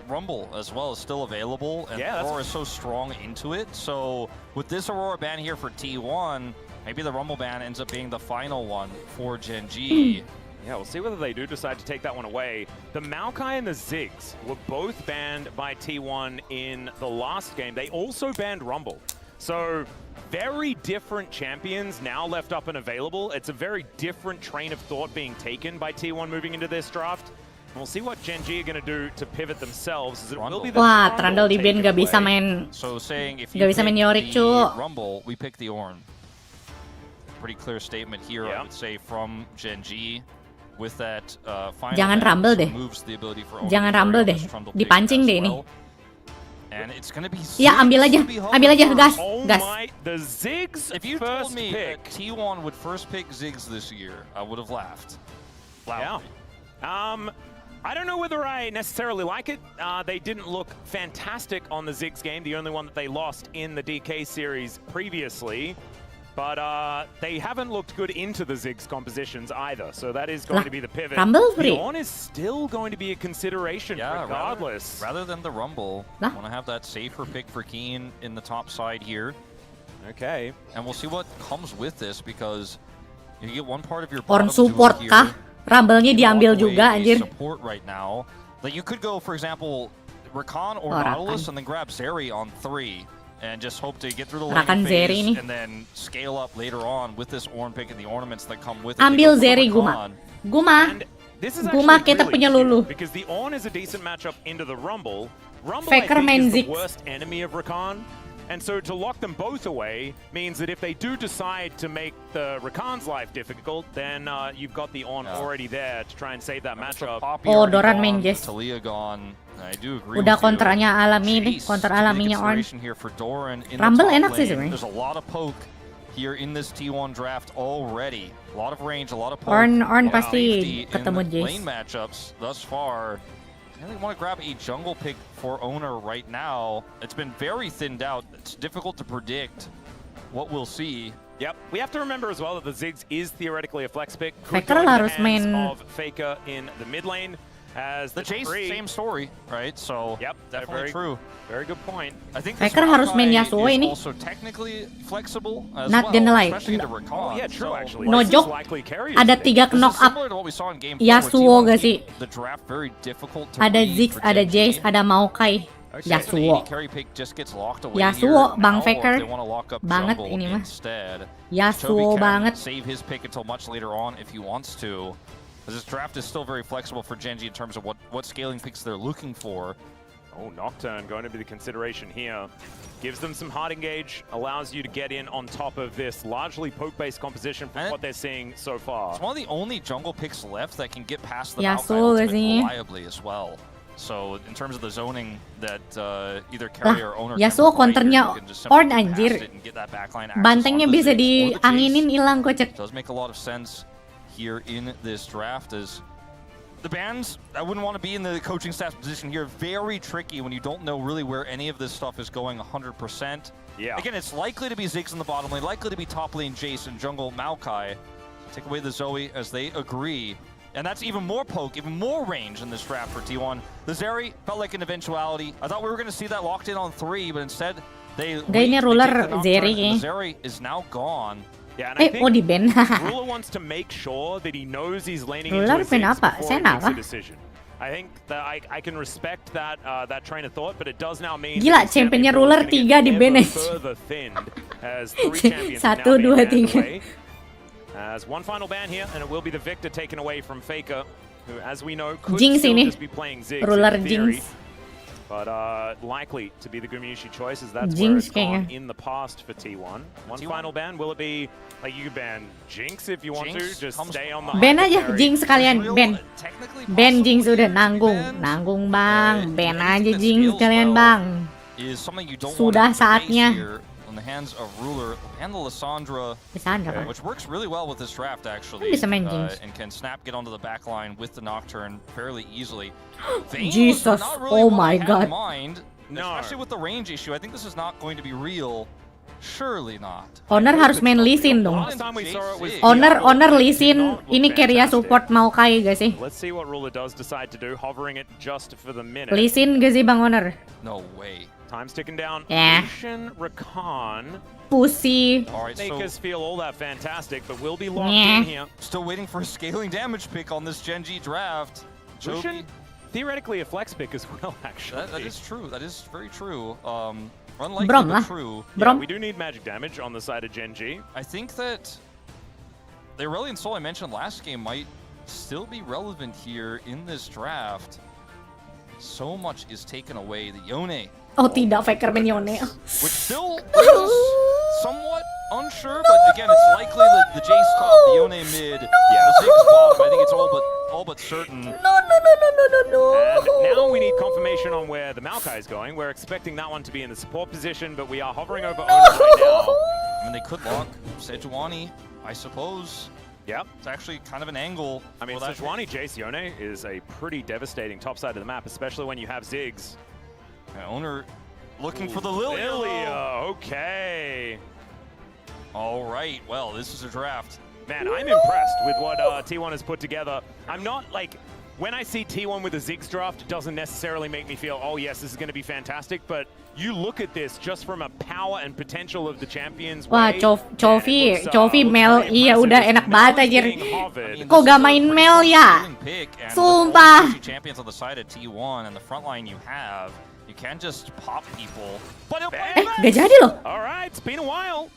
Rumble as well is still available, and Aurora is so strong into it. So with this Aurora ban here for T1, maybe the Rumble ban ends up being the final one for GenG. Yeah, we'll see whether they do decide to take that one away. The Maokai and the Ziggs were both banned by T1 in the last game. They also banned Rumble. So very different champions now left up and available. It's a very different train of thought being taken by T1 moving into this draft. And we'll see what GenG are going to do to pivot themselves. As it will be the Wah, Trundle di ban gak bisa main. So saying if Gak you bisa main pick Yorick, the cu. Rumble, we pick the Ornn. Pretty clear statement here, I would say, from GenG. With that final Jangan Rumble deh. Jangan Rumble deh. Dipancing deh ini. And it's gonna be ya, ambil aja gas. Gas. The Ziggs. If you told me that T1 would first pick Ziggs this year, I would have laughed. Loudly. Yeah. I don't know whether I necessarily like it. They didn't look fantastic on the Ziggs game, the only one that they lost in the DK series previously. But they haven't looked good into the Ziggs compositions either, so that is going to be the pivot. The Ornn is still going to be a consideration regardless. Rather than the Rumble, I want to have that safer pick for Keen in the top side here. Okay. And we'll see what comes with this, because you get one part of your Ornn support kah? Rumble-nya diambil juga, anjir. Support right now. Like you could go, for example, Rakan or Nautilus and then grab Zeri on 3. And just hope to get through the lane phase and then scale up later on with this Ornn pick and the ornaments that come with it. Ambil Zeri, Guma. Guma kita punya Lulu. Because the Ornn is a decent matchup into the Rumble. Rumble Faker main is the Ziggs. worst enemy of Rakan. And so to lock them both away means that if they do decide to make the Rakan's life difficult, then you've got the Ornn already there to try and save that matchup. Oh, Doran main Jess. Talia gone. I do agree. Udah kontranya alami nih, kontra alaminya Ornn. Rumble enak sih sebenarnya. There's a lot of poke here in this T1 draft already. A lot of range, a lot of poke. Ornn pasti ketemu Jess. Lane matchups thus far. I really want to grab a jungle pick for Owner right now. It's been very thinned out. It's difficult to predict what we'll see. Yep, we have to remember as well that the Ziggs is theoretically a flex pick. Faker harus main of Faker in the mid lane. As the Chase, same story, right? So yep, definitely true. Very good point. I think Faker harus main Yasuo ini. Also technically flexible as Not well, gonna lie. Oh, yeah, true actually. Nojok ada 3 knock up Yasuo gak sih? Ada Ziggs, ada Jace, ada Maokai. Yasuo. Yasuo, Bang Faker. Banget ini mah. Yasuo banget. Save his pick until much later on if he wants to. This draft is still very flexible for GenG in terms of what scaling picks they're looking for. Oh, Nocturne going to be the consideration here. Gives them some hard engage, allows you to get in on top of this largely poke-based composition from what they're seeing so far. It's one of the only jungle picks left that can get past the Yasuo reliably as well. So in terms of the zoning that either carry or owner Yasuo counternya Ornn anjir. Bantengnya bisa dianginin hilang kocek. Does make a lot of sense here in this draft as the bans. I wouldn't want to be in the coaching staff position here. Very tricky when you don't know really where any of this stuff is going 100%. Yeah. Again, it's likely to be Ziggs in the bottom lane, likely to be top lane Jace and jungle Maokai. Take away the Zoe as they agree. And that's even more poke, even more range in this draft for T1. The Zeri felt like an eventuality. I thought we were going to see that locked in on 3, but instead they ruler Zeri. The Zeri is now gone. Yeah, and I think di ban. Ruler wants to make sure that he knows he's laning Ruler into a Ziggs apa? before he makes a decision. I think that I can respect that that train of thought, but it does now mean gila championnya Ruler 3 di ban. Further thinned as 3 champions 1, now 2, 3. As one final ban here, and it will be the Victor taken away from Faker, who, as we know, could Jinx still ini. just be playing Ziggs Ruler in theory. Jinx. But likely to be the Gumayushi choice, as that's Jinx where it's gone in the past for T1. One final ban, will it be, like you could ban Jinx if you want to, just stay on the ban aja Jinx kalian, ban Jinx udah nanggung bang, ban aja Jinx kalian bang. Sudah saatnya. the hands of Ruler and the Lissandra, Lissandra. which works really well with this draft actually, Bisa main Jinx. and can snap get onto the back line with the Nocturne fairly easily. Vayne was Jesus, not really oh what my I had god. in mind, No. especially with the range issue. I think this is not going to be real. Surely not. Honor harus main Lee Sin dong. Last time we saw it was Honor Lee Sin Not look ini carrier fantastic. support Maokai gak sih? Let's see what Ruler does decide to do, hovering it just for the minute. Lee Sin gak sih Bang Honor? No way. Time's ticking down. Yeah. Lucian, Rakan Pussy. All right, make so us feel all that fantastic, but we'll be locked Yeah. in here. still waiting for a scaling damage pick on this Gen G draft. Lucian, theoretically a flex pick as well, actually. That is true. That is very true. Unlikely, Brom but lah. true. Yeah, Brom. we do need magic damage on the side of Gen G. I think that the Aurelion Soul I mentioned last game might still be relevant here in this draft. So much is taken away. The Yone, Oh tidak, Faker main Yone. which still is somewhat unsure, but again, it's likely that the Jace top, the Yone mid, the Ziggs bottom. I think it's all but certain. No. And now we need confirmation on where the Maokai is going. We're expecting that one to be in the support position, but we are hovering over Owner right now. I mean, they could lock Sejuani, I suppose. Yep. It's actually kind of an angle. I mean, for that Sejuani Jace Yone is a pretty devastating top side of the map, especially when you have Ziggs. Owner looking for the Lilia. Lilia, okay. All right, well, this is a draft. Man, I'm impressed with what T1 has put together. I'm not like, when I see T1 with a Ziggs draft, it doesn't necessarily make me feel, oh yes, this is going to be fantastic, but you look at this just from a power and potential of the champions. Wah, Chovy Mel, iya udah enak banget anjir. I mean, Kok this gak is a main pretty Mel solid ya? scaling pick, and with Sumpah. all the champions on the side of T1 and the front line you have, you can't just pop people. But he'll play Gak jadi loh. All right, it's been a while.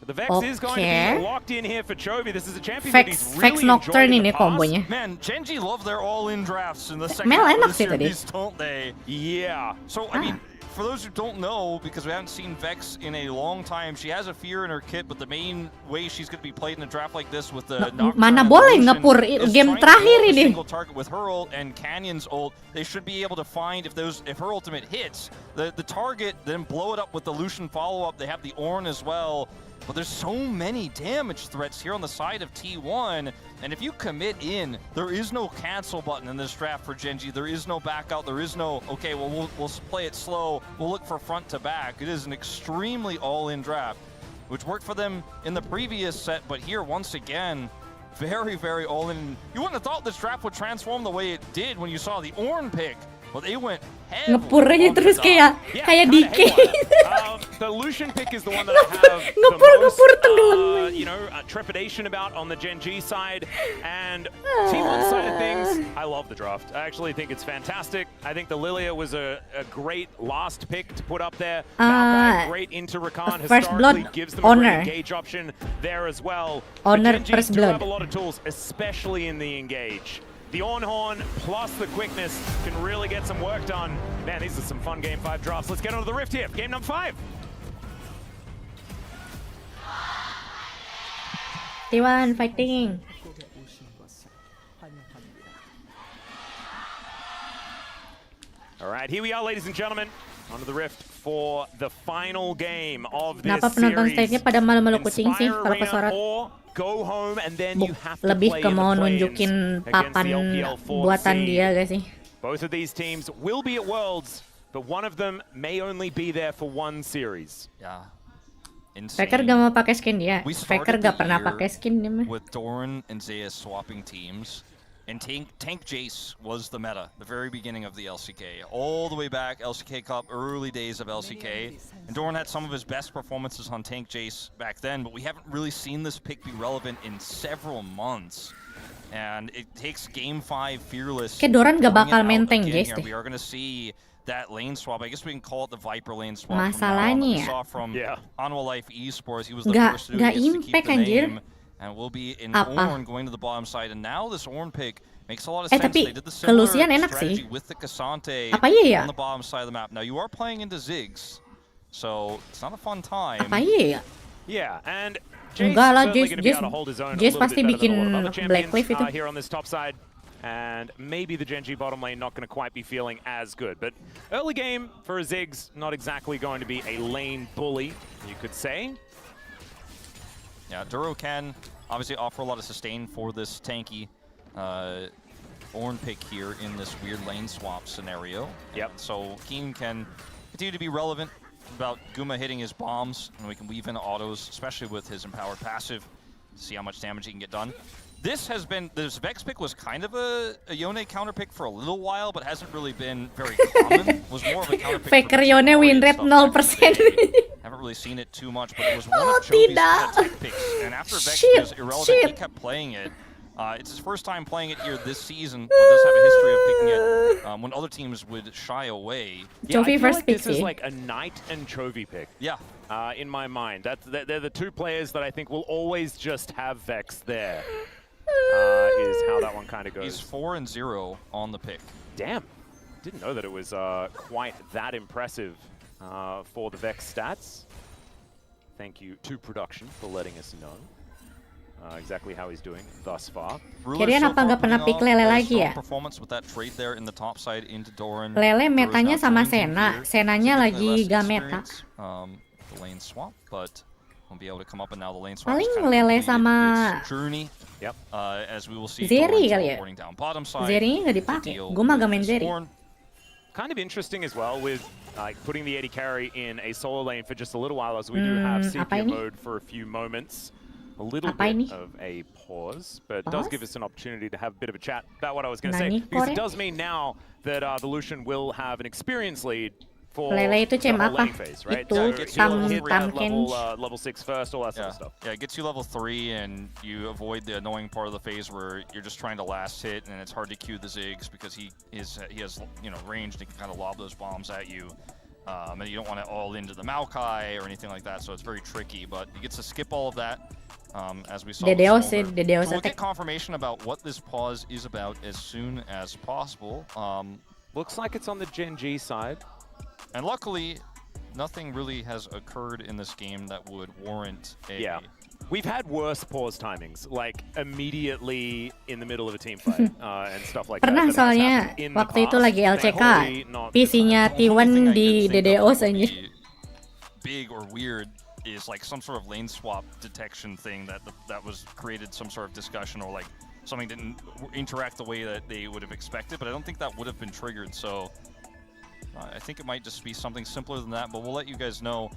The Vex is going to Okay. be locked in here for Chovy. This is a champion that he's Vex really Nocturne enjoyed in ini the past. kombonya. Man, GenG love their all-in drafts in the second Mel half enak of the sih tadi. series, don't they? Yeah. So, I mean, for those who don't know, because we haven't seen Vex in a long time, she has a fear in her kit, but the main way she's going to be played in a draft like this with the Mana boleh ngepur game terakhir ini. Single target with her ult and Canyon's ult, they should be able to find if her ultimate hits the target, then blow it up with the Lucian follow-up. They have the Ornn as well. But there's so many damage threats here on the side of T1, and if you commit in, there is no cancel button in this draft for GenG. There is no back out. There is no, okay, well, we'll play it slow. We'll look for front to back. It is an extremely all-in draft, which worked for them in the previous set, but here, once again, very, very all-in. You wouldn't have thought this draft would transform the way it did when you saw the Ornn pick. Well, they went Ngepur aja terus kayak DK. The Lucian pick is the one that I have ngepur the most, trepidation about on the Gen G side. And T1 side of things, I love the draft. I actually think it's fantastic. I think the Lilia was a great last pick to put up there. Maokai, great into Rakan. First Historically Blood, gives them a Honor. great engage option there as well. Honor, Gen Gs First do have a Blood. lot of tools, especially in the engage. The Ornn plus the quickness can really get some work done. Man, these are some fun Game 5 drafts. Let's get onto the Rift here. Game number 5. T1 fighting. 한국에 오신 것을 환영합니다. All right, here we are, ladies and gentlemen, onto the Rift for the final game of this Kenapa penonton series. stage-nya pada malu-malu kucing sih Inspire kalau Arena kesorot? or go home and then you have to Lebih play ke in the mau play-ins nunjukin against papan the LPL 4th buatan seed. dia gak sih? Both of these teams will be at Worlds, but one of them may only be there for one series. Yeah. Faker gak mau pakai skin dia. We Faker started gak the pernah year pakai skin dia mah. with Doran and Zeus swapping teams, and Tank Jace was the meta, the very beginning of the LCK. All the way back, LCK Cup, early days of LCK. And Doran had some of his best performances on Tank Jace back then, but we haven't really seen this pick be relevant in several months. And it takes Game 5 Fearless. Kayak Doran gak pulling it bakal out main Tank again Jace here. deh. We are going to see that lane swap. I guess we can call it the Viper lane swap. Masalahnya We saw from Anwar Life Esports. He was the Gak- first to do gak it, to keep impact, the anjir. name. And we'll be in Apa? Ornn going to the bottom side. And now this Ornn pick makes a lot of sense. Tapi They did the similar Lucian enak strategy sih. with the Cassante Apa iya ya? on the bottom side of the map. Now you are playing into Ziggs, so it's not a fun time. Apa iya ya? Yeah, and Jace Enggak lah, certainly Jace- going to be able to Jace- hold his own a Jace little pasti bit better than bikin a lot of other Black champions Cliff itu. here on this top side. and maybe the GenG bottom lane not going to quite be feeling as good. But early game for a Ziggs, not exactly going to be a lane bully, you could say. Yeah, Duro can obviously offer a lot of sustain for this tanky Ornn pick here in this weird lane swap scenario. Yep. So Keen can continue to be relevant about Guma hitting his bombs, and we can weave in autos, especially with his empowered passive, to see how much damage he can get done. This Vex pick was kind of a Yone counter pick for a little while, but hasn't really been very common. Was more of a counter pick. Faker Yone win rate 0%. Haven't really seen it too much, but it was one of Jovi's picks. And after Vex was irrelevant, he kept playing it. It's his first time playing it here this season, but does have a history of picking it when other teams would shy away. Yeah, I feel like this is like a Knight and Chovy pick. Yeah. In my mind. They're the two players that I think will always just have Vex there. Is how that one kind of goes. He's 4-0 on the pick. Damn. Didn't know that it was quite that impressive for the Vex stats. Thank you to production for letting us know exactly how he's doing thus far. Kalian apa nggak pernah pick Lele lagi ya? Lele metanya sama Sena. Senanya lagi gak meta. Paling Lele sama Zeri kali ya? Zeri-nya nggak dipakai. Gue mah gak main Zeri. Kind of interesting as well with putting the AD carry in a solo lane for just a little while, as we do have sepia mode for a few moments. A little bit of a pause, but it does give us an opportunity to have a bit of a chat about what I was going to say. Because it does mean now that the Lucian will have an experience lead for Lele itu the whole lane phase, right? Itu level 6 first, all that sort of stuff. Yeah, it gets you level 3, and you avoid the annoying part of the phase where you're just trying to last hit, and it's hard to queue the Ziggs because he has range and he can kind of lob those bombs at you. And you don't want to all into the Maokai or anything like that, so it's very tricky. But he gets to skip all of that, as we saw. So we'll get confirmation about what this pause is about as soon as possible. Looks like it's on the GenG side. And luckily, nothing really has occurred in this game that would warrant a... Yeah. We've had worse pause timings, like immediately in the middle of a team fight and stuff like Pernah that. soalnya waktu itu lagi LCK, PC-nya T1 di DDoS aja. Big or weird is like some sort of lane swap detection thing that was created some sort of discussion, or like something didn't interact the way that they would have expected, but I don't think that would have been triggered. So I think it might just be something simpler than that, but we'll let you guys know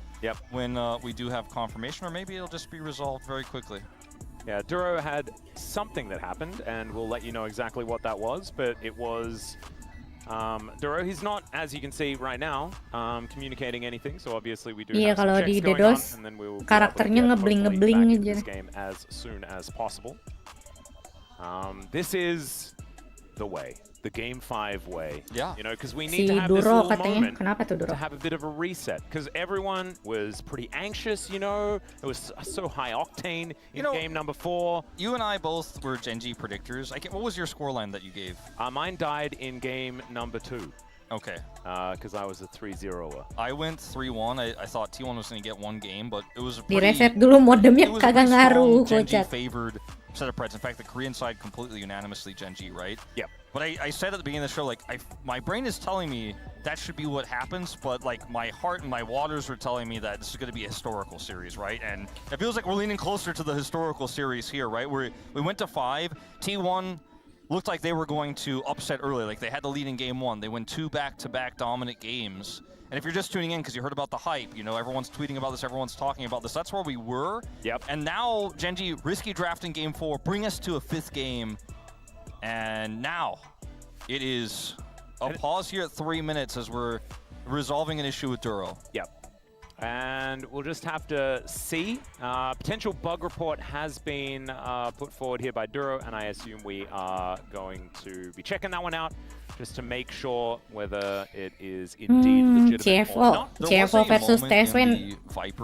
when we do have confirmation, or maybe it'll just be resolved very quickly. Yeah, Duro had something that happened, and we'll let you know exactly what that was, but it was Duro. He's not, as you can see right now, communicating anything, so obviously we do have some checks going on, and then we will karakternya ngebling-ngebling aja. This game as soon as possible. This is the way. The Game 5 way. Yeah. You know, because we need to have this little moment to have a bit of a reset. Because everyone was pretty anxious, you know. It was so high octane in game number 4. You and I both were GenG predictors. What was your scoreline that you gave? Mine died in game number 2. Okay. Because I was a 3-0er. I went 3-1. I thought T1 was going to get one game, but it was a pretty... Di-reset dulu modemnya kagak ngaruh, GenG favored set of Preds. In fact, the Korean side completely unanimously GenG, right? Yep. But I said at the beginning of the show, like, my brain is telling me that should be what happens, but like my heart and my waters were telling me that this is going to be a historical series, right? And it feels like we're leaning closer to the historical series here, right? We went to 5. T1 looked like they were going to upset early. Like, they had the lead in game 1. They win 2 back-to-back dominant games. And if you're just tuning in because you heard about the hype, you know, everyone's tweeting about this, everyone's talking about this, that's where we were. Yep. And now, GenG, risky draft in game 4, bring us to a 5th game. And now, it is a pause here at 3 minutes as we're resolving an issue with Duro. Yep. And we'll just have to see. Potential bug report has been put forward here by Duro, and I assume we are going to be checking that one out just to make sure whether it is indeed legitimate or not. CFO versus Teswin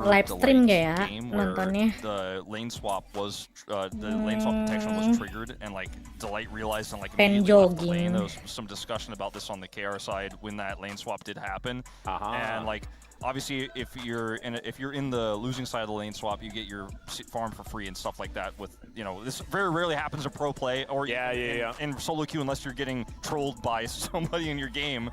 live stream gak ya nontonnya? The lane swap was detection was triggered, and like Delight realized and like pen immediately left the lane. There was some discussion about this on the KR side when that lane swap did happen, and like obviously, if you're in the losing side of the lane swap, you get your farm for free and stuff like that. With this very rarely happens in pro play or in solo queue unless you're getting trolled by somebody in your game.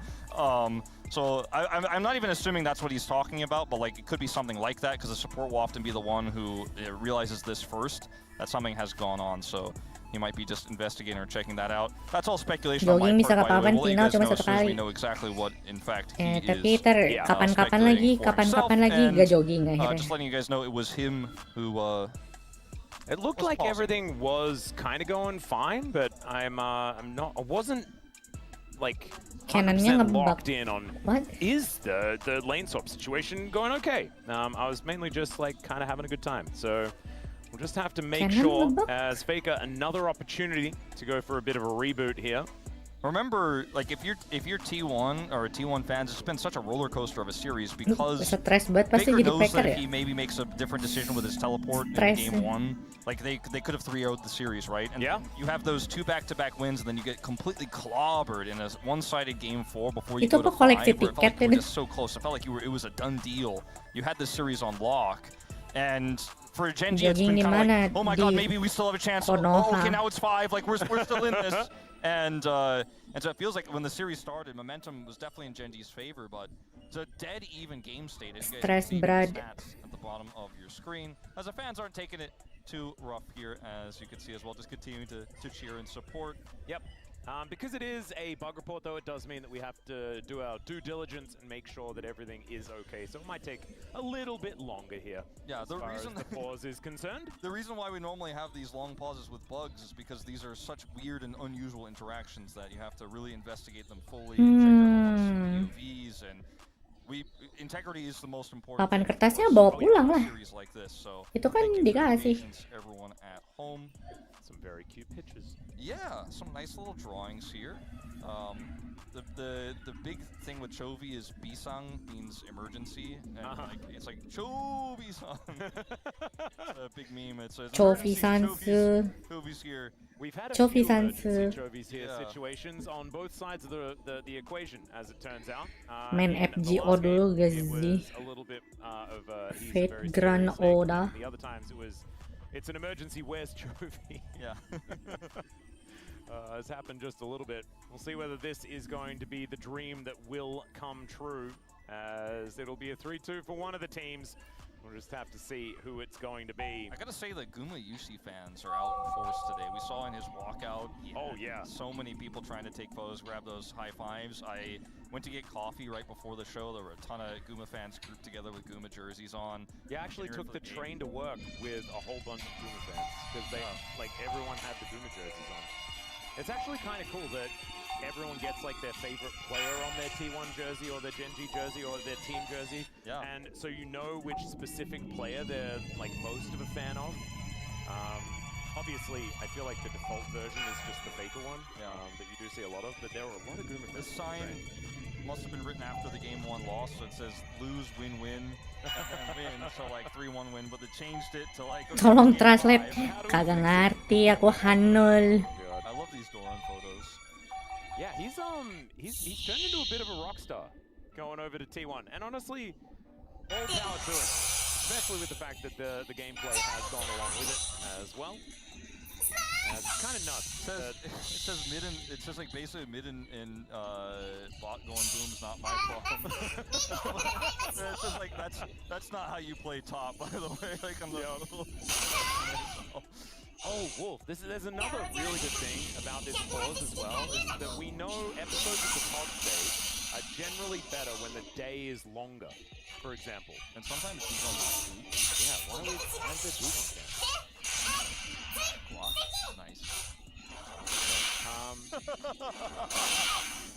So I'm not even assuming that's what he's talking about, but like it could be something like that because the support will often be the one who realizes this first, that something has gone on. So he might be just investigating or checking that out. That's all speculation on my part, by the way. We'll let you guys know as soon as we know exactly what, in fact, he tapi is kapan-kapan lagi gak jogging akhirnya. Just letting you guys know, it was him who. It looked like everything was kind of going fine, but I wasn't like 100% locked in on is the lane swap situation going okay. I was mainly just like kind of having a good time. So we'll just have to make sure as Faker another opportunity to go for a bit of a reboot here. Remember, like if you're T1 or T1 fans, it's been such a roller coaster of a series because Faker knows that if he maybe makes a different decision with his teleport in game 1, like they could have 3-0'd the series, right? And you have those 2 back-to-back wins, and then you get completely clobbered in a one-sided game 4 before you go to 5, where it felt like you were just so close. It felt like it was a done deal. You had this series on lock, and for GenG, it's been kind of like, oh my god, maybe we still have a chance. Oh, okay, now it's 5. Like we're still in this. And so it feels like when the series started, momentum was definitely in GenG's favor, but it's a dead even game state. As you guys can see the stats at the bottom of your screen, as the fans aren't taking it too rough here, as you can see as well. Just continuing to cheer and support. Yep. Because it is a bug report, though, it does mean that we have to do our due diligence and make sure that everything is okay. So it might take a little bit longer here. Yeah, as far as the pause is concerned. The reason why we normally have these long pauses with bugs is because these are such weird and unusual interactions that you have to really investigate them fully, check everyone's POVs, and integrity is the most important. Papan kertasnya bawa pulang lah. Like this, so itu kan dikasih. Everyone at home. Some very cute pictures. Yeah, some nice little drawings here. The big thing with Chovy is Bisang means emergency, and it's like Chovy-san. It's a big meme. It's Chovy-sansu. Chovy's here. We've had a few Chovy's here situations on both sides of the equation, as it turns out. Main FGO dulu guys sih. Fate Grand Oda. The other times it's an emergency. Where's Chovy? Yeah. Has happened just a little bit. We'll see whether this is going to be the dream that will come true, as it'll be a 3-2 for one of the teams. We'll just have to see who it's going to be. I gotta say that Guma Yushi fans are out in force today. We saw in his walkout, so many people trying to take photos, grab those high fives. I went to get coffee right before the show. There were a ton of Guma fans grouped together with Guma jerseys on. Yeah, I actually took the train to work with a whole bunch of Guma fans because they, like, everyone had the Guma jerseys on. It's actually kind of cool that everyone gets like their favorite player on their T1 jersey or their GenG jersey or their team jersey. Yeah. And so you know which specific player they're like most of a fan of. Obviously, I feel like the default version is just the Faker one that you do see a lot of, but there were a lot of Guma. This sign must have been written after the game 1 loss, so it says lose, win, win, and win, so like 3-1 win, but they changed it to like... Tolong translate, kagak ngerti aku Hanul. I love these Doran photos. Yeah, he's turned into a bit of a rock star going over to T1, and honestly, all power to him, especially with the fact that the gameplay has gone along with it as well. It's kind of nuts. It says like basically mid and bot going boom's not my problem. It's just like that's not how you play top, by the way. Like I'm Oh, Wolf, there's another really good thing about this pause as well, is that we know episodes of the pod stage are generally better when the day is longer, for example. And sometimes people don't. Yeah, why is there Dugong there? Nice.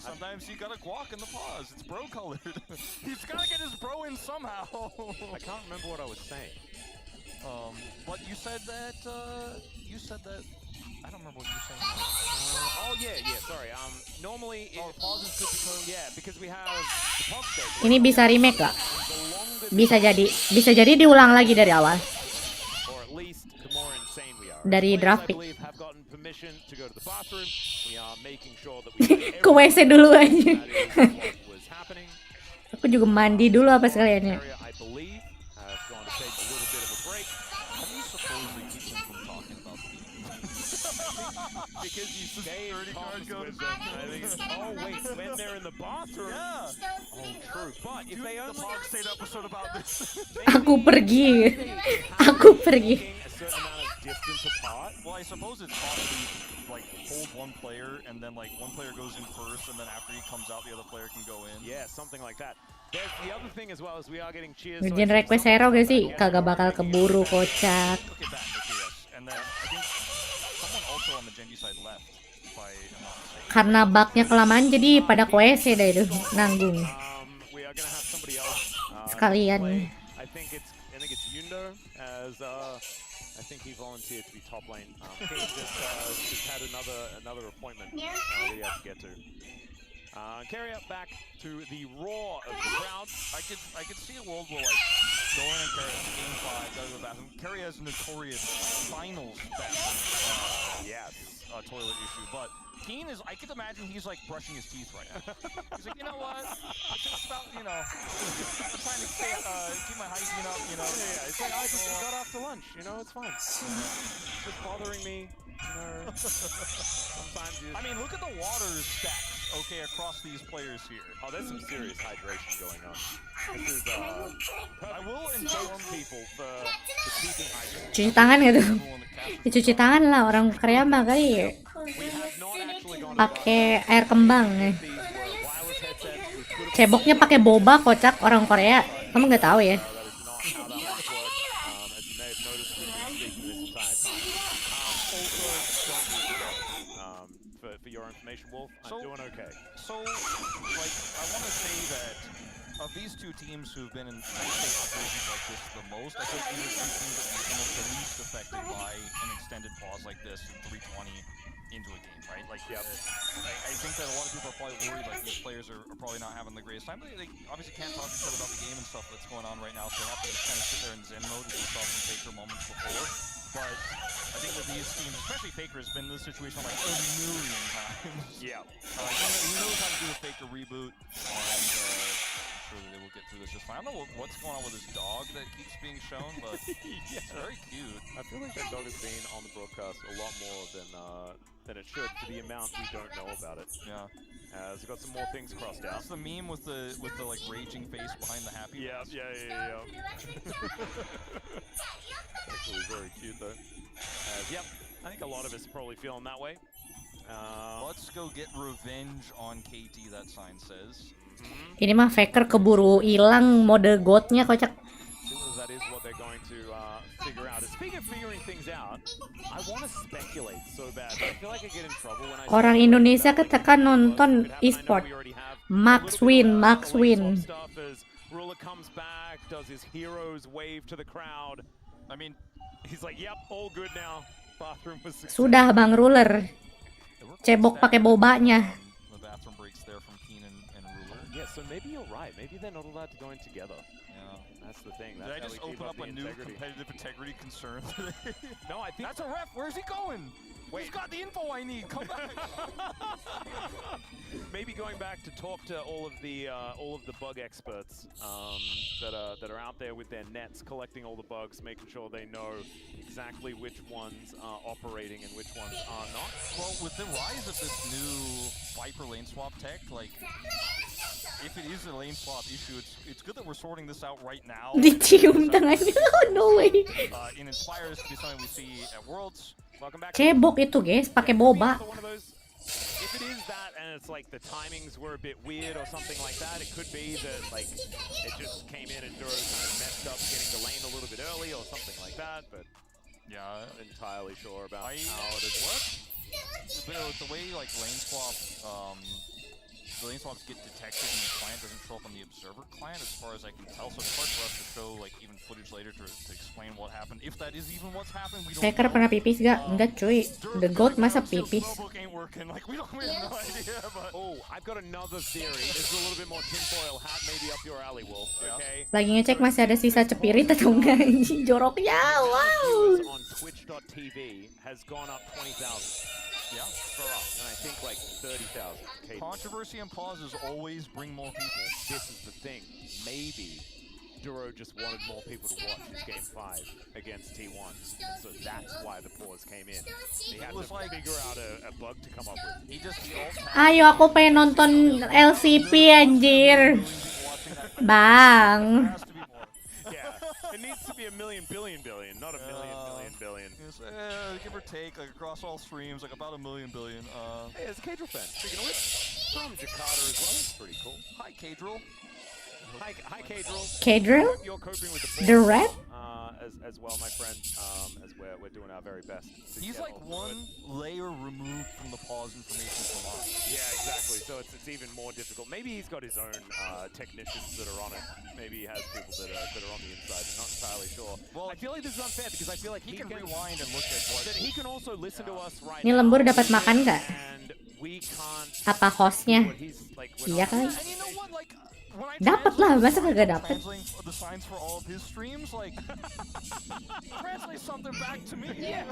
Sometimes you gotta guac in the pause. It's bro colored. He's gotta get his bro in somehow. I can't remember what I was saying. But you said that. I don't remember what you were saying. Oh yeah, sorry. Normally, pauses could become because we have the pod stage. Ini bisa remake gak? Bisa jadi diulang lagi dari awal. Or at least the more insane we are. Dari draft pick. Have gotten permission to go to the bathroom. We are making sure that Ke WC dulu aja. Aku juga mandi dulu apa sekalian ya. Carrier, I believe, have gone to take a little bit of a break. How do you supposedly keep them from talking about the game? Because you stay in comms with them. I think oh wait, when they're in the bathroom. Yeah. Oh, true. But if they The only Park State episode about this. Aku pergi. Aku pergi. a certain amount of distance apart. Well, I suppose it's possibly like hold one player and then like one player goes in first and then after he comes out the other player can go in. Yeah, something like that. There's the other thing as well is we are getting cheers. Ngerjain request hero gak sih? Kagak bakal keburu kocak. Okay, back. Okay, yes. And then I think someone also on the GenG side left. If I am not mistaken. Karena bugnya kelamaan jadi pada WC dah itu nanggung. We are gonna have somebody else. Sekalian. Play. I think it's Yundo as I think he volunteered to be top lane. He just had another appointment that he had to get to. Carrier back to the roar of the crowd. I could see a world where like Doran and Carrier game 5 go to the bathroom. Carrier has a notorious finals toilet issue, but Keen is, I could imagine he's like brushing his teeth right now. He's like, you know what? It's about, you know, I'm trying to keep my hygiene up, you know. Yeah, it's like I just got after lunch, you know, it's fine. It's just bothering me. You know, sometimes you... I mean, look at the water stats, okay, across these players here. Oh, there's some serious hydration going on. This is, I will inform people for keeping hydrated. Cuci tangan gitu. Dicuci tangan lah orang Korea mah kali. Pakai air kembang. Ceboknya pakai boba kocak orang Korea. Kamu nggak tahu ya? For your information, Wolf, I'm doing okay. So, like, I want to say that of these two teams who've been in situations like this the most, I think these are two teams that are almost the least affected by an extended pause like this in 320 into a game, right? Like, I think that a lot of people are probably worried, like, these players are probably not having the greatest time. But they obviously can't talk to each other about the game and stuff that's going on right now, so they have to just kind of sit there in Zen mode, as we saw some Faker moments before. But I think with these teams, especially Faker, has been in this situation like a million times. Yeah. He knows how to do a Faker reboot, and I'm sure that they will get through this just fine. I don't know what's going on with his dog that keeps being shown, but it's very cute. I feel like that dog has been on the broadcast a lot more than it should for the amount we don't know about it. Yeah. It's got some more things crossed out. That's the meme with the like raging face behind the happy. Yeah. Actually, very cute though. Yep, I think a lot of us are probably feeling that way. Let's go get revenge on KT, that sign says. Ini mah Faker keburu hilang mode godnya kocak. That is what they're going to figure out. Speaking of figuring things out, I want to speculate so bad. I feel like I get in trouble when I. Orang Indonesia ketika nonton e-sport, Max win. Ruler comes back, does his heroes wave to the crowd. I mean, he's like, yep, all good now. Bathroom was successful. Sudah Bang Ruler. Cebok pakai bobanya. The bathroom breaks there from Keen and Ruler. Yeah, so maybe you're right. Maybe they're not allowed to go in together. Yeah. That's the thing. Did I just open up a new competitive integrity concern today? No, I think that's a ref. Where's he going? Wait. He's got the info I need. Come back. Maybe going back to talk to all of the bug experts that are out there with their nets, collecting all the bugs, making sure they know exactly which ones are operating and which ones are not. Well, with the rise of this new Viper lane swap tech, like, if it is a lane swap issue, it's good that we're sorting this out right now. Dicium tangannya. No way. It inspires to be something we see at Worlds. Cebok itu guys, pakai boba. If it is that and it's like the timings were a bit weird or something like that, it could be that like it just came in and Duro kind of messed up getting the lane a little bit early or something like that, but yeah, not entirely sure about how it has worked. The way like lane swap, the lane swaps get detected and the client doesn't show up on the observer client, as far as I can tell. So it's hard for us to show like even footage later to explain what happened. If that is even what's happened, we don't know. Faker pernah pipis gak? Enggak cuy. The GOAT masa pipis. Like, we have no idea, but... Oh, I've got another theory. This is a little bit more tinfoil hat, maybe up your alley, Wolf. Okay. Lagi ngecek masih ada sisa cepirit atau enggak. Joroknya, wow. On Twitch.tv has gone up 20,000. Yeah. for us, and I think like 30,000. Controversy and pauses always bring more people. This is the thing. Maybe Duro just wanted more people to watch his Game 5 against T1. So that's why the pause came in. He had to figure out a bug to come up with. He just Ayo, aku pengen nonton LCP anjir. Bang. Yeah, it needs to be a million billion billion, not a million billion. Yes, give or take, like across all streams, like about a million billion. Hey, it's a Cadril fan. Speaking of which, from Jakarta as well. It's pretty cool. Hi, Cadril. Hi, Cadril. Cadril? You're coping with The red? As well, my friend. As we're doing our very best. He's like one layer removed from the pause information from us. Yeah, exactly. So it's even more difficult. Maybe he's got his own technicians that are on it. Maybe he has people that are on the inside. I'm not entirely sure. Well, I feel like this is unfair because I feel like he can rewind and look at what. He can also listen to us right Ini now. lembur dapat makan nggak? And we can't. Apa hostnya? Iya kali. And you know what, like. Dapat lah, masa kagak dapat? The signs for all of his streams, like translate something back to me. Yeah,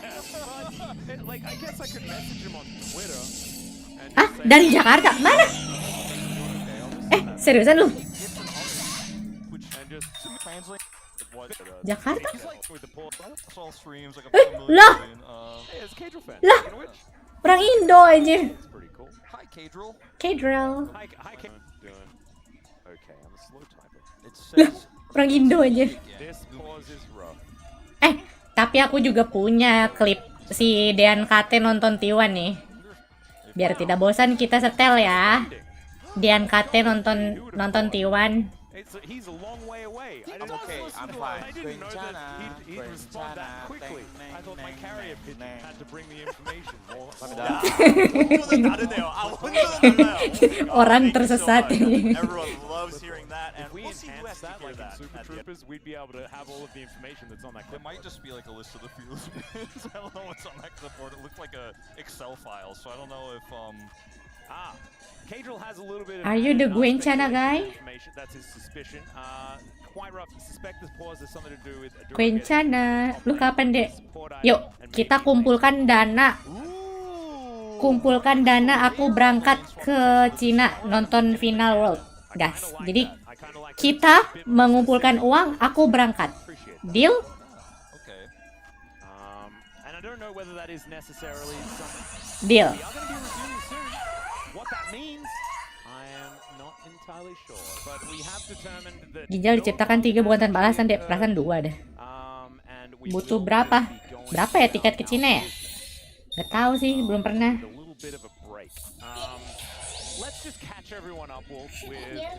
but, like I guess I could message him on Twitter. Ah, dari Jakarta? Mana? Seriusan lu? Jakarta? Lah! Lah! Orang Indo aja. Hi, Cadril. Cadril. Okay, I'm a slow typer. Lah, orang Indo aja. Tapi aku juga punya klip si Dean KT nonton T1 nih. Biar tidak bosan kita setel ya. Dean KT nonton T1. He's a long way away. I'm okay, I'm fine. I didn't know that he'd respond that quickly. I thought my carrier pigeon had to bring the information. Orang tersesat. Everyone loves hearing that, and we'll see who has to hear that. Super Troopers, we'd be able to have all of the information that's on that clip. It might just be like a list of the fields. I don't know what's on that clipboard. It looked like a Excel file, so I don't know if Cadril has a little bit of. Are you the Gwenchana guy? That's his suspicion. Quite rough. Suspect this pause has something to do with. Gwenchana, lu kapan dek? Yuk, kita kumpulkan dana. Kumpulkan dana, aku berangkat ke Cina nonton final World, guys. Jadi kita mengumpulkan uang, aku berangkat. Deal? Deal. Ginjal diciptakan 3 bukan tanpa alasan deh, perasaan 2 deh. Butuh berapa? Berapa ya tiket ke Cina ya? Gak tahu sih, belum pernah. Let's just catch everyone up with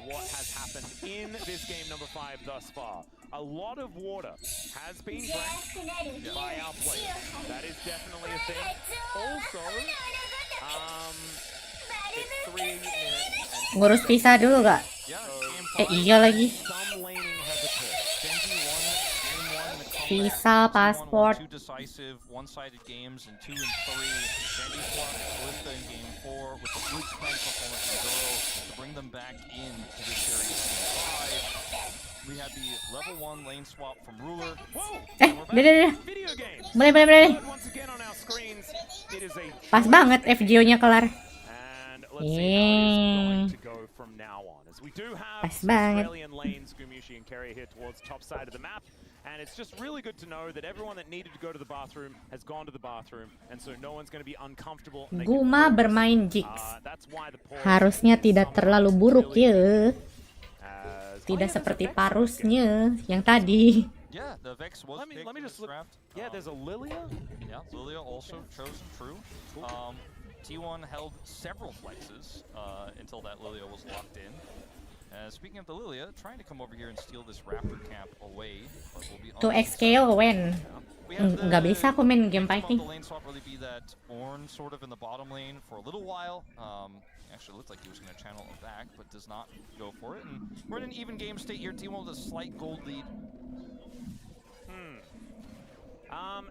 what has happened in this game number 5 thus far. A lot of water has been drank by our players. That is definitely a thing. Also, it's 3 minutes. Ngurus visa dulu gak? Iya lagi. Visa, passport. Udah. Boleh. Pas banget FGO-nya kelar. Pas banget. And it's just really good to know that everyone that needed to go to the bathroom has gone to the bathroom, and so no one's going to be uncomfortable. Guma bermain Jix. Harusnya tidak terlalu buruk ya. Tidak seperti Parusnya yang tadi. Yeah, the Vex was picked in this draft. Yeah, there's a Lilia. Yeah, Lilia also chosen, true. T1 held several flexes until that Lilia was locked in. Speaking of the Lilia, trying to come over here and steal this Raptor camp away, but will be to XKO when? Nggak bisa aku main game fighting. The lane swap really be that Ornn sort of in the bottom lane for a little while. Actually looked like he was going to channel it back, but does not go for it. And we're in an even game state here. T1 with a slight gold lead.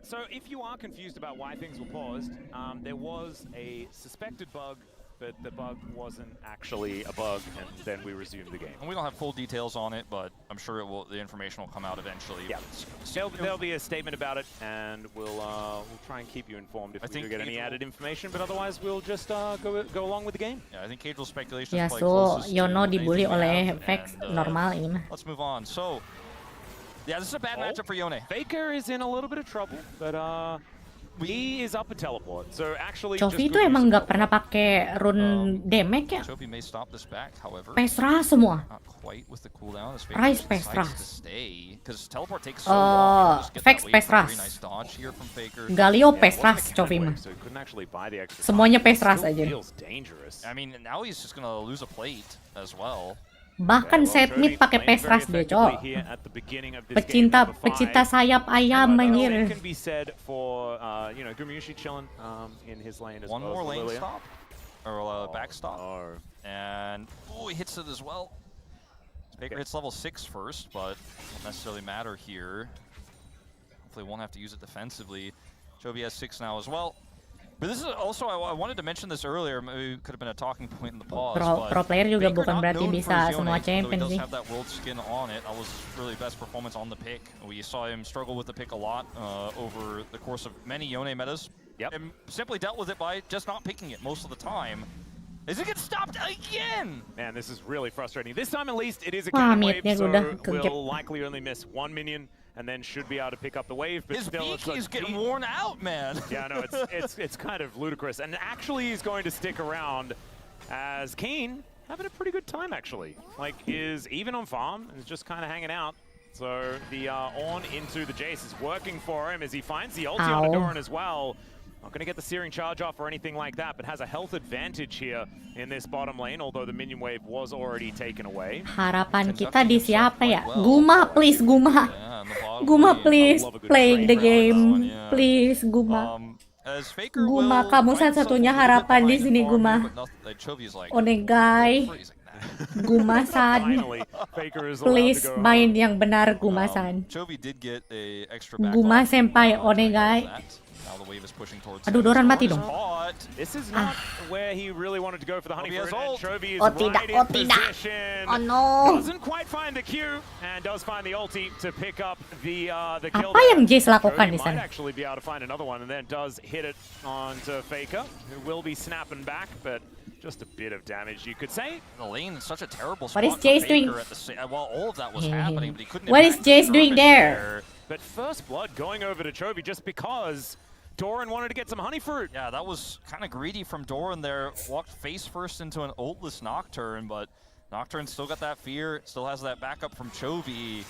So if you are confused about why things were paused, there was a suspected bug but the bug wasn't actually a bug, and then we resumed the game. And we don't have full details on it, but I'm sure the information will come out eventually. Yeah, there'll be a statement about it, and we'll try and keep you informed if we do get any added information. But otherwise, we'll just go along with the game. Yeah, I think Casual speculation Ya, is probably so closest Yono to dibully anything we oleh have, Vex and, normal ini mah. Let's move on. So, yeah, this is a bad matchup for Yone. Faker is in a little bit of trouble, but he is up a teleport. So actually, Chovy itu emang nggak pernah pakai rune damage ya. Chovy may stop this back, however. Pesra semua. Not quite with the cooldown. Rise Pesra. Because teleport takes so long. Vex Pesras. Nice dodge here from Faker. Galio Pesras Chovy mah. Semuanya Pesras aja. I mean, now he's just gonna lose a plate as well. Bahkan set mid pakai Pesras deh, cowok. Pecinta sayap ayam anjir. One more lane stop or back stop, and he hits it as well. Faker hits level 6 first, but won't necessarily matter here. Hopefully, won't have to use it defensively. Chovy has 6 now as well. But this is also, I wanted to mention this earlier, maybe it could have been a talking point in the pause. Pro player juga bukan berarti bisa semua champion sih. Have that world skin on it. That was really best performance on the pick. We saw him struggle with the pick a lot over the course of many Yone metas. Yep. And simply dealt with it by just not picking it most of the time. Is it get stopped again? Man, this is really frustrating. This time at least it is a cannon wave, so we'll likely only miss 1 minion. And then should be able to pick up the wave, but his still beak is getting worn out, man. Yeah, no, it's kind of ludicrous. And actually, he's going to stick around as Kane having a pretty good time actually. Like is even on farm and is just kind of hanging out. So the on into the Jace is working for him as he finds the ulti on Adoran as well. Not going to get the searing charge off or anything like that, but has a health advantage here in this bottom lane, although the minion wave was already taken away. Harapan kita di siapa ya? Guma, please Guma. Guma, please playing the game. Please Guma. Guma, kamu satu-satunya harapan di sini Guma. Onegai. Gumasan. Please main yang benar Gumasan. Guma senpai, onegai. Aduh, Doran mati dong. This is not where he really wanted to go for the honey fruit, and Chovy is tidak, right in position. Oh no. Doesn't quite find the Q and does find the ulti to pick up the kill. Apa yang Jace lakukan di Might sana? actually be able to find another one, and then does hit it onto Faker, who will be snapping back, but just a bit of damage, you could say. The lane is such a terrible spot. What is Jace doing? Well, all of that was happening, but he couldn't. What is Jace doing there? But first blood going over to Chovy just because Doran wanted to get some honey fruit. Yeah, that was kind of greedy from Doran there. Walked face first into an ultless Nocturne, but Nocturne still got that fear, still has that backup from Chovy.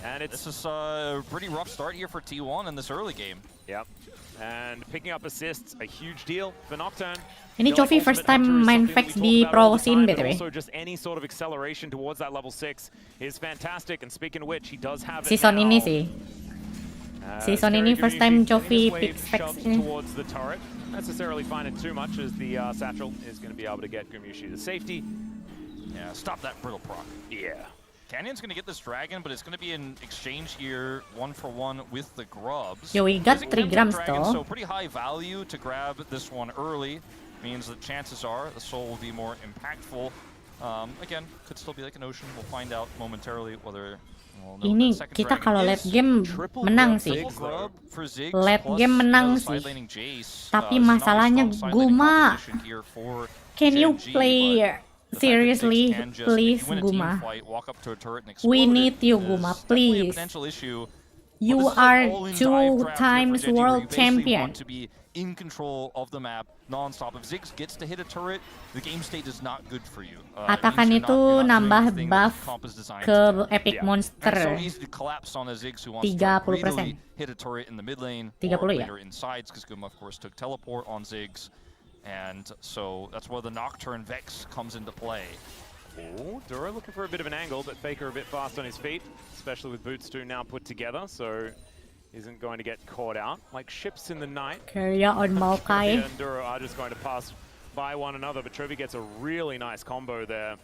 And this is a pretty rough start here for T1 in this early game. Yep. And picking up assists, a huge deal for Nocturne. Ini Chovy first time main Vex di pro scene BTW. Also just any sort of acceleration towards that level 6 is fantastic. And speaking of which, he does have it Season now. ini sih. Season ini first time Chovy picks Vex ini. Towards the turret. Necessarily finding too much as the satchel is going to be able to get Gumushi to safety. Yeah, stop that brittle proc. Yeah. Canyon's going to get this dragon, but it's going to be an exchange here, 1-for-1 with the grubs. Yo, we got 3 grams though. So pretty high value to grab this one early. Means that chances are the soul will be more impactful. Again, could still be like an ocean. We'll find out momentarily whether. Ini kita kalau late game menang sih. Late game menang sih. Tapi masalahnya Guma. Can you play seriously, please Guma? We need you Guma, please. You are 2 times world champion. In control of the map non-stop. If Ziggs gets to hit a turret, the game state is not good for you. Katakan itu nambah buff ke epic monster. So easy to collapse on a Ziggs who wants 30%. to hit a turret in the mid lane 30 or ya? later in sides, because Guma of course took teleport on Ziggs, and so that's where the Nocturne Vex comes into play. Oh, Duro looking for a bit of an angle, but Faker a bit fast on his feet, especially with Boots 2 now put together, so isn't going to get caught out. Like ships in the night. Carry on Maokai. And Duro are just going to pass by one another, but Chovy gets a really nice combo there.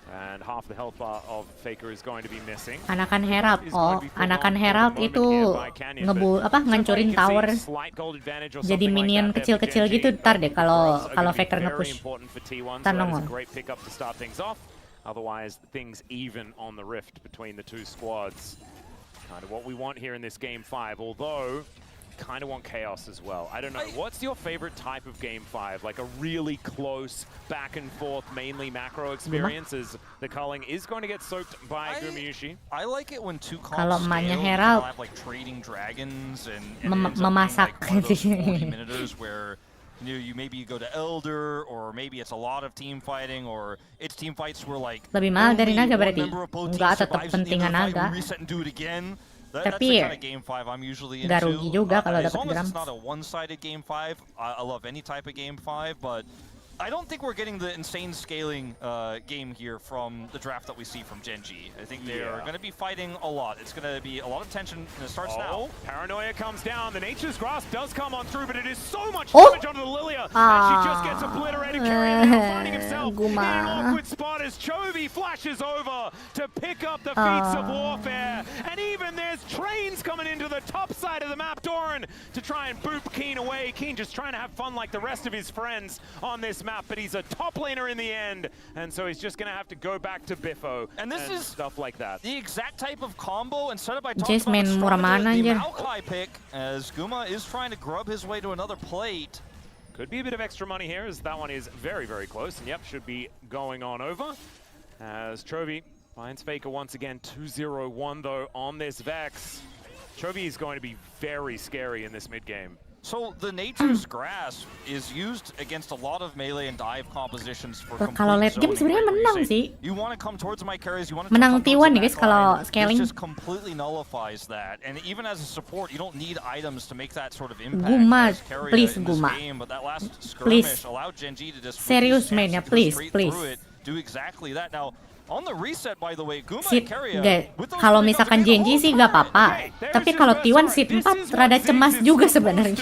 And half the health bar of Faker is going to be missing. Anakan Herald. Oh, anakan Herald itu ngancurin tower. Jadi minion kecil-kecil gitu ntar deh kalau Faker nge-push. Tanong. Otherwise, things even on the rift between the two squads. Kind of what we want here in this game 5, although kind of want chaos as well. I don't know, what's your favorite type of game 5? Like a really close back and forth, mainly macro experience as the culling is going to get soaked by Gumayushi. I like it when two Kalau emaknya Herald have like trading dragons and memasak like 40 minuters where you maybe go to Elder, or maybe it's a lot of team fighting, or it's team fights where like lebih mahal dari naga berarti. Enggak, tetap pentingan naga. Tapi nggak rugi juga kalau dapat gram. It's not a one-sided game 5. I love any type of game 5, but I don't think we're getting the insane scaling game here from the draft that we see from GenG. I think they are going to be fighting a lot. It's going to be a lot of tension, and it starts now. Paranoia comes down. The Nature's Grasp does come on through, but it is so much damage onto the Lilia. And she just gets obliterated. Carrion now finding himself in an awkward spot as Chovy flashes over to pick up the feats of warfare. And even there's trains coming into the top side of the map. Doran to try and boop Keen away. Keen just trying to have fun like the rest of his friends on this map, but he's a top laner in the end, and so he's just going to have to go back to Biffo and this is stuff like that. The exact type of combo and setup I talked about the Maokai pick, as Guma is trying to grub his way to another plate. Could be a bit of extra money here, as that one is very, very close, and yep, should be going on over. As Chovy finds Faker once again, 2-0-1 though on this Vex. Chovy is going to be very scary in this mid game. So the Nature's Grasp is used against a lot of melee and dive compositions for kalau late game sebenarnya menang sih. You want to come towards my carries, you want to menang T1 nih guys kalau scaling. This just completely nullifies that. And even as a support, you don't need items to make that sort of impact. Guma, please Guma. But that last skirmish allowed GenG to just serius mainnya, please. Do exactly that. Now, on the reset, by the way, Guma and Keria, kalau misalkan GenG sih gak apa-apa, tapi kalau T1 seat 4 rada cemas juga sebenarnya.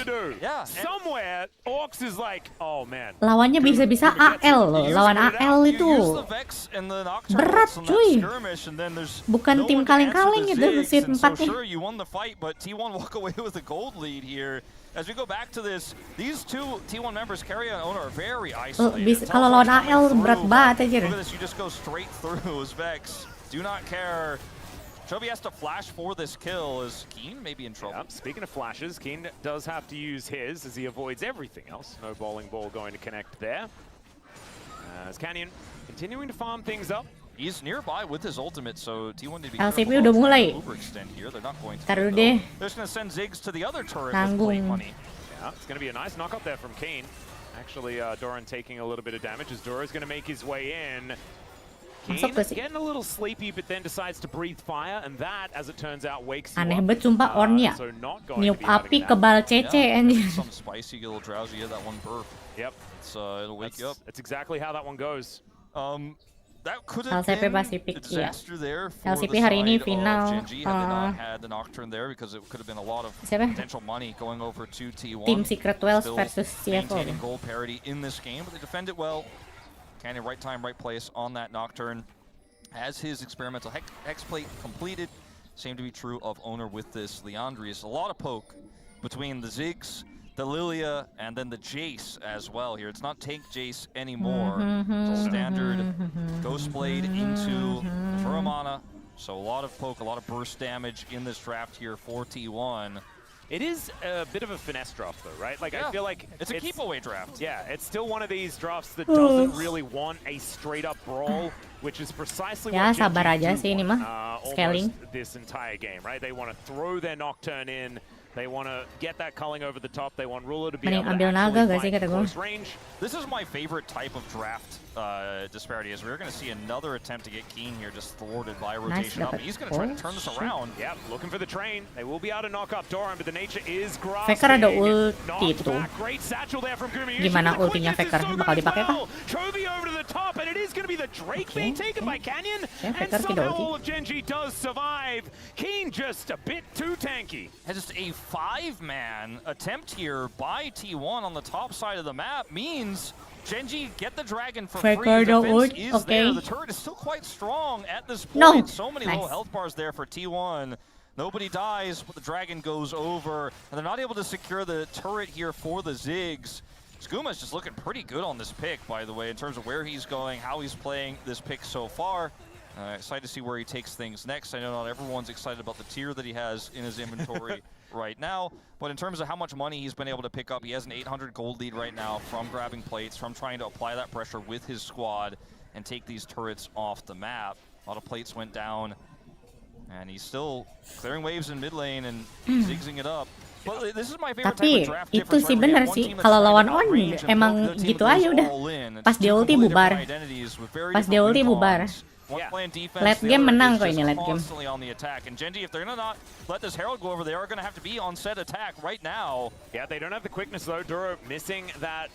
Lawannya bisa-bisa AL loh, lawan AL itu berat cuy. Bukan tim kaleng-kaleng itu seat 4-nya. As we go back to this, these two T1 members, Keria and Owner, are very isolated. Kalau lawan AL berat banget aja. Look at this, you just go straight through as Vex. Do not care. Chovy has to flash for this kill as Keen may be in trouble. Yep, speaking of flashes, Keen does have to use his as he avoids everything else. No bowling ball going to connect there. As Canyon continuing to farm things up. He's nearby with his ultimate, so T1 need to be LCP udah mulai. Here. They're not going to. Taruh deh. They're just going to send Ziggs to the other turret with plate money. Yeah, it's going to be a nice knock up there from Kane. Actually, Doran taking a little bit of damage as Dora's going to make his way in. Kane getting a little sleepy, but then decides to breathe fire, and that, as it turns out, wakes you Aneh up. banget sumpah Ornnya. Niup api kebal cece anjir. Some spicy, get a little drowsy, that one burp. Yep. It'll wake you up. That's exactly how that one goes. That could have LCP been Pacific, a disaster there for LCP the hari ini side final. of GenG had they not had the Nocturne there, because it could have been a lot of potential money going over to T1. Team Secret Wells Still versus CFO. maintaining goal parity in this game, but they defend it well. Canyon right time, right place on that Nocturne. Has his experimental hex plate completed. Same to be true of Owner with this Leandrius. A lot of poke between the Ziggs, the Lilia, and then the Jace as well here. It's not tank Jace anymore. It's a standard Ghost Blade into Furamana. So a lot of poke, a lot of burst damage in this draft here for T1. It is a bit of a finesse draft though, right? Like I feel like it's a keep away draft. Yeah, it's still one of these drafts that doesn't really want a straight up brawl, which is precisely what sabar aja sih ini mah. Scaling this entire game, right? They want to throw their Nocturne in. They want to get that culling over the top. They want Ruler to be able to actually find close range. This is my favorite type of draft disparity, as we're going to see another attempt to get Keen here, just thwarted by rotation up. He's going to try to turn this around. Yep, looking for the train. They will be able to knock up Doran, but the Nature is grasping. Faker ada ulti itu. Great satchel there from Gumayushi. Gimana ultinya Faker? Bakal dipakai kah? Chovy over to the top, and it is going to be the Drake being taken by Canyon. And Faker somehow all of GenG does survive. Keen just a bit too tanky. Has just a 5-man attempt here by T1 on the top side of the map means GenG get the dragon for Faker free. The the defense ult, is okay. there. The turret is still quite strong at this point. No. So many Nice. low health bars there for T1. Nobody dies, but the dragon goes over, and they're not able to secure the turret here for the Ziggs. Skuma's just looking pretty good on this pick, by the way, in terms of where he's going, how he's playing this pick so far. Excited to see where he takes things next. I know not everyone's excited about the tier that he has in his inventory right now, but in terms of how much money he's been able to pick up, he has an 800 gold lead right now from grabbing plates, from trying to apply that pressure with his squad and take these turrets off the map. A lot of plates went down, and he's still clearing waves in mid lane and zigzagging it up. But this is my favorite type Tapi of draft itu difference, sih right? We bener have one sih, team that's kalau trying to lawan outrange on and poke emang the team gitu that aja goes udah. all in. It's Pas two dia ulti completely bubar. different identities with very Pas dia different ulti win bubar. cons. One playing defense, Late the game other menang is kok just ini late game. constantly on the attack. And GenG, if they're gonna not let this Herald go over, they are gonna have to be on set attack right now. Yeah, they don't have the quickness though. Duro missing that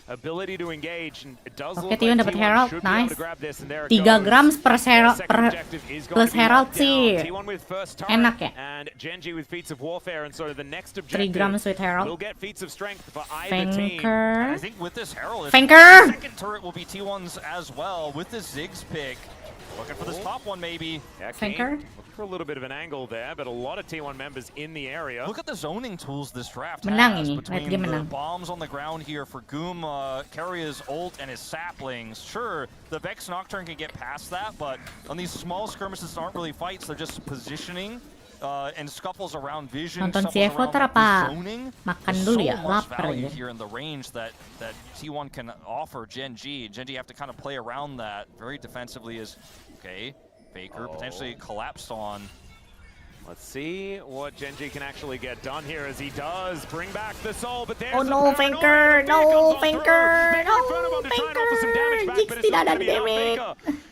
ability to engage, and it does Oke, look Tion like dapat T1 Herald, should be able nice. to grab this, and there it 3 goes. grams per Their second objective is going plus to be Herald locked down. sih T1 with first turret, enak ya. and GenG with feats of warfare, and so the next 3 objective grams with Herald. will get feats of strength for either team. Fanker. I think with this Herald, Fanker! the second turret will be T1's as well with this Ziggs pick. Looking for this top one, maybe. Yeah, Fanker. looking for a little bit of an angle there, but a lot of T1 members in the area. Look at the zoning tools this draft Menang has ini, between late game the menang. bombs on the ground here for Goom, Carrier's ult, and his saplings. Sure, the Vex Nocturne can get past that, but on these small skirmishes aren't really fights, they're just positioning. And scuffles around vision, Nonton scuffles CFO around ntar apa? zoning. Makan There's dulu so ya, much lapar value ya. here in the range that T1 can offer GenG. GenG have to kind of play around that very defensively as, okay, Faker potentially collapsed on. Let's see what GenG can actually get done here as he does bring back the soul, but there's Oh no, Fanker! No, Fanker! No, Fanker! Jigs tidak ada damage.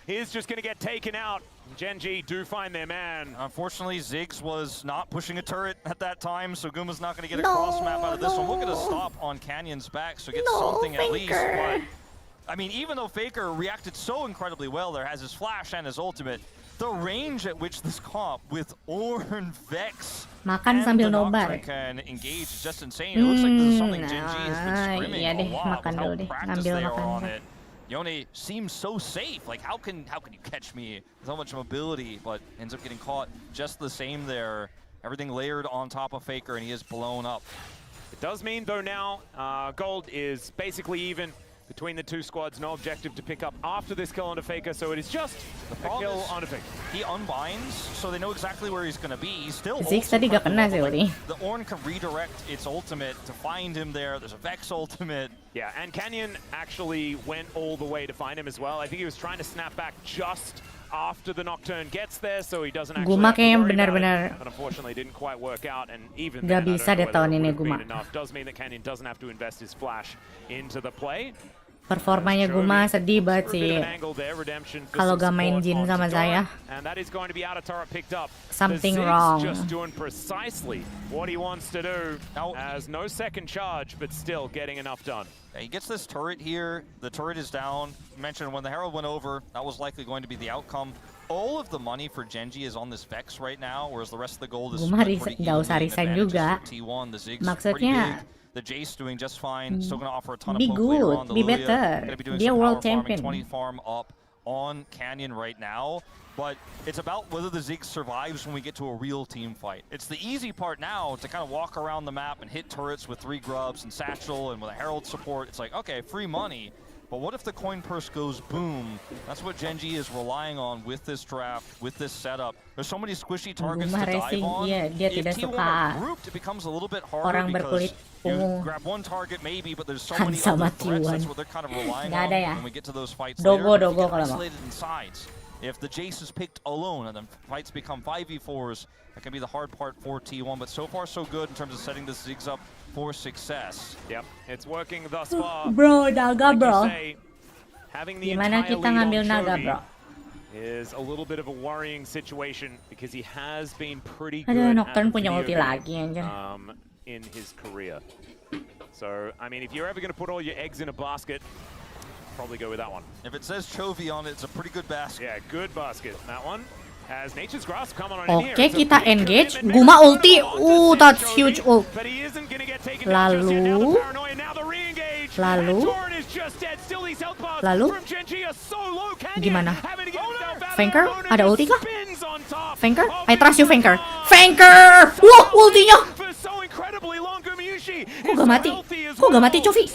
He's just going to get taken out. GenG do find their man. Unfortunately, Ziggs was not pushing a turret at that time, so Guma's not going to get a cross map out of this one. Look at a stop on Canyon's back, so get something at least. But I mean, even though Faker reacted so incredibly well there, has his flash and his ultimate, the range at which this comp with Ornn, Vex, Makan and sambil the nobar. Nocturne can engage is just insane. It looks like this is something GenG has been scrimming iya deh, a lot makan with dulu how deh. practiced Ambil they are makan on deh. it. Yone seems so safe. Like, how can you catch me with so much mobility, but ends up getting caught just the same there. Everything layered on top of Faker, and he is blown up. It does mean, though, now gold is basically even between the two squads. No objective to pick up after this kill onto Faker, so it is just a kill onto Faker. He unbinds, so they know exactly where he's going to be. He's still Ziggs tadi gak kena sih ulti. The Ornn can redirect its ultimate to find him there. There's a Vex ultimate. Yeah, and Canyon actually went all the way to find him as well. I think he was trying to snap back just after the Nocturne gets there, so he doesn't actually Guma have to kayaknya worry about benar-benar it. But unfortunately, didn't quite work out, and even Gak then, bisa I deh don't know tahun whether ini it would have Guma. been enough. Does mean that Canyon doesn't have to invest his flash into the play. Performanya Guma sedih banget sih. Kalau gak main Jin sama Zaya. And that is going to be out of turret picked up. Something The Ziggs wrong. just doing precisely what he wants to do. Has no second charge, but still getting enough done. Yeah, he gets this turret here. The turret is down. You mentioned when the Herald went over, that was likely going to be the outcome. All of the money for GenG is on this Vex right now, whereas the rest of the gold is Guma split pretty gak usah evenly, and resign juga. advantages for T1. The Ziggs pretty Maksudnya, big. The Jace doing just fine. Still going to offer a ton of be poke later good, on. The be Lilia better. gonna be doing Dia some world power farming, champion. 20 farm up on Canyon right now. But it's about whether the Ziggs survives when we get to a real team fight. It's the easy part now to kind of walk around the map and hit turrets with 3 grubs and Satchel and with a Herald support. It's like, okay, free money. But what if the coin purse goes boom? That's what GenG is relying on with this draft, with this setup. There's so many squishy targets to dive on. Dia tidak If T1 suka are grouped, it becomes a little bit harder orang berkulit because you ungu. grab one target maybe, but there's so Han many sama other threats. T1. That's what they're kind of relying Nggak on ada ya. when we get to those fights Dogo later. kalau If you get mau. isolated in sides. If the Jace is picked alone and then fights become 5v4s, that can be the hard part for T1. But so far, so good in terms of setting the Ziggs up for success. Yep, it's working thus far. Bro, naga bro. Having the Gimana entire kita lead ngambil on naga Chovy bro? is a little bit of a worrying situation because he has been pretty Aduh, good Nocturne at the punya video ulti game, lagi anjir. in his career. So, I mean, if you're ever going to put all your eggs in a basket, probably go with that one. If it says Chovy on it, it's a pretty good basket. Yeah, good basket. That one has Nature's Grasp coming on in here. Oke, It's a kita big engage. commitment. Guma ulti. Onto That's Chovy, huge ult. But he isn't going to get taken down just yet. Now the Lalu paranoia, now the re-engage. Gimana? Fanker? Ada ulti kah? Fanker? I trust you, Fanker. Fanker! Wah, ultinya! Kok gak mati? Kok gak mati, Covi?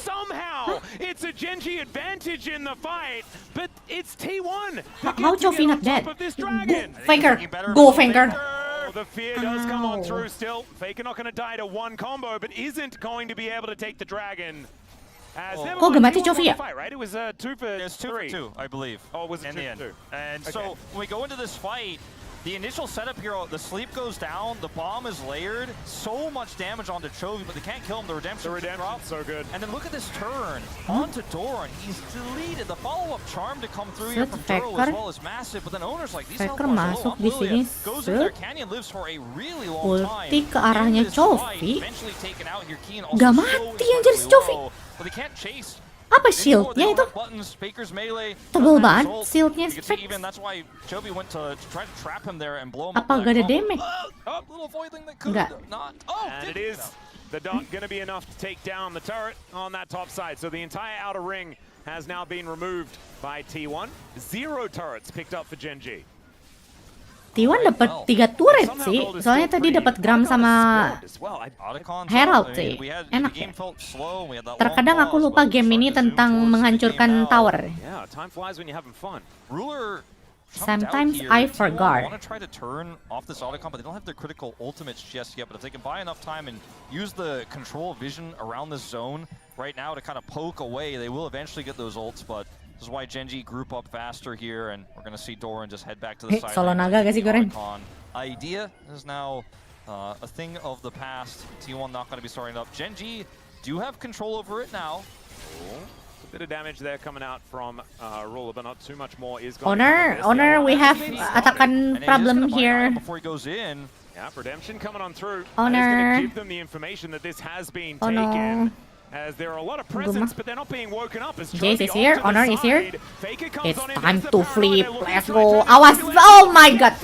It's a GenG advantage in the fight, but it's T1. How Covi not dead? Fanker, go Fanker. The fear does come on through still. Faker not going to die to one combo, but isn't going to be able to take the dragon. Kok gak mati Covi ya? Right? It was 2 for 3. It's 2 for 2, I believe. Oh, was it 2 for 2? And so when we go into this fight, the initial setup here, the sleep goes down, the bomb is layered, so much damage onto Chovy, but they can't kill him. The redemption drops. So good. And then look at this turn onto Doran. He's deleted. The follow-up charm to come through here from Duro as well is massive, but then Owner's like, these health bars are low. Lilia goes in there, Canyon lives for a really long time. Ulti ke arahnya Covi. Eventually taken out here, Keen Gak mati anjir si Covi. But they can't chase. Apa shieldnya itu? Tebel banget shieldnya Specs. Apa gak ada damage? Enggak. And it is going to be enough to take down the turret on that top side. So the entire outer ring has now been removed by T1. 0 turrets picked up for GenG. T1 dapat 3 turret sih, soalnya tadi dapat Gram sama Herald sih, enak ya. Terkadang aku lupa game ini tentang menghancurkan tower. Sometimes I forgot. I want to try to turn off this Autocon, but they don't have their critical ultimates just yet. But if they can buy enough time and use the control vision around this zone right now to kind of poke away, they will eventually get those ults, but this is why GenG group up faster here, and we're going to see Doran just head back to the side. Solo naga gak sih, Goren? Idea is now a thing of the past. T1 not going to be starting up. GenG do have control over it now. A bit of damage there coming out from Ruler, but not too much more is going Honor, we have Atakan problem here. Before he goes in. Yeah, redemption coming on through. Honor. That is going to give them the information that this has been taken. As there are a lot of presents, but they're not being woken up. As Jace is here, Honor is here. It's time to flip. Let's go. Awas! Oh my god!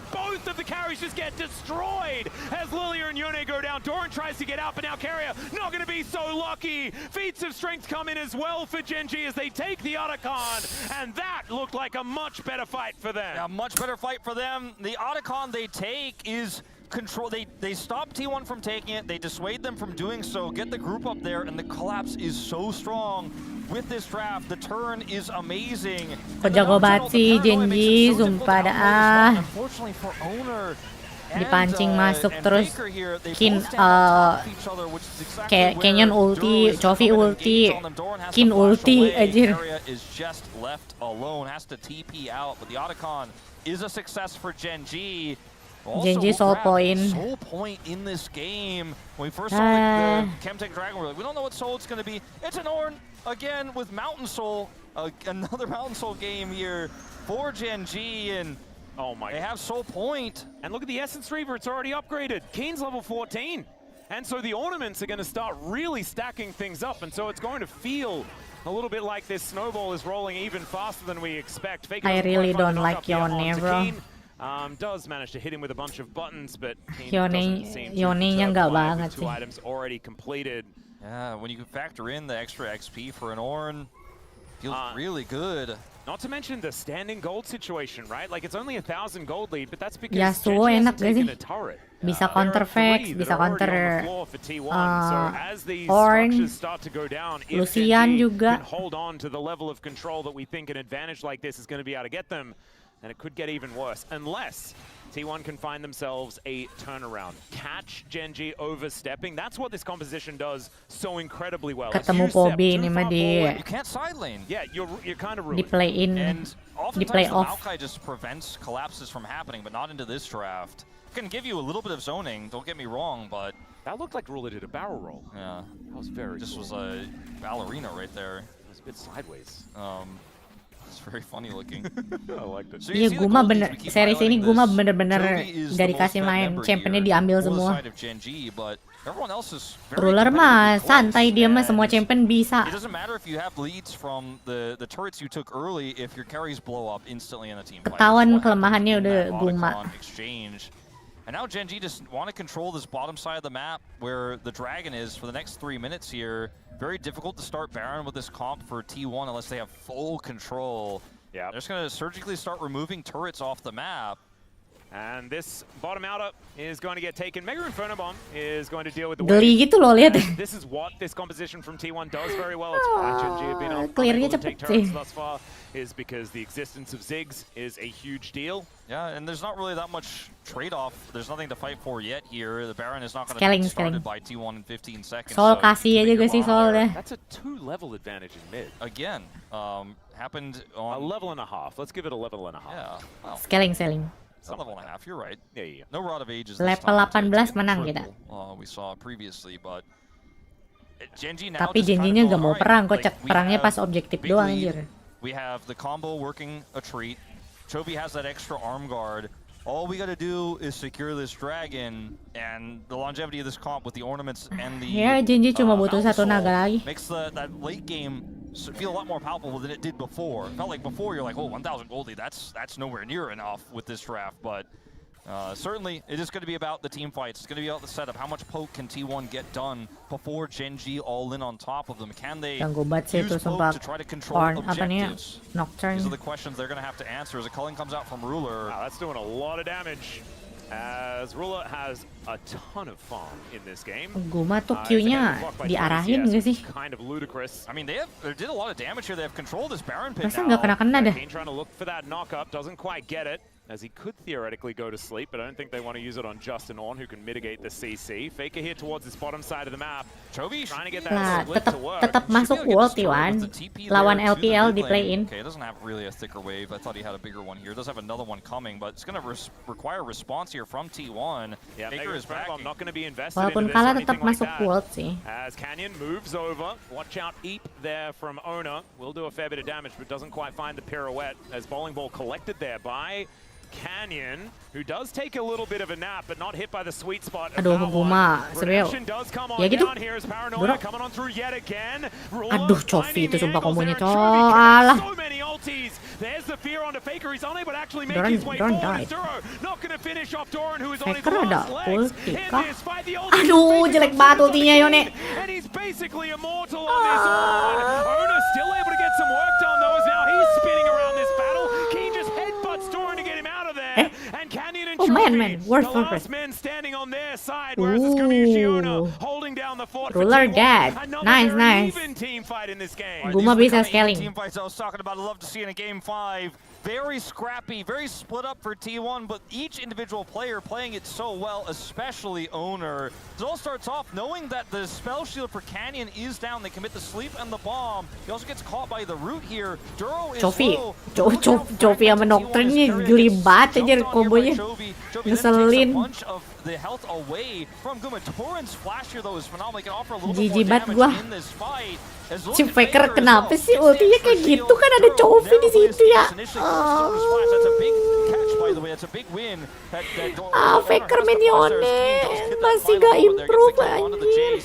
Both of the carries just get destroyed as Lilia and Yone go down. Doran tries to get out, but now Carrier not going to be so lucky. Feats of strength come in as well for GenG as they take the Otacon, and that looked like a much better fight for them. Yeah, much better fight for them. The Otacon they take is control. They stop T1 from taking it. They dissuade them from doing so. Get the group up there, and the collapse is so strong. With this draft, the turn is amazing. Kok jago banget sih GenG, sumpah dah. Dipancing masuk terus Canyon ulti, Chovy ulti, Kin ulti, anjir. Is just left alone, has to TP out, but the Otacon is a success for GenG. GenG soul point. Soul point in this game. When we first saw the Chemtech Dragon, we were like, we don't know what soul it's going to be. It's an Ornn again with Mountain Soul. Another Mountain Soul game here for GenG, and oh my! They have soul point. And look at the Essence Reaver; it's already upgraded. Keen's level 14, and so the ornaments are going to start really stacking things up, and so it's going to feel a little bit like this snowball is rolling even faster than we expect. I really don't like Yone, bro. Does manage to hit him with a bunch of buttons, but Yone-nya nggak banget sih. 2 items already completed. Yeah, when you factor in the extra XP for an Ornn, feels really good. Not to mention the standing gold situation, right? Like it's only 1,000 gold lead, but that's because Yasuo enak gak sih? Bisa There counter are 3 Vex, that bisa are already counter on the floor for T1. So as these Ornn, structures start to go down, if Lucian GenG juga. can hold on to the level of control that we think an advantage like this is going to be able to get them, and it could get even worse unless T1 can find themselves a turnaround. Catch GenG overstepping. That's what this composition does so incredibly well. Ketemu Pobi ini mah you can't side lane. Yeah, you're kind of ruined. Di play in, di play off. Maokai just prevents collapses from happening, but not into this draft. It can give you a little bit of zoning, don't get me wrong, but that looked like Ruler did a barrel roll. Yeah, that was very This cool. was a ballerina right there. It was a bit sideways. It's very funny looking. I liked it. Iya, Guma bener, series ini Guma bener-bener dari kasih main, championnya diambil semua. Ruler mah santai, dia mah semua champion bisa. It doesn't matter if you have leads from the turrets you took early if your carries blow up instantly in a team fight. Ketahuan kelemahannya udah Guma. And now GenG just want to control this bottom side of the map where the Dragon is for the next 3 minutes here. Very difficult to start Baron with this comp for T1 unless they have full control. Yeah. They're just going to surgically start removing turrets off the map. And this bottom outer is going to get taken. Mega Inferno Bomb is going to deal with the Geli wave. gitu loh, lihat. This is what this composition from T1 does very well. It's why GenG have been Clearnya unable to take cepet turrets sih. thus far, is because the existence of Ziggs is a huge deal. Yeah, and there's not really that much trade-off. There's nothing to fight for yet here. The Baron is not going to Scaling, be started scaling. by T1 in 15 seconds. Sol kasih aja gak sih Sol deh. That's a 2-level advantage in mid. Again, happened on... A level and a half. Let's give it a level and a half. Yeah, well, Scaling. it's a level and a half, you're right. Yeah. No Rod of Ages. Level 18 menang kita. We saw previously, but GenG now Tapi just kind of GenG-nya going, gak mau "Alright, perang, like, kocak. we Perangnya have pas objektif big doang lead. anjir. We have the combo working a treat. Chovy has that extra arm guard. All we gotta do is secure this dragon, and the longevity of this comp with the ornaments and the Ya, GenG cuma butuh Mountain satu Soul naga lagi. makes that late game feel a lot more palpable than it did before. It felt like before you're like, oh, 1,000 gold lead, that's nowhere near enough with this draft, but certainly it is going to be about the team fights. It's going to be about the setup. How much poke can T1 get done before GenG all in on top of them? Can they Ganggu banget sih use itu poke sumpah. to try to control Horn, apa nih? objectives? Nocturne. These are the questions they're going to have to answer as a culling comes out from Ruler. Wow, that's doing a lot of damage. As Ruler has a ton of farm in this game. Guma tuh Q-nya diarahin gak sih? Kind of ludicrous. I mean, they did a lot of damage here. They have controlled this Baron pit Masa now. nggak kena-kena deh? Kane trying to look for that knock-up, doesn't quite get it, as he could theoretically go to sleep, but I don't think they want to use it on Justin Orn, who can mitigate the CC. Faker here towards this bottom side of the map. Chovy trying to get Lah, that split to work. tetap masuk ulti Wan. Lawan LPL di play-in. Okay, it doesn't have really a thicker wave. I thought he had a bigger one here. It does have another one coming, but it's going to require a response here from T1. Yeah, Faker is backing. not going to be invested Walaupun into this kalah or tetap anything like masuk that. ult sih. As Canyon moves over, watch out Eep there from Owner. Will do a fair bit of damage, but doesn't quite find the pirouette as Bowling Ball collected there by Canyon, who does take a little bit of a nap, but not hit by the sweet spot. Aduh, Guma, sebenarnya ya gitu. Dorok. Aduh, Chovy itu sumpah kombonya cok. Alah. Doran died. Faker ada ulti kah? Aduh, jelek banget ultinya Yone. Oh man, worth it. Ruler dead. Nice. Guma bisa scaling. Team fights I was talking about, I'd love to see in a game 5. Very scrappy, very split up for T1, but each individual player playing it so well, especially Owner. It all starts off knowing that the spell shield for Canyon is down. They commit the sleep and the bomb. He also gets caught by the root here. Duro is low. Chovy sama Nocturne ini geli banget aja kombonya. Ngeselin. The health away from Guma. Torrent's flash here though is phenomenal. Can offer a little bit Jijik more banget damage gua. in this fight. Si Faker kenapa sih ultinya kayak gitu kan ada Chovy di situ ya. Faker minionnya masih gak improve anjir.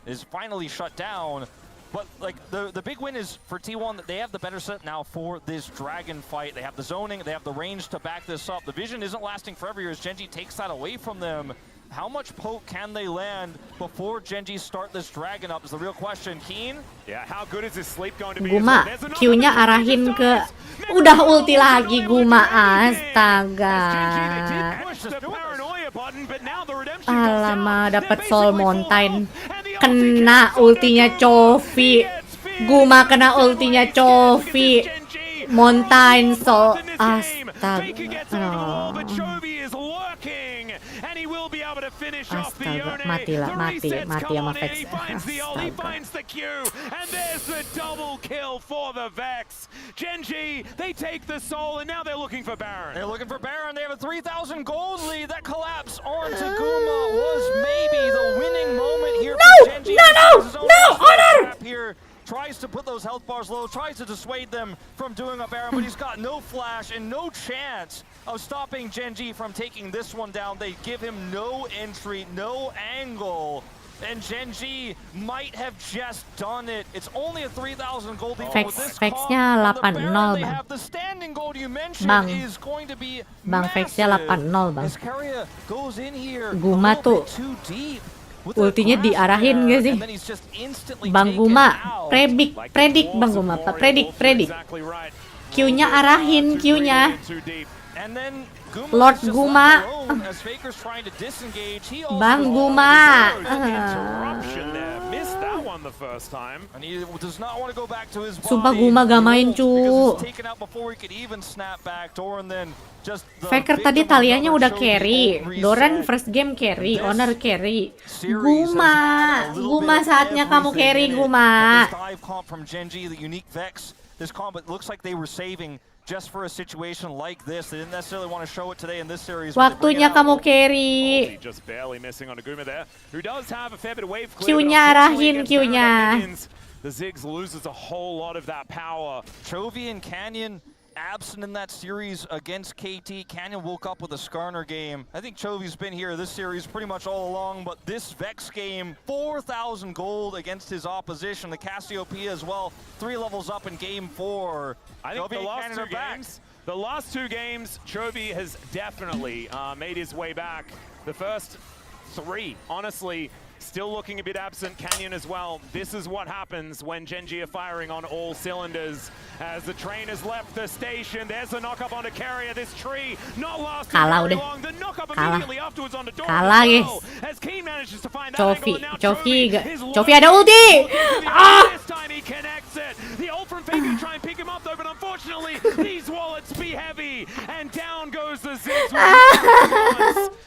Is finally shut down. But like the big win is for T1 that they have the better set now for this dragon fight. They have the zoning, they have the range to back this up. The vision isn't lasting forever here as GenG takes that away from them. How much poke can they land before GenG start this dragon up is the real question. Keen? Yeah, how good is this sleep going to be? Guma, Q-nya arahin ke... Udah ulti lagi Guma, astaga. Alamak, dapat Soul Mountain. Kena ultinya Chovy. Guma kena ultinya Chovy. Mountain Soul. Astaga. Astaga, mati sama Vex. GenG, they take the soul and now they're looking for Baron. They're looking for Baron. They have a 3,000 gold lead. That collapse onto Guma was maybe the winning moment here for GenG. No, Honor! Here tries to put those health bars low, tries to dissuade them from doing a Baron, but he's got no flash and no chance of stopping GenG from taking this one down. They give him no entry, no angle. And GenG might have just done it. It's only a 3,000 gold lead. Vex-nya 8-0. They have the standing gold gold you mentioned Bang. is going to be Bang Vexnya 8-0 bang. as Keria goes in here Guma a little tuh bit too deep. ultinya diarahin gak sih? Bang Guma, predik Bang Guma, predik. Q-nya arahin, Q-nya. Lord Guma. Bang Guma. Sumpah Guma gak main cu. Faker tadi Talianya udah carry, Doran first game carry, Honor carry. Guma saatnya kamu carry Guma. This combat looks like they were saving just for a situation like this. They didn't necessarily want to show it today in this series. Waktunya kamu carry. Just barely missing on Aguma there, who does have a fair bit of wave clear. Q-nya arahin, Q-nya. The Ziggs loses a whole lot of that power. Chovy and Canyon absent in that series against KT. Canyon woke up with a Skarner game. I think Chovy's been here this series pretty much all along, but this Vex game, 4,000 gold against his opposition. The Cassiopeia as well, 3 levels up in game 4. I think the last two games, Chovy has definitely made his way back. The first 3, honestly, still looking a bit absent. Canyon as well. This is what happens when GenG are firing on all cylinders. As the train has left the station, there's a knock-up onto Carrier. This tree not lasting very long. The knock-up immediately afterwards onto Doran as well. As Keen manages to find that angle, and now Chovy ada ulti! This time he connects it. The ult from Faker to try and pick him up though, but unfortunately these wallets be heavy, and down goes the Ziggs.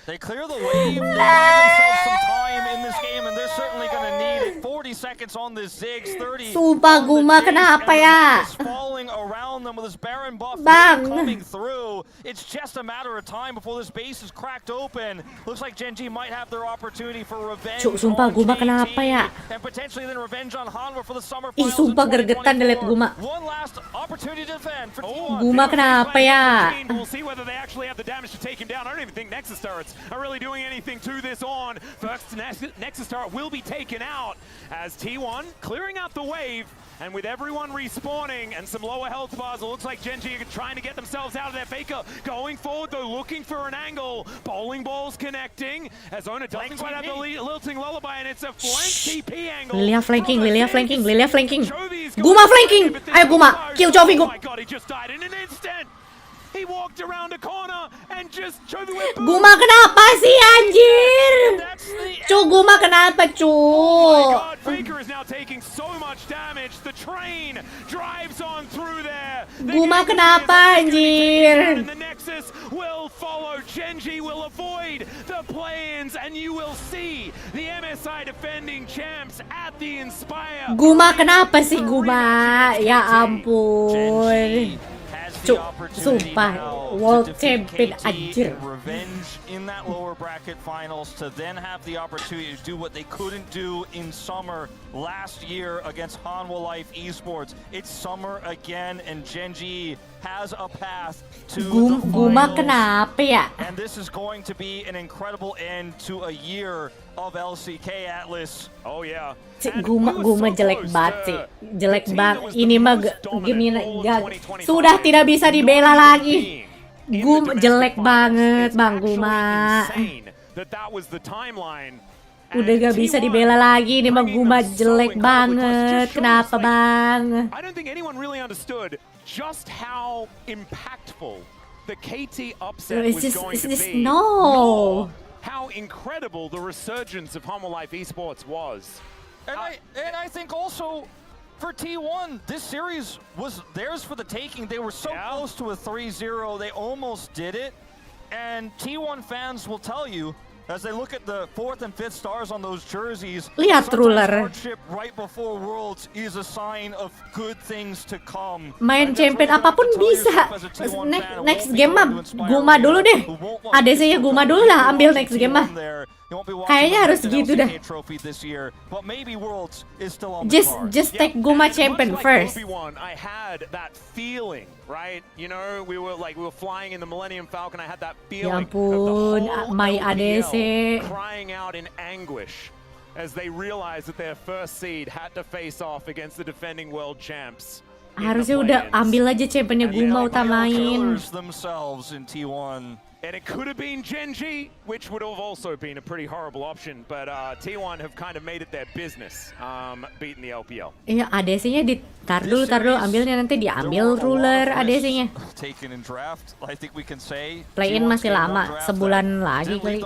They clear the wave. They buy themselves some time in this game, and they're certainly going to need it. 40 seconds on this Ziggs, 30. Sumpah Guma kenapa ya? Falling around them with this Baron buff coming through. It's just a matter of time before this base is cracked open. Looks like GenG might have their opportunity for revenge. Sumpah Guma kenapa ya? And potentially then revenge on Hanwha for the summer Ih, sumpah gergetan dilihat Guma. One last opportunity to defend for T1. Guma kenapa ya? We'll see whether they actually have the damage to take him down. I don't even think Nexus turrets are really doing anything to this on. First Nexus turret will be taken out as T1 clearing out the wave. And with everyone respawning and some lower health bars, it looks like GenG are trying to get themselves out of there. Faker going forward, though, looking for an angle. Bowling balls connecting, as Ona doesn't quite have the lilting lullaby, and it's a flank TP angle. Lilia flanking. Guma flanking! Ayo Guma, kill Chovy Guma. Oh my god, he just died in an instant! He walked around a corner and just Chovy went boom. Guma kenapa sih anjir? Guma kenapa cu? Oh my god, Faker is now taking so much damage. The train drives on through there. Guma kenapa anjir? And the Nexus will follow. GenG will avoid the play-ins, and you will see the MSI defending champs at the Inspire. Guma kenapa sih Guma? Ya ampun. Sumpah, world champion anjir. Revenge in that lower bracket finals to then have the opportunity to do what they couldn't do in summer last year against Hanwha Life Esports. It's summer again, and GenG has a path to the Guma finals. kenapa ya? And this is going to be an incredible end to a year of LCK Atlas. Oh yeah. Guma jelek banget sih. Jelek banget. Ini mah sudah tidak bisa dibela lagi. Guma jelek banget Bang Guma. Udah gak bisa dibela lagi. Ini mah Guma jelek banget. Kenapa Bang? I don't think anyone really understood just how impactful the KT upset was going to be. No. How incredible the resurgence of Hanwha Life Esports was. And I think also for T1, this series was theirs for the taking. They were so close to a 3-0. They almost did it. And T1 fans will tell you, as they look at the 4th and 5th stars on those jerseys, lihat ruler. Hardship right before Worlds is a sign of good things to come. Main champion apapun bisa. Next game mah Guma dulu deh. ADC-nya Guma dulu lah, ambil next game mah. Kayaknya harus gitu dah. Just take Guma champion first. I had that feeling, right? You know, we were flying in the Millennium Falcon. I had that feeling. Ya ampun, my ADC crying out in anguish as they realized that their first seed had to face off against the defending world champs. Harusnya udah ambil aja championnya Guma utamain. Themselves in T1. And it could have been GenG, which would have also been a pretty horrible option, but T1 have kind of made it their business, beating the LPL. Iya, ADC-nya tar dulu, ambilnya nanti diambil ruler ADC-nya. Play-in masih lama, sebulan lagi kali.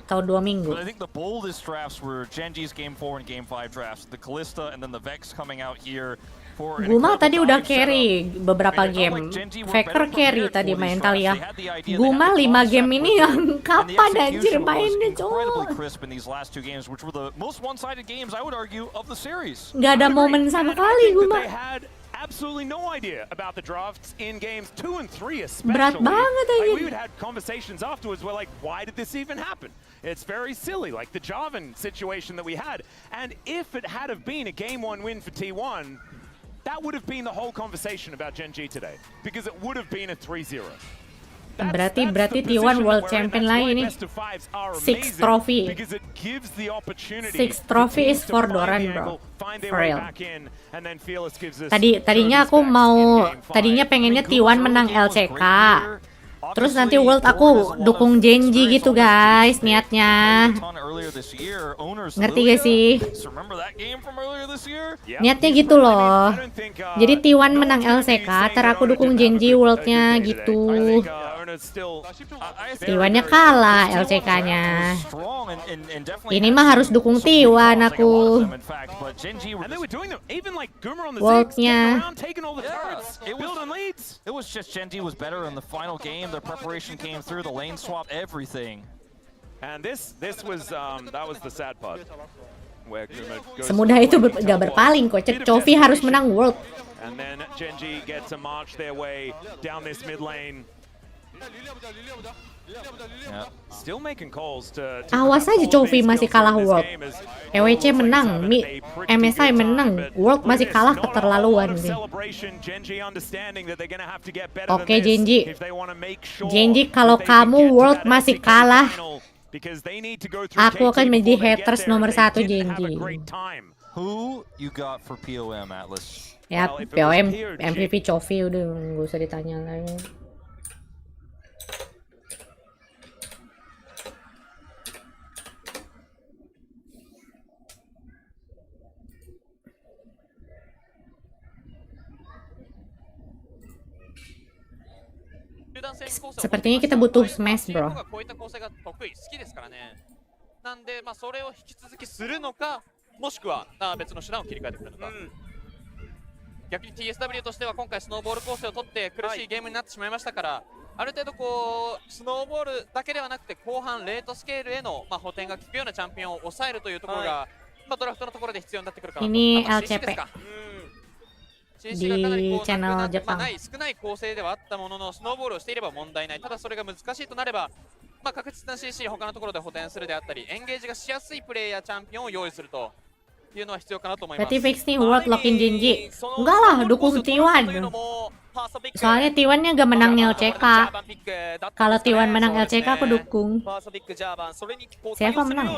Atau 2 minggu. But I think the boldest drafts were GenG's Game 4 and Game 5 drafts. The Kalista and then the Vex coming out here. Guma tadi udah carry beberapa game. Faker carry tadi main Talia. Guma 5 game ini yang kapan anjir mainnya, cowok. Gak ada momen sama kali Guma. Absolutely no idea about the drafts in games 2 and 3 especially. Berat banget aja. We would had conversations afterwards where like, why did this even happen? It's very silly, like the Jarvan situation that we had. And if it had have been a game 1 win for T1, that would have been the whole conversation about GenG today, because it would have been a 3-0. Berarti T1 World Champion lagi nih. 6 trophy. 6 trophy is for Doran, bro. For real. Tadinya aku tadinya pengennya T1 menang LCK. Terus nanti World aku dukung GenG gitu guys, niatnya. Ngerti gak sih? Niatnya gitu loh. Jadi T1 menang LCK, ntar aku dukung GenG World-nya gitu. T1-nya kalah LCK-nya. Ini mah harus dukung T1 aku. World-nya. It was just GenG was better in the final game. Their preparation came through, the lane swap, everything. And this was that was the sad part. Semudah itu gak berpaling kok. Chovy harus menang World. And then GenG get to march their way down this mid lane. Still making calls to Awas aja Chovy masih kalah World. EWC menang, MSI menang, World masih kalah keterlaluan sih. Oke GenG, kalau kamu World masih kalah, aku akan menjadi haters nomor 1 GenG. Who you got for POM, Atlas? Ya, POM MVP Chovy udah nggak usah ditanya lagi. Sepertinya kita butuh smash, bro. なんで、それを引き続きするのか、もしくは別の手段を切り替えてくるのか。逆に TSW としては今回スノーボール構成を取って苦しいゲームになってしまいましたから、ある程度こうスノーボールだけではなくて後半レートスケールへの補填が効くようなチャンピオンを抑えるというところが、ドラフトのところで必要になってくるかなと。Ini LCP di channel Jepang. 少ない構成ではあったもののスノーボールをしていれば問題ない。ただそれが難しいとなれば、確実な CC 他のところで補填するであったり、エンゲージがしやすいプレイヤーチャンピオンを用意するというのは必要かなと思います。Berarti fix nih World Lockin GenG. Enggak lah, dukung T1. Soalnya T1-nya gak menang LCK. Kalau T1 menang LCK aku dukung. Siapa menang?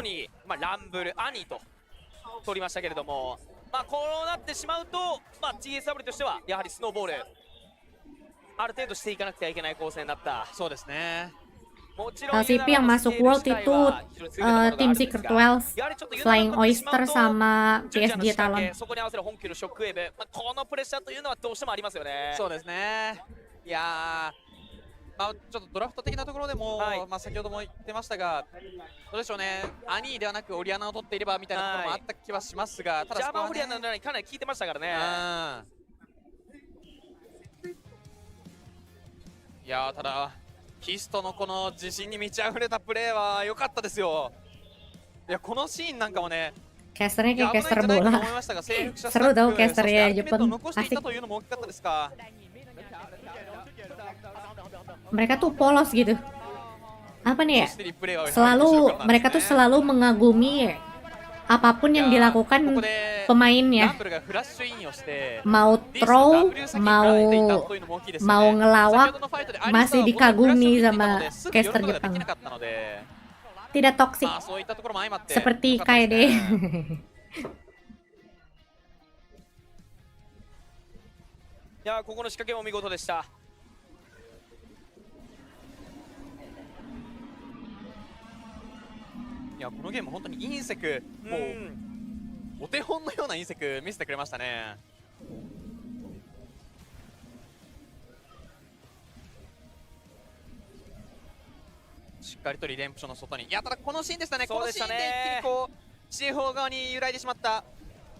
取りましたけれども、こうなってしまうと、TSW としてはやはりスノーボールある程度していかなくてはいけない構成になった。そうですね。LCP yang masuk World itu tim Secret Wells, Flying Oyster sama PSG Talon. そこに合わせる本気のショックウェーブ、このプレッシャーというのはどうしてもありますよね。そうですね。いやー、ちょっとドラフト的なところでも、先ほども言ってましたが、どうでしょうね、アニーではなくオリアナを取っていればみたいなところもあった気はしますが、ただそこはね、ジャーマンオリアナの中にかなり効いてましたからね。いやー、ただキストのこの自信に満ち溢れたプレーは良かったですよ。いや、このシーンなんかもね、 Casternya kayak caster bola. Seru tau casternya Jepang. Asik. Mereka tuh polos gitu. Apa nih ya? Mereka tuh selalu mengagumi apapun yang dilakukan pemainnya. Mau throw, mau ngelawak, masih dikagumi sama caster Jepang. Tidak toksik seperti KD. やここの仕掛けも見事でした。いやこのゲーム本当にインセクもうお手本のようなインセク見せてくれましたね。しっかりとリデンプションの外に。いやただこのシーンでしたね。このシーンで一気にこう CFO 側に揺らいでしまった、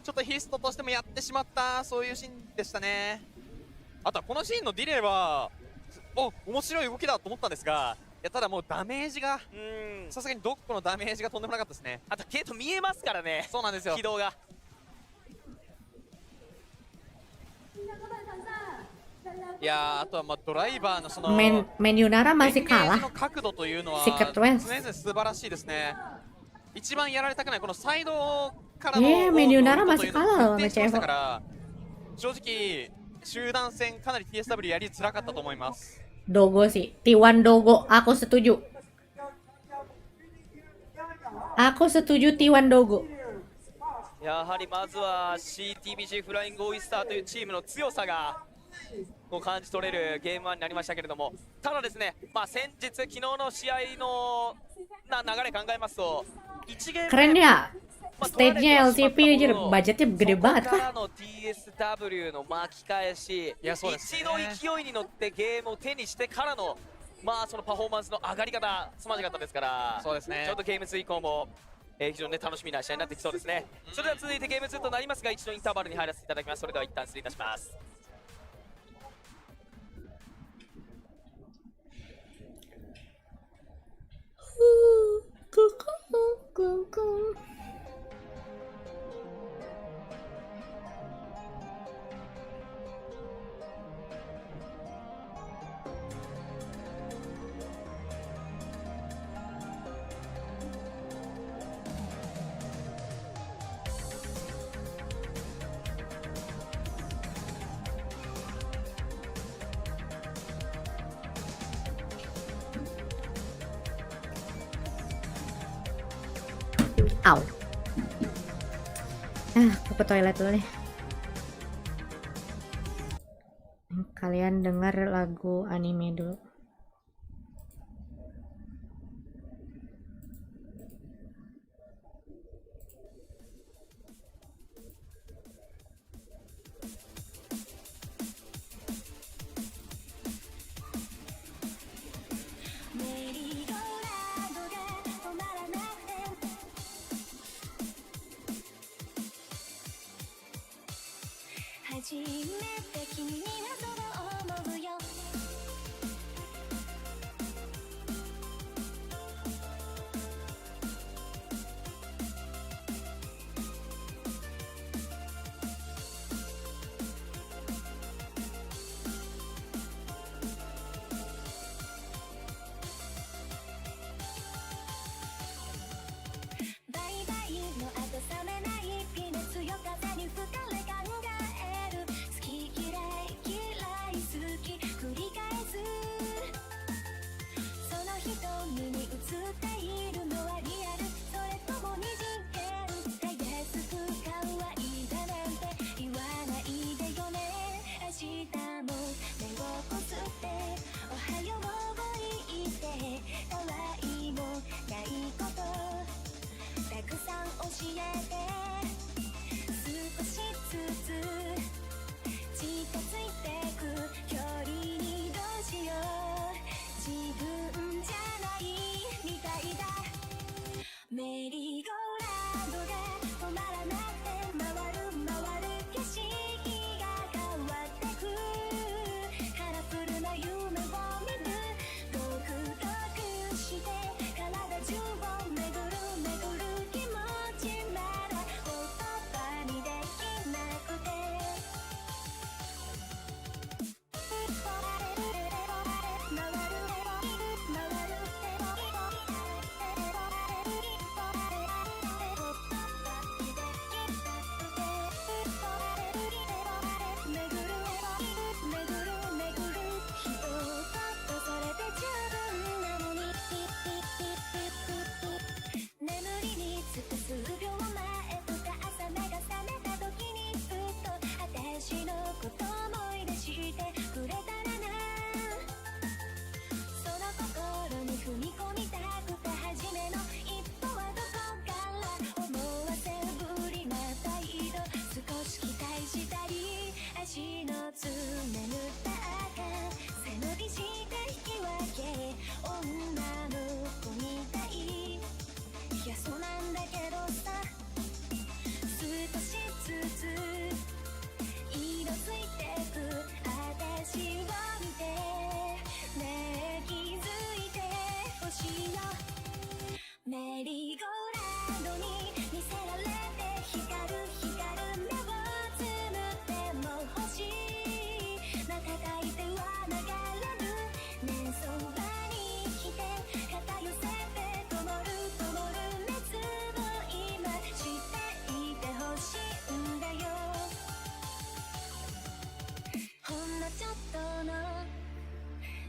ちょっとヒストとしてもやってしまった、そういうシーンでしたね。あとはこのシーンのディレイは面白い動きだと思ったんですが、いやただもうダメージがさすがにドッグのダメージがとんでもなかったですね。あとゲート見えますからね。そうなんですよ、軌道が。いやあとはまあドライバーのその Menunara masih エンゲージ kalah. の角度というのは Secret 常 West. 々素晴らしいですね。一番やられたくないこのサイドからの Menunara オープンと masih いうのを kalah 徹底 lawan しました CFO. から正直集団戦かなり TSW やりづらかったと思います。 Dogo sih, T1 Dogo, aku setuju. Aku setuju T1 Dogo. やはりまずは CTBG フライングオイスターというチームの強さがこう感じ取れるゲーム1になりましたけれども、ただですね、先日昨日の試合の流れ考えますと1ゲーム Keren ya. Stage-nya LCP aja budgetnya gede banget そこから kah? の TSW の巻き返し、一度勢いに乗ってゲームを手にしてからのそのパフォーマンスの上がり方すまじかったですから、そうですね、ちょっとゲーム2以降も非常に楽しみな試合になってきそうですね。それでは続いてゲーム2となりますが、一度インターバルに入らせていただきます。それでは一旦失礼いたします。Au. Aku ke toilet dulu nih. Kalian dengar lagu anime dulu.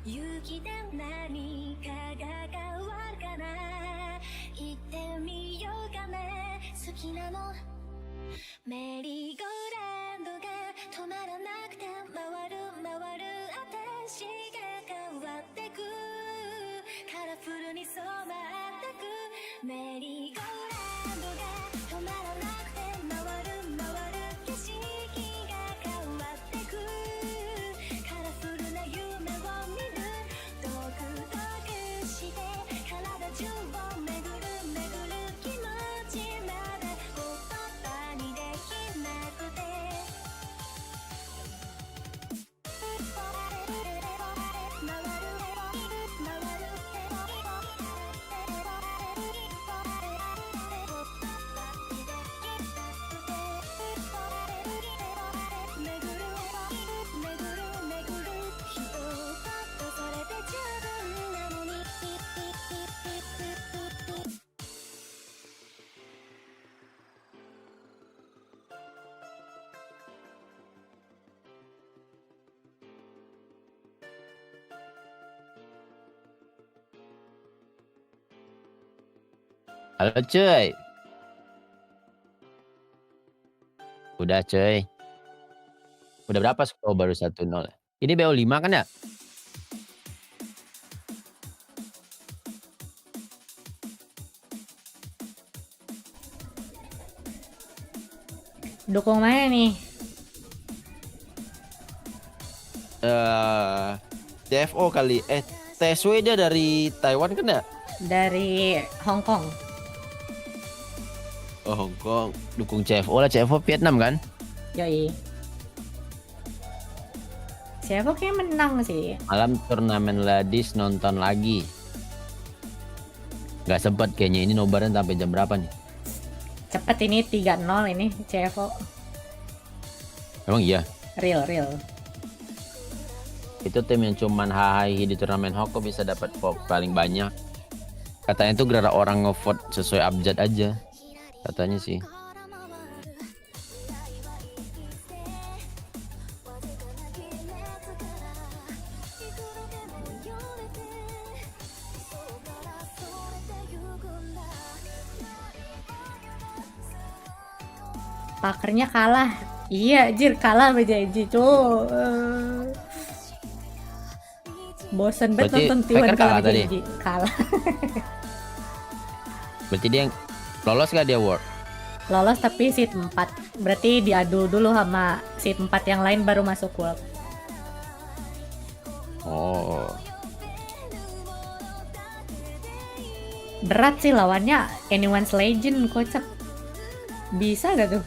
勇気で何かが変わるかな言ってみようかね好きなのメリーゴーランドが止まらなくて回る回る私が変わってくカラフルに染まってくメリーゴーランドが止まらなくて回る回る景色が変わってくカラフルな夢を見るドクドクして体中を巡る巡る気持ちまで言葉にできなくてHalo cuy. Udah cuy. Udah berapa skor baru 1-0? Ini BO5 kan ya? Dukung mana nih? CFO kali. TSW dia dari Taiwan kan ya? Dari Hong Kong. Oh Hong Kong. Dukung CFO lah. CFO Vietnam kan? Yoi. Siapa kayak menang sih? Malam turnamen Ladis nonton lagi. Gak sempet kayaknya ini nobaran sampai jam berapa nih? Cepet ini 3-0 ini CFO. Emang iya? Real. Itu tim yang cuman hahi di turnamen Hoko bisa dapat vote paling banyak. Katanya itu gara-gara orang ngevote sesuai abjad aja. Katanya sih. Pakernya kalah. Iya, Jir kalah sama GenG, cuy. Bosen banget nonton T1 kalah GenG. Kalah. Berarti dia lolos gak dia World? Lolos tapi seed 4. Berarti diadu dulu sama seed 4 yang lain baru masuk World. Oh. Berat sih lawannya Anyone's Legend, kocak. Bisa gak tuh?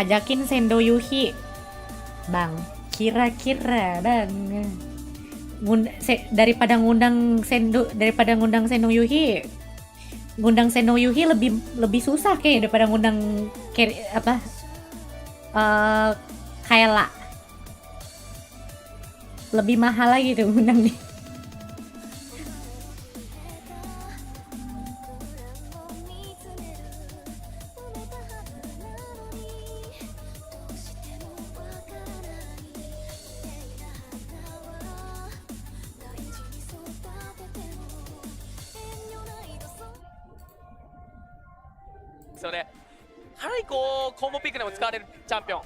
Ajakin Sendo Yuhi. Bang, kira-kira Bang. Daripada ngundang Sendo Yuhi. Ngundang Sendo Yuhi lebih susah kayak daripada ngundang Kayla. Lebih mahal lagi tuh ngundang nih.コンボピックでも使われるチャンピオン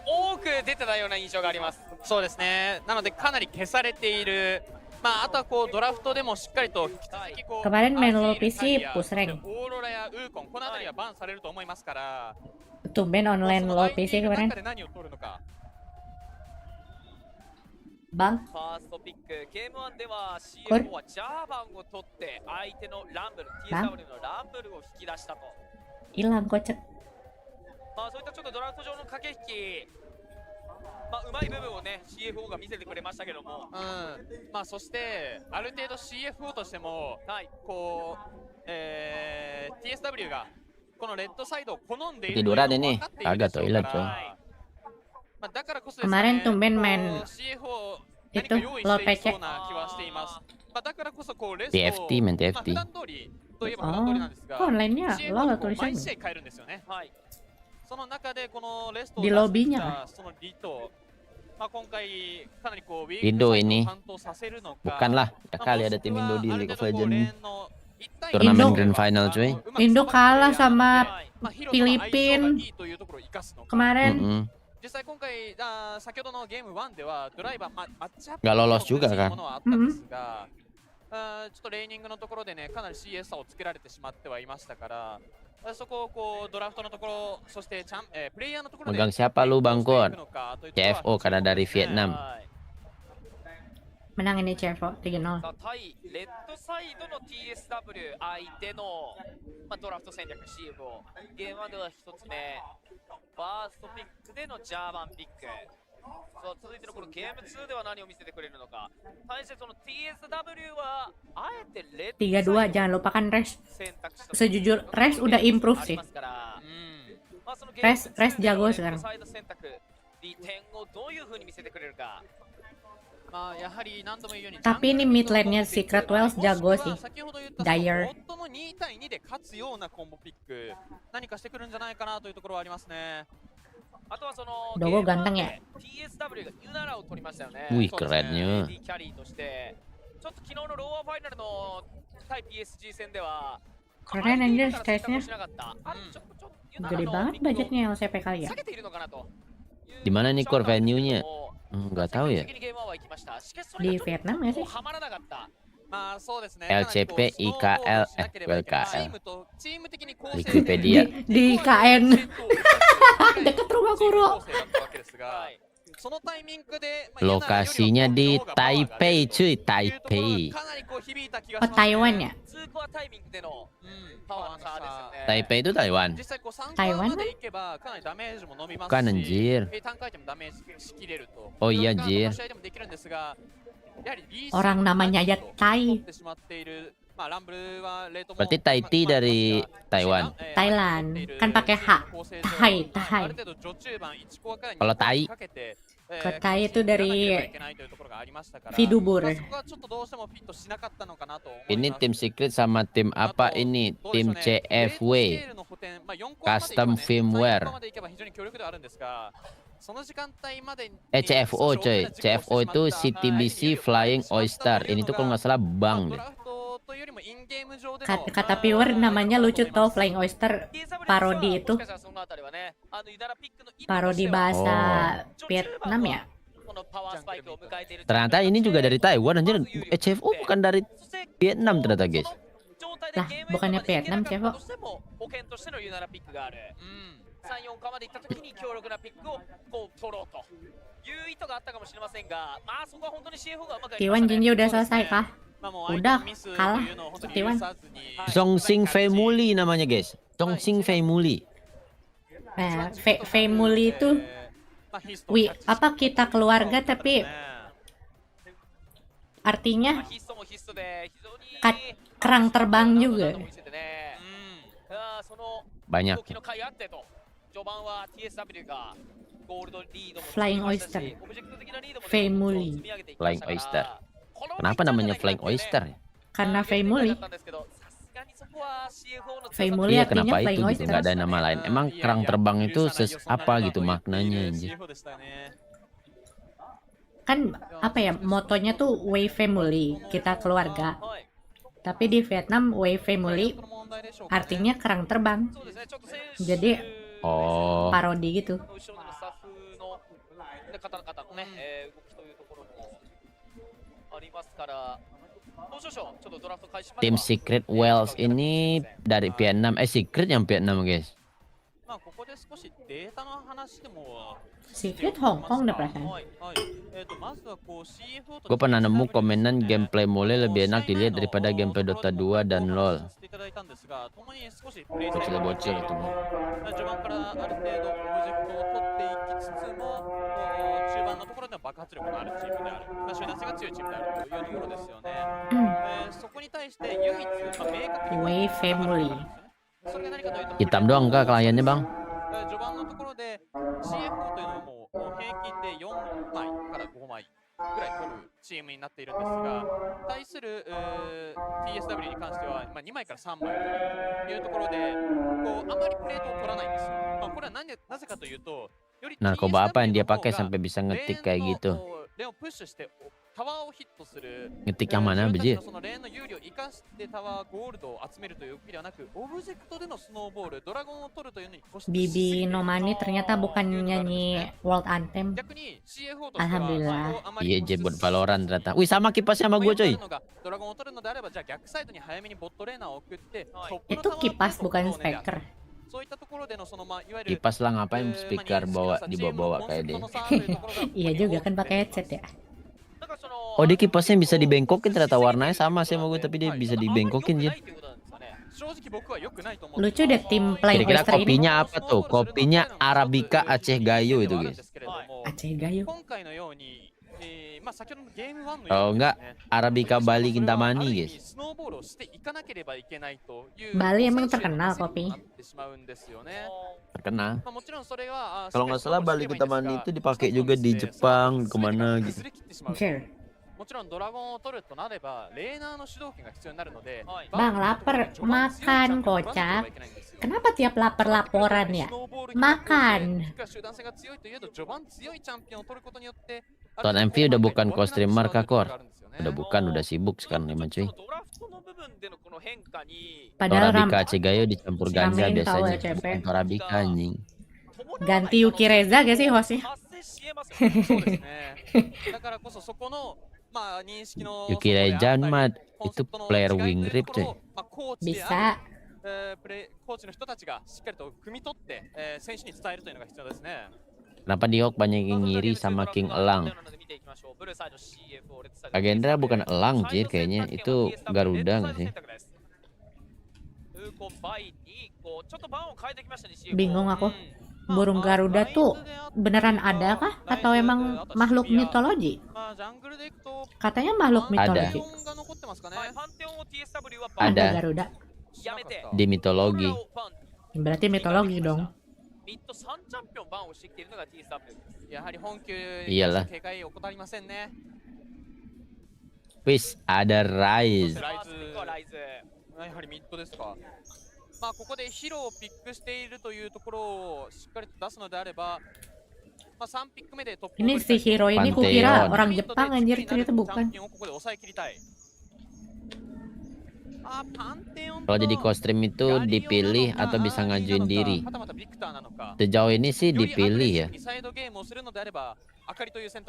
多く出てたような印象があります。そうですね。なのでかなり消されている。まああとはこうドラフトでもしっかりと引き続きこう Kemarin main low PC push rank. オーロラやウーコンこの辺りはバンされると思いますから。Tumben online low PC kemarin. Bang. ファーストピックゲーム1では CFO はジャーバンを取って相手のランブル TSW のランブルを引き出したと。Hilang kocak. まあそういったちょっとドラフト上の駆け引き、まあうまい部分をね CFO が見せてくれましたけども、まあそしてある程度 CFO としても、はい、こう、TSW がこのレッドサイドを好んでいるというのを分かっているでしょうから、まあだからこそですね、Kemarin tumben main CFO 何 itu か用意 low してい PC. そうな気はしています。まあだからこそこうレストを TFT main まあ TFT. 普段通りといえば普段通りなんですが、online-nya CFO low をこう毎 tulisannya. 試合変えるんですよね。はい。その中でこのレストを Di 出してき lobbynya たそのリト、今回かなりこうウィーク Indo サイドを ini 担当させるのか、 bukan lah, ya kali ada tim Indo di ある League 程 of 度こうレ Legends ーンの一対一 turnamen インド grand final cuy. Indo kalah sama まあヒロとの相性がい Filipin いというところを生かすのか。 kemarin. Mm-mm. 実際今回先ほどのゲーム1ではドライバー、マッチアップ Nggak lolos の juga 苦しい kan. ものはあったんですが、ちょっとレーニングのところでね、かなり CS 差をつけられてしまってはいましたから、そこをこうドラフトのところ、そしてプレイヤーのところで Megang siapa lu Bang してい Kon? くのかというところは CFO karena dari Vietnam. Menang ini CFO 3-0. 対レッドサイドの TSW 相手の、ドラフト戦略 CFO ゲーム1では1つ目バーストピックでのジャーマンピック、そう続いてのこのゲーム2では何を見せてくれるのか。対してその TSW はあえてレッド3-2 jangan lupakan Res. Sejujur Res udah improve sih. Res jago sekarang. 利点をどういう風に見せてくれるか。 やはり何度も言うように Tapi ini mid lane-nya Secret Wells jago sih. Dyer. ボットの2対2で勝つようなコンボピック、何かしてくるんじゃないかなというところはありますね。あとはその Dogo ganteng ya. TSW がユナラを取りましたよね。 Wih kerennya. キャリーとしてちょっと昨日のローアーファイナルの対 PSG 戦では Keren anjir stage-nya. しなかった。Gede banget budgetnya LCP kali ya. 下げているのかなと。 Di mana nih core venue-nya? Nggak tahu ya. Di Vietnam ya sih? LCP, IKL, WKL. チーム的に Wikipedia. Di KN. Dekat rumah Kuro. そのタイミングで Lokasinya di Taipei cuy, Taipei. かなりこう響いた気が Oh しますね。 Taiwan ya? 通過タイミングでのパワーの差ですよね。 Taipei itu Taiwan. 実際こう3 Taiwan までいけばかなりダメージも伸びますし、 Bukan anjir. 単回でもダメージしきれると。 Oh iya この anjir. 試合でもできるんですが、やはり Orang namanya aja Tai. ってしまっている。ランブルはレートも Berarti Taiti dari Taiwan. Thailand. Kan pakai H. Thai, Thai. ある程度序中盤1コアから Kalau Tai, かけて Ke Thai itu dari いけないというところがありましたから、 Vidubur. そこはちょっとどうしてもフィットしなかったのかなと思います。 ini tim Secret sama tim apa ini? Tim CFW. Custom Firmware. CFO coy. CFO itu CTBC Flying Oyster. Ini tuh kalau nggak salah bank deh. Kata viewer namanya lucu tuh Flying Oyster parodi itu. Parodi bahasa Vietnam ya. Ternyata ini juga dari Taiwan anjir. CFO bukan dari Vietnam ternyata guys. Lah, bukannya Vietnam CFO. 3、4カまで行った時に強力なピックをこう取ろうという意図があったかもしれませんが、そこは本当に CFO がうまくやりました T1 ね。 GenG udah selesai kah? Udah kalah T1. Zongsing Family namanya guys. Zongsing Family. Nah, family itu apa kita keluarga tapi artinya kerang terbang juga. Banyak. Flying Oyster. Family. Flying Oyster. Kenapa namanya Flying Oyster ya? Karena family. Family Iya, artinya kenapa itu Flying gitu? Oyster. Nggak ada nama lain. Emang kerang terbang itu apa gitu maknanya anjir? Kan apa ya, motonya tuh We Family, kita keluarga. Tapi di Vietnam We Family artinya kerang terbang. Jadi parodi gitu. Tim Secret Wells ini dari Vietnam. Secret yang Vietnam guys. Secret Hong Kong dah perasaan. Gue pernah nemu komenan gameplay mole lebih enak dilihat daripada gameplay Dota 2 dan LoL. Bocil-bocil itu mah. 中盤のところでは爆発力のあるチームである、集団性が強いチームであるというところですよね。そこに対して唯一、明確に We Family. それが何かというと Hitam doang kah kliennya bang? 序盤のところで CFO というのはもう平均で4枚から5枚ぐらい取るチームになっているんですが、対する TSW に関しては2枚から3枚というところで、こうあまりプレートを取らないんですよ。これは何で Narkoba apa yang dia pakai sampai bisa ngetik kayak gitu? Ngetik yang mana, Bejir? Bibi Nomani ternyata bukan nyanyi World Anthem. Alhamdulillah. Iya, J buat Valorant ternyata. Wih, sama kipasnya sama gue, coy. Itu kipas bukan speaker. Kipas lah, ngapain speaker dibawa kayak dia. Iya juga kan pakai headset ya. Oh, dia kipasnya bisa dibengkokin ternyata, warnanya sama sih sama gue, tapi dia bisa dibengkokin ya. Lucu deh tim Kira-kira Playmaster ini. kopinya apa tuh? Kopinya Arabica Aceh Gayo itu, guys. Aceh Gayo. Kalau enggak Arabica Bali Kintamani, guys. Bali emang terkenal kopinya. Terkenal. Kalau nggak salah Bali Kintamani itu dipakai juga di Jepang, kemana gitu. Sure. Bang, lapar. Makan, kocak. Kenapa tiap lapar laporan ya? Makan. Tuan MV udah bukan co-streamer kah, Kor? Udah bukan, udah sibuk sekarang emang, cuy. Padahal Arabica Aceh Gayo dicampur ganja ramein tahu biasanya. LCP. Bukan Arabica, anjing. Ganti Yuki Reza gak sih hostnya? Yuki Reza mah itu player wing rip, cuy. Bisa. Kenapa di Hawk banyak yang ngiri sama King Elang? Agendra bukan Elang, Jir, kayaknya. Itu Garuda nggak sih? Bingung aku. Burung Garuda tuh beneran ada kah? Atau emang makhluk mitologi? Katanya makhluk mitologi. Ada Garuda. di mitologi. Berarti mitologi dong. Iyalah. Wis, ada Rise. ここでヒロをピックしているというところをしっかりと出すのであれば、3ピック目でトップ Ini si hero ini kukira orang Jepang, anjir, ternyata bukan. Kalau jadi co-stream itu dipilih atau bisa ngajuin diri? Sejauh ini sih dipilih ya.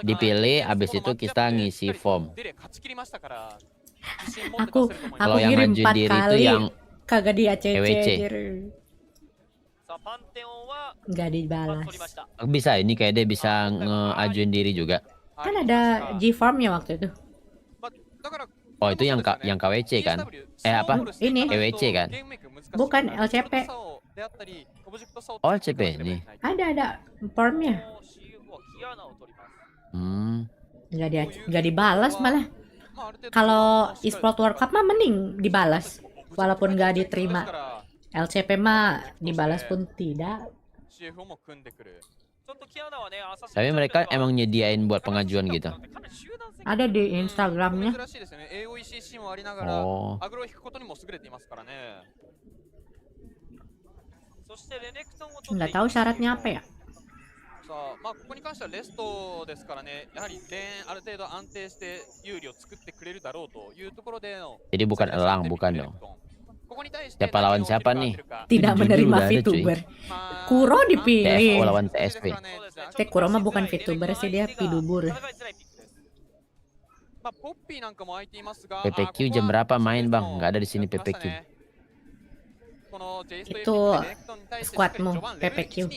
Dipilih, abis itu kita ngisi form. Aku Kalau yang ngirim 4 ngajuin diri itu kali yang kagak di ACC, EWC. anjir. Nggak dibalas. Bisa, ini kayak dia bisa ngajuin diri juga. Kan ada G-Farm ya waktu itu. Oh, itu yang KWC kan? Apa? Ini. EWC kan? Bukan LCP. Oh, LCP ini. Ada formnya. Nggak dibalas malah. Kalau e-sport World Cup mah mending dibalas, walaupun nggak diterima. LCP mah dibalas pun tidak. Tapi mereka emang nyediain buat pengajuan gitu. Ada di Instagramnya. Oh. Nggak tahu syaratnya apa ya. ここに関してはレストですからね、やはりある程度安定して有利を作ってくれるだろうというところでの。 Jadi bukan Elang, bukan dong. Siapa lawan siapa nih? Tidak menerima VTuber. Kuro dipilih. TFO lawan TSP. Kuro mah bukan VTuber sih, dia pidubur. PPQ jam berapa main, Bang? Nggak ada di sini PPQ. Itu squadmu PPQ.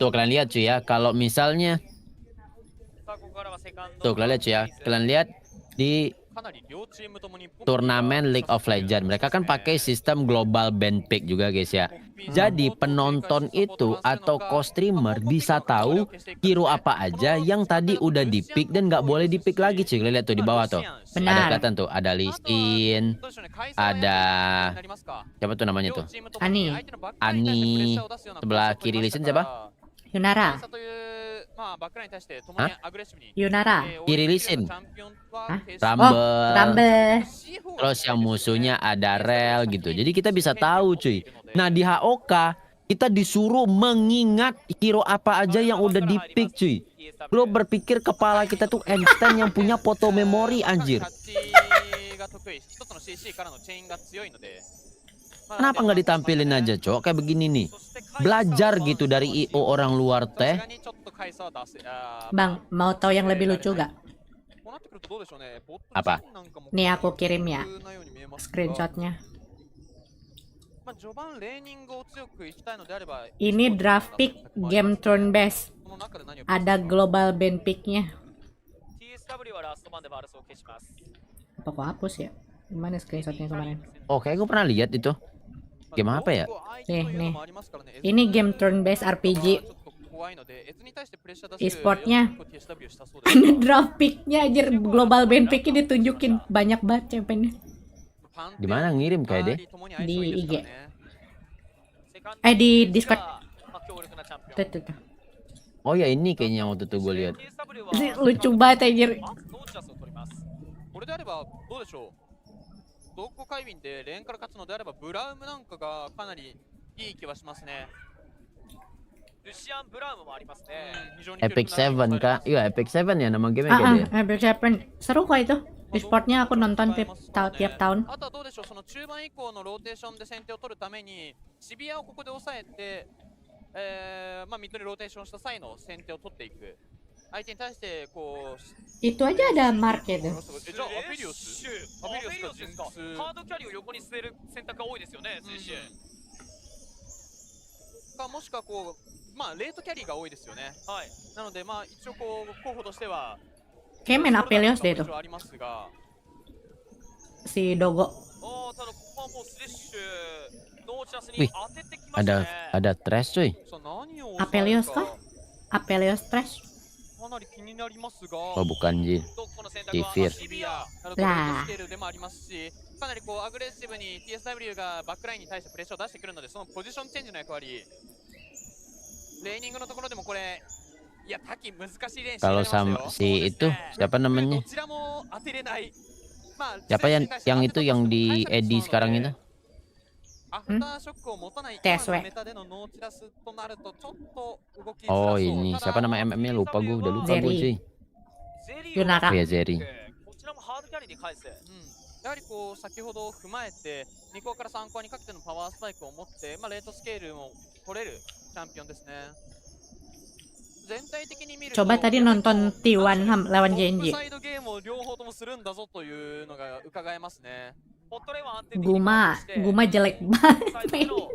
Tuh kalian lihat cuy ya, kalau misalnya tuh kalian lihat cuy ya, kalian lihat di turnamen League of Legends mereka kan pakai sistem global band pick juga guys ya. Jadi penonton itu atau co-streamer bisa tahu hero apa aja yang tadi udah di pick dan nggak boleh di pick lagi cuy. Kalian lihat tuh di bawah tuh. Benar. Ada kelihatan tuh, ada listin, ada siapa tuh namanya tuh? Ani. Sebelah kiri listin siapa? Yunara. Hah? Yunara. Kiri listin. Hah? Rumble. Oh, Rumble. Terus yang musuhnya ada rel gitu. Jadi kita bisa tahu cuy. Nah di HOK Kita disuruh mengingat hero apa aja yang udah di pick cuy. Bro berpikir kepala kita tuh Einstein yang punya foto memori anjir. Kenapa nggak ditampilin aja cok kayak begini nih. Belajar gitu dari IO orang luar teh. Bang, mau tahu yang lebih lucu gak? Apa? Nih aku kirim ya screenshotnya. Ini draft pick game turn base. Ada global band picknya. Apa kok hapus ya? Gimana screenshotnya kemarin? Oh kayak gue pernah lihat itu. Game apa ya? Nih. Ini game turn base RPG. E-sportnya. Ada draft picknya aja, global band picknya ditunjukin banyak banget championnya. Di mana ngirim kayak deh? Di IG. Di Discord. Tuh. Oh ya ini kayaknya waktu itu gue lihat. Lucu banget anjir. これであればどうでしょう。同行会員でレーンから勝つのであればブラウムなんかがかなりいい気はしますね。ルシアン・ブラウムもありますね。Epic 7 kak? Iya Epic 7 ya nama gamenya kayak dia. Epic 7 seru kok itu. E-sportnya aku nonton tiap tahun. あとはどうでしょう、その中盤以降のローテーションで先手を取るためにシビアをここで抑えて、ミッドにローテーションした際の先手を取っていく。相手に対してこう Itu aja ada mark ya tuh. じゃあアフェリオスですか。ハードキャリーを横に据える選択が多いですよね、選手。かもしくはこうレートキャリーが多いですよね。はい。なので一応こう候補としては Kayak main Apelios deh tuh. Si Dogo. Wih, ada trash cuy. Apelios kah? Apelios trash? Oh bukan Ji. Kifir. Lah. かなりこうアグレッシブに TSW がバックラインに対してプレッシャーを出してくるので、そのポジションチェンジの役割、レーニングのところでもこれ、いや滝難しい練習になりますよ。 Kalau sama si itu siapa namanya? どちらも当てれない。Siapa yang itu yang di Edi sekarang itu? TSW. Oh ini siapa nama MM-nya lupa gue, udah lupa gue cuy. Yunara. Ya Zeri. やはりこう先ほどを踏まえて2コアから3コアにかけてのパワースパイクを持って、レートスケールも取れるチャンピオンですね。全体的に見ると Coba tadi nonton T1 lawan GenG. サイドゲームを両方ともするんだぞというのが伺えますね。 Guma jelek banget. Aduh,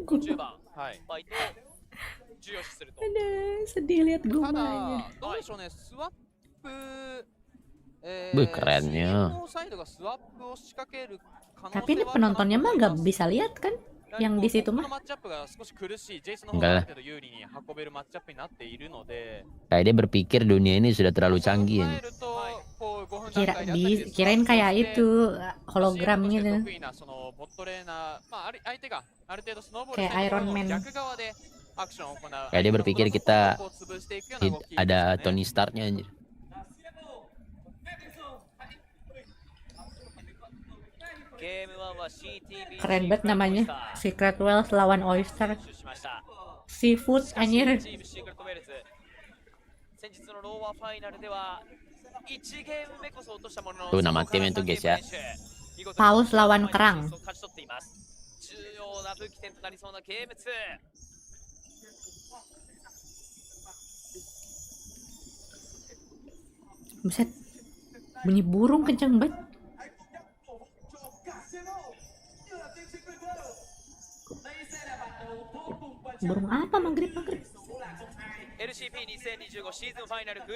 sedih lihat た Guma だどうでしょうね、スワップ kerennya. Tapi ini penontonnya mah nggak bisa lihat kan? Yang di situ mah. Enggak lah. Kayak dia berpikir dunia ini sudah terlalu canggih ya. Kirain kayak itu hologram gitu. Kayak Iron Man. Kayak dia berpikir kita ada Tony Stark-nya anjir. Keren banget namanya. Secret Wells lawan Oyster. Seafood anjir. Tuh nama timnya tuh guys ya. Paus lawan kerang. Buset. Bunyi burung kenceng banget. Burung apa maghrib? Kok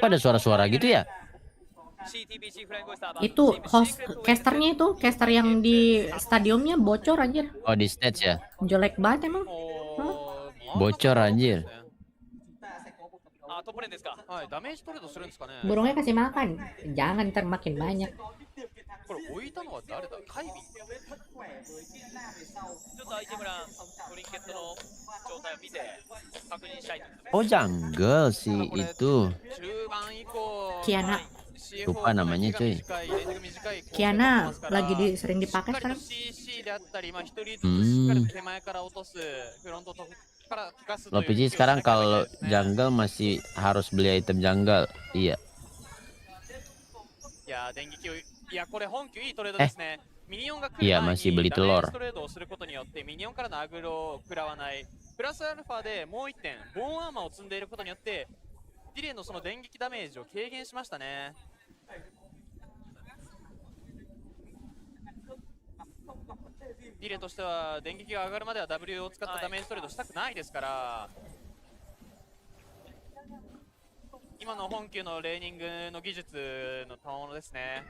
ada suara-suara gitu ya? Itu host casternya itu, caster yang di stadiumnya bocor anjir. Oh di stage ya? Jelek banget emang. Bocor anjir. Burungnya kasih makan. Jangan ntar makin banyak. Oh jungle sih itu. Kiana. Lupa namanya cuy. Kiana lagi sering dipakai sekarang. Lo PG sekarang kalau jungle masih harus beli item jungle. Iya. いやー、電撃を、いや、これ本気いいトレードですね。ミニオンが来る Iya 前 masih に beli ダメー telur. ジトレードをすることによってミニオンからのアグロを食らわない。プラスアルファでもう1点、ボーンアーマーを積んでいることによって、ディレイのその電撃ダメージを軽減しましたね。ディレイとしては電撃が上がるまでは W を使ったダメージトレードしたくないですから、今の本球のレーニングの技術の賜物ですね。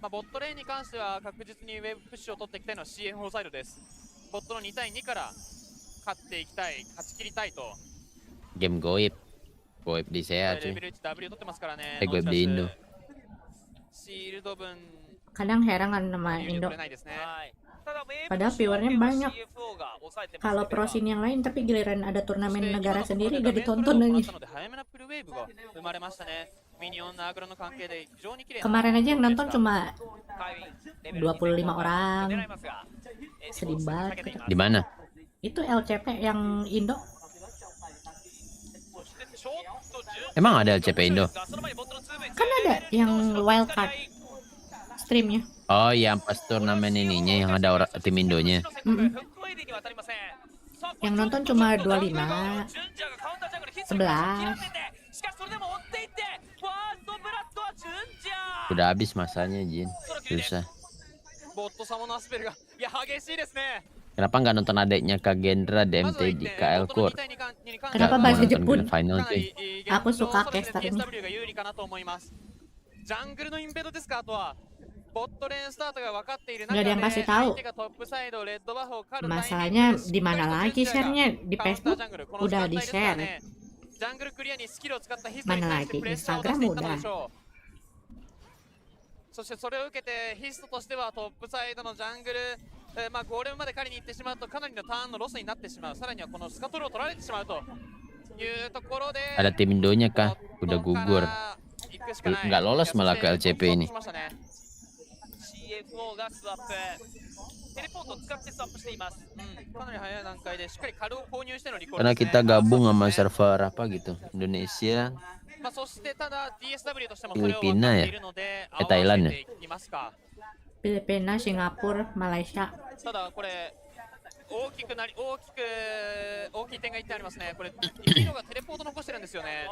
まあ、ボットレーンに関しては確実にウェーブプッシュを取っていきたいのは CF4 サイドです。ボットの2対2から勝っていきたい、勝ち切りたいと。Game goib. Goib di saya レ cuy. ベル1 W 取ってますからね。 Goib di Indo. シールド分 Kadang heran kan sama 有利 Indo. 取れないですね。 Padahal viewernya banyak. Kalau pro scene yang lain, tapi giliran ada turnamen negara sendiri gak ditonton lagi. 早めなプルウェーブが生まれましたね。ミニオンのアグロの関係で非常に綺麗な。 Kemarin aja yang nonton cuma 25 orang. Sedih banget. Di mana? Itu LCP yang Indo. Emang ada LCP Indo? Kan ada yang wildcard streamnya. Oh, yang pas turnamen ininya yang ada orang tim Indonya. Yang nonton cuma 25, 11. Udah habis masanya, Jin. Susah. ボット様のアスペルがいや激しいですね。 Kenapa nggak nonton adeknya Kak Gendra DMT di KL Court? Kenapa bahasa Jepun? Final cuy. Aku suka casternya. ジャングルのインベードですか。あとはボットレーンスタートが分かっている Nggak ada yang kasih tahu. Masalahnya di mana lagi share-nya? Di Facebook udah di share. Mana lagi? Instagram udah. そしてそれを受けてヒストとしてはトップサイドのジャングル、まあゴーレムまで狩りに行ってしまうとかなりのターンのロスになってしまう。さらにはこのスカトルを取られてしまうというところで Ada tim Indonya kah? Udah gugur. Nggak lolos malah ke LCP ini. CFO がスワップ。テレポートを使ってスワップしています。かなり早い段階でしっかりカルを購入してのリコール Karena ですね。 kita gabung sama server apa gitu, Indonesia, まあそしてただ DSW としてもそれを分かって Filipina い ya? るので Thailand 合わ ya? せていきますか。 Filipina, Singapura, Malaysia. ただこれ大きい点が言ってありますね。これヒーローがテレポート残してるんですよね。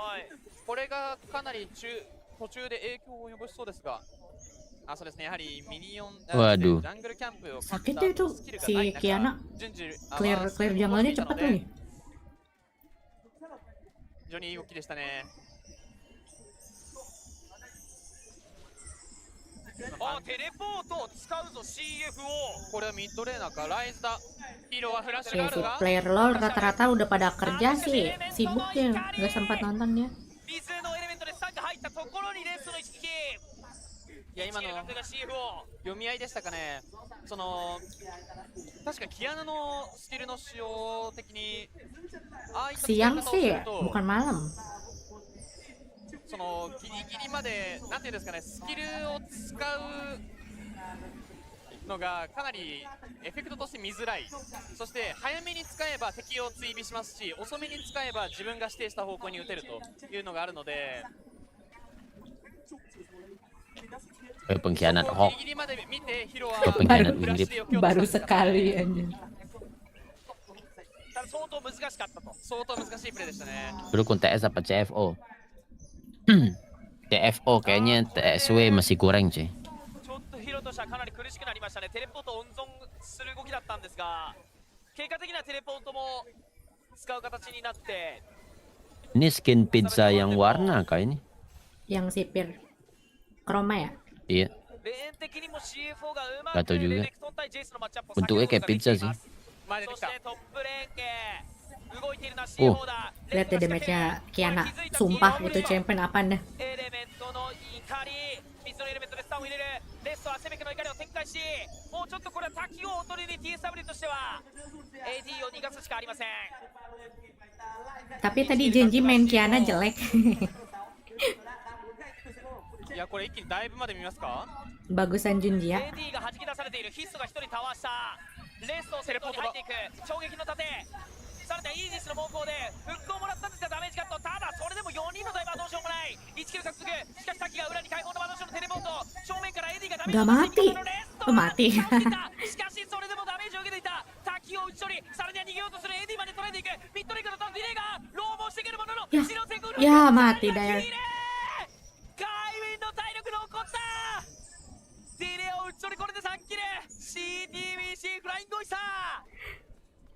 これがかなり途中で影響を及ぼしそうですが。あ、そうですね。やはりミニオン、ジ Waduh. ャングルキャンプを Sakit ya itu si Kiana. Clear jungle-nya cepet lagi. 非常にいい動きでしたね。あ、テレポートを使うぞ CFO。 これはミッドレーナーかライズだ。ヒーローはフラッシュがある Si が player LoL rata-rata udah pada kerja sih. Sibuk ya, nggak sempat nonton dia. 水のエレメントで3が入ったところにレストの一撃。いや今の読み合いでしたかね。その確かキアナのスキルの使用的にああいった使い Siang 方をす sih る ya, と bukan malam. そのギリギリまでなんていうんですかね、スキルを使うのがかなりエフェクトとして見づらい。そして早めに使えば敵を追尾しますし、遅めに使えば自分が指定した方向に打てるというのがあるので、 Pengkhianat Hawk. ギリギリまで見てヒロは Pengkhianat フラッシュ Inggris. で避けようと Baru したんですが sekali anjir. ただ相当難しかったと。相当難しいプレーでしたね。 Dukun TS apa CFO? CFO kayaknya TSW masih kurang cuy. ちょっとヒロとしてはかなり苦しくなりましたね。テレポートを温存する動きだったんですが、結果的にはテレポートも使う形になって。 Ini skin pizza yang warna kah ini? Yang sipir Chroma ya? Iya. レーン的にも CFO がうま Gak く tau レ juga. ネクトン対ジェイスのマッチアップを Bentuknya kayak pizza sih. そしてトップレーン系動いているのは Oh. CFO だ。 Lihat deh damage-nya Kiana. Sumpah itu champion apaan dah. エレメントの怒り、水のエレメントでスタンを入れる。レストは攻めの怒りを展開し、もうちょっとこれは滝を取りに TSW としては AD を逃がすしかありません。 Tapi tadi GenG main Kiana jelek. いやこれ一気にだいぶまで見ますか。 Bagusan Junji ya. AD が弾き出されている。ヒストが一人倒した。レストをセレポートに入っていく。衝撃の盾。ささらにイージスの猛攻でフックをもらったんですがダメージカット。ただそれでも4人のダイバーどうしようもない。1キル獲得。しかし滝が裏に解放のバドションのテレポート。正面からエディがダメージ Gak を受けてい mati. くのレスト Oh, mati. しかしそれでもダメージを受けていた。滝を打ち取り、さらには逃げようとするエディまで捉えていく。ミッドレイクのターンディレイがローボしてくるもののや白成功の Ya mati dah ya. カイウィンの体力残った。ディレイを打ち取り、これで3キル。 CTBC フライングオイサー。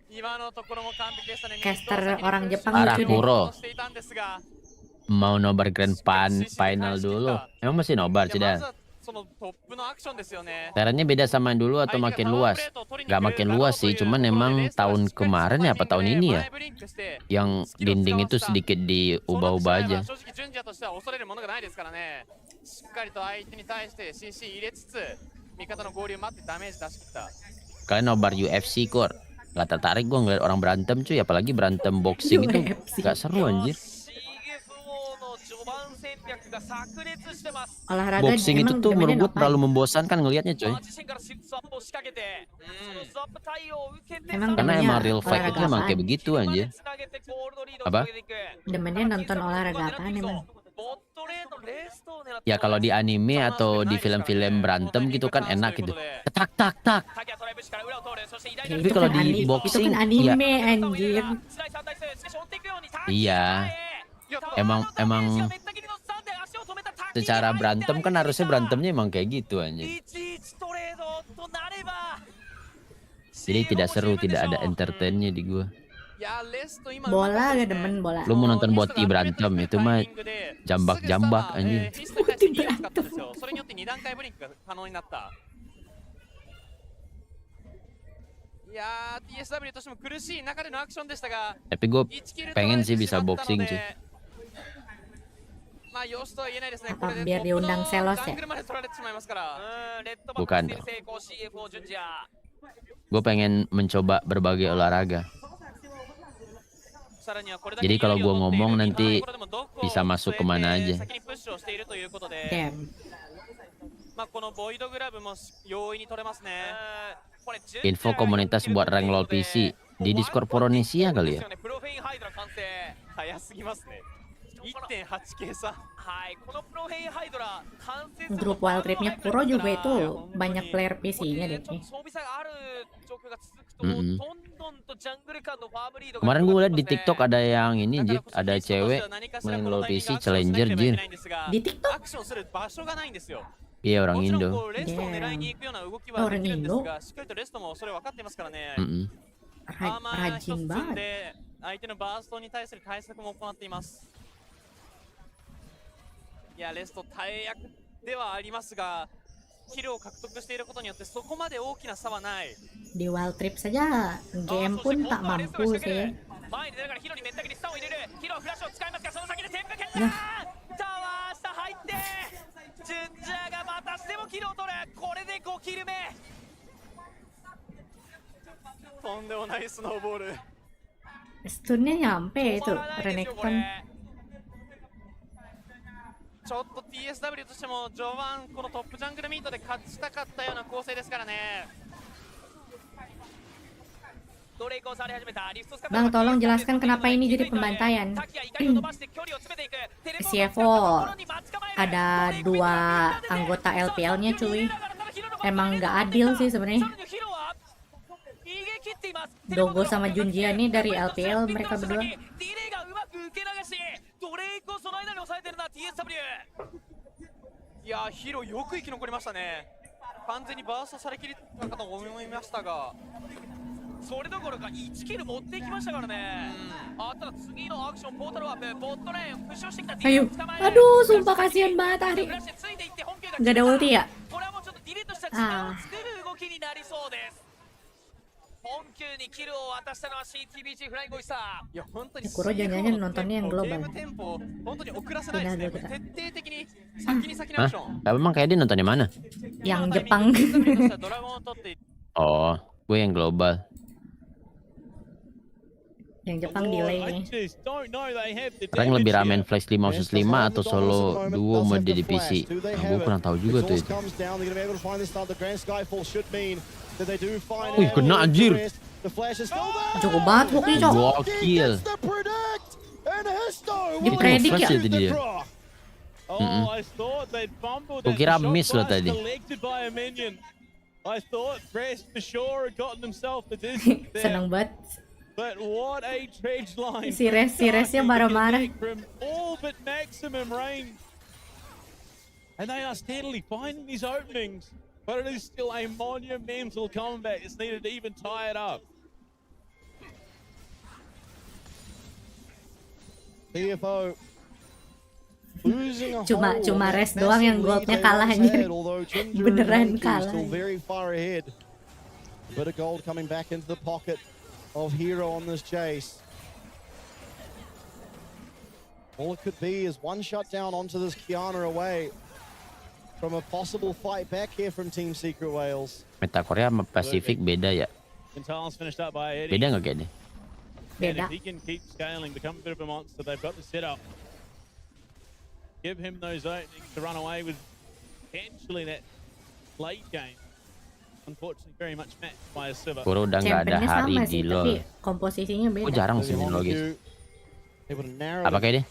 今のところも完璧でしたね。 Caster orang Jepang Parah lucu deh. Kuro. Mau nobar grand final dulu. Emang masih nobar sih dah. そのトップのアクションですよね。 Terannya beda sama yang dulu atau makin luas? Gak makin luas sih, cuman emang tahun kemarin ya apa tahun ini ya? Yang dinding itu sedikit diubah-ubah aja. 正直順次としては恐れるものがないですからね。しっかりと相手に対して CC 入れつつ味方の合流待ってダメージ出し切った。 Kalian nobar UFC Kur? Gak tertarik gue ngeliat orang berantem cuy, apalagi berantem boxing itu gak seru anjir. Olahraga Boxing itu emang tuh menurut demennya gue ngapain? terlalu membosankan ngelihatnya coy. Emang Karena demennya emang real fight itu olahraga emang apaan? kayak begitu anjir. Apa? Demennya nonton olahraga apaan emang? Ya kalau di anime atau di film-film berantem gitu kan enak gitu. Tak tak tak. Ya, Tapi kalau di boxing itu kan ya anime anjir. iya. Emang secara berantem kan harusnya berantemnya emang kayak gitu anjir. Jadi tidak seru, tidak ada entertainnya di gua. Bola gak demen bola. Lu mau nonton boti berantem itu mah jambak-jambak anjir. Boti berantem. それによって2段階ブリンクが可能になった。いやー TSW としても苦しい中でのアクションでしたが、 Tapi gue pengen sih bisa boxing sih. まあよしとは言えないですね。 Apa biar diundang Selos ya? ジャングルまで取られてしまいますから。 Bukan. Gue pengen mencoba berbagai olahraga. Jadi kalau gue ngomong nanti bisa masuk kemana aja. Damn. まあこのボイドグラブも容易に取れますね。 Info komunitas buat rank LoL PC di Discord Poronesia kali ya. 早すぎますね。 1.8K 差。 Grup Wild Trip-nya Kuro juga itu banyak player PC-nya deh nih. Kemarin gue liat di TikTok ada yang ini Jir, ada cewek main LoL PC Challenger Jir. Di TikTok? Iya orang Indo. Orang Indo? Rajin banget. 相手のバーストに対する対策も行っています。いやレスト大役ではありますが、キルを獲得していることによってそこまで大きな差はない。 Di Wild Trip saja game pun tak mampu sih. 前に出ながらヒロにめった切りスタンを入れる。ヒロはフラッシュを使いますが、その先でテンプ蹴った。タワー下入ってジュンジャーがまたしてもキルを取る。これで5キル目。とんでもないスノーボール。 Stunnya nyampe itu Renekton. ちょっと TSW としても序盤このトップジャングルミートで勝ちたかったような構成ですからね。 Bang, tolong jelaskan kenapa ini jadi pembantaian. CFO ada 2 anggota LPL-nya cuy. Emang nggak adil sih sebenarnya. Dogo sama Junjia nih dari LPL mereka berdua. いやヒロよく生き残りましたね。完全にバーストされきりたかと思いましたが、それどころか1キル持ってきましたからね。あただ次のアクションポータルワープボットレーンプッシュしてきた。 Ayo, aduh, sumpah kasihan banget Ari. Gak ada ulti ya? これはもうちょっとディレとした時間を作る動きになりそうです。本球にキルを渡したのは CTBC フライングオイサー。いや本当に Kuro jangan-jangan nontonnya yang global. 本当に遅らせないですね。徹底的に先にア Hah? クション。 Tapi emang kayak dia nonton yang mana? Yang Jepang. Oh, gue yang global. Yang Jepang delay. Rank lebih ramen flash 5 vs 5 atau solo duo mode di PC. Nah, gue kurang tahu juga tuh itu. Wih, kena anjir. The flash is still there. Jago banget hooknya, Cok. Gokil. Dipredik ya. Itu dia. Oh, I thought they'd fumbled. Gua kira miss loh tadi. Collected by a minion. I thought Rest for sure had gotten himself the distance there. Seneng banget. But what a dredge line. Si Resnya marah-marah. From all but maximum range. And they are steadily finding these openings. But it is still a monumental comeback. It's needed to even tie it up. CFO losing a Cuma Res doang yang goldnya kalah anjir. Beneran kalah. Still very far ahead. A bit of gold coming back into the pocket of Hero on this chase. All it could be is one shutdown onto this Kiana away from a possible fight back here from Team Secret Wales. Meta Korea sama Pacific beda ya? Beda nggak kayaknya? Beda. If he can keep scaling, become a bit of a monster, they've got the setup. Give him those openings to run away with potentially that late game. Unfortunately, very much matched by a Siva. Kuro udah nggak ada hari sama di sih, tapi LoL. komposisinya beda. Oh jarang sih main LoL guys. Apa kayak dia?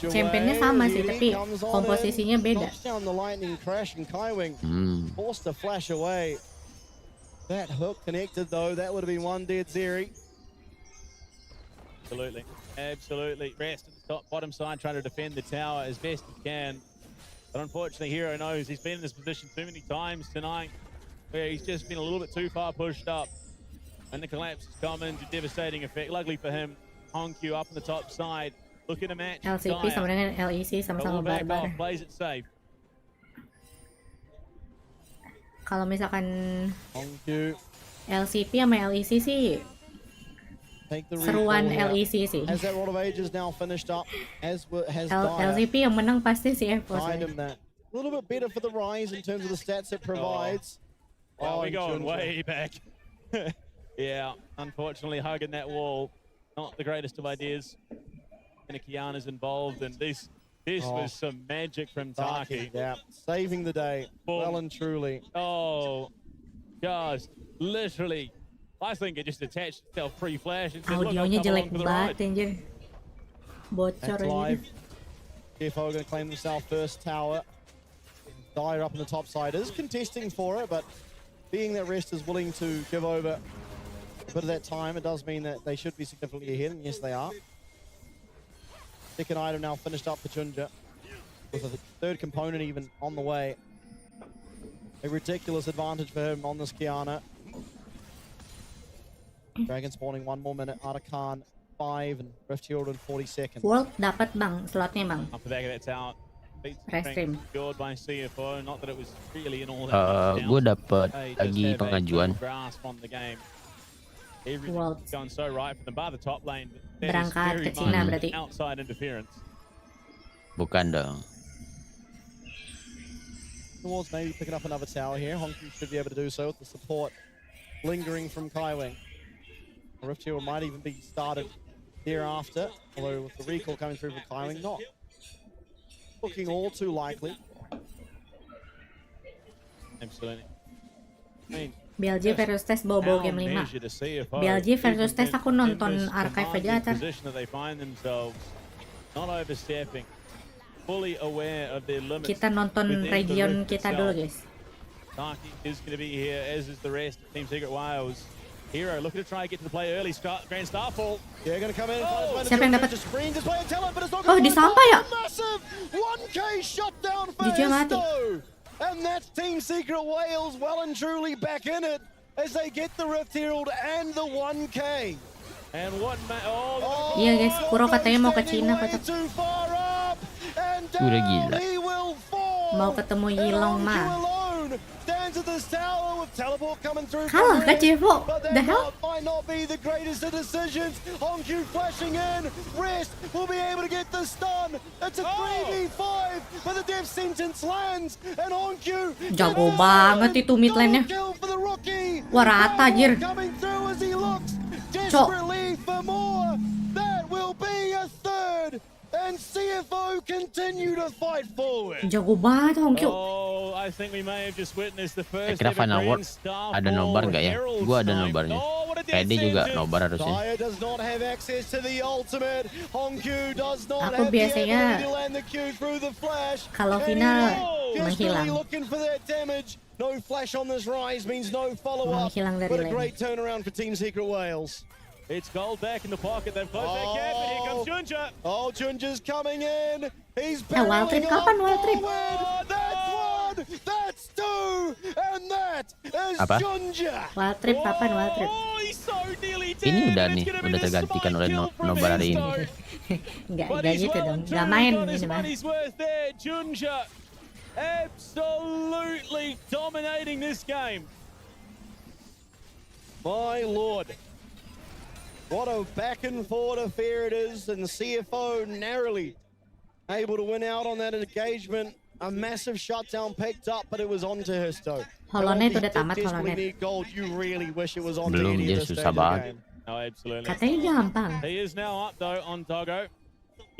Championnya sama sih, tapi komposisinya beda. Forced to flash away. That hook connected though. That would have been one dead Zeri. Absolutely. Rest at the top bottom side, trying to defend the tower as best he can. But unfortunately, Hero knows he's been in this position too many times tonight, where he's just been a little bit too far pushed up. When the collapse is coming, to devastating effect. Luckily for him, Hongq up on the top side. Look at a match. LCP sama dengan LEC sama-sama barbar. Plays it safe. Kalau misalkan LCP sama LEC sih seruan LEC sih. LCP yang menang pasti sih Evo. A little bit better for the Rise in terms of the stats it provides. Oh, we're going way back. Yeah, unfortunately, hugging that wall, not the greatest of ideas. And Kiana's involved, and this was some magic from Taki. Yeah, saving the day, well and truly. Oh, gosh, literally, I think it just attached itself pre-flash and said, Audionya jelek banget anjir. Bocor live. CFO going to claim themselves first tower. Dyer up on the top side is contesting for it, but being that Rest is willing to give over a bit of that time, it does mean that they should be significantly ahead, and yes, they are. Second item now finished up for Junja, with a third component even on the way. A ridiculous advantage for him on this Kiana. Dragon spawning 1 more minute, Artican 5 and Rift Herald in 40 seconds. World dapat bang, slotnya bang. Up the back of that tower. Restream. By CFO, not that it was really in all that. Gue dapat lagi pengajuan. Going so right from the bar the top lane. Berangkat ke Cina berarti. Outside interference. Bukan dong. Towards maybe picking up another tower here. Hongq should be able to do so with the support lingering from Kaiwing. Rift Herald might even be started thereafter, although with the recall coming through from Kaiwing, not looking all too likely. Absolutely. I mean, BLG versus Test bawa game 5. BLG versus Test aku nonton archive aja acar. Kita nonton region kita dulu guys. Hero looking to try and get to the play early. Grand Starfall. Yeah, going to come in. Siapa yang dapat? Oh, disampah ya? Jujur mati. And that's Team Secret Wales well and truly back in it as they get the Rift Herald and the 1K. And what iya guys, Kuro katanya mau ke Cina kocak. Udah gila. Mau ketemu Yilong Ma. Kalah kan Cevo? The hell? Might not be the greatest of decisions. Hongq flashing in. Rest will be able to get the stun. It's a 3v5, but the death sentence lands. And Hongq jago banget itu mid lane-nya. Wah rata anjir. Cok. That will be a third. And CFO continue to fight forward. Jago banget Hongq. Oh, I I think we may have just witnessed the first Kira ever Final green World star ada for nobar nggak ya? Herald's Gua ada time. nobarnya. Oh, what a Pede juga descent. nobar harusnya. Daya does not have access to the ultimate. Hongkyu does not Aku have the biasanya ability to land the Q through the flash. kalau final Just really menghilang. looking for that damage. No flash on this rise means no follow-up. Menghilang dari But a lane. great turnaround for Team Secret Wales. It's gold back in the pocket. They've closed that gap, and here comes Junja. Oh, Junja's coming in. He's Wild Trip kapan Wild Trip? That's one. That's two. And that is Apa? Junja. Wild Trip kapan Wild Trip? Ini udah nih, udah tergantikan oleh nobar hari ini. Nggak gitu dong, nggak main ini mah. Junja absolutely dominating this game. My lord. What a back and forth affair it is, and the CFO narrowly able to win out on that engagement. A massive shutdown picked up, but it was onto Histo. Holonet udah tamat Holonet. Belum, dia susah banget. No, absolutely. Katanya gampang. He is now up though on Doggo.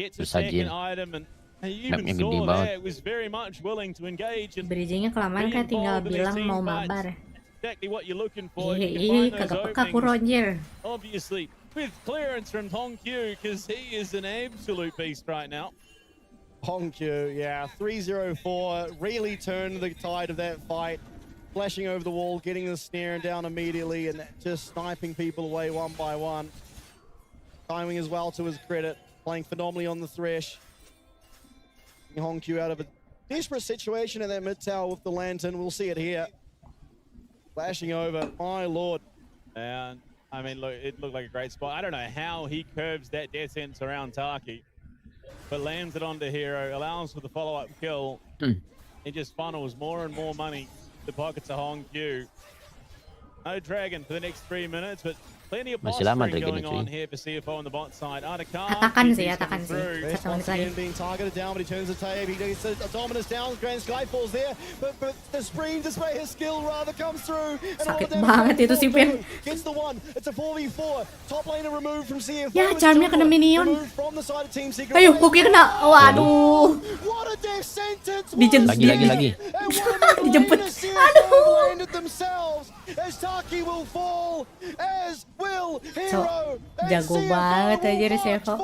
Gets a Susah, second Jin. item, and you Mapnya even gede saw banget. there it was very much willing to engage. And Bridging-nya kelamaan kan tinggal bilang mau mabar. exactly what you're looking for. You can Ih, find those kagak peka aku openings. Roger. Obviously, with clearance from Hongkyu, because he is an absolute beast right now. Hongkyu, yeah, 3-0-4, really turned the tide of that fight. Flashing over the wall, getting the snare down immediately, and just sniping people away one by one. Timing as well to his credit, playing phenomenally on the thresh. Hongkyu out of a desperate situation in that mid tower with the lantern. We'll see it here. Flashing over, my lord. And I mean, look, it looked like a great spot. I don't know how he curves that descent around Taki, but lands it onto Hero, allows for the follow-up kill. It just funnels more and more money to the pockets of Hongkyu. No dragon for the next 3 minutes, but plenty of Masih lama posturing going dragonnya, on cuy. here for CFO on the bot side. Atakan sih, atakan sih. 1 menit lagi. Being targeted down, but he turns the tape. He gets a dominance down. Grand Sky falls there, but the Spreen display his skill rather comes through. And Sakit banget itu si Pin. Gets the one. It's a 4v4. Top laner removed from CFO. Ya, charmnya kena minion. Removed from the side of Team Secret. Ayo, hooknya kena. Waduh. What a death sentence. Lagi. Dijemput. Aduh. Landed themselves as Taki will fall, as will Hero. Jago banget aja Sevo.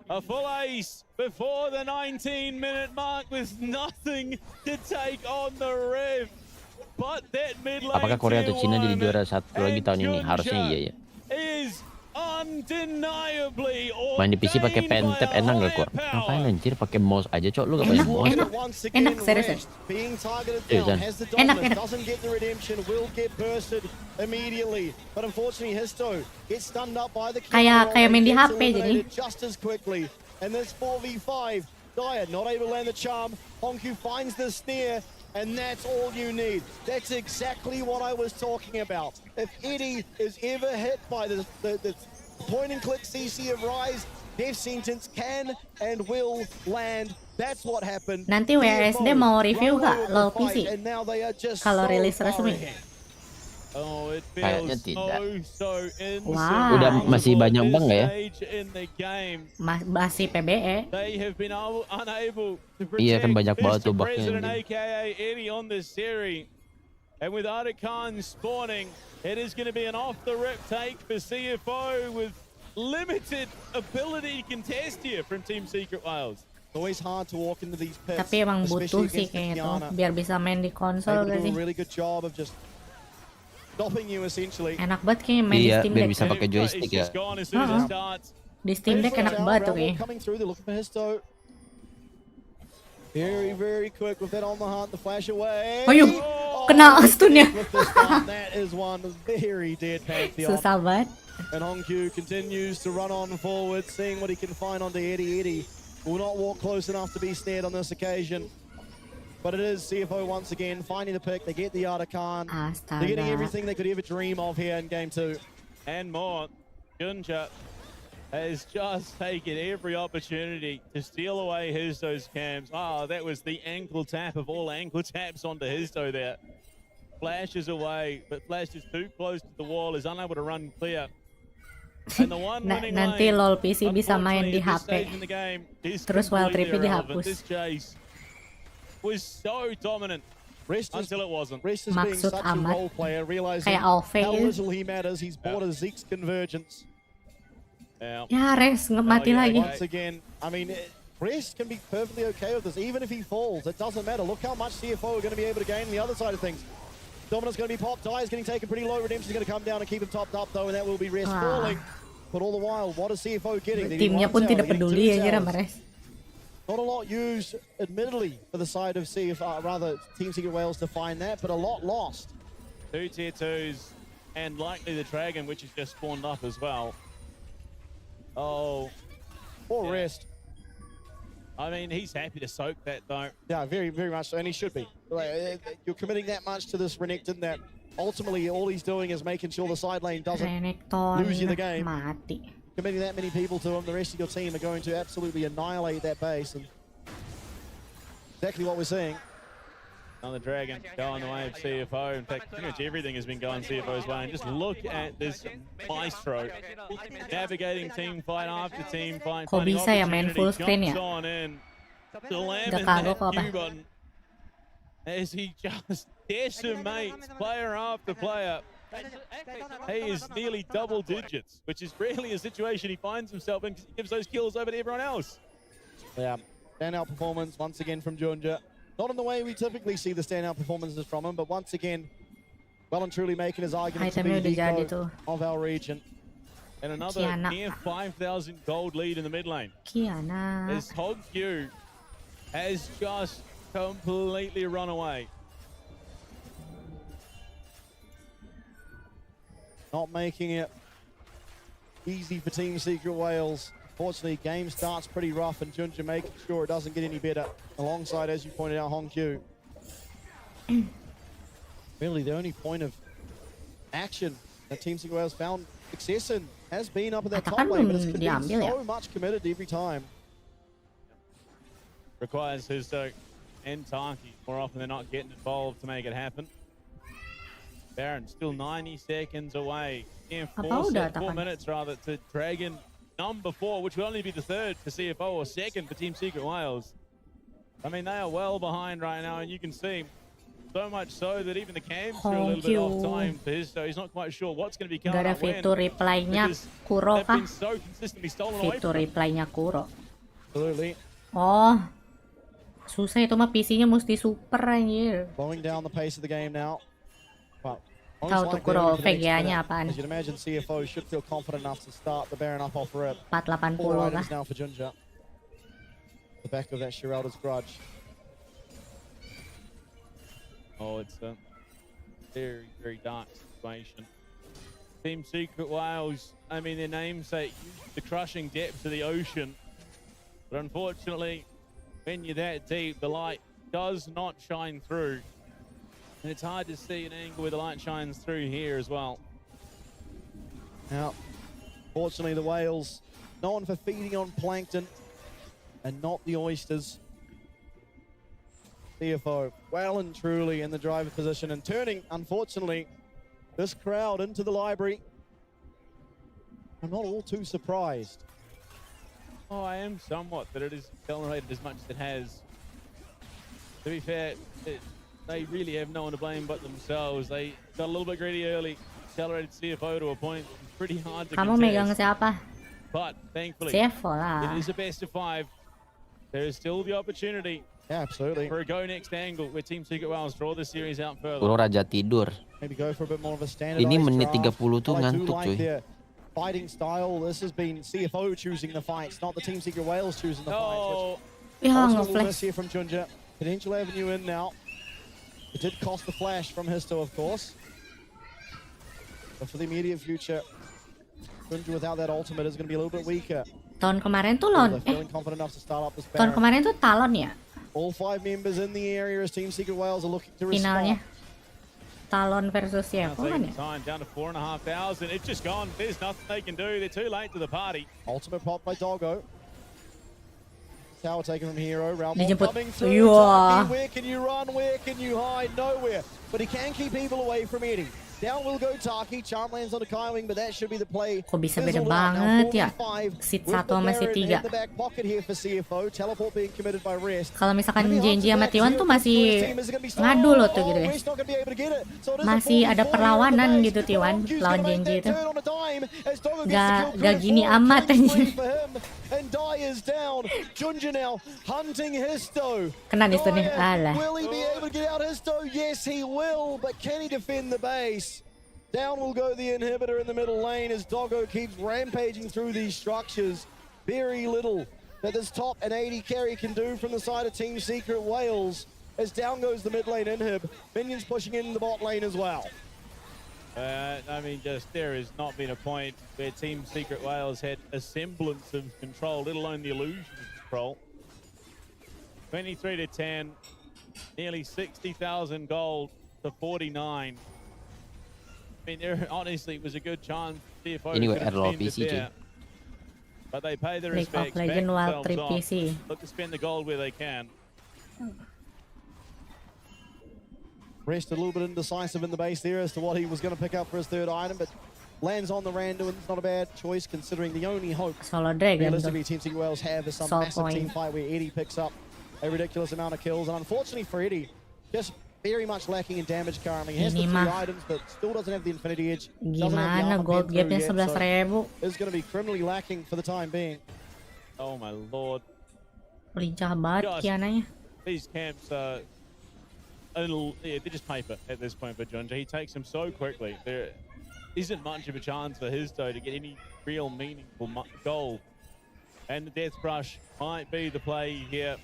A full ace before the 19-minute mark with nothing to take on the Rev. But that mid lane Apakah Korea atau Cina jadi juara satu lagi tahun ini? Harusnya iya ya. is undeniably Main di PC pakai pen tap enak gak kok? Ngapain anjir pakai mouse aja, Cok? Lu gak pakai mouse? Enak serius. Seriusan. Enak. Doesn't get the redemption, will get bursted immediately. But unfortunately Histo gets stunned up by the Kayak main di HP jadi. just as quickly. And there's 4v5. Daya not able to land the charm. Hongkyu finds the snare. And that's all you need. That's exactly what I was talking about. If Eddie is ever hit by the point and click CC of Rise, death sentence can and will land. That's what happened. Nanti WSD mau review gak LoL PC? Kalau rilis resmi. Kayaknya tidak. Wow. Udah masih banyak bang nggak ya? Masih PBE. Iya kan banyak banget tuh bugnya. And with Artikan spawning, it is going to be an off-the-rip take for CFO with limited ability to contest here from Team Secret Wales. Always hard to walk into these pits. Tapi emang butuh sih kayaknya tuh biar bisa main di konsol gak sih? Enak banget kayaknya main di Steam Deck. Biar bisa pakai joystick ya. Di Steam Deck enak banget tuh kayaknya. Very, very quick with that on the hunt, the flash away. Ayo, kena stunnya. That is one very dead Pantheon. Susah banget. And Hongkyu continues to run on forward, seeing what he can find onto Eddie. Eddie will not walk close enough to be snared on this occasion. But it is CFO once again finding the pick. They get the Artikan. They're getting everything they could ever dream of here in Game 2. And more. Junja has just taken every opportunity to steal away Histo's cams. Oh, that was the ankle tap of all ankle taps onto Histo there. Flashes away, but Flash is too close to the wall, is unable to run clear. And the one winning Nanti lane, LoL PC bisa main di unfortunately, at this HP. stage in the game, is Terus Wild completely Trip irrelevant. dihapus. This chase was so dominant Until it wasn't. Rest is being Maksud such a amat. role player, realizing Kayak OV how gitu. little he matters. He's bought a Zeke's convergence. Ya, Res mati lagi. Once again, I mean, Rest can be perfectly okay with this, even if he falls. It doesn't matter. Look how much CFO are going to be able to gain on the other side of things. Dominant's going to be popped. Dive's getting taken pretty low. Redemption's going to come down and keep him topped up, though, and that will be Rest falling. But all the while, what is CFO getting? Timnya pun tidak peduli aja sama Res. Not a lot used, admittedly, for the side of Team Secret Wales to find that, but a lot lost. 2 tier 2s, and likely the Dragon, which has just spawned up as well. Oh. Poor Rest. I mean, he's happy to soak that, though. Yeah, very, very much so, and he should be. Like, you're committing that much to this Renekton that ultimately all he's doing is making sure the side lane doesn't lose you the game. Mati. Committing that many people to him, the rest of your team are going to absolutely annihilate that base, and exactly what we're seeing. On the Dragon, going the way of CFO. In fact, pretty much everything has been going CFO's way. And just look at this maestro navigating team fight after team fight. Kok bisa ya main full screen ya? Udah kagok apa? As he just decimates player after player. He is nearly double digits, which is rarely a situation he finds himself in, because he gives those kills over to everyone else. Yeah, standout performance once again from GenG. Not in the way we typically see the standout performances from him, but once again, well and truly making his argument to be the GOAT of our region. And another near 5,000 gold lead in the mid lane. Kiana. As HogQ has just completely run away. Not making it easy for Team Secret Wales. Fortunately, game starts pretty rough, and GenG making sure it doesn't get any better. Alongside, as you pointed out, HogQ. Really, the only point of action that Team Secret Wales found success in has been up at that top lane, but it's been so much committed every time. Requires Husto and Taki more often than not getting involved to make it happen. Baron still 90 seconds away. In 4 minutes rather to Dragon number 4, which will only be the third for CFO or second for Team Secret Wales. I mean, they are well behind right now, and you can see so much so that even the cams are a little bit off time for his, so he's not quite sure what's going to be coming up when. Gak ada fitur reply-nya Kuro kah? So consistently stolen away Fitur reply-nya Kuro. Absolutely. Oh, susah itu mah PC-nya mesti super anjir. Slowing down the pace of the game now. But tahu tuh Kuro VGA-nya apaan? As you'd imagine, CFO should feel confident enough to start the Baron up off rip. 480 4 kah? items now for GenG. The back of that Shirelda's grudge. Oh, it's a very, very dark situation. Team Secret Wales, I mean, their namesake, the crushing depths of the ocean. But unfortunately, when you're that deep, the light does not shine through. And it's hard to see an angle where the light shines through here as well. Now, fortunately, the whales known for feeding on plankton and not the oysters. CFO well and truly in the driver position and turning, unfortunately, this crowd into the library. I'm not all too surprised. Oh, I am somewhat that it is accelerated as much as it has. To be fair, they really have no one to blame but themselves. They got a little bit greedy early, accelerated CFO to a point pretty hard to Kamu megang siapa? But thankfully, CFO lah. it is a best of 5. There is still the opportunity. Yeah, absolutely. For a go next angle where Team Secret Wales draw the series out further. Kuro raja tidur. Maybe go for a bit more of a standardized Ini menit draft. 30 tuh I do ngantuk like cuy. their fighting style. This has been CFO choosing the fights, not the Team Secret Wales choosing the fights. Ya, Also, nge-flash. miss here from GenG. Potential avenue in now. It did cost the flash from Histo, of course. But for the immediate future, GenG without that ultimate is going to be a little bit weaker. Tahun kemarin tuh lawan Feeling confident enough to start up this tahun Baron. kemarin tuh Talon ya All 5 members in the area as Team Secret Wales are looking to finalnya. respond. Talon versus CFO kan ya? Time down to 4,500. It's just gone. There's nothing they can do. They're too late to the party. Ultimate pop by Doggo. Tower taken from Hero. Realm Dijemput. coming through. Wah. Taki, where can you run? Where can you hide? Nowhere. But he can keep people away from Eddie. Down will go Taki. Charm lands on the Kai Wing, but that should be the play. Kok bisa beda banget ya? Seed 1 sama seed 3. Kalau misalkan GenG sama T1 tuh masih ngadu loh tuh gitu guys. Masih ada perlawanan gitu T1 lawan GenG itu. Gak gini amat anjir. Kena nih tuh nih. Alah. Down will go the inhibitor in the middle lane as Doggo keeps rampaging through these structures. Very little that this top and 80 carry can do from the side of Team Secret Wales. As down goes the mid lane inhib. Minions pushing in the bot lane as well. I mean, just there has not been a point where Team Secret Wales had a semblance of control, let alone the illusion of control. 23 to 10, nearly 60,000 gold to 49. I mean, there honestly was a good chance CFO Ini could have WR pinned it PC, there. But they pay the League of respects, back Legends Wild themselves 3 off, PC. look to spend the gold where they can. Rest a little bit indecisive in the base there as to what he was going to pick up for his third item, but lands on the random. It's not a bad choice considering the only hope Solo Dragon realistically Team Secret Wales have is some Soul massive point. team fight where Eddie picks up a ridiculous amount of kills. And unfortunately for Eddie, just very much lacking in damage currently. He has the Ini 3 mah. items, but still doesn't have the Infinity Edge. Doesn't have the Gimana armor gold pinned gapnya through yet, 11.000. so it's going to be criminally lacking for the time being. Oh my lord. Lincah banget Gosh, Kiananya. These camps are a little, yeah, they're just paper at this point for GenG. He takes them so quickly. There isn't much of a chance for his toe to get any real meaningful gold. And the Death Brush might be the play here.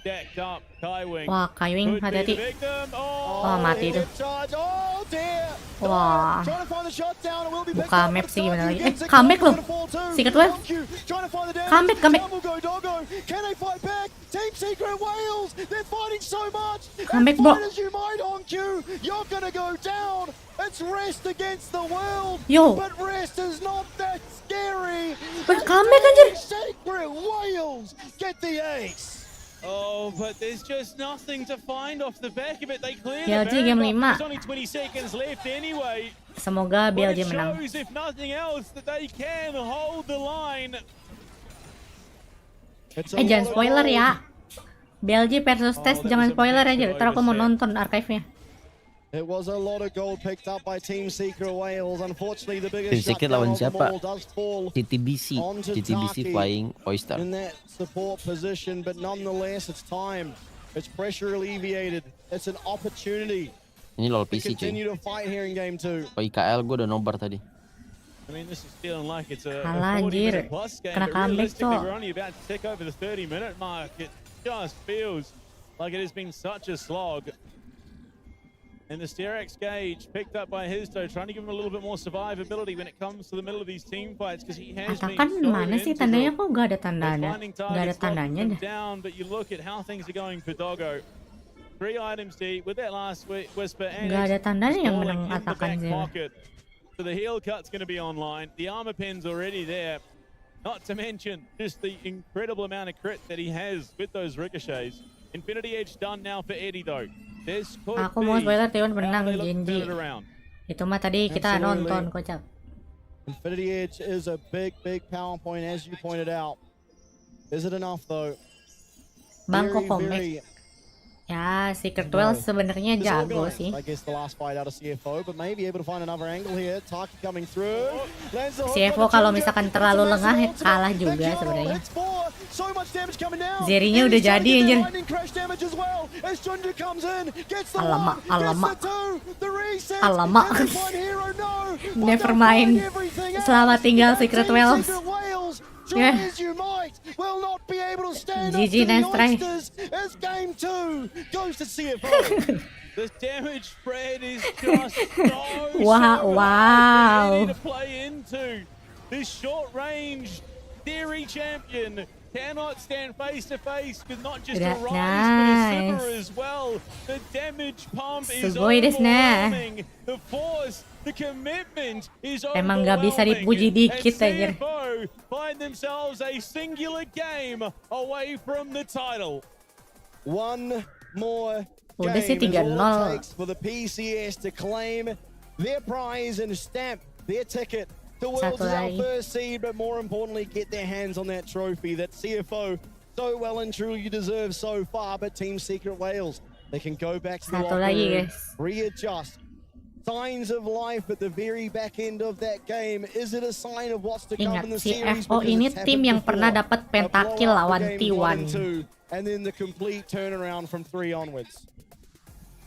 Stacked up, Kai Wing. Wah, Kai Wing could be the hati-hati. victim. Wah, mati itu. Oh dear! Wah. Trying to find the shot down, it will be picked Buka up, map but sih gimana lagi. Gen G Comeback loh. gonna fall too. Secret Wales. Trying to find the damage. Comeback. Down will go Doggo. Can they fight back? Team Secret Wales, they're fighting so much. Comeback, And bro. fight as you might on Q, you're gonna go down. It's Rest against the world. Yo. But Rest is not that scary. But comeback anjir. Secret Wales get the ace. Oh, but there's just nothing to find off the back of it. They cleared BLG it. game 5. There's only 20 seconds left anyway. Semoga But BLG it menang. shows, if nothing else, that they can hold the line. Jangan spoiler ya. BLG versus Test jangan spoiler aja. Ntar aku mau nonton archive-nya. It was a lot of gold picked up by Team Secret Wales. Unfortunately, the Team biggest Secret shutdown lawan of them siapa? all does fall TTBC. onto TTBC Taki Flying Oyster. in that support position, but nonetheless, it's time. It's pressure alleviated. It's an opportunity Ini LoL to PC cuy. continue to fight here in game 2. Oh IKL gue udah nobar tadi. I mean, this is feeling like it's a Kalah, 40-minute anjir. plus game, Kena but comeback, realistically, Cok. we're only about to tick over the 30-minute mark. It just feels like it has been such a slog. And the Sterex Gage picked up by Hizdo, trying to give him a little bit more survivability when it comes to the middle of these team fights, because he has been Katakan so mana sih tandanya kok gak ada They're tandanya? finding Gak ada targets, knocking tandanya them deh. down, but you look at how things are going for Doggo. 3 items deep with that last whisper, and Gak ada it's tandanya yang stalling menang in the atakan back Zero. pocket. So the heal cut's going to be online. The armor pin's already there. Not to mention just the incredible amount of crit that he has with those ricochets. Infinity Edge done now for Eddie though. This could Aku mau be spoiler T1 menang how they look to GenG. turn it around. Itu mah tadi kita Absolutely. nonton kocak. Infinity Edge is a big power point, as you pointed out. Is it enough though? Bangkok Very, comeback. very Ya, Secret Wales sebenarnya jago disorganized, sih. I guess the last fight out of CFO, but maybe able to find another angle here. Taki coming through. Lands the hook CFO on the kalau Ginger. misalkan That's a terlalu massive lengah ultimate. kalah juga Big sebenarnya. hits four. So much damage coming down. Zerinya And udah he's trying to jadi, get anjir. the lightning crash damage as well. As Ginger comes in, gets the Alamak, one, alamak. gets the two, the reset. Alamak. Can they find Hero? No. But Never they'll mind. find everything else. Selamat tinggal And Secret Team Wales. Secret Wales, try Yeah. as you might, will not be able to stand GG, up to the nice try. Oysters as game 2 goes to CFO. The damage spread is just so Wow, hard wow. for Eddie to play into. This short range theory champion cannot stand face to face with not just a That's rise but a Sivir nice. as well. The damage pump is Sugoi desu ne. overwhelming. The force, the commitment is Emang gak bisa dipuji overwhelming. dikit, And anjir. CFO find themselves a singular game away from the title. One more Udah sih game is all 3-0. it takes for the PCS to claim their prize and stamp their ticket to Worlds as our first seed, but more importantly, get their hands on that trophy that CFO so well and truly deserves so far. But Team Secret Wales, they can go back to the locker room, readjust. Signs of life at the very back end of that game. Is it a sign of what's to come in the series? CFO ini tim yang pernah dapat pentakill lawan T1. And then the complete turnaround from 3 onwards.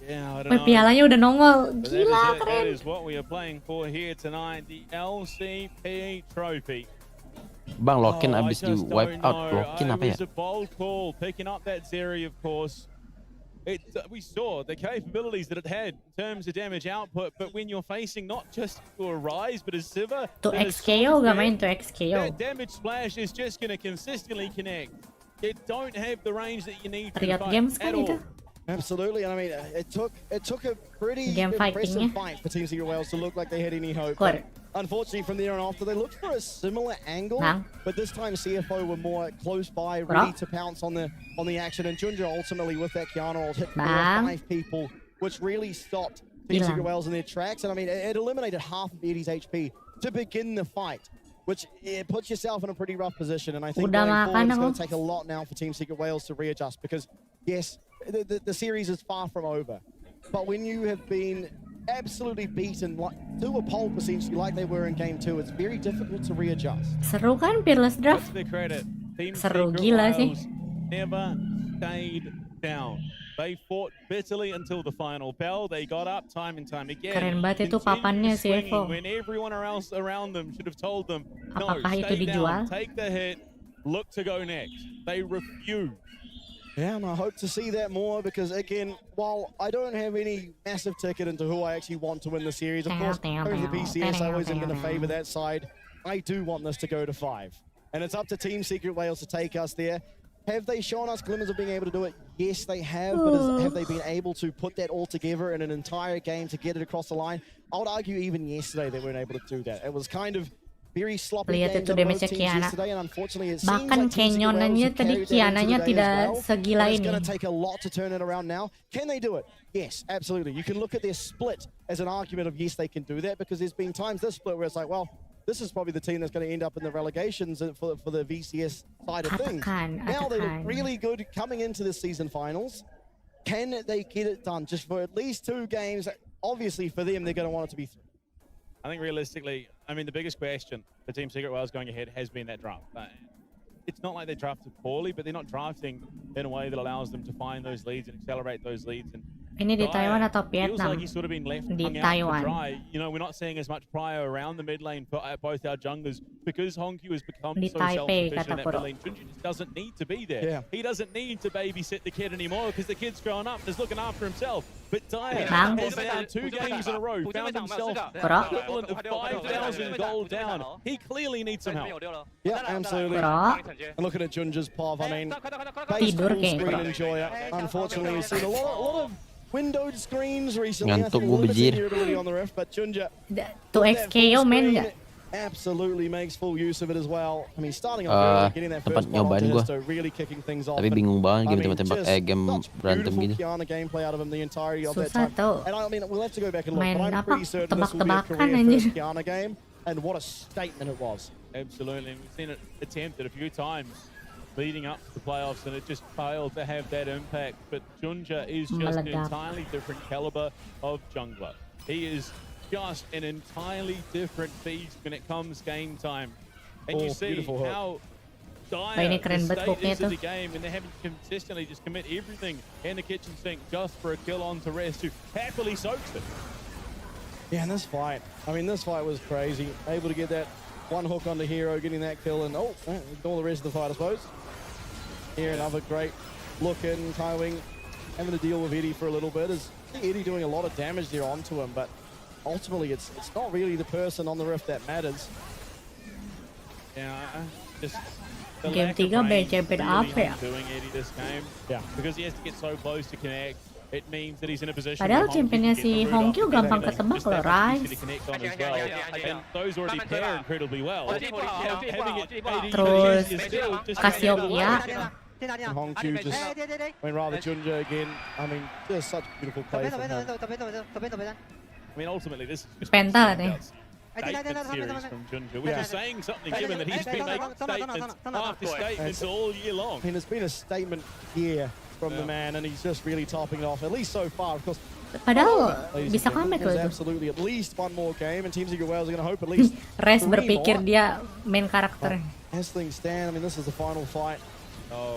Yeah, I don't know. Pialanya udah nongol. Gila, keren. That is what we are playing for here tonight, the LCP trophy. Bang, Lokin abis di wipe out. Lokin apa ya? It was a bold call, picking up that Zeri, of course. We saw the capabilities that it had in terms of damage output, but when you're facing not just to a Rise, but a Sivir, to XKO, gak main to XKO. That damage splash is just going to consistently connect. It don't have the range that you need to Riot fight Games at kan all. itu? Absolutely, and I mean, it took a pretty impressive fight for Team Secret Wales to look like they had any hope. Unfortunately, from there on after, they looked for a similar angle, but this time CFO were more close by, ready to pounce on the action, and Junja ultimately with that Kiana ult hit 4 or 5 people, which really stopped Team Secret Wales in their tracks. And I mean, it eliminated half of Eddie's HP to begin the fight, which it puts yourself in a pretty rough position. And I think going forward, it's going to take a lot now for Team Secret Wales to readjust, because yes, the series is far from over, but when you have been absolutely beaten to a pulp essentially like they were in game 2, it's very difficult to readjust. Seru kan Peerless Draft? Seru gila sih. Never stayed down. They fought bitterly until the final bell. They got up time and time again. Keren banget itu papannya CFO. When everyone else around them should have told them, no, apakah itu stay dijual? down, take the hit, look to go next. They refused. Yeah, and I hope to see that more, because again, while I don't have any massive ticket into who I actually want to win the series, of course, over the PCS, I always am going to favor that side. I do want this to go to 5. And it's up to Team Secret Wales to take us there. Have they shown us glimmers of being able to do it? Yes, they have, but have they been able to put that all together in an entire game to get it across the line? I would argue even yesterday they weren't able to do that. It was kind of very sloppy Lihat itu damage Kiana. Bahkan like Canyonannya tadi Kiananya tidak segila ini. It's going to take a lot to turn it around now. Can they do it? Yes, absolutely. You can look at their split as an argument of yes, they can do that, because there's been times this split where it's like, well, this is probably the team that's going to end up in the relegations for the VCS side of things. Now they look really good coming into the season finals. Can they get it done just for at least 2 games? Obviously, for them, they're going to want it to be 3. I think realistically, I mean, the biggest question for Team Secret Wales going ahead has been that draft. It's not like they drafted poorly, but they're not drafting in a way that allows them to find those leads and accelerate those leads. And ini di Taiwan atau Vietnam? Like he's sort of been left di Taiwan. You know, we're not seeing as much prio around the mid lane for both our junglers, because Hongkyu has become di so self-sufficient in that mid lane. Junji just doesn't need to be there. Yeah. He doesn't need to babysit the kid anymore, because the kid's grown up and is looking after himself. But Dyer has found 2 games in a row, found himself equivalent of 5,000 gold down. He clearly needs some help. Yeah, absolutely. And looking at Junja's POV, I mean, base full screen enjoyer. Unfortunately, we've seen a lot of windowed screens recently. I think limited durability on the Rift, but Junja to XKO men absolutely makes full use of it as well. I mean, starting off getting that first ball, really kicking things off. Tapi bingung banget game tembak-tembak game berantem gini. Kiana gameplay out of him the entirety of that time. And I mean, we'll have to go back and look, but I'm pretty certain this will be a career first Kiana game, and what a statement it was. Absolutely, we've seen it attempted a few times leading up to the playoffs, and it just failed to have that impact. But Junja is just an entirely different caliber of jungler. He is just an entirely different beast when it comes game time. And you see how dire the state is of the game, and they're having to consistently just commit everything in the kitchen sink just for a kill on to Rest, who happily soaks it. Yeah, and this fight, I mean, this fight was crazy. Able to get that one hook on the hero, getting that kill, and ignore the rest of the fight, I suppose. Here, another great look in. Kaiwing having to deal with Eddie for a little bit. Eddie doing a lot of damage there onto him, but ultimately it's not really the person on the Rift that matters. Yeah, just game 3 beda apa ya? Doing Eddie this game. Yeah, because he has to get so close to connect. It means that he's in a position. Padahal championnya si Hongkyu gampang ketebak loh, Rise. And those already pair incredibly well. Terus Cassiopeia. Hongkyu just, I mean, rather Junja again. I mean, just such beautiful play from him. mean, ultimately, this is just Penta nih. statement series from GenG, which is saying something given that he's been making statements after statements all year long. I mean, it's been a statement year from the man, and he's just really topping it off, at least so far. Of course, Padahal bisa comeback loh itu. Absolutely, at least one more game, and Team Secret Wales are going to hope at least Res 3 berpikir more. dia main karakter. As things stand, I mean, this is the final fight.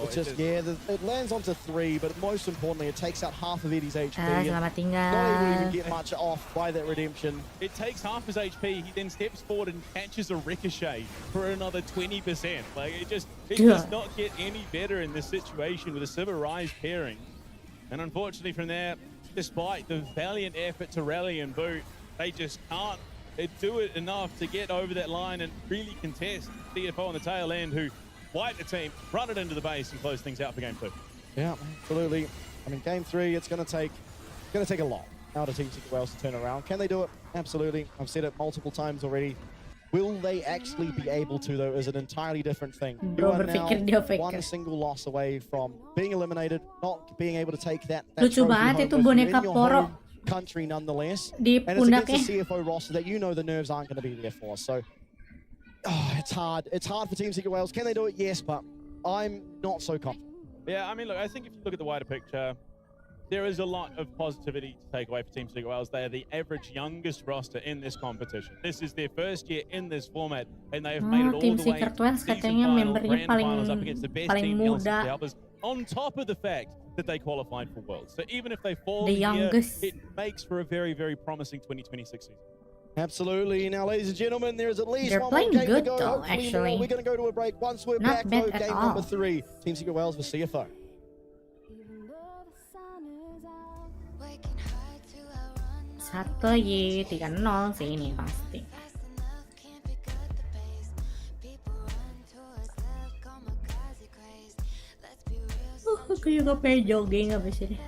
It's just, it lands onto 3, but most importantly, it takes out half of Eddie's HP. Selamat tinggal. Not able to even get much off by that redemption. It takes half his HP, he then steps forward and catches a ricochet for another 20%. Like, it does not get any better in this situation with a Sivir Rise pairing. And unfortunately from there, despite the valiant effort to rally and boot, they just can't do it enough to get over that line and really contest CFO on the tail end, who wipe the team, run it into the base, and close things out for game 2. Yeah, absolutely. I mean, game 3, it's going to take a lot out of Team Secret Wales to turn around. Can they do it? Absolutely. I've said it multiple times already. Will they actually be able to, though, is an entirely different thing. You are now one single loss away from being eliminated, not being able to take that Lucu banget itu boneka Poro country nonetheless. Di And it's against pundaknya. a CFO roster that you know the nerves aren't going to be there for. So, it's hard. It's hard for Team Secret Wales. Can they do it? Yes, but I'm not so confident. Yeah, I mean, look, I think if you look at the wider picture, there is a lot of positivity to take away for Team Secret Wales. They are the average youngest roster in this competition. This is their first year in this format, and they have made it all Team the way Secret to Wales season katanya finals, membernya grand finals up against the best paling team in muda. LCK others, on top of the fact that they qualified for Worlds. So even if they fall The in here, youngest. it makes for a very, very promising 2026 season. Absolutely. Now, ladies and gentlemen, there is at least They're one more playing game good to go. though, Hopefully actually. more. We're going to go to a break. Once we're Not back, bad though, at game all. number 3, Team Secret Wales for CFO. Satu lagi 3-0 sih ini pasti. Aku juga pengen jogging abis ini.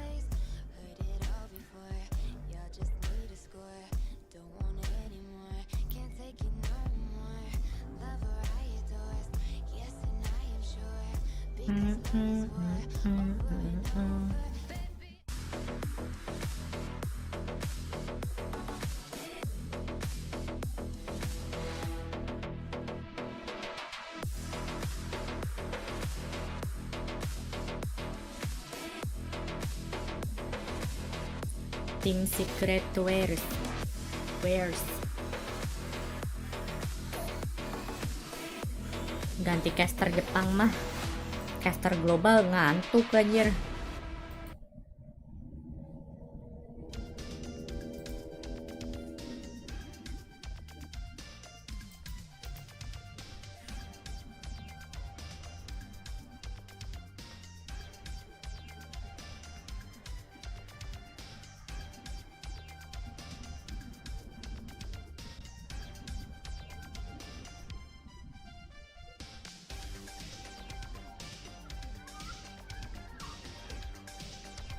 Team Secret Wales. Ganti caster Jepang mah. Caster global ngantuk anjir.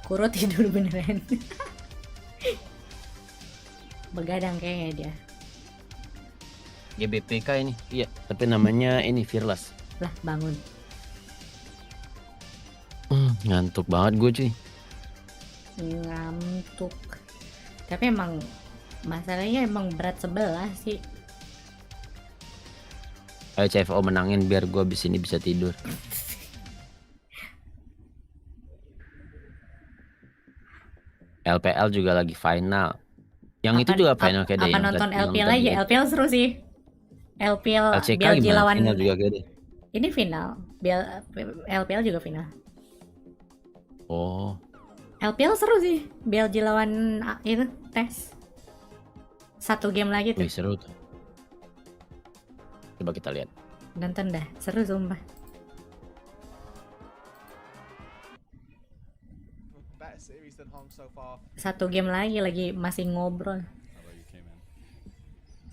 Kuro tidur beneran. Begadang kayaknya dia. GBPK ini, iya. Tapi namanya ini Fearless. Lah bangun. Ngantuk banget gue cuy. Ngantuk. Tapi emang masalahnya emang berat sebelah sih. Ayo CFO menangin biar gue abis ini bisa tidur. LPL juga lagi final. Yang itu juga final kayak Apa nonton LPL aja? LPL seru sih. LPL LCK BLG gimana? lawan Final juga kayak deh. ini final. LPL juga final. Oh. LPL seru sih. BLG lawan itu tes. 1 game lagi tuh. Wih, seru tuh. Coba kita lihat. Nonton dah, seru sumpah. Satu game lagi masih ngobrol.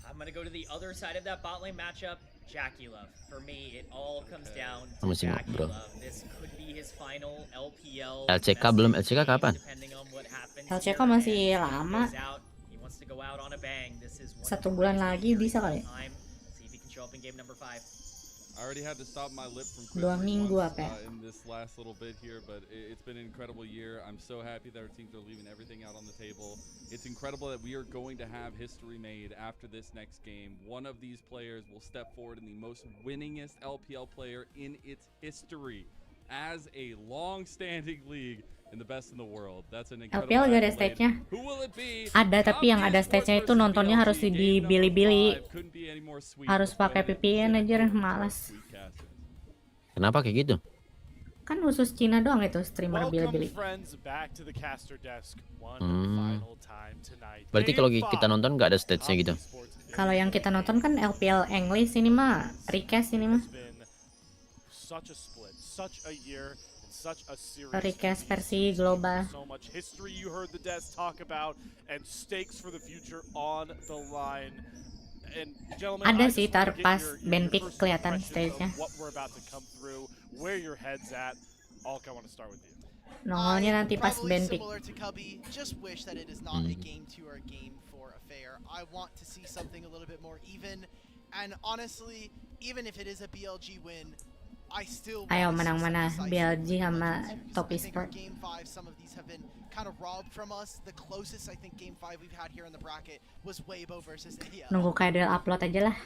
I'm gonna go to the other side of that bot lane matchup. Jackie Love. For me, it all comes down to Masih Jackie ngobrol. Love. This could be his final LPL. LCK belum. LCK kapan? LCK masih lama. He wants to go out on a bang. This is 1 bulan lagi bisa kali. See if he can show up in game number 5. I already had to stop my lip from 2 minggu once, apa ya? in this last little bit here, but it's been an incredible year. I'm so happy that our teams are leaving everything out on the table. It's incredible that we are going to have history made after this next game. One of these players will step forward in the most winningest LPL player in its history as a long-standing league in the best in the world. That's an incredible LPL gak ada accolade. stage-nya. Who will it be? Ada, tapi yang ada stage-nya itu nontonnya harus di Bilibili. Harus pakai VPN aja, malas. Kenapa kayak gitu? Kan khusus Cina doang itu streamer Bilibili. Berarti kalau kita nonton nggak ada stage-nya gitu? Kalau yang kita nonton kan LPL English ini mah, request ini mah. Request versi global. Ada sih tar pas band pick kelihatan stage-nya. Nongolnya nanti pas band pick. Ayo menang mana BLG sama Top Esport. Nunggu Kaidel upload aja lah.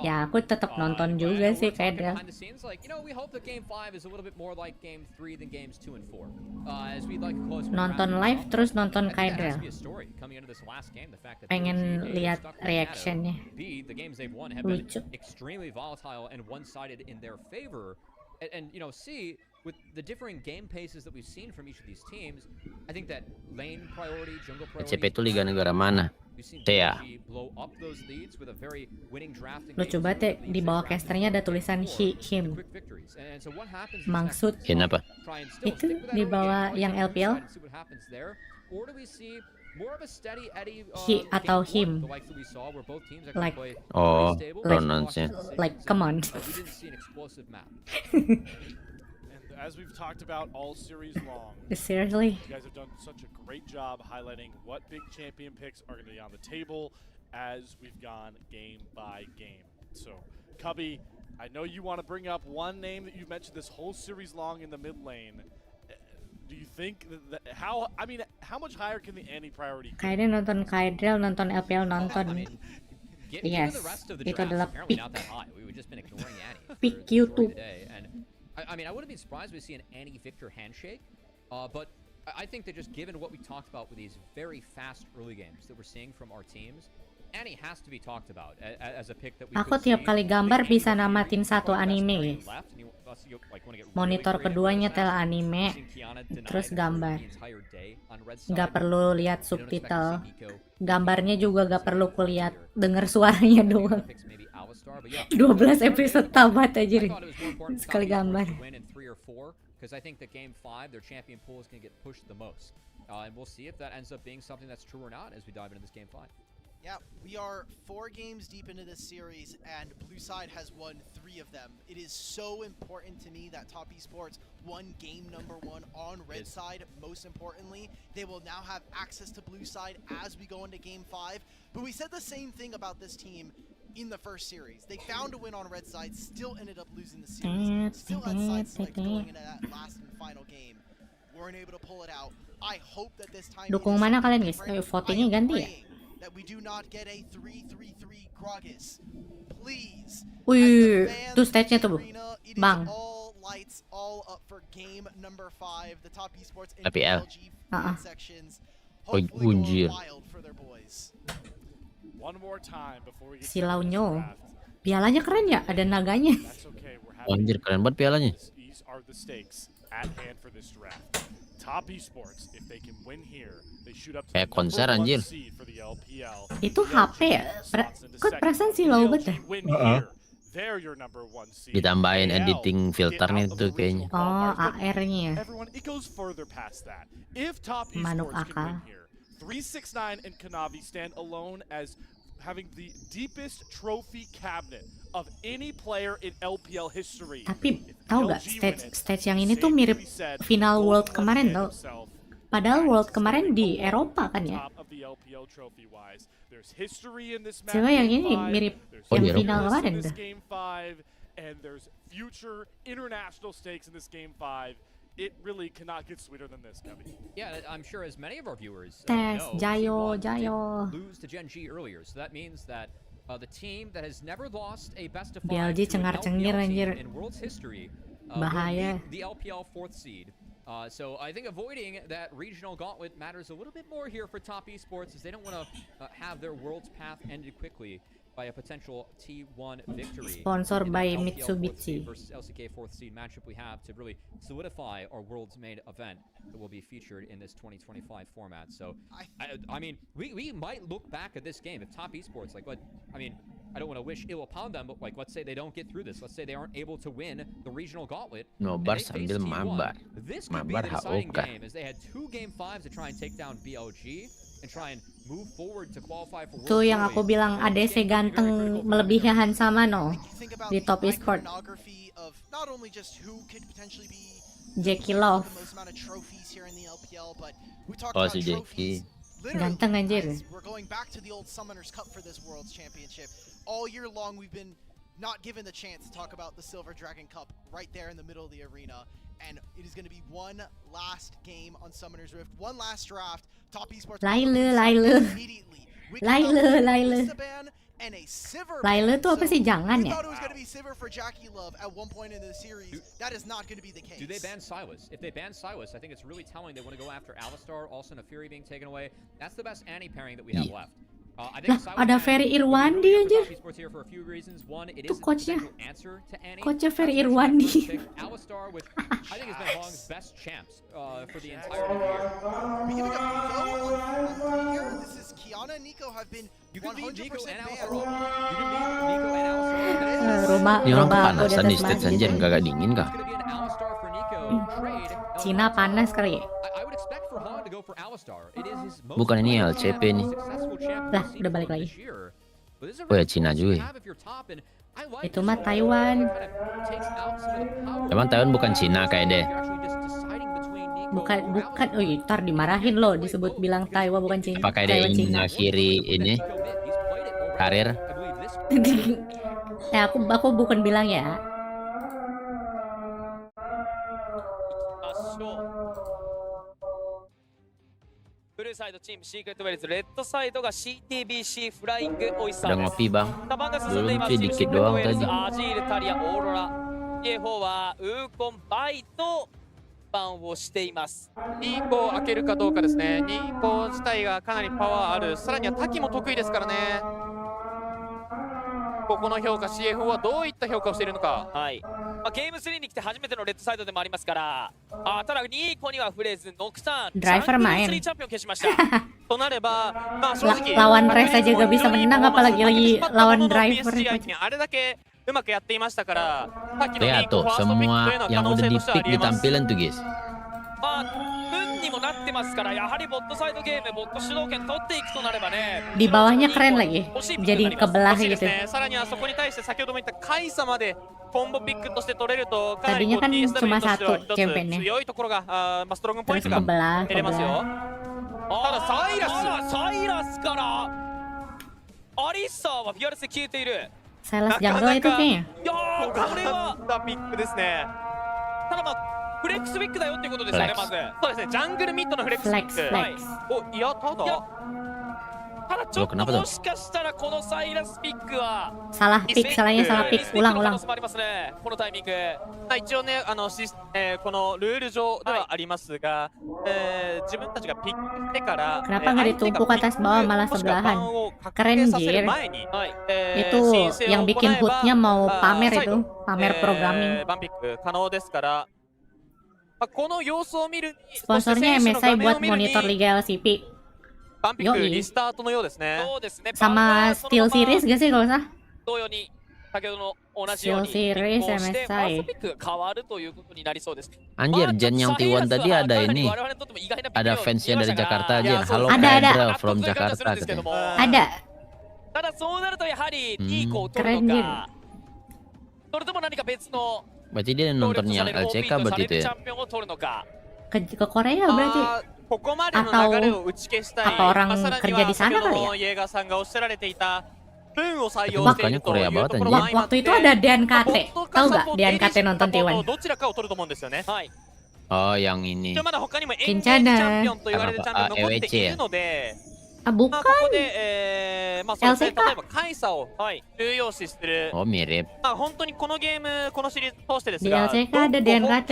Ya, aku tetap nonton juga sih Kaidel. Nonton live terus nonton Kaidel. Pengen lihat reactionnya. Lucu. And you know, see with the differing game paces that we've seen from each of these teams, I think that lane priority, jungle priority. CP itu liga negara mana? Tea. Lucu banget ya, di bawah casternya ada tulisan he, him. Maksud Kenapa? Itu di bawah yang LPL. He atau him. Like pronounce-nya. Like come on. As we've talked about all series long, seriously, you guys have done such a great job highlighting what big champion picks are going to be on the table as we've gone game by game. So, Cubby, I know you want to bring up one name that you've mentioned this whole series long in the mid lane. Do you think that how much higher can the Annie priority? Kayaknya nonton Kaidel, nonton LPL, nonton. Yes, itu adalah pick. Pick YouTube. I mean, I wouldn't be surprised if we see an Annie Victor handshake, but I think that just given what we talked about with these very fast early games that we're seeing from our teams, Annie has to be talked about as a pick that we. Aku tiap kali gambar bisa namatin satu anime, guys. Monitor keduanya tel anime, terus gambar. Gak perlu lihat subtitle. Gambarnya juga gak perlu kulihat, denger suaranya doang. 12 episode tamat aja sekali gambar. Because I think that game 5, their champion pool is going to get pushed the most. And we'll see if that ends up being something that's true or not as we dive into this game 5. Yeah, we are 4 games deep into this series, and Blue Side has won 3 of them. It is so important to me that Top Esports won game number 1 on Red Side. Most importantly, they will now have access to Blue Side as we go into game 5. But we said the same thing about this team in the first series. They found a win on Red Side, still ended up losing the series. Still had side selects going into that last and final game. Weren't able to pull it out. I hope that this time. Dukung mana kalian, guys? Votingnya ganti ya? That we do not get a 3-3-3 Gragas. Please. Wih, tuh stage-nya tuh, Bang. All lights all up for game number 5. The Top Esports in LPL. sections. Gunjir. Wild for their boys. One more time before we get Silaunyo. Pialanya keren ya, ada naganya. Anjir, keren banget pialanya. These are the stakes at hand for this draft. Top Esports, if they can win here, they shoot up to kayak konser anjir. Itu HP ya? Kok perasaan sih low banget ya? Ditambahin editing filternya itu kayaknya. Oh, AR-nya. Manuk akal. 369 and Kanavi stand alone as having the deepest trophy cabinet of any player in LPL history. Tapi tahu gak stage yang ini tuh mirip final World kemarin tau. Padahal World kemarin di Eropa kan ya. the LPL trophy-wise. There's history in this match. Coba yang ini mirip yang final kemarin tuh. Game 5, and there's future international stakes in this Game 5. It really cannot get sweeter than this, Gabby. Yeah, I'm sure as many of our viewers Tes, Jayo, Jayo. lose to GenG earlier, so that means that the team that has never lost a best of 5 BLG cengar-cengir anjir. in world's history Bahaya. the LPL 4th seed. So I think avoiding that regional gauntlet matters a little bit more here for Top Esports, as they don't want to have their world's path ended quickly by a potential T1 victory. Sponsor by LPL Mitsubishi. versus LCK 4th seed matchup we have to really solidify our world's main event that will be featured in this 2025 format. So I mean, we might look back at this game if Top Esports, like, I mean, I don't want to wish ill upon them, but like, let's say they don't get through this. Let's say they aren't able to win the regional gauntlet. Nobar sambil mabar. This could be Mabar the deciding HOK. game, as they had 2 Game 5s to try and take down BLG and try and move forward to qualify for Tuh yang aku bilang ADC ganteng melebihi Hansama no di Top Esports. Jackie Love. Oh, si Jackie. Ganteng anjir. We're going back to the old Summoners Cup for this World's Championship. All year long we've been not given the chance to talk about the Silver Dragon Cup right there in the middle of the arena. And it is going to be one last game on Summoner's Rift, one last draft. Top Esports Laila. Laila tuh apa sih? Jangan ya? thought it was going to be Sivir for Jackie Love at one point in the series. That is not going to be the case. Do they ban Silas? If they ban Silas, I think it's really telling they want to go after Alistar, also Nafiri being taken away. That's the best Annie pairing that we have left. Lah, ada Ferry Irwandi anjir. Tuh coachnya. Coachnya Ferry Irwandi. Alistar, which I think has been Hong's best champs for the entire year. This is Kiana and Nico have been 100% Ini orang kepanasan di stage anjir, gak dingin kah? Cina panas kali ya? Bukan ini LCP nih. Lah, udah balik lagi. Oh ya, Cina juga ya. Itu mah Taiwan. Emang Taiwan bukan Cina kayak deh. Bukan. Oh iya, ntar dimarahin loh disebut bilang Taiwan bukan Cina. Apakah dia ingin mengakhiri ini karir? Aku bukan bilang ya. Blue side team Secret Wells, red side が CTBC フライングオイスター Udah です。 ngopi bang. タバンが進んでい Belum ます。 sih チーム dikit シークレット doang ウェルズ、 tadi. アジール、タリア、オーロラ。A4 はウーコン、バイとバンをしています。ニーコを開けるかどうかですね。ニーコ自体がかなりパワーある。さらには滝も得意ですからね。ここの評価、CF はどういった評価をしているのか。はい。ゲーム3に来て初めてのレッドサイドでもありますから、ただニーコには触れず、ノクターン、Driver main. 3チャンピオン消しました。となれば、まあ正直、 lawan Res aja gak bisa menang apalagi lagi lawan Driver. あれだけうまくやっていましたから、さっきのニ Lihat ーコ tuh ファーストピック semua というのは yang 可能 udah 性 di としてはあ pick りえます。 ditampilan tuh guys. まあ、運にもなってますから、やはりボットサイドゲーム、ボット主導権取っていくとなればね。 Di bawahnya keren lagi. Jadi kebelah 欲しいです gitu. ね。さらにはそこに対して先ほども言ったカイサまでコンボピックとして取れると、かなり Tadinya kan TSW として cuma は satu 一つ championnya. 強いところが、まあストロングポイントが Kebelah, 得れますよ。 kebelah. ただサイラスからアリッサーはフィアレスで消えている。 Silas jungle itu kayaknya. いやー、これはピックですね。ただまあフレックスピックだよっていうことですよね、まず。そうですね、ジャングルミッドのフレックスピック。フレックスお、いや、ただちょっともしかしたらこのサイラスピックは Salah pick, salahnya salah pick. Ulang. 可能性もありますね、このタイミング。一応ね、このルール上ではありますが、自分たちがピックしてから Kenapa nggak ditumpuk atas bawah malah sebelahan? Keren jir. Itu yang bikin hoodnya mau pamer itu, pamer programming. バンピック可能ですから、この様子を見るに Sponsornya MSI buat monitor Liga LCP. バンピックリスタートのようですね。 Sama Steel Series gak sih kalau usah? 同様に先ほどの同じように Steel Series ファース MSI. トピックが変わるということになりそうです。 Anjir, Gen yang T1 tadi ada ini. Ada fansnya dari Jakarta aja. Halo Kendra from Jakarta katanya. Ada. ただそうなるとやはりニーコを取るのか、それとも何か別の Berarti dia nonton yang LCK berarti itu ya? Ke Korea berarti. apa orang kerja di sana kali ya? Waktu itu ada DNKT, tahu nggak DNKT nonton T1? Oh, yang ini. Kencana. EWC ya? Bukan. LCK. Oh, mirip. Di LCK ada DNKT.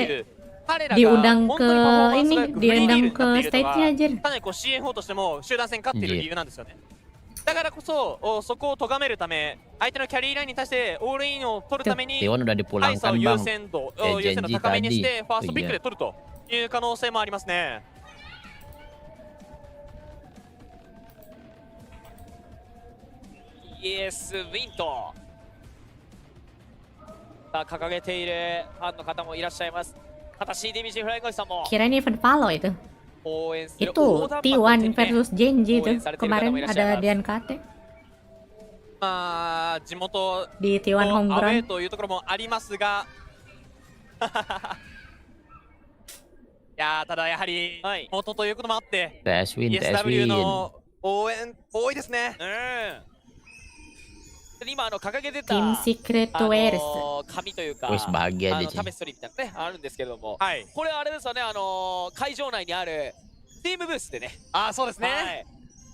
Diundang ke ini, diundang ke stage-nya aja. だからこそそこを咎めるため相手のキャリーラインに対してオールインを取るために T1 udah ハイサ dipulangkan を優 bang. 先度 GenG 高めにし tadi. てファースト Oh ピック iya. で取るという可能性もありますね。イエスウィントさあ掲げているファンの方もいらっしゃいます。また CDBG フラインゴイさんも Kirain event Valo itu. 応援する Itu T1 versus GenG itu kemarin ada DNKT まあ地元 di T1 アウェ Homegrown. ーというところもありますがいやーただやはり地元ということもあって TS win, TS ESW win. の応援多いですね。今掲げてた Team Secret Wares. 紙というか Wes bahagia dia. タペストリーみたいなねあるんですけれども、これあれですよね、会場内にあるチームブースでね、そうですね、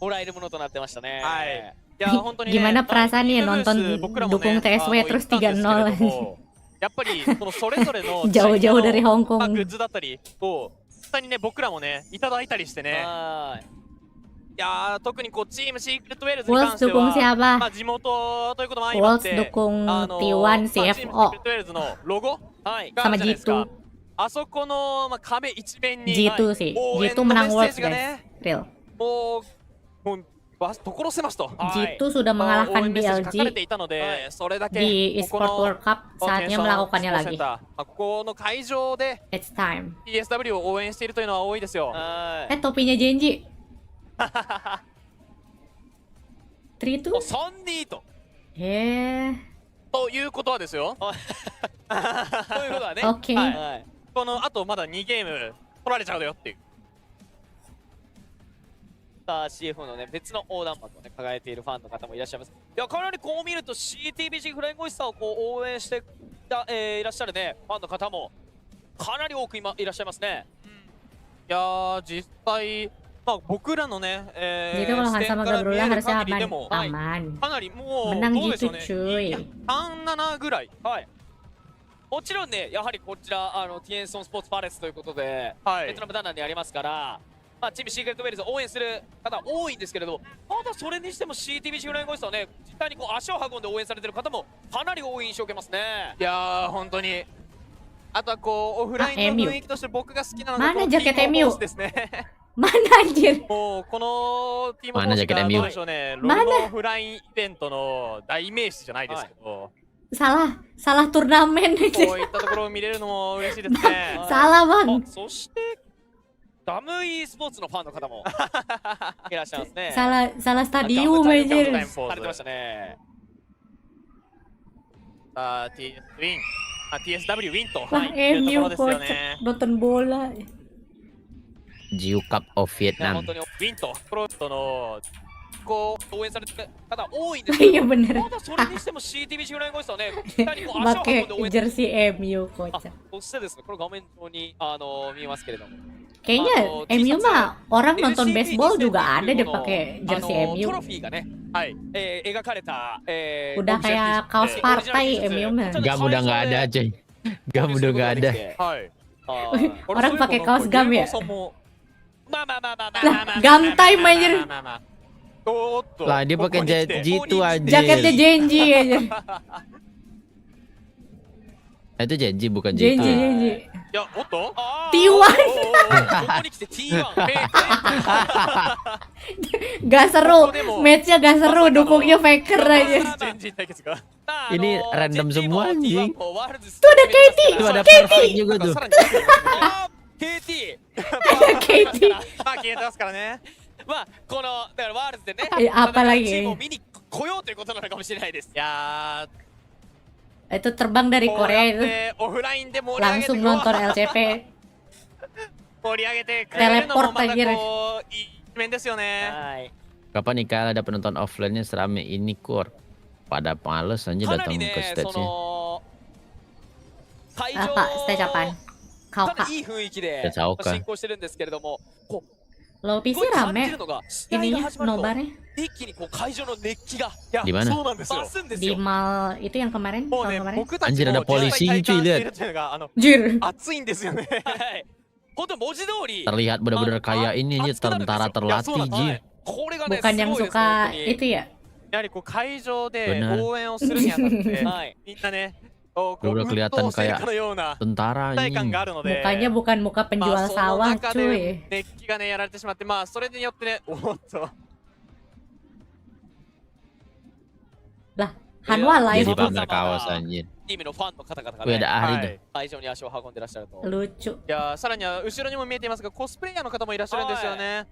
もらえるものとなってましたね。いや本当にね Gimana perasaannya nonton dukung TSW terus 3-0? やっぱりそのそれぞれの Jauh-jauh dari Hong グ Kong. ッズだったりを実際にね僕らもねいただいたりしてね。いやー特にこうチームシークレットウェルズに関して dukung は siapa? まあ地元ということも相まって dukung チー T1 ムシークレッ CFO トウェルズのロゴがあるじゃないですか。あそこの壁一面に G2 sih. 応援 G2 のメ menang ッセー Worlds ジが guys. ね Real. もう所狭しと G2 sudah mengalahkan 応援メッセージ書かれて BLG いたので、それだけ di ここ eSport の World Cup. Saatnya melakukannya コンセン lagi. ターここの会場で It's time. ESW を応援しているというのは多いですよ。Topinya GenG. 3-2? 3-2と。ということはですよ。ということはね。OK。このあとまだ2ゲーム取られちゃうよっていう。さあ CF のね別の横断幕をね抱えているファンの方もいらっしゃいます。いやかなりこう見ると CTBG フラインゴイスさんをこう応援していらっしゃるねファンの方もかなり多く今いらっしゃいますね。いやー実際まあ僕らのね、Jadi kalau Hansa Magabrula harusnya でも aman. かなりもう Menang どうでしょう gitu ね。cuy. 3-7ぐらい。もちろんねやはりこちらティエンソンスポーツパレスということで、ベトナムダナンにありますから、まあ、チームシークレットウェルズを応援する方多いんですけれど、まだそれにしても CTBC フラインゴイスはね実際にこう足を運んで応援されてる方もかなり多い印象を受けますね。いやー本当に。あとはこうオフラインの雰囲気として僕が好きなのが Mana jaket MU? ですね。Mana anjir? もうこのティームホースがどうでしょうね。ロゴオフラインイベントの代名詞じゃないですけど。Salah turnamen. こういったところを見れるのも嬉しいですね。Salah bang. そしてダム e スポーツのファンの方もいらっしゃいますね。Salah stadium anjir. されてましたね。さあ TS ウィン。TSW ウィンと Wah いうところ MU ですよ kocak ね。 nonton bola. Jiu Cup of いや Vietnam. 本当にウィンとプロとのこう応援されてる方多いんです Iya けど、 bener. まだそれにしても CTBC フラインゴイスはね実際にこう足を運んで応 Pakai 援 jersey MU kocak. そしてですねこれ画面上に見えますけれども。 Kayaknya MU mah orang nonton baseball juga ada deh pakai jersey ト MU. ロフィーがね、描かれた、 Udah kayak kaos partai MU mah. Gam udah nggak ada cuy. Gam udah nggak ada. Orang pakai kaos gam ya? まあまあまあまあ Lah, gam time anjir. Lah dia pakai G2 aja. Jaketnya GenG aja. Itu GenG bukan GenG, G2. GenG. いやおっと T1. ここに来て T1 Gak seru. Matchnya gak seru. Dukungnya faker aja. 全人対決が Ini random semua anjing. Tuh ada Katie. Tuh ada perfect juga tuh. KT Katie. まあ消えてますからね。まあこのだからワールズでね apa lagi? チームを見に来ようということなのかもしれないです。いや Itu terbang dari ーこうや Korea っ itu. てオフラインで盛り上げて Langsung nonton LCP. 盛り上げてくれるのもまたこう Teleport いい一面ですよね。 Kapan nih Kal ada penonton offline-nya serame ini Kur? Pada males aja かな datang り ke ね、そ stage-nya. の会場 Apa stage apaan? かな Kauka. りいい雰囲気で Stage Kauka. 進行してるんですけれども、こう Lopi すご sih い感じ rame るのが試合が ininya 始まると nobarnya 一気にこう会場の熱気が、いや Di mana? そうなんですよ。増すんです di よ。 mall itu yang kemarin もう tahun ね、 kemarin. 僕たち Anjir も ada polisinya 実際体 cuy 感してい lihat. るというのが Jir. 熱いんですよね。はい。本当文字通り Terlihat benar-benar kayak ini aja tentara terlatih Ji. これがね、 Bukan す yang ごいです suka 本当に。 itu ya? やはりこう会場で Benar. 応援をするにあたって、はいみんなね、こう Benar-benar 運 kelihatan 動している kayak かのような tentara 一体感 ini. があるので、 Mukanya bukan muka ま penjual あその sawah 中で cuy. 熱気がねやられてしまって、まあそれによってね、おっと。 Lah, Hanwa live Jadi tuh. pamer kaos anjir. チームのファンの方々が Wih ね、 ada は Ahri い tuh. 会場に足を運んでらっしゃると。 Lucu. いやーさらには後ろにも見えていますが、コスプレイヤーの方もいらっしゃるんですよね。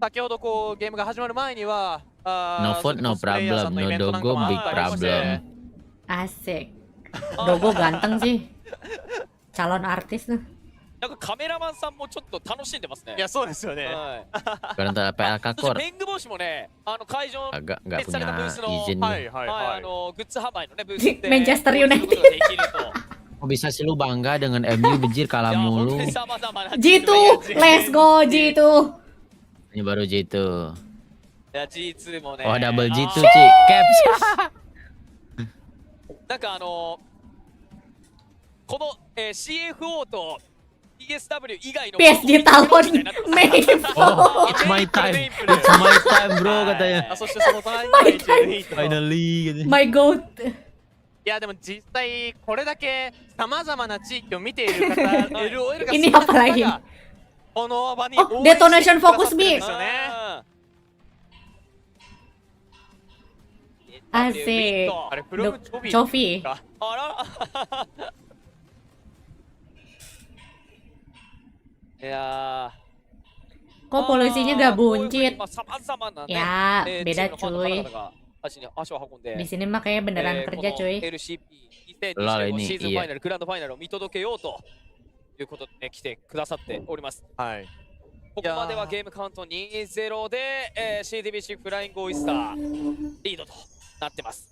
先ほどこうゲームが始まる前には、 No vote, no problem. No dogo, big problem. Asik. Dogo ganteng sih. Calon artis tuh. なんかカメラマンさんもちょっと楽しんでますね。いやそうですよね。はい。 Karena PLK そして Kur メング帽子もね、会場 agak nggak 設置されたブー punya スの、 izin は nih. い、グッズ販売のねブースで Manchester 購入することができると。 Kok bisa sih lu bangga dengan MU Bejir kalah いや本 mulu? 当に様々な Jitu, let's go Jitu. Ini baru Jitu. いや G2 もね。 Oh double Jitu あー Ci. Caps. なんかこの、CFO と TSW 以外の PSG tahun main. Oh, it's my time. It's my time, bro あ katanya. そしてその隣に入っているヘイト。 Finally. katanya. My goat. いやでも実際これだけ様々な地域を見ている方、LOL が Ini apa lagi? この場に Oh, detonation focus B. ですよね。 Asik. あれプロム Chofi. か。あら。いやー。 Kok polisinya gak こういうふうに buncit? まあ様々なね、Ya, チー beda ムのファンの方 cuy. 々が足を運んで Di sini mah kayaknya beneran こ kerja の cuy. LCP2025 ini, シーズン iya. ファイナル、グランドファイナルを見届けようということで、来てくださっております。はい。ここまではゲームカウント 2-0 で、CTBC フライングオイスターリードとなってます。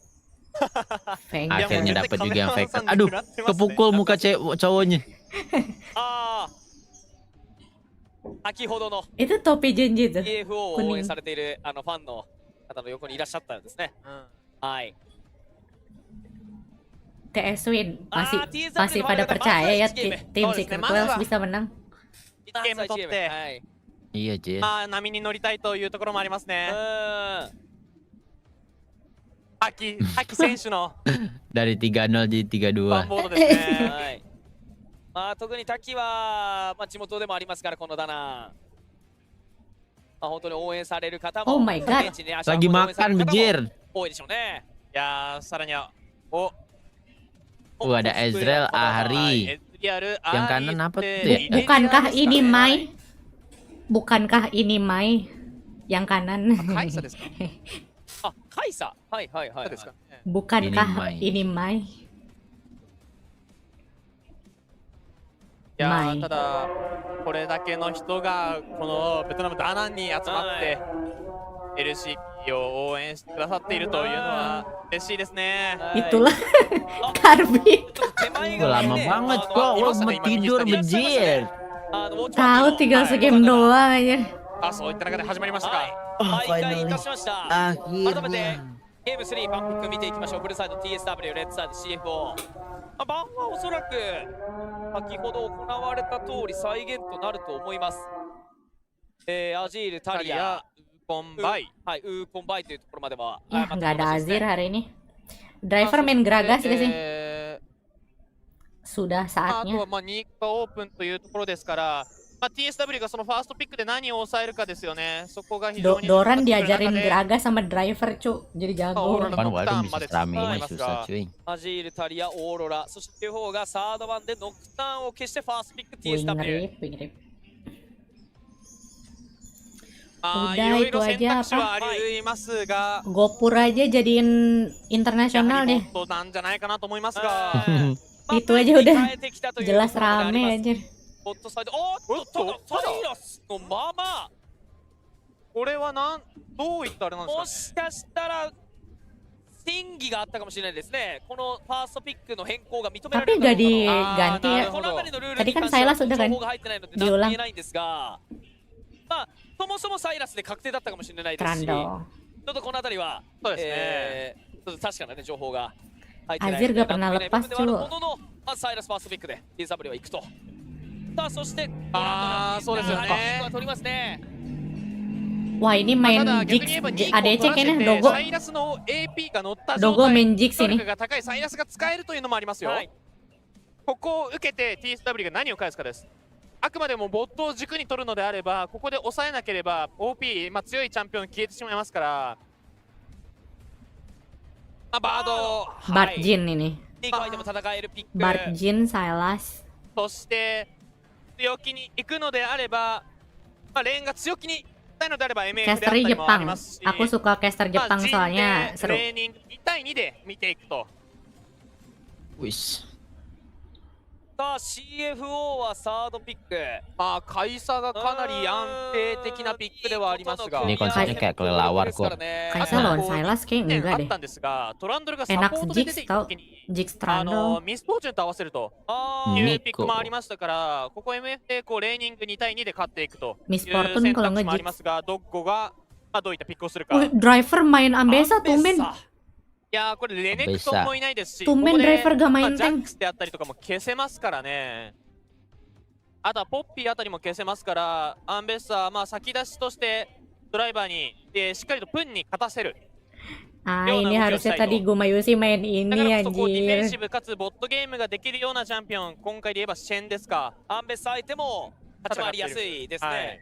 Feng. Akhirnya dapat juga yang fake. Aduh, kepukul muka cowoknya. ああ、先ほどの Itu topi Genji tuh. TFO を応援されているファンの方の横にいらっしゃったんですね。はい。 TS Win masih Ah, TSW masih pada kemarin ada percaya ya masa game. tim Oh, Secret masa. Wells bisa menang. 1ゲーム取って、はい。 Iya, Cil. まあ波に乗りたいというところもありますね。秋選手の Dari 3-0 jadi ファン 3-2. ボードですね。はい。まあ特に滝はまあ地元でもありますからこのダナ。まあ本当に応援される方も Oh my god. 現地に足を運ん Lagi で応援され makan る方も Bejir. 多いでしょうね。いやーさらにはお Ada Ezreal, Ahri. Yang Yang kanan apa tuh ya? Bukankah ini Mai? Bukankah ini Mai? Yang kanan. カイサですか？あ、カイサ。はいはいはい。ですか？ Bukankah ini Mai? いやー Mai. ただこれだけの人がこのベトナムダナンに集まって LCP を応援してくださっているというのは嬉しいですね。 Itulah Karbi. Lama banget kok lo mau tidur Bejir. Tahu tinggal segame doang aja. あ、そういった中で始まりましたか。 Oh, 開会い finally. たしました。改めて Akhirnya. ゲーム3バンピック見ていきましょう。フルサイド TSW レッドサイド CFO。バンはおそらく先ほど行われた通り再現となると思います。アジール、タリア、ウーコンバイ、はい、ウーコンバイというところまでは。 Ya, nggak ada Azir hari ini. Driver main Gragas gak sih? Sudah あと saatnya. はまあ2がオープンというところですから、まあ、TSW がそのファーストピックで何を抑えるかですよね。そこが非常に Doran diajarin Gragas sama Driver cu. Jadi jago. Depan waduh bisa serame ini susah cuy. アジール、タリア、オーロラ、そして方がサード版でノクターンを消してファーストピック Wing TSW。 rip, wing rip. い Udah ろい itu ろ選 aja 択肢はあ apa? りますが、 Gopur aja jadiin や internasional はり deh. もっとなんじゃないかなと思いますが、 Itu aja udah jelas rame aja. ボットサイド、おっと、ただサイラスのまま、これはどういったあれなんですかね。もしかしたら審議があったかもしれないですね。このファーストピックの変更が認められ Tapi るか gak どうか。 diganti ya. この辺りのルール Tadi に kan 関しては Silas udah 情 kan 報が入ってないので何とも diulang. 言えないんですが、まあそもそもサイラスで確定だったかもしれないですし、ち Keren ょ dong. っとこの辺りはそうですね。ちょっと確かなね情報が入ってない Azir ので gak pernah 何とも言えない部 lepas 分ではある cuy. ものの、まあサイラスファーストピックで TSW は行くと。さあそしてそうですよね。ピックは取りますね。 Wah ini main ただ逆に Jix 言えば2 ADC 個取らせ kayaknya て Dogo サイラスの AP が乗った状 Dogo 態 main Jix 能 ini. 力が高いサイラスが使えるというのもありますよ。ここを受けて TSW が何を返すかです。あくまでもボットを軸に取るのであれば、ここで抑えなければ OP、強いチャンピオン消えてしまいますから、バード、 Bart Jin ini. 2個相手も戦えるピック。 Bart Jin, Silas. そして強気に行くのであれば、レーンが強気に行きたいのであれば MF であった Caster りもあり Jepang. ますし、 Aku suka caster Jepang 陣 soalnya で seru. レーニング2対2で見ていくと。 Wis. さあ CFO はサードピック。カイサがかなり安定的なピックではありますが、 Ini konsepnya kayak kelelawar kok. Kaisa lawan Silas kayak 点 enggak あっ deh. たんですが、トランドルがサポ Enak ートで出 Jix ていく tau. ときに Jix Trundle. ミスフォーチュンと合わせるというピックもありましたから、ここ MF でレーニング2対2で勝っていくという Miss Fortune 選 kalau 択肢 nge もあり Jix. ますが、ドッゴがどういったピックをするか。 Wih, driver main Ambessa tumben. いやー、これレネクトンもいないですし、 Tumben ここで driver gak main ジャッ tank. クスであったりとかも消せますからね。あとはポッピーあたりも消せますから、アンベッサー、先出しとしてドライバーに、しっかりとプンに勝たせる。 Ah, ini harusnya tadi Gumayusi main だから ini こそこうディフェンシ anjir. ブかつボットゲームができるようなチャンピオン、今回で言えばシェンですか。アンベス相手も立ち回りやすいですね。はい、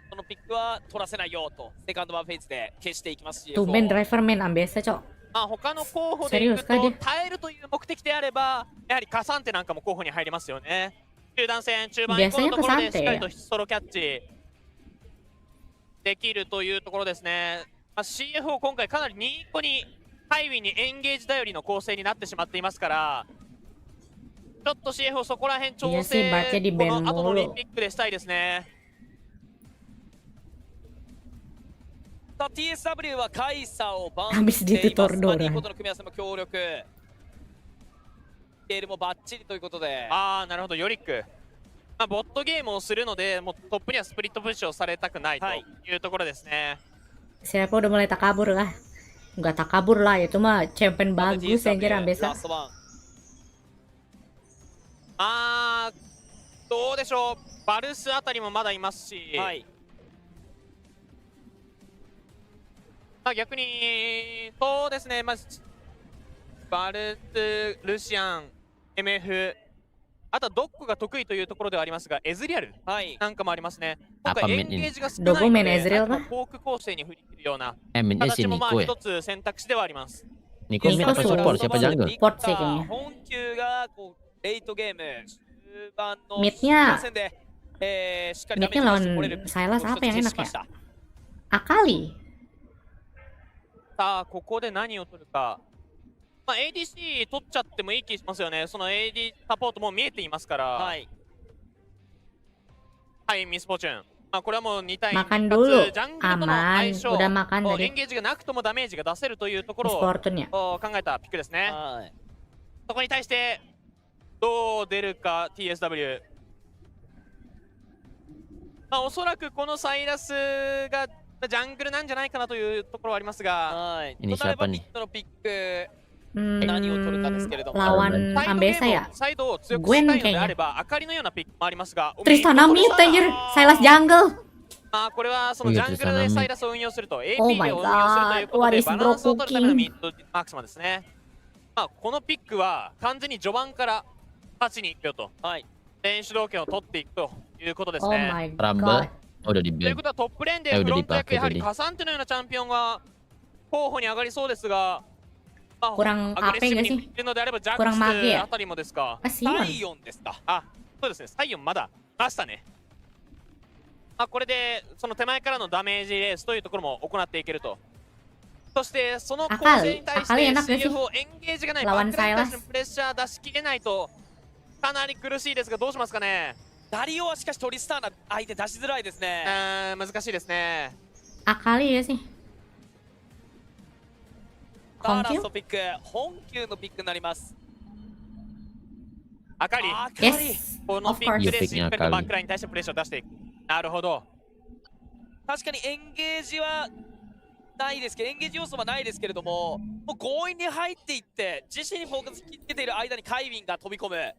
このピックは取らせないよと、セカンドバーフェイズで消していきますし。 Tumben driver main Ambessa, cok. 他の候補でいくと耐えるという目的であれば、やはりカサンテなんかも候補に入りますよね。中段戦、中盤以降のところでしっかりとソロキャッチできるというところですね。CFO 今回かなり2個にハイウィにエンゲージ頼りの構成になってしまっていますから、ちょっと CFO そこら辺調整、この後のオリンピックでしたいですね。さあ TSW はカイサをバン Habis しています。 ditutor doang. 2個との組み合わせも強力。スケールもバッチリということで。なるほど、ヨリック。ボットゲームをするので、もうトップにはスプリットプッシュをされたくないというところですね。Siapa udah mulai takabur lah. Enggak takabur lah, itu mah champion bagus anjir Ambessa. どうでしょう、バルスあたりもまだいますし、逆に、そうですね、バルス、ルシアン、MF、あとはドッグが得意というところではありますが、エズリアルなんかもありますね。今回エンゲージが少ないので、フォーク構成に振り切るような形も一つ選択肢ではあります。Nico mid apa support? Siapa jungle? Support sih kayaknya. 本球がレイトゲーム中盤の Midnya 戦で、しっかり Midnya lawan Silas apa yang enak ya? Akali. さあ、ここで何を取るか。ADC 取っちゃってもいい気しますよね。その AD サポートも見えていますから。はい、ミスフォーチュン。これはもう2対2。Makan dulu. ジャングルとの相性、 Udah makan エン tadi. ゲージがなくともダメージが出せるというところ Miss を Fortune ya. 考えたピックですね。そこに対してどう出るか TSW。おそらくこのサイラスがジャングルなんじゃないかなというところはありますが、Ini siapa nih? のピック何を取るかですけれども、 Lawan Ambessa ya. サイドを強くしたいのであれば、明かりのようなピックもありますが、 Tristana mid anjir. Silas jungle. これはそのジャングルでサイラスを運用すると AP で Oh 運 my 用するということで god. バランスを取るためのミッドマックスマですね。このピックは完全に序盤から勝ちに行くよと、選手主導権を取っていくということです Oh ね。 my Rumble god. udah di という ban. ことはトップレーンでフロント役やはりカサンテのようなチャンピオンが候補に上がりそうですが、Kurang アグレッシ AP ブ gak に sih? いるのであればジャッ Kurang ク mage ス ya? あたりもですか。 Sion. サイオンですか。そうですね、サイオンまだましたね。これでその手前からのダメージレースというところも行っていけると。そしてその構成に対して CFO エンゲージがないバックラインに対してのプレッシャー出しきれないとかなり苦しいですが、どうしますかね。ダリオはしかしトリスターナ相手出しづらいですね。難しいですね。Akali ya sih. ラストピック、本球のピックになります。あかり、このピックでしっかりとバックラインに対してプレッシャーを出していく。なるほど。確かにエンゲージはないですけど、エンゲージ要素はないですけれども、もう強引に入っていって自身にフォーカスつけている間にカイウィンが飛び込む、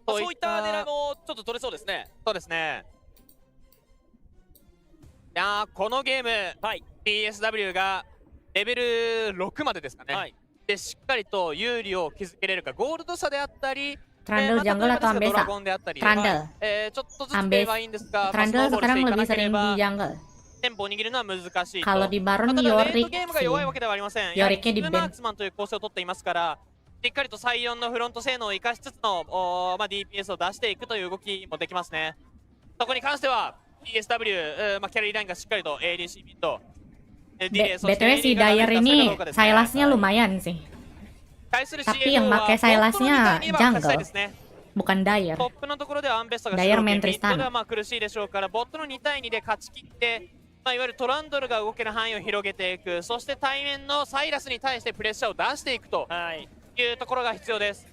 そういった狙いもちょっと取れそうですね。そうですね。いやー、このゲーム、PSW がレベル6までですかね、でしっかりと有利を築けれるか。ゴールド差であったり、 Trundle jungle atau Ambessa? Trundle. ちょっとずつ出ればいいんですが、 Trundle sekarang lebih sering di jungle. テンポを握るのは難しいと。 Kalau di Baron ただレー Yorick トゲームが弱いわけではありません。 Yoriknya di 2 マークスマンという構成を取っていますから、しっかりと最4のフロント性能を生かしつつのDPS を出していくという動きもできますね。そこに関しては PSW、キャリーラインがしっかりと ADC ミッド、BTW si Dyer ini Silasnya lumayan sih. Tapi yang pakai Silasnya jungle, bukan Dyer. トップのところではアンベッサが Dyer main ミッドで Tristana. は苦しいでしょうから、ボットの2対2で勝ち切って、いわゆるトランドルが動ける範囲を広げていく、そして対面のサイラスに対してプレッシャーを出していくというところが必要です。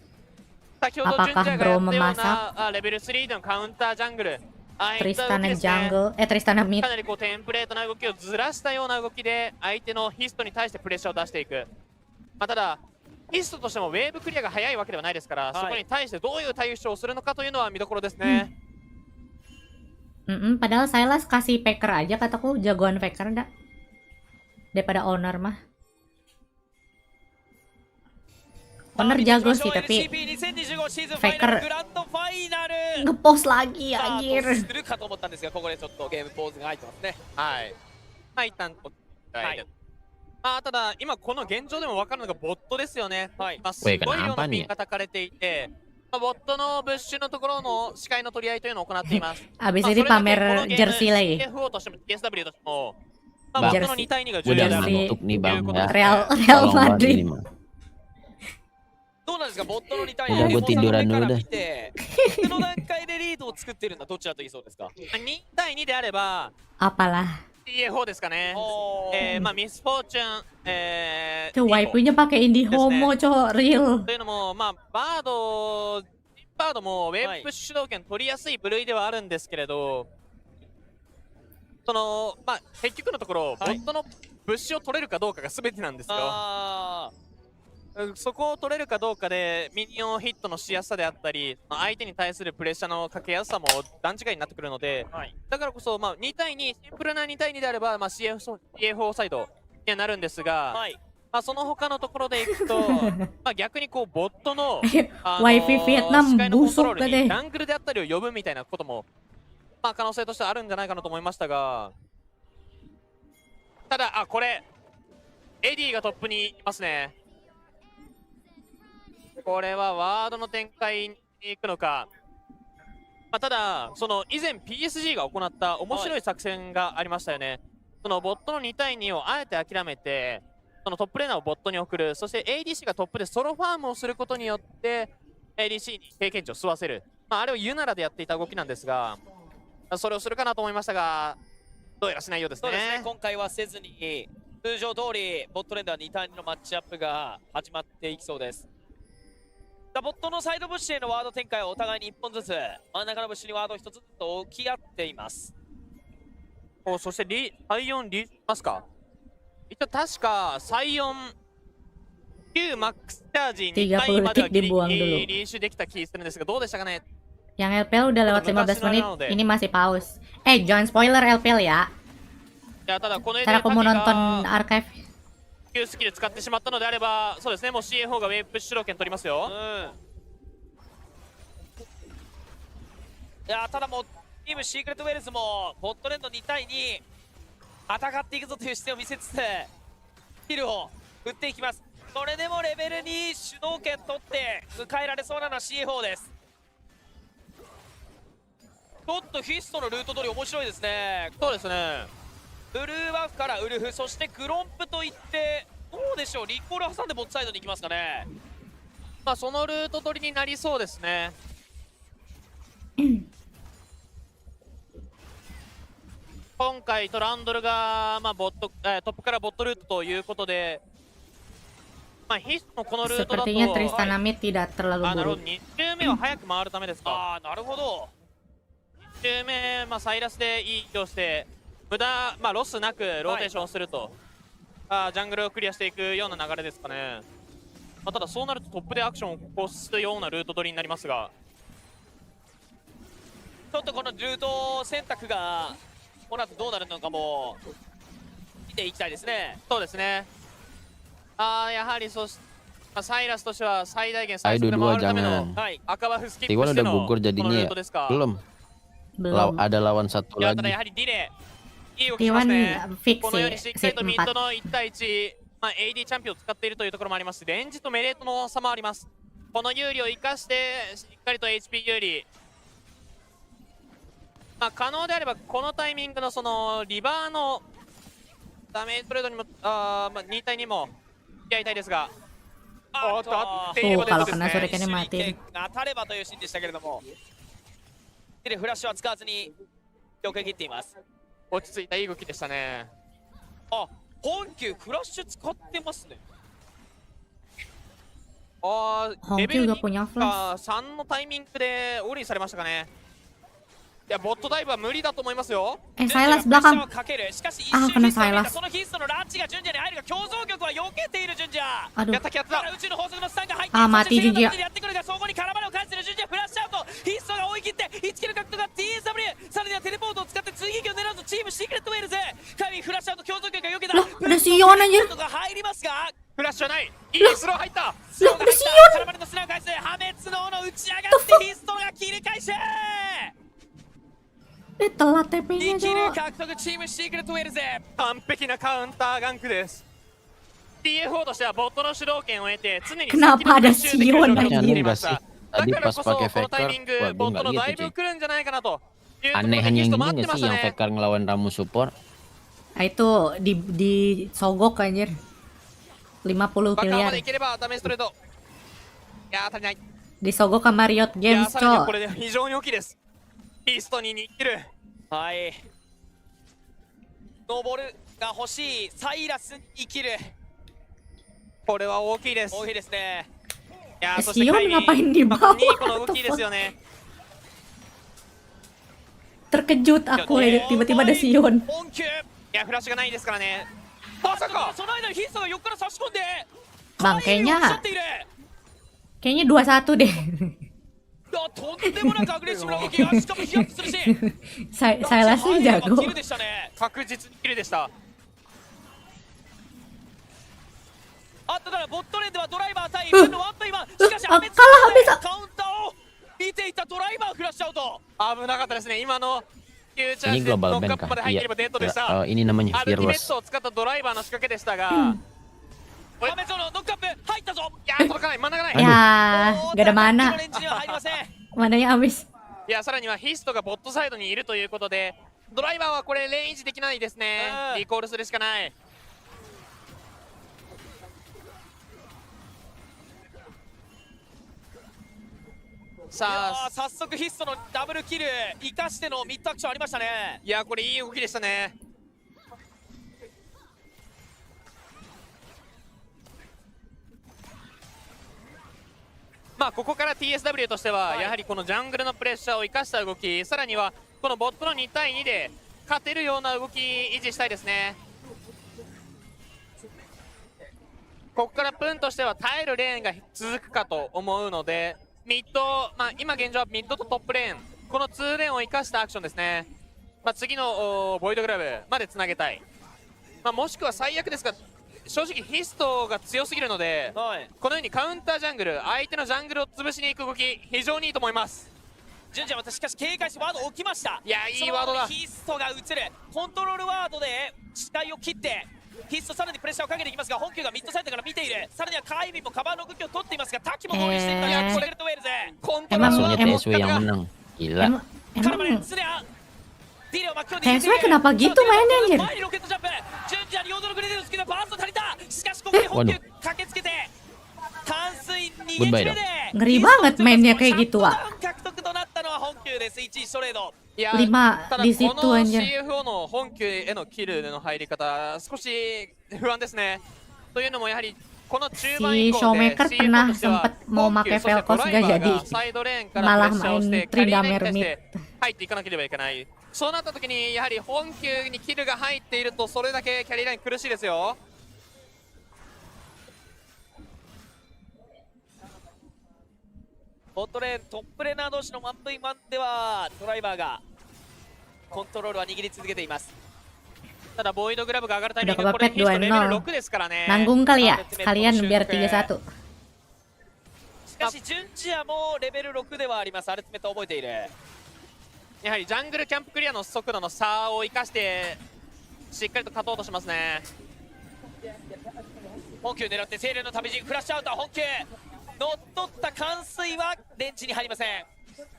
先ほどジュンジャーがやったようなレベル3でのカウンタージャングル、Tristana jungle, Tristana mid. かなりこうテンプレートな動きをずらしたような動きで相手のヒストに対してプレッシャーを出していく。ただヒストとしてもウェーブクリアが早いわけではないですから、そこに対してどういう対処をするのかというのは見どころですね。Padahal Silas kasih Faker aja kataku, jagoan Faker dah daripada Owner mah. Owner jago sih tapi Faker ngepost lagi anjir. するかと思ったんですが、ここでちょっとゲームポーズが入ってますね。一旦ただ今この現状でも分かるのがボットですよね。すごい量のピンが焚かれていて、ボットのブッシュのところの視界の取り合いというのを行っています。Abis ini pamer jersey lagi. TFO としても TSW としても、ボットの2対2が重要であるということです。 Real Madrid. どうなんですか、ボットの2対 Udah 2 gue tiduran dulu dah. この段階でリードを作っているのはどちらと言いそうですか。2対2であれば Apalah. TFO ですかね。ミスフォーチュン、Tuh waipunya pakai indie homo cowok real. というのも、バードもウェーブプッシュ主導権取りやすい部類ではあるんですけれど、その結局のところ、ボットのブッシュを取れるかどうかが全てなんですよ。そこを取れるかどうかでミニオンヒットのしやすさであったり、相手に対するプレッシャーのかけやすさも段違いになってくるので、だからこそ2対2、シンプルな2対2であれば、CFO サイドにはなるんですが、その他のところでいくと逆にこうボットのWifi Vietnam 視界のコントロー busuk ル deh. にラングルであったりを呼ぶみたいなことも可能性としてあるんじゃないかなと思いましたが、ただこれエディがトップにいますね。これはワードの展開に行くのか。ただその以前 PSG が行った面白い作戦がありましたよね。そのボットの2対2をあえて諦めて、そのトップレーナーをボットに送る、そして ADC がトップでソロファームをすることによって ADC に経験値を吸わせる、あれをユナラでやっていた動きなんですが、それをするかなと思いましたが、どうやらしないようですね。そうですね、今回はせずに通常通りボットレーンでは2対2のマッチアップが始まっていきそうです。ボットのサイドブッシュへのワード展開はお互いに1本ずつ、真ん中のブッシュにワード1つずつ置き合っています。そして最4リーチますか。一応確か最4 9マックスチャージ2回まではギリギリリーシュできた気するんですが、どうでしたかね。 Yang LPL udah lewat 15 menit, ini masih pause. Jangan spoiler LPL ya. ただこのNtar aku mau nonton archive. 旧スキル使ってしまったのであれば、そうですね、もう CFO がウェーブプッシュ主導権取りますよ。ただもうチームシークレットウェルズもボットレーンの2対2戦っていくぞという姿勢を見せつつキルを打っていきます。それでもレベル2主導権取って迎えられそうなのは CFO です。ちょっとヒストのルート取り面白いですね。そうですね、ブルーバフからウルフ、そしてグロンプといって、どうでしょう、リコール挟んでボットサイドに行きますかね。そのルート取りになりそうですね。今回トランドルが、まあ、トップからボットルートということで、まあ、ヒストのこのルートだと Sepertinya Tristan Amit tidak terlalu なるほど、 buruk. 2周目は早く回るためですか。なるほど。2周目、まあ、サイラスでいい気をして、無駄、まあ、ロスなくローテーションすると、ジャングルをクリアしていくような流れですかね。まあ、ただそうなるとトップでアクションを起こすようなルート取りになりますが、ちょっとこのルート選択がこの後どうなるのかも見ていきたいですね。そうですね。やはりまあ、サイラスとしては最大限 Ayo 最速で dua-dua 回るための jangan. 赤バフスキッ T1 プして udah の gugur この jadinya ルー ya? トですか。 Belum. Ada lawan satu いや、ただ lagi. やはりディレイいい動きしますね。 T1 このようにしっかりとミッド fix の1対1、まあ、AD チャンピオンを使っているというところもありますし、レンジとメレートの差もあります。この有利を生かしてしっかりと HP 有利、まあ、可能であればこのタイミングのそのリバーのダメージトレードにもまあ、2対2もやりたいですが、おっと合っていればですね。当たればというシーンでしたけれども、でフラッシュは使わずによく切っています。落ち着いたいい動きでしたね。本球フラッシュ使ってますね。レベル juga punya flash. 3のタイミングでオーリーされましたかね。いや、ボットダイブは無理だと思いますよ。Silas belakang. しかし kena Silas. そのヒストのラッチが順序に入るが、競争局は避けている順序。 Aduh. やったやった。宇宙の法則のスタンが入って、mati順序。やってくるが、そこに絡まれを返している順序。フラッシュアウト、ヒストが追い切って1キル獲得が TSW、 さらにはテレポートを使って追撃を狙うとチームシークレットウェールズ。カイミンフラッシュアウト、競争局が避けた。Udah Sion aja. が入りますが、フラッシュはない。いいスロー入った。スローが入った。絡まれのスラーを返す。破滅の斧打ち上がってヒストが切り返し。Telat TP-nya 2キル Jo. 獲得、チームシークレットウェールズ。完璧なカウンターガンクです。 TFO としてはボットの主導権を得て常に Kenapa ada Sion anjir? だからこそこのタイミングボットのダイブ来るんじゃないかなというところで Aneh hanya ヒス yang ト ini 待って nggak まし sih た yang ね。 Faker ngelawan Ramu support? Itu disogok anjir. 50 バッカーま miliar. でいければダメージトレード。いやー足りない。 Disogok sama Riot いやー Games, さらに Co. これで非常に大きいです。ヒストに2キル。はい。ノボルが欲しい。サイラス生きる。これは大きいです。大きいですね。いやーそして Sion カイミ ngapain di まあ bawah? ニーコの動 What き the です fuck? よね。 Terkejut aku tiba-tiba ada Sion. 本球。いやフラッシュがないですからね。まさか。その間にヒストが横から差し込んで。 Bang, おっしゃっている。 kayaknya 2-1 deh. とんでもなくアグレッシブな動きが、しかも飛躍するし。Silas jago. キルでしたね。確実にキルでした。あとからボットレーンではドライバー対分のワンと今、しかしあ、kalah habis. カウンターを見ていたドライバーフラッシュアウト。危なかったですね。今の Ini global ban kah? Iya. Ini namanya アルティメッ Fearless. トを使ったドライバーの仕掛けでしたが、破滅のノックアップ入ったぞ。いや届かない、真ん中ない。 Ya, gak ada mana. レンジには入りません。 Mananya habis. いやさらにはヒストがボットサイドにいるということで、ドライバーはこれレンジできないですね。リコールするしかない。さあ早速ヒストのダブルキル生かしてのミッドアクションありましたね。いやこれいい動きでしたね。まあここから TSW としてはやはりこのジャングルのプレッシャーを生かした動き、さらにはこのボットの2対2で勝てるような動き維持したいですね。ここからプンとしては耐えるレーンが続くかと思うので、ミッド、まあ、今現状はミッドとトップレーン、この2レーンを生かしたアクションですね。まあ、次のボイドグラブまでつなげたい、まあ、もしくは最悪ですが正直ヒストが強すぎるので、このようにカウンタージャングル、相手のジャングルを潰しに行く動き非常にいいと思います。順次はしかし警戒しワード置きました。いやいいワードだ。ヒストが映るコントロールワードで視界を切ってヒストさらにプレッシャーをかけていきますが、本球がミッドサイドから見ている。さらにはカイミンもカバーの動きを取っていますが、滝も合流していったシークレットウェールズ。コントロール Maksudnya TSW yang menang. Gila. Emang TSW kenapa gitu mainnya anjir? Waduh. Goodbye dong. Ngeri banget mainnya kayak gitu, Wak. 獲得となったのは本球です。1位ストレート。5 di situ この anjir. CFO の本球へのキルでの入り方、少し不安ですね。というのもやはりこの中盤 Si 以降で Showmaker pernah sempet mau 本球 make そしてド Velcos ライ gak バー jadi. がサイドレーンからプレッ Malah シャーをし main てキャリーラインに Tryndamere 対し mid. て入っていかなければいけない。そうなった時にやはり本球にキルが入っているとそれだけキャリーライン苦しいですよ。ボットレーントップレーナー同士の 1v1 ではドライバーがコントロールは握り続けています。ただボイドグラブが上がるタイミン Udah グ、これ kepepet ヒストレベル 2-0. 6ですからね。 Nanggung kali ya sekalian biar 3-1. しかしジュンジアもレベル6ではあります。アルティメット覚えている。やはりジャングルキャンプクリアの速度の差を生かしてしっかりと勝とうとしますね。本球狙って精霊の旅路フラッシュアウト。本球乗っ取った完遂はレンチに入りません。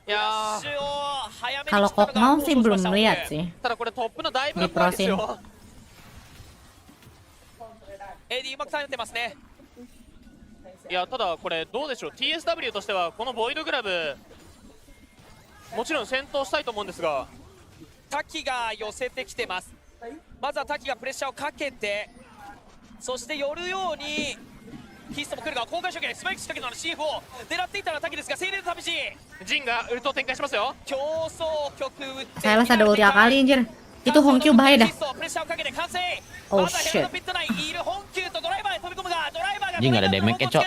いやー、 Kalau kok mau sih belum lihat sih. ただこれトップのだいぶ怖いですよ。 AD うまく耐えてますね。いや、ただこれどうでしょう、 TSW としてはこのボイドグラブもちろん戦闘したいと思うんですが、滝が寄せてきてます。まずは滝がプレッシャーをかけて、そして寄るようにヒストも来るが、公開処刑スパイク仕掛けのCF を狙っていたのは滝ですが、精霊の旅路ジンがウルトを展開しますよ。競争曲打って Silas ada ulti kali anjir. Itu Hongkyu bahaya dah. プレッシャーをかけて完成。 Oh まずはヘ shit. ラのピット内いる本球とドライバーへ飛び込むが、ドライバーが Dia nggak ada damage-nya, Cok. Oh,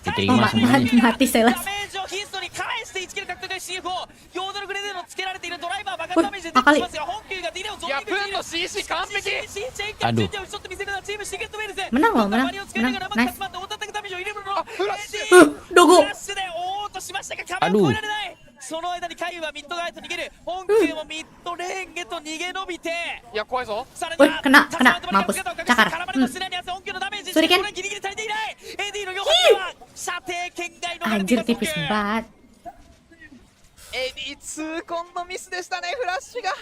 Diterima semuanya. mati Silas. ダメージをヒストに返して1キル獲得で CF をヨードルグレードのつけられているドライバー爆発ダメージで出てきますが、本球がディレイをゾンビプンの CC 完璧。 Aduh. 打ち取って見せるのはチームシークレットウェルズ。 Menang loh, menang. バリを使いながら Menang. うまく Nice. 集まってオータックダメージを入れるのはフラッシュ。どこフラッシュでおーっとしましたが壁を越えられない。その間にカイはミッド側へと逃げる。本球もミッドレーンへと逃げ延びて、いや怖いぞ。さらに Wih, は kena, mampus. Cakar. 絡まれのスナに合わせ本球のダメージ Suriken. これギリギリ足りていない。AD の4本目は射程圏外の Anjir tipis banget. AD 痛恨のミスでしたね、フラッシュが。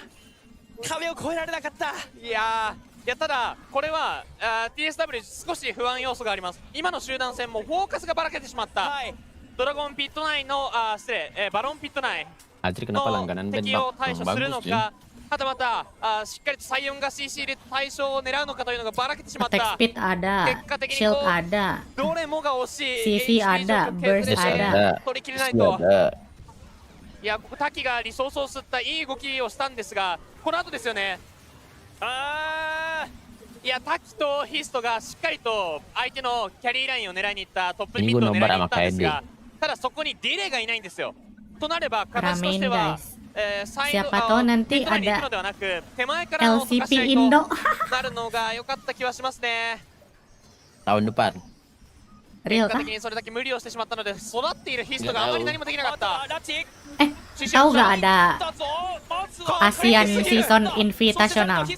壁を越えられなかった。いやただこれはTSW 少し不安要素があります。今の集団戦もフォーカスがばらけてしまった、ドラゴンピット内の失礼、バロンピット内 Adri kenapa の langganan band 敵を対処するの bagus か、はたまたしっかりとサイオンが CC で対象を狙うのかというのがばらけてしまっ Attack た。 speed ada, 結果的に shield こう ada, どれもが惜しい CC ada, burst ada. 取り切れない Skill と。 ada. いや、ここ滝がリソースを吸ったいい動きをしたんですが、この後ですよね。いや、滝とヒストがしっかりと相手のキャリーラインを狙いに行った、トップミッドを狙いに行ったんですが、ただそこにディレイがいないんですよ。となれば形としては、サイド Siapa tahu nanti ミッドラインに行くの ada ではなく手前からの LCP 溶かし合い Indo. となるのが良かった気はしますね。 Tahun depan. Real 結果 kah? 的にそれだけ無理をしてしまったので、育っているヒストがあまり何もできなかった。 Tahu gak ada ASEAN Season Invitational?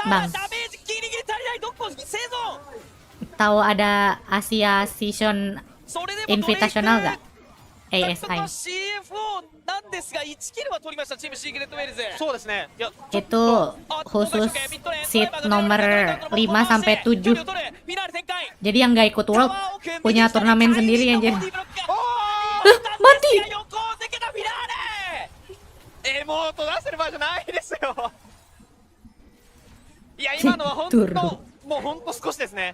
Bang, tahu ada Asia Season Invitational gak? ASI. なんですが1キルは取りましたチームシークレットウェルズ。そうですね。いや Itu khusus seat nomor 5 sampai 7. Jadi yang gak ikut World punya turnamen sendiri anjir. Mati. エモート出せる場合じゃないですよ。いや、今のは本当もう本当少しですね。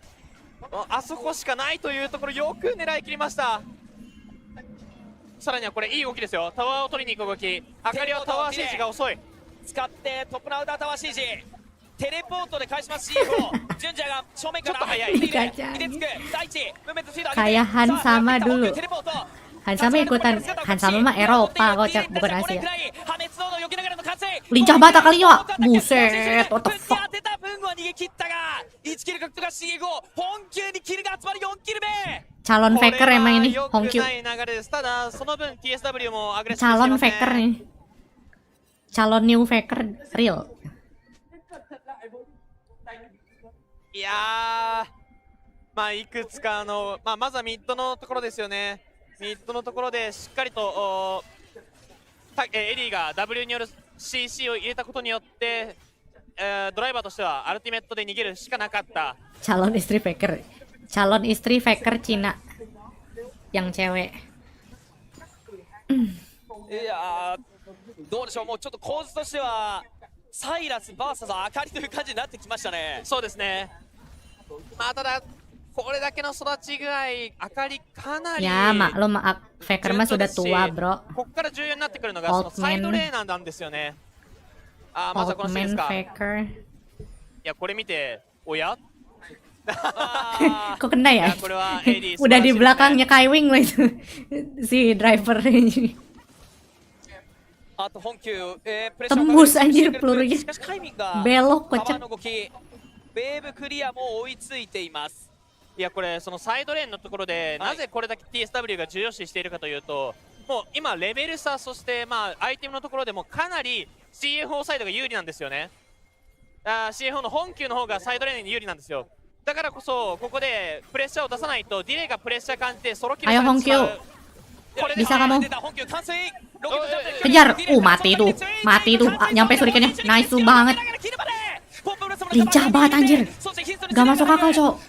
あそこしかないというところよく狙い切りました。さらにはこれいい動きですよ。タワーを取りに行く動き。あかりはタワーシージが遅い。使ってトップナウダータワーシージテレポートで返します CF をジュンジャーが正面から入っている。入れつく第一ムーメントスピード上げて Kayak Hansama dulu. テレポート Hansama ikutan. Hansama mah Eropa kocak, bukan Asia. 破滅ゾーンを避けながらの完成。 Lincah banget kali ya. Buset, what the fuck. 当てた分は逃げ切ったが1キル獲得が CF を本球にキルが集まる4キル目。 Calon faker emang ini Hongkyu. ただその分 TSW もアグレッシブ Calon faker nih. Calon new faker real. いやまあいくつかまずはミッドのところですよね。ミッドのところでしっかりとエリーが W による CC を入れたことによって、ドライバーとしてはアルティメットで逃げるしかなかった。 Calon istri faker. Calon istri faker Cina. Yang cewek. いやー、どうでしょう、もうちょっと構図としてはサイラス VS あかりという感じになってきましたね。そうですね。まあただこれだけの育ち具合、あかりかなり Ya maklum, Faker mah sudah tua, bro. ここから重要になってくるのがそのサイドレーナーなんですよね。まずはこのシーンですか。 Faker. いやこれ見て、おや Kok kena ya? これは AD Udah di belakangnya Kaiwing loh itu. Si driver ini. あと本球、Tembus anjir pelurunya. しかしタイミングが Belok 川 kocak. の動き、ウェーブクリアも追いついています。いやこれそのサイドレーンのところで、なぜこれだけ TSW が重要視しているかというと、もう今レベル差、そしてアイテムのところでもかなり CFO サイドが有利なんですよね。CFO の本球の方がサイドレーンに有利なんですよ。だからこそここでプレッシャーを出さないとディレイがプレッシャー感じてソロキルされてしまう。これで Bisa kamu. 本球完成。 Kejar. Mati tuh. Mati tuh. Nyampe shurikennya. Nice banget. Lincah banget anjir. Gak masuk akal, cok.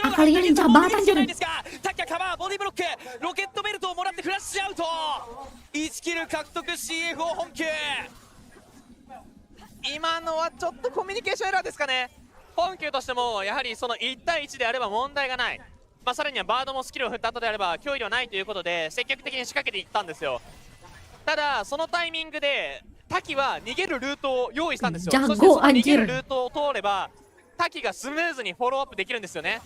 Akalinya lincah banget anjir. ボディブロック、ロケットベルトをもらってフラッシュアウト。1キル獲得 CFO 本球。今のはちょっとコミュニケーションエラーですかね。本球としてもやはりその1対1であれば問題がない。さらにはバードもスキルを振った後であれば脅威ではないということで積極的に仕掛けていったんですよ。ただそのタイミングで滝は逃げるルートを用意したんですよ。そしてその逃げるルートを通れば滝がスムーズにフォローアップできるんですよね。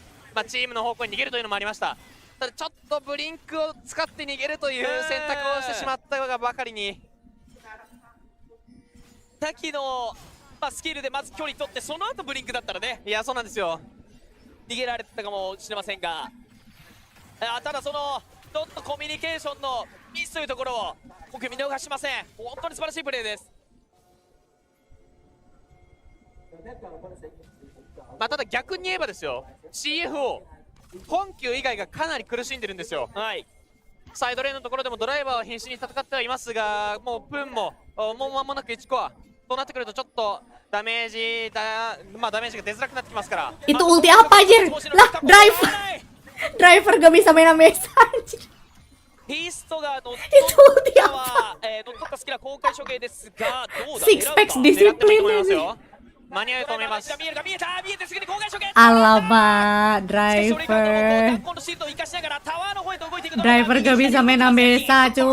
チームの方向に逃げるというのもありました。ただちょっとブリンクを使って逃げるという選択をしてしまったがばかりに、滝の、スキルでまず距離取ってその後ブリンクだったらね、いやそうなんですよ、逃げられてたかもしれませんが、ただそのちょっとコミュニケーションのミスというところを僕見逃しません。本当に素晴らしいプレーです。ただ逆に言えばですよ、 CFO 本球以外がかなり苦しんでるんですよ。サイドレーンのところでもドライバーは必死に戦ってはいますが、もうプンももう間もなく1コアとなってくるとちょっとダメージが出づらくなってきますから。 Itu ulti apa anjir? Lah, driver gak bisa main Mesa anjir. ヒストが乗っ Itu ulti apa? 取ったスキルは公開処刑ですが、どうだ Six packs discipline anjir. 間に合うと思います。 Alamak, driver. Driver gak bisa main Mesa, cu.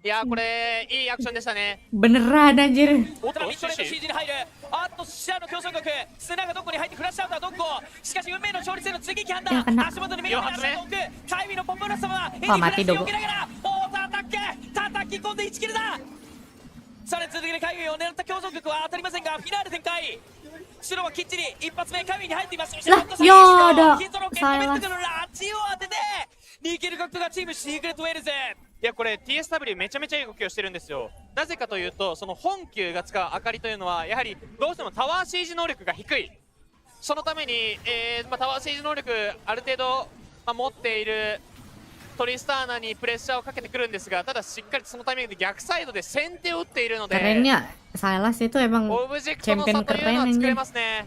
いやこれいいアクションでしたね。 Beneran anjir. おっとミッドレーンの CG に入る。あっとシャアの競争力、砂がどこに入ってフラッシュアウトはどこ。しかし運命の勝利戦の追撃判断、足元に目が見える奥、タイミーのポップブラストはエディフラッシュを受けながらオートアタック叩き込んで1キルだ。さらに続けて海軍を狙った競争力は当たりませんが、フィナーレ展開。白はきっちり一発目海軍に入っています。Lah, ya ada. ヒットロケットベルトのラチを当てて2キル獲得がチームシークレットウェルズ。いやこれ TSW めちゃめちゃいい動きをしてるんですよ。なぜかというと、その本球が使う明かりというのはやはりどうしてもタワーシージ能力が低い。そのために、タワーシージ能力ある程度、持っているトリスターナにプレッシャーをかけてくるんですが、ただしっかりそのタイミングで逆サイドで先手を打っているので、 Keren ya, Silas itu emang オブジェクトの champion 差というのは keren 作れ anjir. ますね。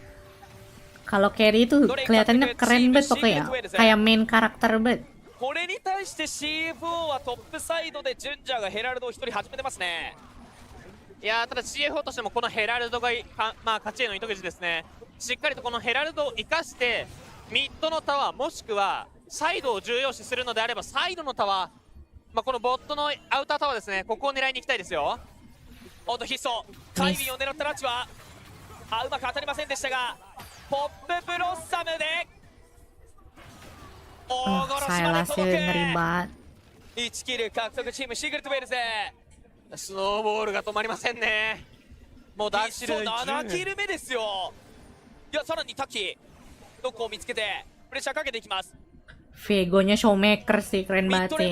Kalau carry itu kelihatannya keren banget pokoknya, kayak main karakter banget. これに対して CFO はトップサイドでジュンジャーがヘラルドを1人始めてますね。いやただ CFO としてもこのヘラルドが勝ちへの糸口ですね。しっかりとこのヘラルドを生かしてミッドのタワーもしくはサイドを重要視するのであればサイドのタワー、このボットのアウタータワーですね、ここを狙いに行きたいですよ。おっとヒッソカイビンを狙ったラチはうまく当たりませんでしたが、ポップブロッサムでSilas ngeri banget. 1キル獲得チームシークレットウェルズ。スノーボールが止まりませんね。もうダッシュで7キル目ですよ。いやさらにタキどこを見つけてプレッシャーかけていきます。 Viego-nya Showmaker sih, keren banget sih.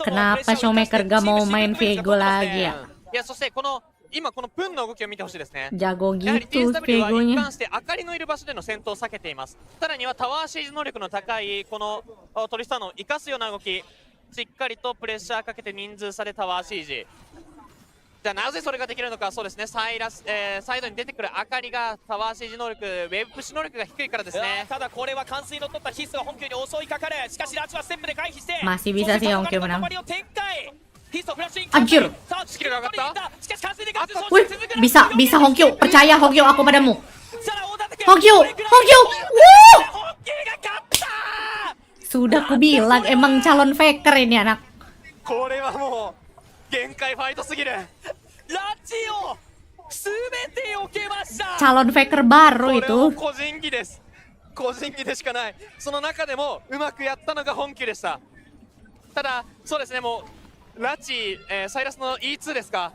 Kenapa Showmaker gak mau main Viego lagi ya? いやそして今このプンの動きを見てほしいですね。 Jago やはり gitu TSW は一 Viego-nya. 貫して明かりのいる場所での戦闘を避けています。さらにはタワーシージ能力の高いこのトリスターナを生かすような動き、しっかりとプレッシャーかけて人数差でタワーシージ。じゃあなぜそれができるのか、そうですね、サイドに出てくる明かりがタワーシェージ能力、ウェブプッシュ能力が低いからですね。ただこれは冠水の取ったヒストが本球に襲いかかる。しかしラチはステップで回避して Masih bisa sih Hongkyo menang. ヒストフラッシュイン Anjir. さあスキルが上がった。しかし冠水でガッツ Wih, bisa Hongkyo. Percaya Hongkyo aku padamu. Hongkyo, Hongkyo. Sudah kubilang emang calon faker ini anak. これはもう限界ファイトすぎる。ラチを全て避けました。 Calon faker baru これも itu. 個人技です。個人技でしかない。その中でもうまくやったのが本気でした。ただそうですね、もうラチ、サイラスの E2 ですか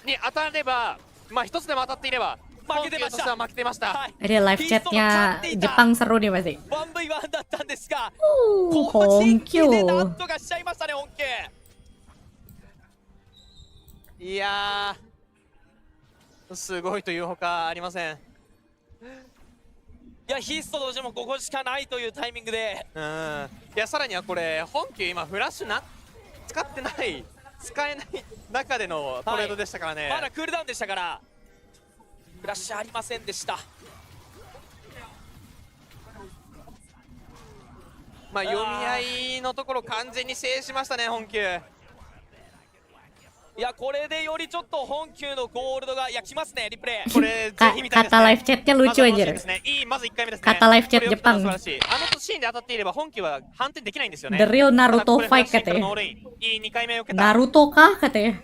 に当たれば、まあ一つでも当たっていれば負けてました。負けてました。Ada live chatnya Jepang seru nih pasti. 1v1 だったんですが、Hongkyo. なんとかしちゃいましたね、本気。いやー、すごいというほかありません。いや、ヒストとしてもここしかないというタイミングで。いや、さらにはこれ本球今フラッシュ使ってない、使えない中でのトレードでしたからね。まだクールダウンでしたからフラッシュありませんでした。まあ読み合いのところ完全に制しましたね、本球。いや、これでよりちょっと本球のゴールドが、いや、来ますね、リプレイ。これぜひ見たいです Kata ね。 live chatnya lucu aja. まず1回目ですね。 Kata live chat Jepang. あのシーンで当たっていれば本球は反転できないんですよね。 The real Naruto fight katanya. 2回目を受けた。 Naruto kah katanya?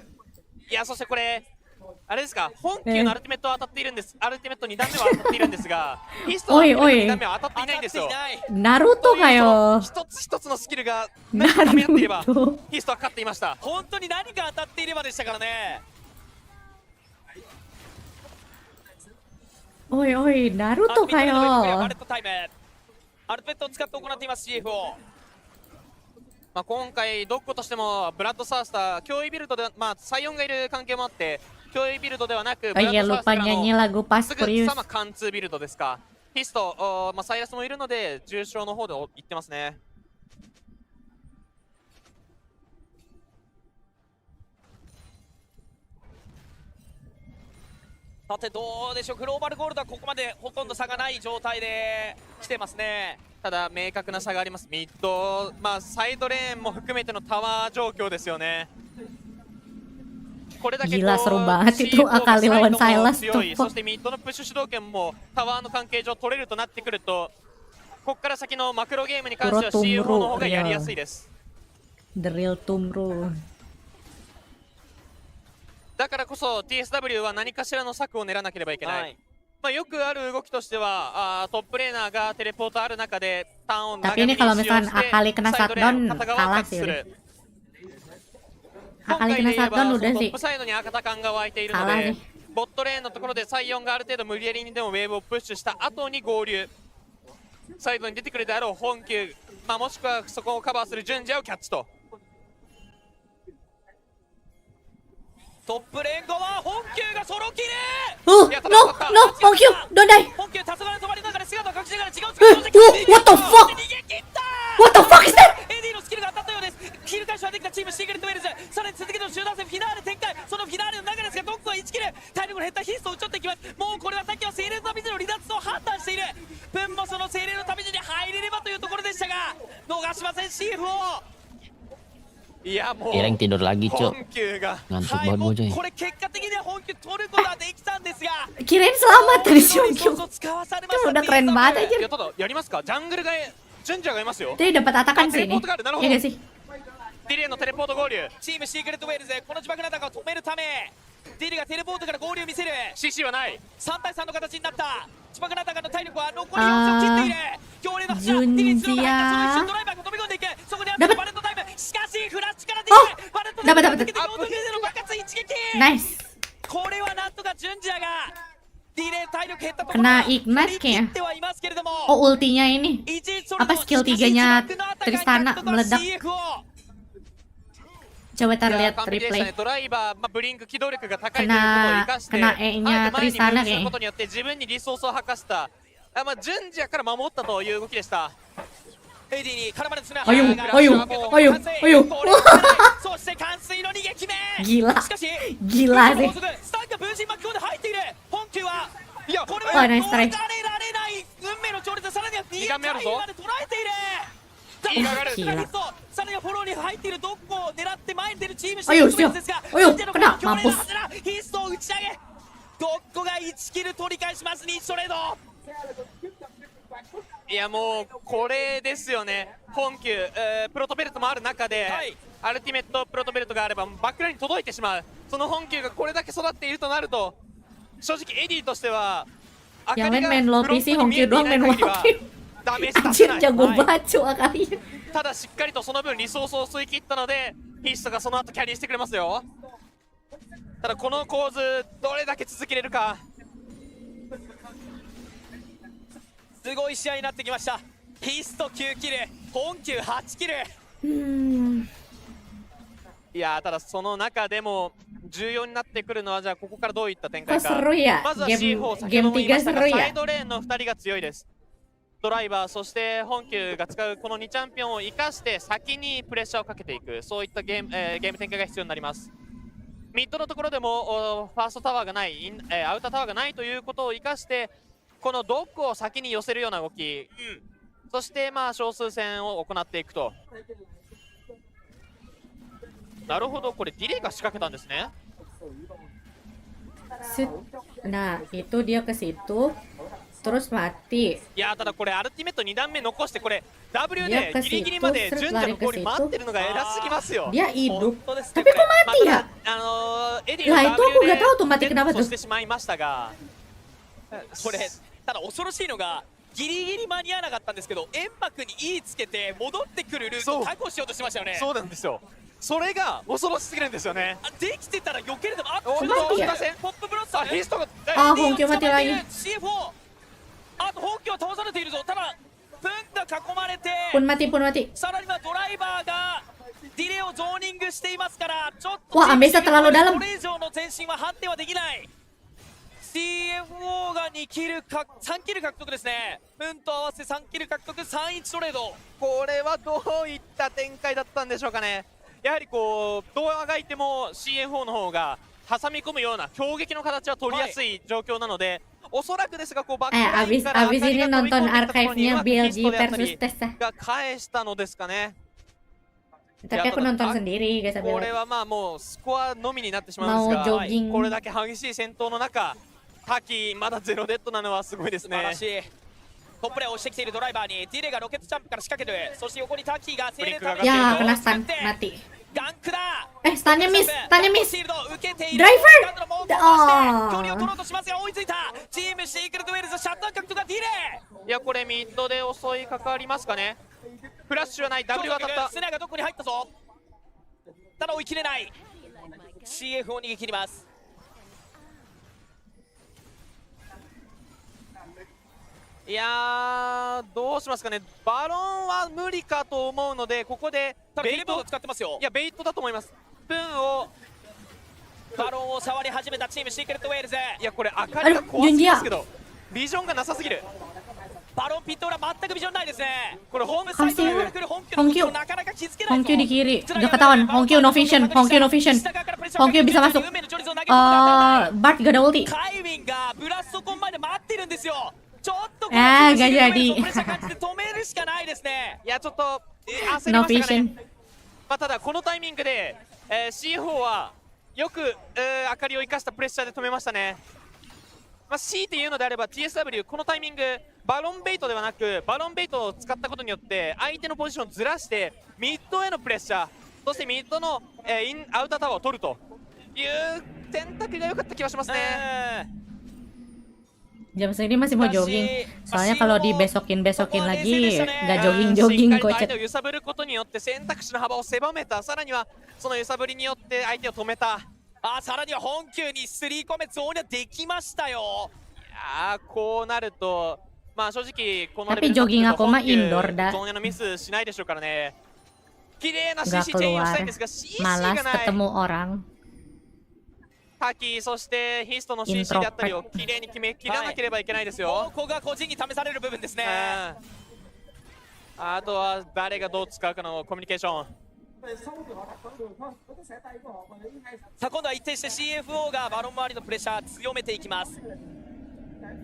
いや、そしてこれあれですか、本球のアルティメットは当たっているんです。アルティメット2段目は当たっているんですが、ヒストのアルティメット2段目は当たっていないんですよ。 Naruto kayo. 一つ一つのスキルが何か噛み合っていればヒストは勝っていました。本当に何か当たっていればでしたからね。Oi, Naruto バレ kayo. ットタイム。アルティメットを使って行っています CF を。まあ今回ドッコとしてもブラッドサースター脅威ビルドで、まあサイオンがいる関係もあって脅威ビルドではなく、 Oh iya, lupa nyanyi lagu pas すぐ Prius. さま貫通ビルドですか。ヒスト、まあ、サイラスもいるので重傷の方でいってますね。さてどうでしょう、グローバルゴールドはここまでほとんど差がない状態で来てますね。ただ明確な差があります。ミッド、まあ、サイドレーンも含めてのタワー状況ですよね。これだけ Gila seru banget itu Akali lawan Silas tuh. そしてミッドのプッシュ主導権もタワーの関係上取れるとなってくると、ここから先のマクロゲームに関しては CFO の方がやりやすいです。 The real Tumru. だからこそ TSW は何かしらの策を練らなければいけない。まあよくある動きとしてはトップレーナーがテレポートある中でターンを長 Tapi め ini に使 kalau 用 misalkan して Akali kena サイドレーン shutdown 片側をキャ kalah ッチ sih す udah. る。 Akali kena shutdown udah ト sih. ップサイドに赤タカンが湧いているの Kalah で nih. ボットレーンのところでサイオンがある程度無理やりにでもウェーブをプッシュした後に合流、サイドに出てくるであろう本球、まあ、もしくはそこをカバーする順序をキャッチと。トップレーン側本球がソロキル。 No, Hongkyo, don't die. 本球黄昏の止まりながら姿を隠しながら違う What the fuck? What the fuck is that? AD のスキルが当たったようです。キル回収はできたチームシークレットウェルズ。さらに続けての集団戦フィナーレ展開。そのフィナーレの中ですがドックは1キル、体力の減ったヒストを打ち取っていきます。もうこれはさっきは精霊の旅での離脱を判断している。分もその精霊の旅路に入れればというところでしたが逃しません CFO。 いやもう Ireng tidur lagi, Cok. 本球が Ngantuk banget bocah. これ結果的には本球取ることができたんですが Kirain selamat tadi si Hongkyo. 使わされま Itu した udah keren banget いや aja. ただやりますか。ジャングルがジュンジャーがいますよ。 Tadi dapat atakan sih テレポ ini. ートがある。なるほ Iya ど。 gak sih? ディレイのテレポート合流。チームシークレットウェルズこの自爆ナタカを止めるためディリがテレポートから合流を見せる。 CC はない。 3対3の形になった。自爆ナタカの体力は残り4分切っている。強烈な柱ディリにスローが入った。その一瞬ドライバーが飛び込んでいく。そこにあったバレットタイム。しかしフラッシュからできる。バレットタイムが抜けてオートゲーでの爆発一撃。 Nice. これはなんとかジュンジャーがディレイ体力減ったところ Kena ignite kayaknya. ってはいますけれども Oh, ultinya ini. Apa skill 3-nya Tristana meledak. Coba kita lihat 完璧でしたね。 replay. ドライバー、まあ、ブリンク機動力が高いということを生かして Kena E-nya あえて前にムー Tristana ブする kayaknya. ことによって自分にリソースを吐かせた、まあ、順次から守ったという動きでした。エディに絡まれて Ayo, ayo, ayo, ayo. Gila. Gila sih. Wah, nice try. Gila. Ayo, siap. Ayo, kena. Mampus. ドッコが1キル取り返します。2ストレート。いやもうこれですよね。本球、プロトベルトもある中で、アルティメットプロトベルトがあればバックラインに届いてしまう。その本球がこれだけ育っているとなると、正直エディとしては Yang main low PC Hongkyu doang main wakil. ダメージ出せない。 Jago baco kalian. ただしっかりとその分リソースを吸い切ったので、ヒーストがその後キャリーしてくれますよ。ただこの構図どれだけ続けれるか。すごい試合になってきました。ヒスト9キル、本球8キル。いやただその中でも重要になってくるのは、じゃあここからどういった展開か。 Seru ya. まずは Game C4、先ほども言いましたが 3 seru サ ya. イドレーンの2人が強いです。ドライバー、そして本球が使うこの2チャンピオンを生かして先にプレッシャーをかけていく、そういったゲーム展開が必要になります。ミッドのところでもファーストタワーがない、アウタータワーがないということを生かして、このドッグを先に寄せるような動き、そしてまあ少数戦を行っていくと。なるほど、これディレイが仕掛けたんですね。 Nah, itu dia ke situ, terus mati. いやただこれアルティメット2段目残して、これ W でギリギリまで順序の氷待ってるのが偉すぎますよ。 Dia hidup, tapi kok mati ya? エディ Lah の itu aku W nggak tahu tuh で mati kenapa そ tuh. してしまいましたが、これただ恐ろしいのがギリギリ間に合わなかったんですけど、煙幕に E つけて戻ってくるルートを確保しようとしてましたよね。そうなんですよ。それが恐ろしすぎるんですよね。できてたら避けるでも、あっおとどうしません。ポップブロッサー、ヒストがHongkyu mati lagi. CF4、あと本気は倒されているぞ。ただプンが囲まれて、 Pun mati, pun mati. さらにはドライバーがディレイをゾーニングしていますから、ちょっと Wah, Ambessa terlalu dalam. これ以上の前進は判定はできない。 CFO が2キルか3キル獲得ですね。プンと合わせ3キル獲得、3-1トレード。これはどういった展開だったんでしょうかね。やはりこうドアがいても CF4 の方が挟み込むような攻撃の形は取りやすい状況なので、おそらくですがこうバックラインから abis ini nonton archive-nya BLG versus Tess. が返したのですかね。 Tapi aku nonton sendiri guys. これはまあもうスコアのみになってしまうんですが、これだけ激しい戦闘の中、タキまだゼロデッドなのはすごいですね。素晴らしい。トップレーを押してきているドライバーにディレイがロケットジャンプから仕掛ける。そして横にタキーが精霊ターゲット Ya, kena stun, mati. ガンクだ。 Stunnya miss, stunnya miss. シールドを受けている。 Driver! 距離を取ろうとしますが追いついた。チームシークレットウェルズシャッター獲得がディレイ。いやこれミッドで襲いかかりますかね。フラッシュはない。 W 当たった。スネアがどこに入ったぞ。ただ追い切れない。 CF を逃げ切ります。 いやーどうしますかね。バロンは無理かと思うので、ここでベイトを使ってますよ。いやベイトだと思います。プンをバロンを触り始めたチームシークレットウェールズ。いやこれ明かりが怖すぎますけど、ビジョンがなさすぎる。バロンピット裏全くビジョンないですね。これホームサイドから来る本気のなかなか気づけないぞ。 Hongkyu di kiri, udah ketahuan. Hongkyu no vision, Hongkyu no vision. Hongkyu bisa masuk. Bart gak ada ulti. カイウィンがブラストコンまで待ってるんですよ。ちょっと gak jadi. 止めるしかないですね。いやちょっと焦りま No したかね。 vision. まあただこのタイミングで、C4 はよく、明かりを生かしたプレッシャーで止めましたね。まあ、強いて言うのであれば TSW このタイミングバロンベイトではなくバロンベイトを使ったことによって相手のポジションをずらしてミッドへのプレッシャー、そしてミッドの、アウタータワーを取るという選択が良かった気がしますね。 Jam segini masih mau jogging. Soalnya kalau dibesokin lagi nggak jogging kocet. 揺さぶることによって選択肢の幅を狭めた。さらにはその揺さぶりによって相手を止めた。さらには本球にスリーコメゾーンできましたよ。いやこうなるとまあ正直このレ Tapi ベルだと jogging aku mah 本球 indoor dah. ゾーンへのミスしないでしょうからね。綺麗な Nggak CC チェインをしたいん keluar. ですが CC が Malas ない。 ketemu orang. タキそしてヒストの CC であったりを綺麗に決め切らなければいけないですよ。ここが個人に試される部分ですね。あとは誰がどう使うかのコミュニケーション。さあ今度は一転して CFO がバロン周りのプレッシャー強めていきます。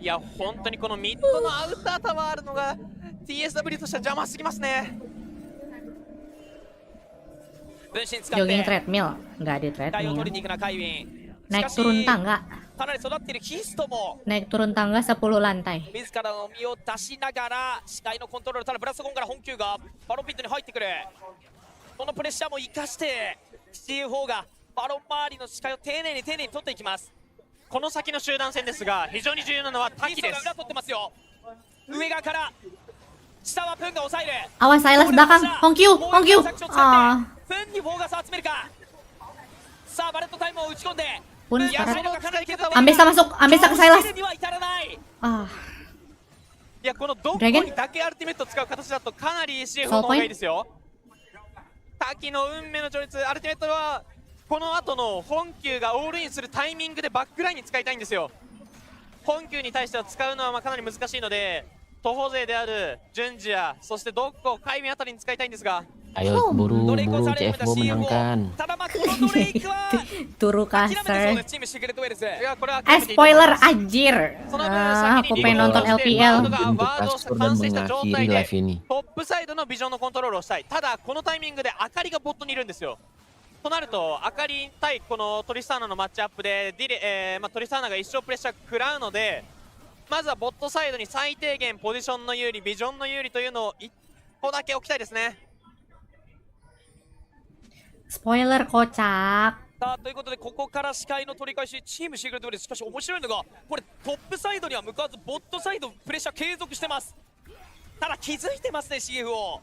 いや本当にこのミッドのアウタータワーあるのが TSW としては邪魔すぎますね。分身使って Jogging treadmill, nggak di 台を treadmill. 取りに行くなカイウィン。 Naik turun tangga. かなり育っているヒストも Naik turun tangga 10 lantai. 自らの身を出しながら視界のコントロール。ただブラスゴンから本球がバロンピットに入ってくる。このプレッシャーも生かして CFO がバロン周りの視界を丁寧に取っていきます。この先の集団戦ですが非常に重要なのはタキです。裏取ってますよ。上側から下はプンが抑える。 Awas Silas belakang. Hongkyu, Hongkyu. Ah. プンにフォーガスを集めるか。さあバレットタイムを打ち込んで Pun いや sekarang. そのかなり Ambessa masuk ke Silas. には至らない。 Ah. いやこのどこにだけアルティメットを使う形だとかなり CFO の方がいいですよ。滝の運命の序列。アルティメットはこの後の本球がオールインするタイミングでバックラインに使いたいんですよ。本球に対しては使うのはかなり難しいので徒歩勢であるジュンジやそしてドッコカイミあたりに使いたいんですが Ayo buru CFO menangkan. Turu caster. Spoiler anjir. Aku pengen nonton LPL. Untuk kasur dan mengakhiri live ini. トップサイドのビジョンのコントロールをしたい。ただこのタイミングでアカリがボットにいるんですよ。となるとアカリ対このトリスターナのマッチアップでトリスターナが一生プレッシャー食らうのでまずはボットサイドに最低限ポジションの有利ビジョンの有利というのを1個だけ置きたいですね。 Spoiler kocak. さあということでここから視界の取り返しチームシークレットウェルズ。しかし面白いのがこれトップサイドには向かわずボットサイドプレッシャー継続してます。ただ気づいてますね CFO。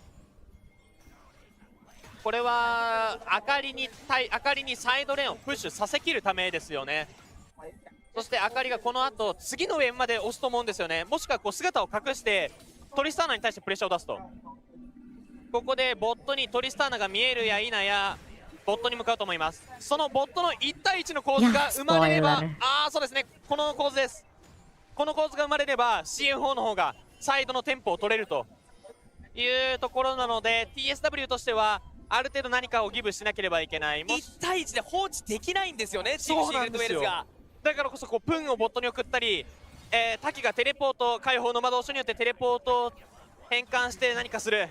これはアカリにサイドレーンをプッシュさせきるためですよね。そしてアカリがこの後次のウェーブまで押すと思うんですよね。もしくはこう姿を隠してトリスターナに対してプレッシャーを出すとここでボットにトリスターナが見えるや否やボットに向かうと思います。そのボットの1対1の構図が生まれればそうですねこの構図です。この構図が生まれれば CFO の方がサイドのテンポを取れるというところなので TSW としてはある程度何かをギブしなければいけない。1対1で放置できないんですよねチームシークレットウェルズが。だからこそこうプンをボットに送ったり滝がテレポート解放の魔導書によってテレポートを変換して何かする。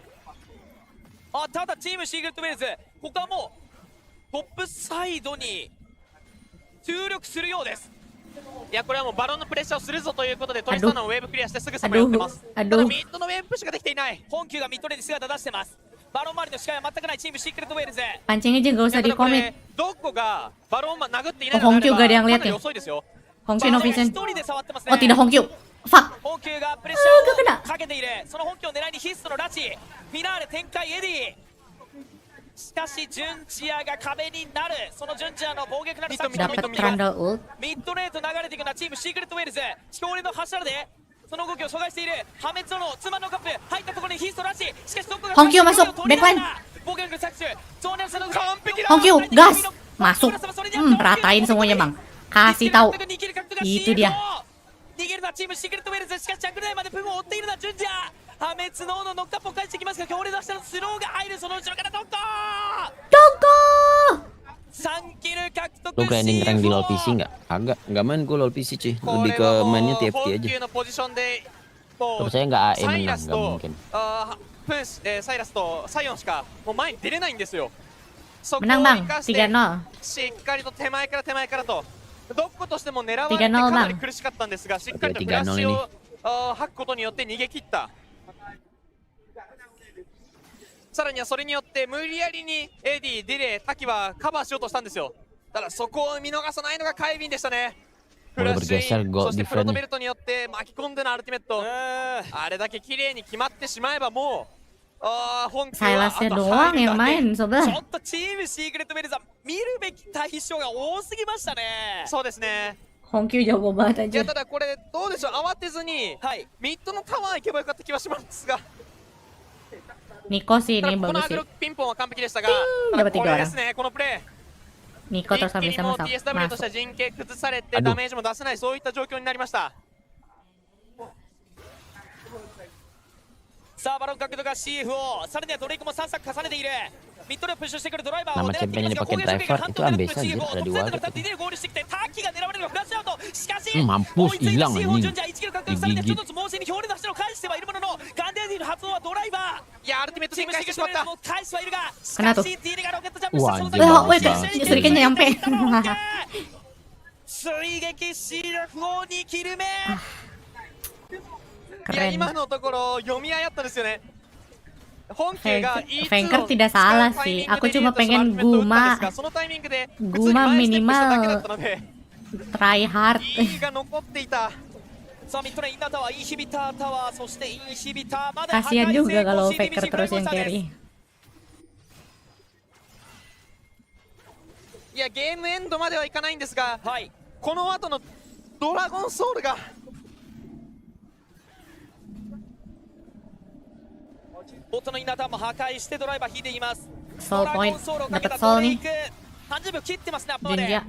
ただチームシークレットウェルズここはもうトップサイドに注力するようです。いやこれはもうバロンのプレッシャーをするぞということでトリスターナのウェーブクリアしてすぐさまやってます。ただミッドのウェーブプッシュができていない。本球がミッドレに姿出してます。バロン周りの視界は全くないチームシークレットウェルズ。 Pancing aja gak usah di komit. どこがバロン殴っていない Oh ので Hongkyu あれ gak ada yang ば lihat かなり nih. 遅いですよ。 Hongkyu no vision. 一人で触ってますね。 Oh tidak Hongkyu. Fuck. 本球がプレッシャーをかけている。その本球を狙いにヒストのラチフィナーレ展開エディ。しかしジュンチアが壁になる。そのジュンチアの防御なる作品のミッドレート流れていくのはチームシークレットウェルズ。強烈の柱でその動きを阻害している。破滅の妻のカップ入ったところにヒストラチ。しかしどこが Hongkyu masuk backline. Hongkyu gas masuk. Ratain semuanya bang. Kasih tahu. Itu dia. 逃げるのはチームシークレットウェルズ。しかし着台までプンを追っているのはジュンジャー。破滅ののノックアップを返してきますが強烈な下のスローが入る。その後ろからドンコー3キル獲得。 Lo grinding rank di LoL PC nggak? Nggak main gue LoL PC cuy. Lebih ke mainnya TFT aja. Terus saya nggak AE menang, nggak mungkin. サイラスとサイオンしかもう前に出れないんですよ。そこを Menang 生 bang かして 3-0. しっかりと手前からとどことしても狙われてかなり苦しかったんですがしっかりとフラッシュを吐くことによって逃げ切った。さらにはそれによって無理やりにエディ、ディレイ、タキはカバーしようとしたんですよ。ただそこを見逃さないのがカイビンでしたね。フラッシュイン、そしてプロトベルトによって巻き込んでのアルティメット、あれだけ綺麗に決まってしまえばもう本気は Silasnya doang yang main ちょ sebelah. っとチームシークレットウェルズは見るべき対象が多すぎましたね。そうですね。 Hongkyu jago banget いや aja. ただこれどうでしょう、慌てずに、ミッドのタワー行けばよかった気はしますが Nico sih ただ ini この bagus アグ sih. ロピンポンは完璧でしたが、 Dapat ただ tiga これ orang. ですね、このプレー Nico 一 terus 気に bisa もう masuk. TSW としては Masuk. 陣形崩されてダメージも出せない、そういった状況になりました。さあバロン角度が CF をさらにはドレイクも3作重ねている。ミッドでプッシュしてくるドライバーを Nama 狙ってい championnya ますが、 dipakai 攻撃 driver ハン itu トを狙って ambesa チー anjir ムを ada トッ di プサイド wall の gitu. 2つでゴールしてきて、タッキーが狙われるがフラッシュアウト。しかし Mampus 追いついた hilang CF を anjing. 順次は1キル獲得されて、1つ猛進に表現出しを返してはいるものの、ガンデーディの発動はドライバー。いや、アルティメット展開してしまった。返してはいるが、しかし TD がロケットジャンプしたその Oh, wait, surikannya nyampe. 追撃 CF を2キル目。い Keren. や、今のところ読み合いあったんですよね。本家が Fenker tidak salah sih. Aku cuma pengen Guma minimal try hard. さあミッドレインナータワー、インヒビタータワー、そしてインヒビターまで Kasian juga kalau Faker terus yang carry. いや、ゲームエンドまではいかないんですが、はい、この後のドラゴンソウルがボットのインナータワーも破壊してドライバー引いています。 Soul ドラゴ point ンソウルをかけた dapat ド soul レイ nih. ク、30秒切ってますね、アップまで。 Jinja.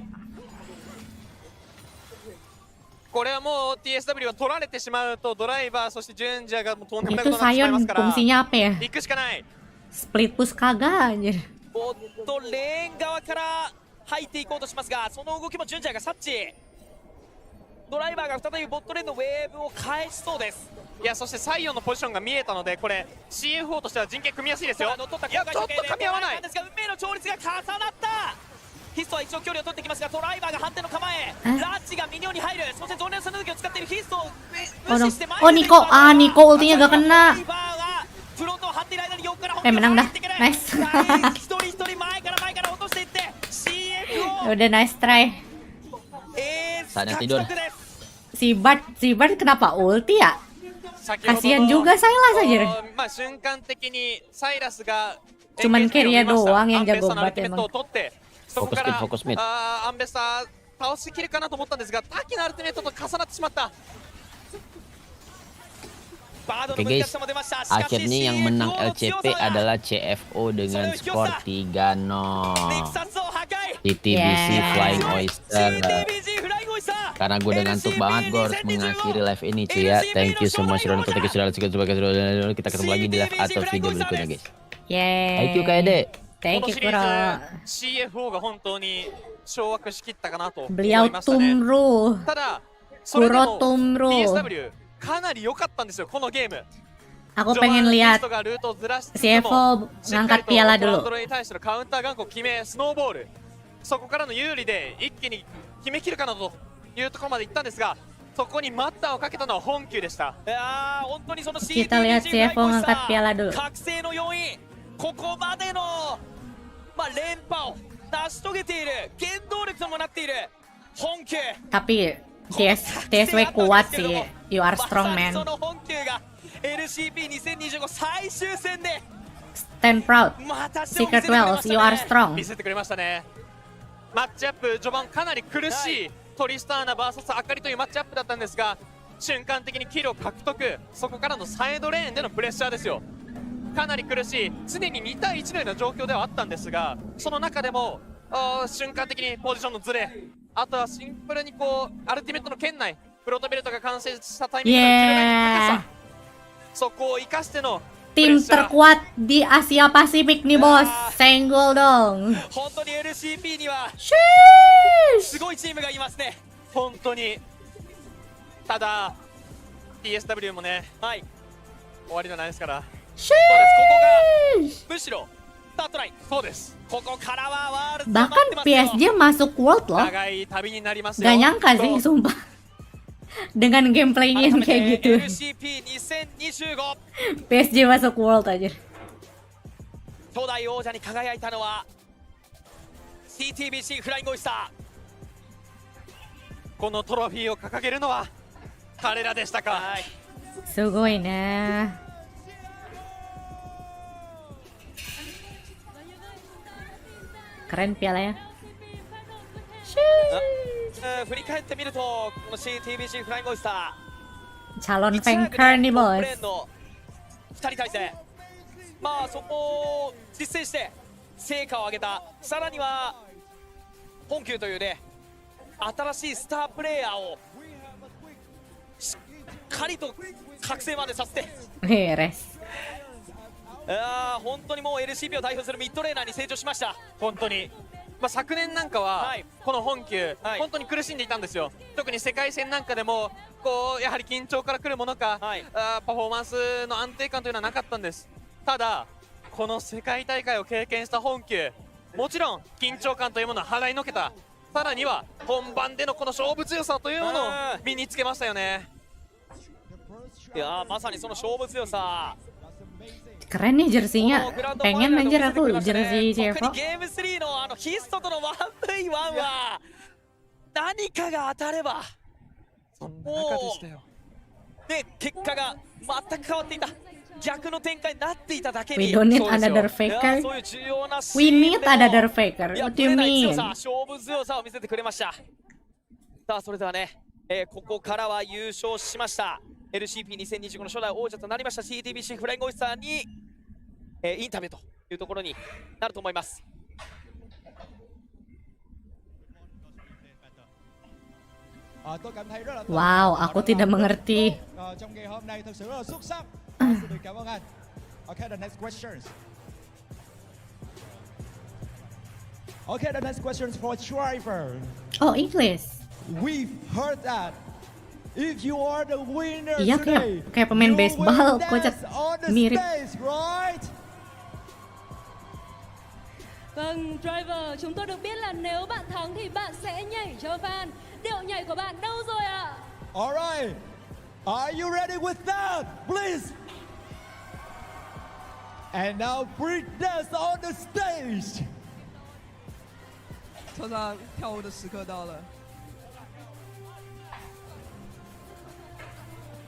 これはもう TSW は取られてしまうと、ドライバーそしてジュンジャーがもうとんでもない Itu ことになってしまいます Sion から、 fungsinya apa ya? 行くしかない。 Split push kagak anjir. おっとレーン側から入っていこうとしますが、その動きもジュンジャーが察知。ドライバーが再びボットレーンのウェーブを返しそうです。いや、そしてサイオンのポジションが見えたので、これ CFO としては陣形組みやすいですよ。いや、ちょっと噛み合わない。ですが運命の調律が重なった。ヒストは一応距離を取ってきますが、ドライバーが反転の構え、ラッチがミニオンに入る。そしてゾーネルサヌキを使っているヒストを無視して前に出てき Oh, Nico ultinya gak kena. フロントを張っている間に横から menang dah. Nice. 一人一人前から落としていって CF を Udah nice try. Saatnya tidur. Si Bart kenapa ulti ya? Kasian juga Silas aja. まあ瞬間的にサイラスが Cuman carry doang yang jago banget emang. そこから Fokus mid. アンベサー倒しきるかなと思ったんですが、タキのアルティメットと重なってしまった。 Oke guys, akhirnya yang menang LCP adalah CFO dengan skor 3-0. TTBC Flying Oyster. Karena gue udah ngantuk banget, gue harus mengakhiri live ini cuy ya. Thank you so much sudah nonton, kita ketemu lagi di live atau video berikutnya guys. Thank you KD. Thank you Kuro. CFO が本当に掌握しきったかなと思い Beliau ましたね。 tumru. ただそれで Kuro も tumru. TSW かなり良かったんですよこのゲーム。 Aku pengen lihat CFO ngangkat piala dulu. に対してのカウンター頑固決めスノーボール、そこからの有利で一気に決めきるかなというところまで行ったんですが、そこに待ったをかけたのは本球でした。いやー本当にその Kita lihat CFO ngangkat piala dulu. 覚醒の要因、ここまでの連覇を成し遂げている原動力ともなっている本球。 Tapi TSW kuat sih. You are strong man. その本球が LCP2025 最終戦で Stand proud. Secret Wells, you are strong. 見せてくれましたね。マッチアップ序盤かなり苦しいトリスターナ VS アカリというマッチアップだったんですが、瞬間的にキルを獲得、そこからのサイドレーンでのプレッシャーですよ。かなり苦しい、常に2対1のような状況ではあったんですが、その中でも瞬間的にポジションのズレ、あとはシンプルにこうアルティメットの圏内、フロートベルトが完成したタイミングのキルラインの高さ、そこを生かしての Tim terkuat di Asia Pasifik nih bos. Senggol dong. 本当に LCP にはすごいチームがいますね。本当に。ただ TSW もね、はい、終わりじゃないですから。そうです、ここがむしろスタートライン。そうです。ここからはワールド Bahkan PSG masuk World loh. 長い旅になりますよ。 Gak nyangka sih sumpah. Dengan gameplaynya yang kayak gitu. LCP 2025 PSG masuk World aja. 初代王者に輝いたのは CTBC フライングオイスター。このトロフィーを掲げるのは彼らでしたか。すごいね。Keren pialanya. 振り返ってみるとこの CTBC フライングオイスター Calon Fenker nih bos. 2人体制、まあそこを実践して成果を上げた。さらには本球というね新しいスタープレイヤーをしっかりと覚醒までさせて Beres. 本当にもう LCP を代表するミッドレーナーに成長しました。本当に。昨年なんかは、この本球、本当に苦しんでいたんですよ。特に世界戦なんかでも、やはり緊張から来るものか、パフォーマンスの安定感というのはなかったんです。ただ、この世界大会を経験した本球、もちろん緊張感というものは払いのけた。さらには本番でのこの勝負強さというものを身につけましたよね。いやまさにその勝負強さ。Keren nih jersinya. Pengen anjir aku jersey Chevo. ゲーム3のヒストとの 1v1 は何かが当たればで結果が全く変わっていた。逆の展開になっていただけに。 We don't need another faker. We need another faker. What do you mean? 勝負強さを見せてくれました。さあそれではね、ここからは優勝しました LCP2025 の初代王者となりました CTBC フライングオイスターに、インタビューというところになると思います。Wow, aku tidak mengerti. Trong ngày hôm nay thật sự rất là xuất sắc. Xin được cảm ơn anh. Okay, the next questions. Okay, the next questions for Driver. Oh, English. We've heard that if you are the winner Iya, today, kayak pemain you baseball, will kocak dance on the mirip. stage, right? Vâng, Driver, chúng tôi được biết là nếu bạn thắng thì bạn sẽ nhảy cho fan. Điệu nhảy của bạn đâu rồi ạ? All right. Are you ready with that? Please. And now bring dance on the stage. 车上跳舞的时刻到了。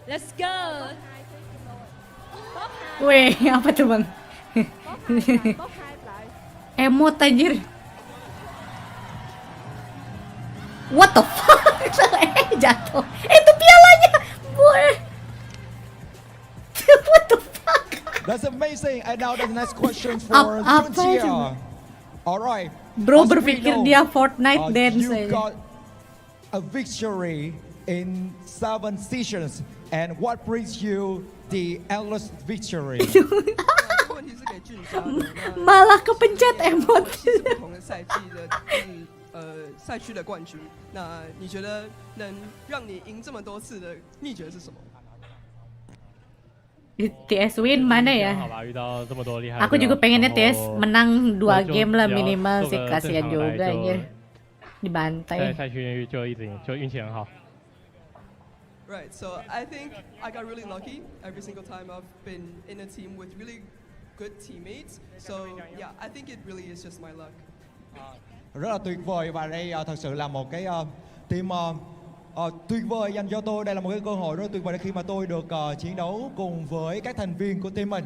Let's go. Weh, apa tuh bang? Emot anjir. What the fuck? Jatuh. Itu pialanya. Boy. What the fuck? That's amazing. And now the next question for Junjia. All right. Bro berpikir dia Fortnite dance You aja. got a victory in 7 seasons. And what brings you the endless victory? 问题是给俊家的。 Malah kepencet emot. 不同的赛季的赛区的冠军。那你觉得能让你赢这么多次的秘诀是什么？ TS win mana ya? Aku juga pengennya TS menang 2 game lah minimal sih, kasihan juga anjir. Dibantai. Right, so I think I got really lucky every single time I've been in a team with really good teammates. So yeah, I think it really is just my luck. Rất là tuyệt vời và đây thật sự là một cái team tuyệt vời dành cho tôi. Đây là một cái cơ hội rất tuyệt vời khi mà tôi được chiến đấu cùng với các thành viên của team mình.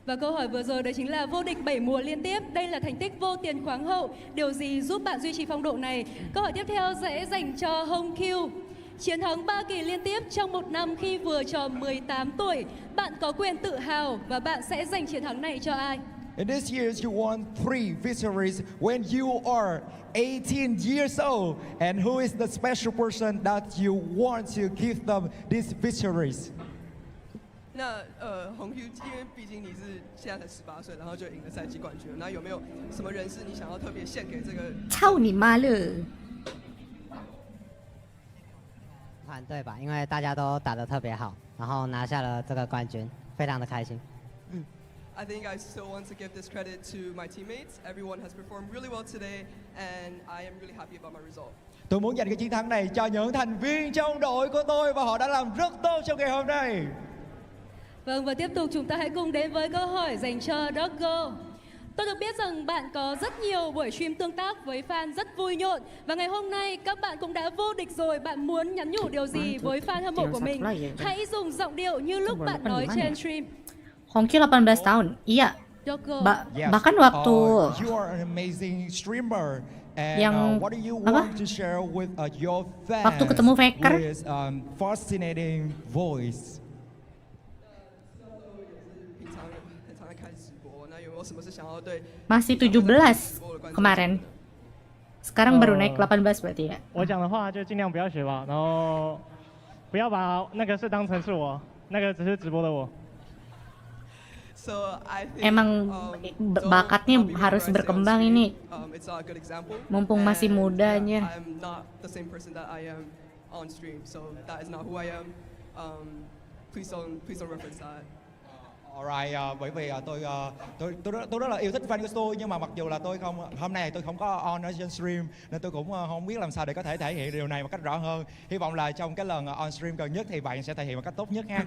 Và câu hỏi vừa rồi đó chính là vô địch 7 mùa liên tiếp. Đây là thành tích vô tiền khoáng hậu. Điều gì giúp bạn duy trì phong độ này? Câu hỏi tiếp theo sẽ dành cho Hồng Q. Chiến thắng 3 kỳ liên tiếp trong một năm khi vừa tròn 18 tuổi. Bạn có quyền tự hào và bạn sẽ dành chiến thắng này cho ai? In this year, you won 3 victories when you are 18 years old. And who is the special person that you want to give them these victories? 那红 Q， 因为毕竟你是现在才18岁，然后就赢了赛季冠军，那有没有什么人是你想要特别献给这个？操你妈了！团队吧，因为大家都打得特别好，然后拿下了这个冠军，非常的开心。I think I still want to give this credit to my teammates. Everyone has performed really well today, and I am really happy about my result. Tôi muốn dành cái chiến thắng này cho những thành viên trong đội của tôi và họ đã làm rất tốt trong ngày hôm nay. Vâng, và tiếp tục chúng ta hãy cùng đến với câu hỏi dành cho Doggo. Tôi được biết rằng bạn có rất nhiều buổi stream tương tác với fan rất vui nhộn. Và ngày hôm nay các bạn cũng đã vô địch rồi. Bạn muốn nhắn nhủ điều gì với fan hâm mộ của mình? Hãy dùng giọng điệu như lúc bạn nói trên stream. Hongki 18 tahun, iya. Bahkan waktu You are an amazing streamer. And yang what do you apa? want to share with your fans Waktu ketemu Faker with fascinating voice? masih 17 kemarin. Sekarang baru naik 18 berarti ya. 我讲的话就尽量不要学吧，然后不要把那个是当成是我，那个只是直播的我。Emang bakatnya harus berkembang ini. Mumpung masih mudanya. Alright, bởi vì tôi rất là yêu thích fan của tôi, nhưng mà mặc dù là tôi không hôm nay tôi không có on ở trên stream nên tôi cũng không biết làm sao để có thể thể hiện điều này một cách rõ hơn. Hy vọng là trong cái lần on stream gần nhất thì bạn sẽ thể hiện một cách tốt nhất ha.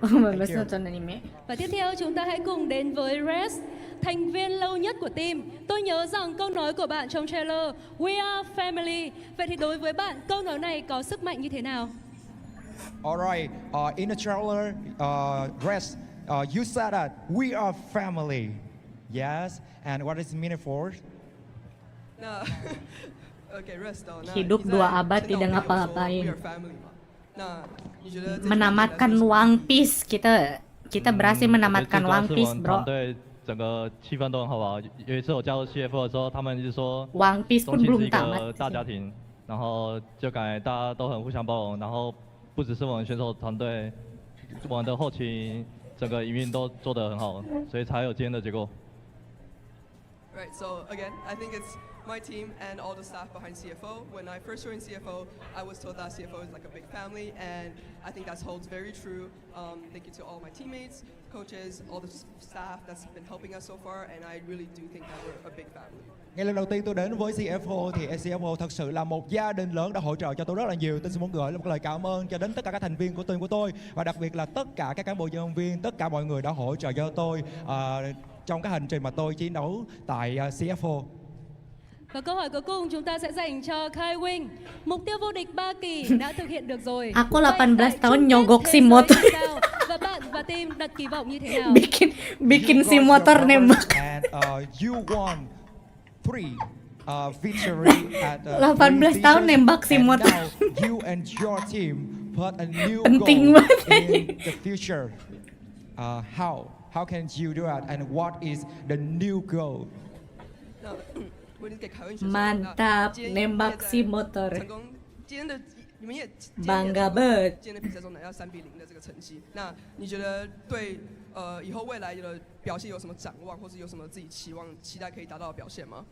Và tiếp theo chúng ta hãy cùng đến với Res, thành viên lâu nhất của team. Tôi nhớ rằng câu nói của bạn trong trailer We are family. Vậy thì đối với bạn câu nói này có sức mạnh như thế nào? Alright, in the trailer, Res, you said that we are family. Yes, and what is the meaning for? Nah. Okay, rest down. Hidup 2 abad tidak ngapa-ngapain. Menamatkan One Piece, kita berhasil menamatkan One Piece, bro. 整个气氛都很好玩。有一次我加入 CFO 的时候，他们就说 One Piece 中信是一个大家庭，然后就感觉大家都很互相包容，然后不只是我们选手团队，我们的后勤整个营运都做得很好，所以才有今天的结果。Right, so again, I think it's my team and all the staff behind CFO. When I first joined CFO, I was told that CFO is like a big family, and I think that holds very true. Thank you to all my teammates, coaches, all the staff that's been helping us so far, and I really do think that we're a big family. Ngay lần đầu tiên tôi đến với CFO thì CFO thật sự là một gia đình lớn đã hỗ trợ cho tôi rất là nhiều. Tôi xin muốn gửi một lời cảm ơn cho đến tất cả các thành viên của team của tôi, và đặc biệt là tất cả các cán bộ nhân viên, tất cả mọi người đã hỗ trợ cho tôi trong cái hành trình mà tôi chiến đấu tại CFO. Và câu hỏi cuối cùng chúng ta sẽ dành cho Kai Wing. Mục tiêu vô địch 3 kỳ đã thực hiện được rồi. Aku 18 tahun nyogok sim motor. Và bạn và team đặt kỳ vọng như thế nào? bikin sim motor nembak. And you won 3 victory at 18 tahun nembak sim motor. You and your team put a new Penting goal banget. in the future. How can you do that, and what is the new goal? Mantap, nembak sim motor. Bangga banget. 今天的比赛中拿到3-0的这个成绩，那你觉得对以后未来的表现有什么展望，或是有什么自己期待可以达到的表现吗？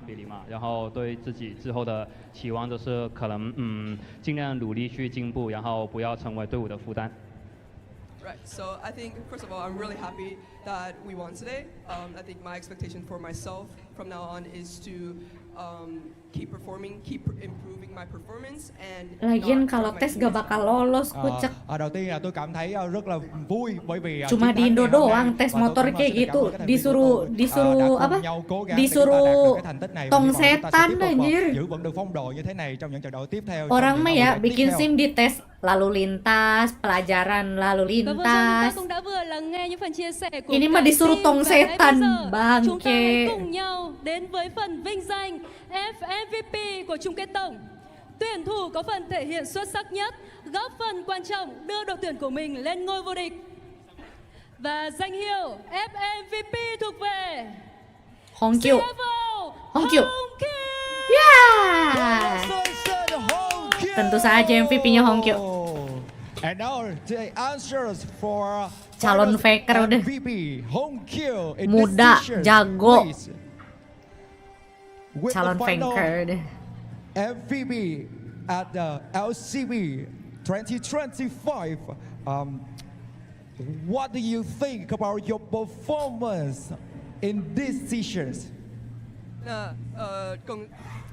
比例嘛，然后对自己之后的期望就是可能尽量努力去进步，然后不要成为队伍的负担。 Right, so I think first of all, I'm really happy that we won today. I think my expectation for myself from now on is to keep performing, keep improving my performance, and Lagian kalau tes gak bakal lolos, kucek. Đầu tiên là tôi cảm thấy rất là vui bởi vì Cuma di Indo doang tes motor kayak gitu, disuruh apa? Disuruh tong setan anjir. Giữ vững được phong độ như thế này trong những trận đấu tiếp theo. Orang mah ya bikin sim di tes lalu lintas, pelajaran lalu lintas. Ini mah disuruh tong setan, bangke. Cùng nhau đến với phần vinh danh FMVP của chung kết tổng. Tuyển thủ có phần thể hiện xuất sắc nhất, góp phần quan trọng đưa đội tuyển của mình lên ngôi vô địch. Và danh hiệu FMVP thuộc về Hongkyu. Hongkyu. Yeah. Tentu saja MVP-nya Hongkyu. And now the answers for calon faker udah MVP Hongkyu muda, jago. Calon faker deh. MVP at the LCB 2025. What do you think about your performance in these sessions? 那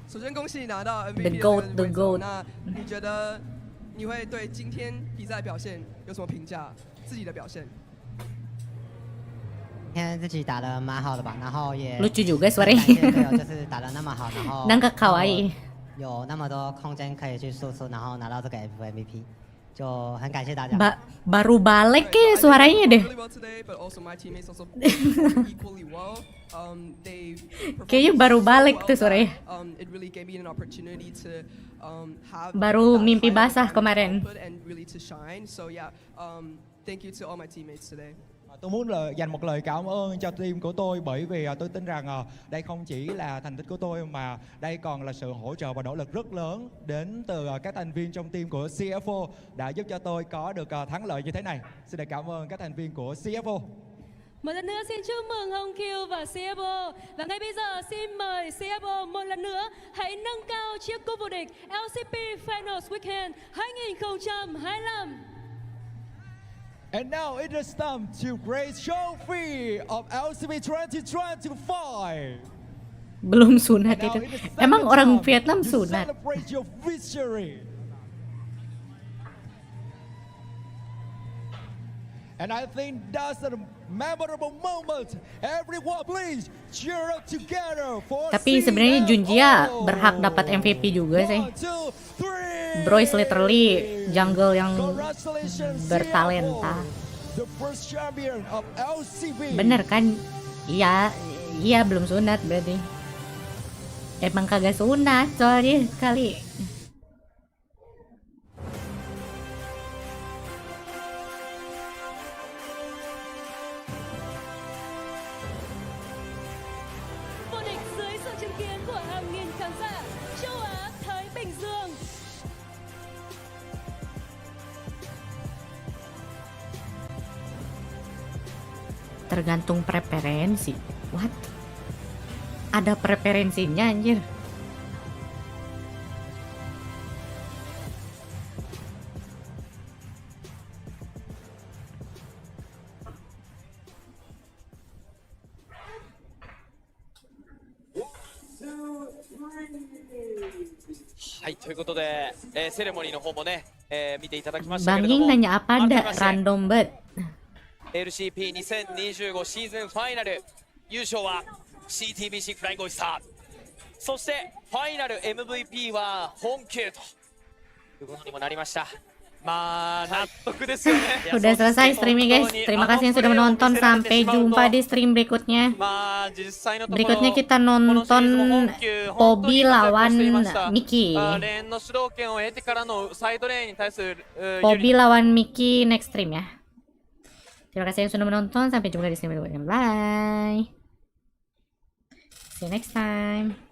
首先恭喜你拿到 MVP 的 The GOAT. 那你觉得你会对今天比赛表现有什么评价？自己的表现？今天自己打得蛮好的吧，然后也 lucu juga suaranya. 感谢队友就是打得那么好，然后 Nangka kawaii. 有那么多空间可以去输出，然后拿到这个 MVP， 就很感谢大家。Baru balik ya suaranya deh. Kayaknya baru balik tuh suaranya. Baru mimpi basah kemarin. Tôi muốn dành một lời cảm ơn cho team của tôi, bởi vì tôi tin rằng đây không chỉ là thành tích của tôi mà đây còn là sự hỗ trợ và nỗ lực rất lớn đến từ các thành viên trong team của CFO đã giúp cho tôi có được thắng lợi như thế này. Xin được cảm ơn các thành viên của CFO. Một lần nữa xin chúc mừng Hồng Kiều và CFO. Và ngay bây giờ xin mời CFO một lần nữa hãy nâng cao chiếc cúp vô địch LCP Finals Weekend 2025. And now it is time to grace trophy of LCP 2025. Belum sunat itu. Emang orang Vietnam sunat? Celebrate your victory. And I think that's a memorable moment. Everyone please cheer up together for Tapi sebenarnya Junjia berhak dapat MVP juga sih. Bro is literally jungle yang bertalenta. Bener kan? Iya, iya belum sunat berarti. Emang kagak sunat soalnya kali. Vô địch dưới sự chứng kiến của hàng nghìn khán giả, châu Á Thái Bình Dương. Tergantung preferensi. What? Ada preferensinya anjir. Bang Ying nanya apa ada random bet. LCP2025 シーズンファイナル優勝は CTBC フライングオイスター、そしてファイナル MVP は本球ということにもなりました。まあ納得ですよね。 Udah selesai streaming guys. Terima kasih yang sudah menonton. Sampai jumpa di stream berikutnya. Berikutnya kita nonton Pobi lawan Miki. Pobi lawan Miki next stream ya. Terima kasih yang sudah menonton. Sampai jumpa di stream berikutnya. Bye. See you next time.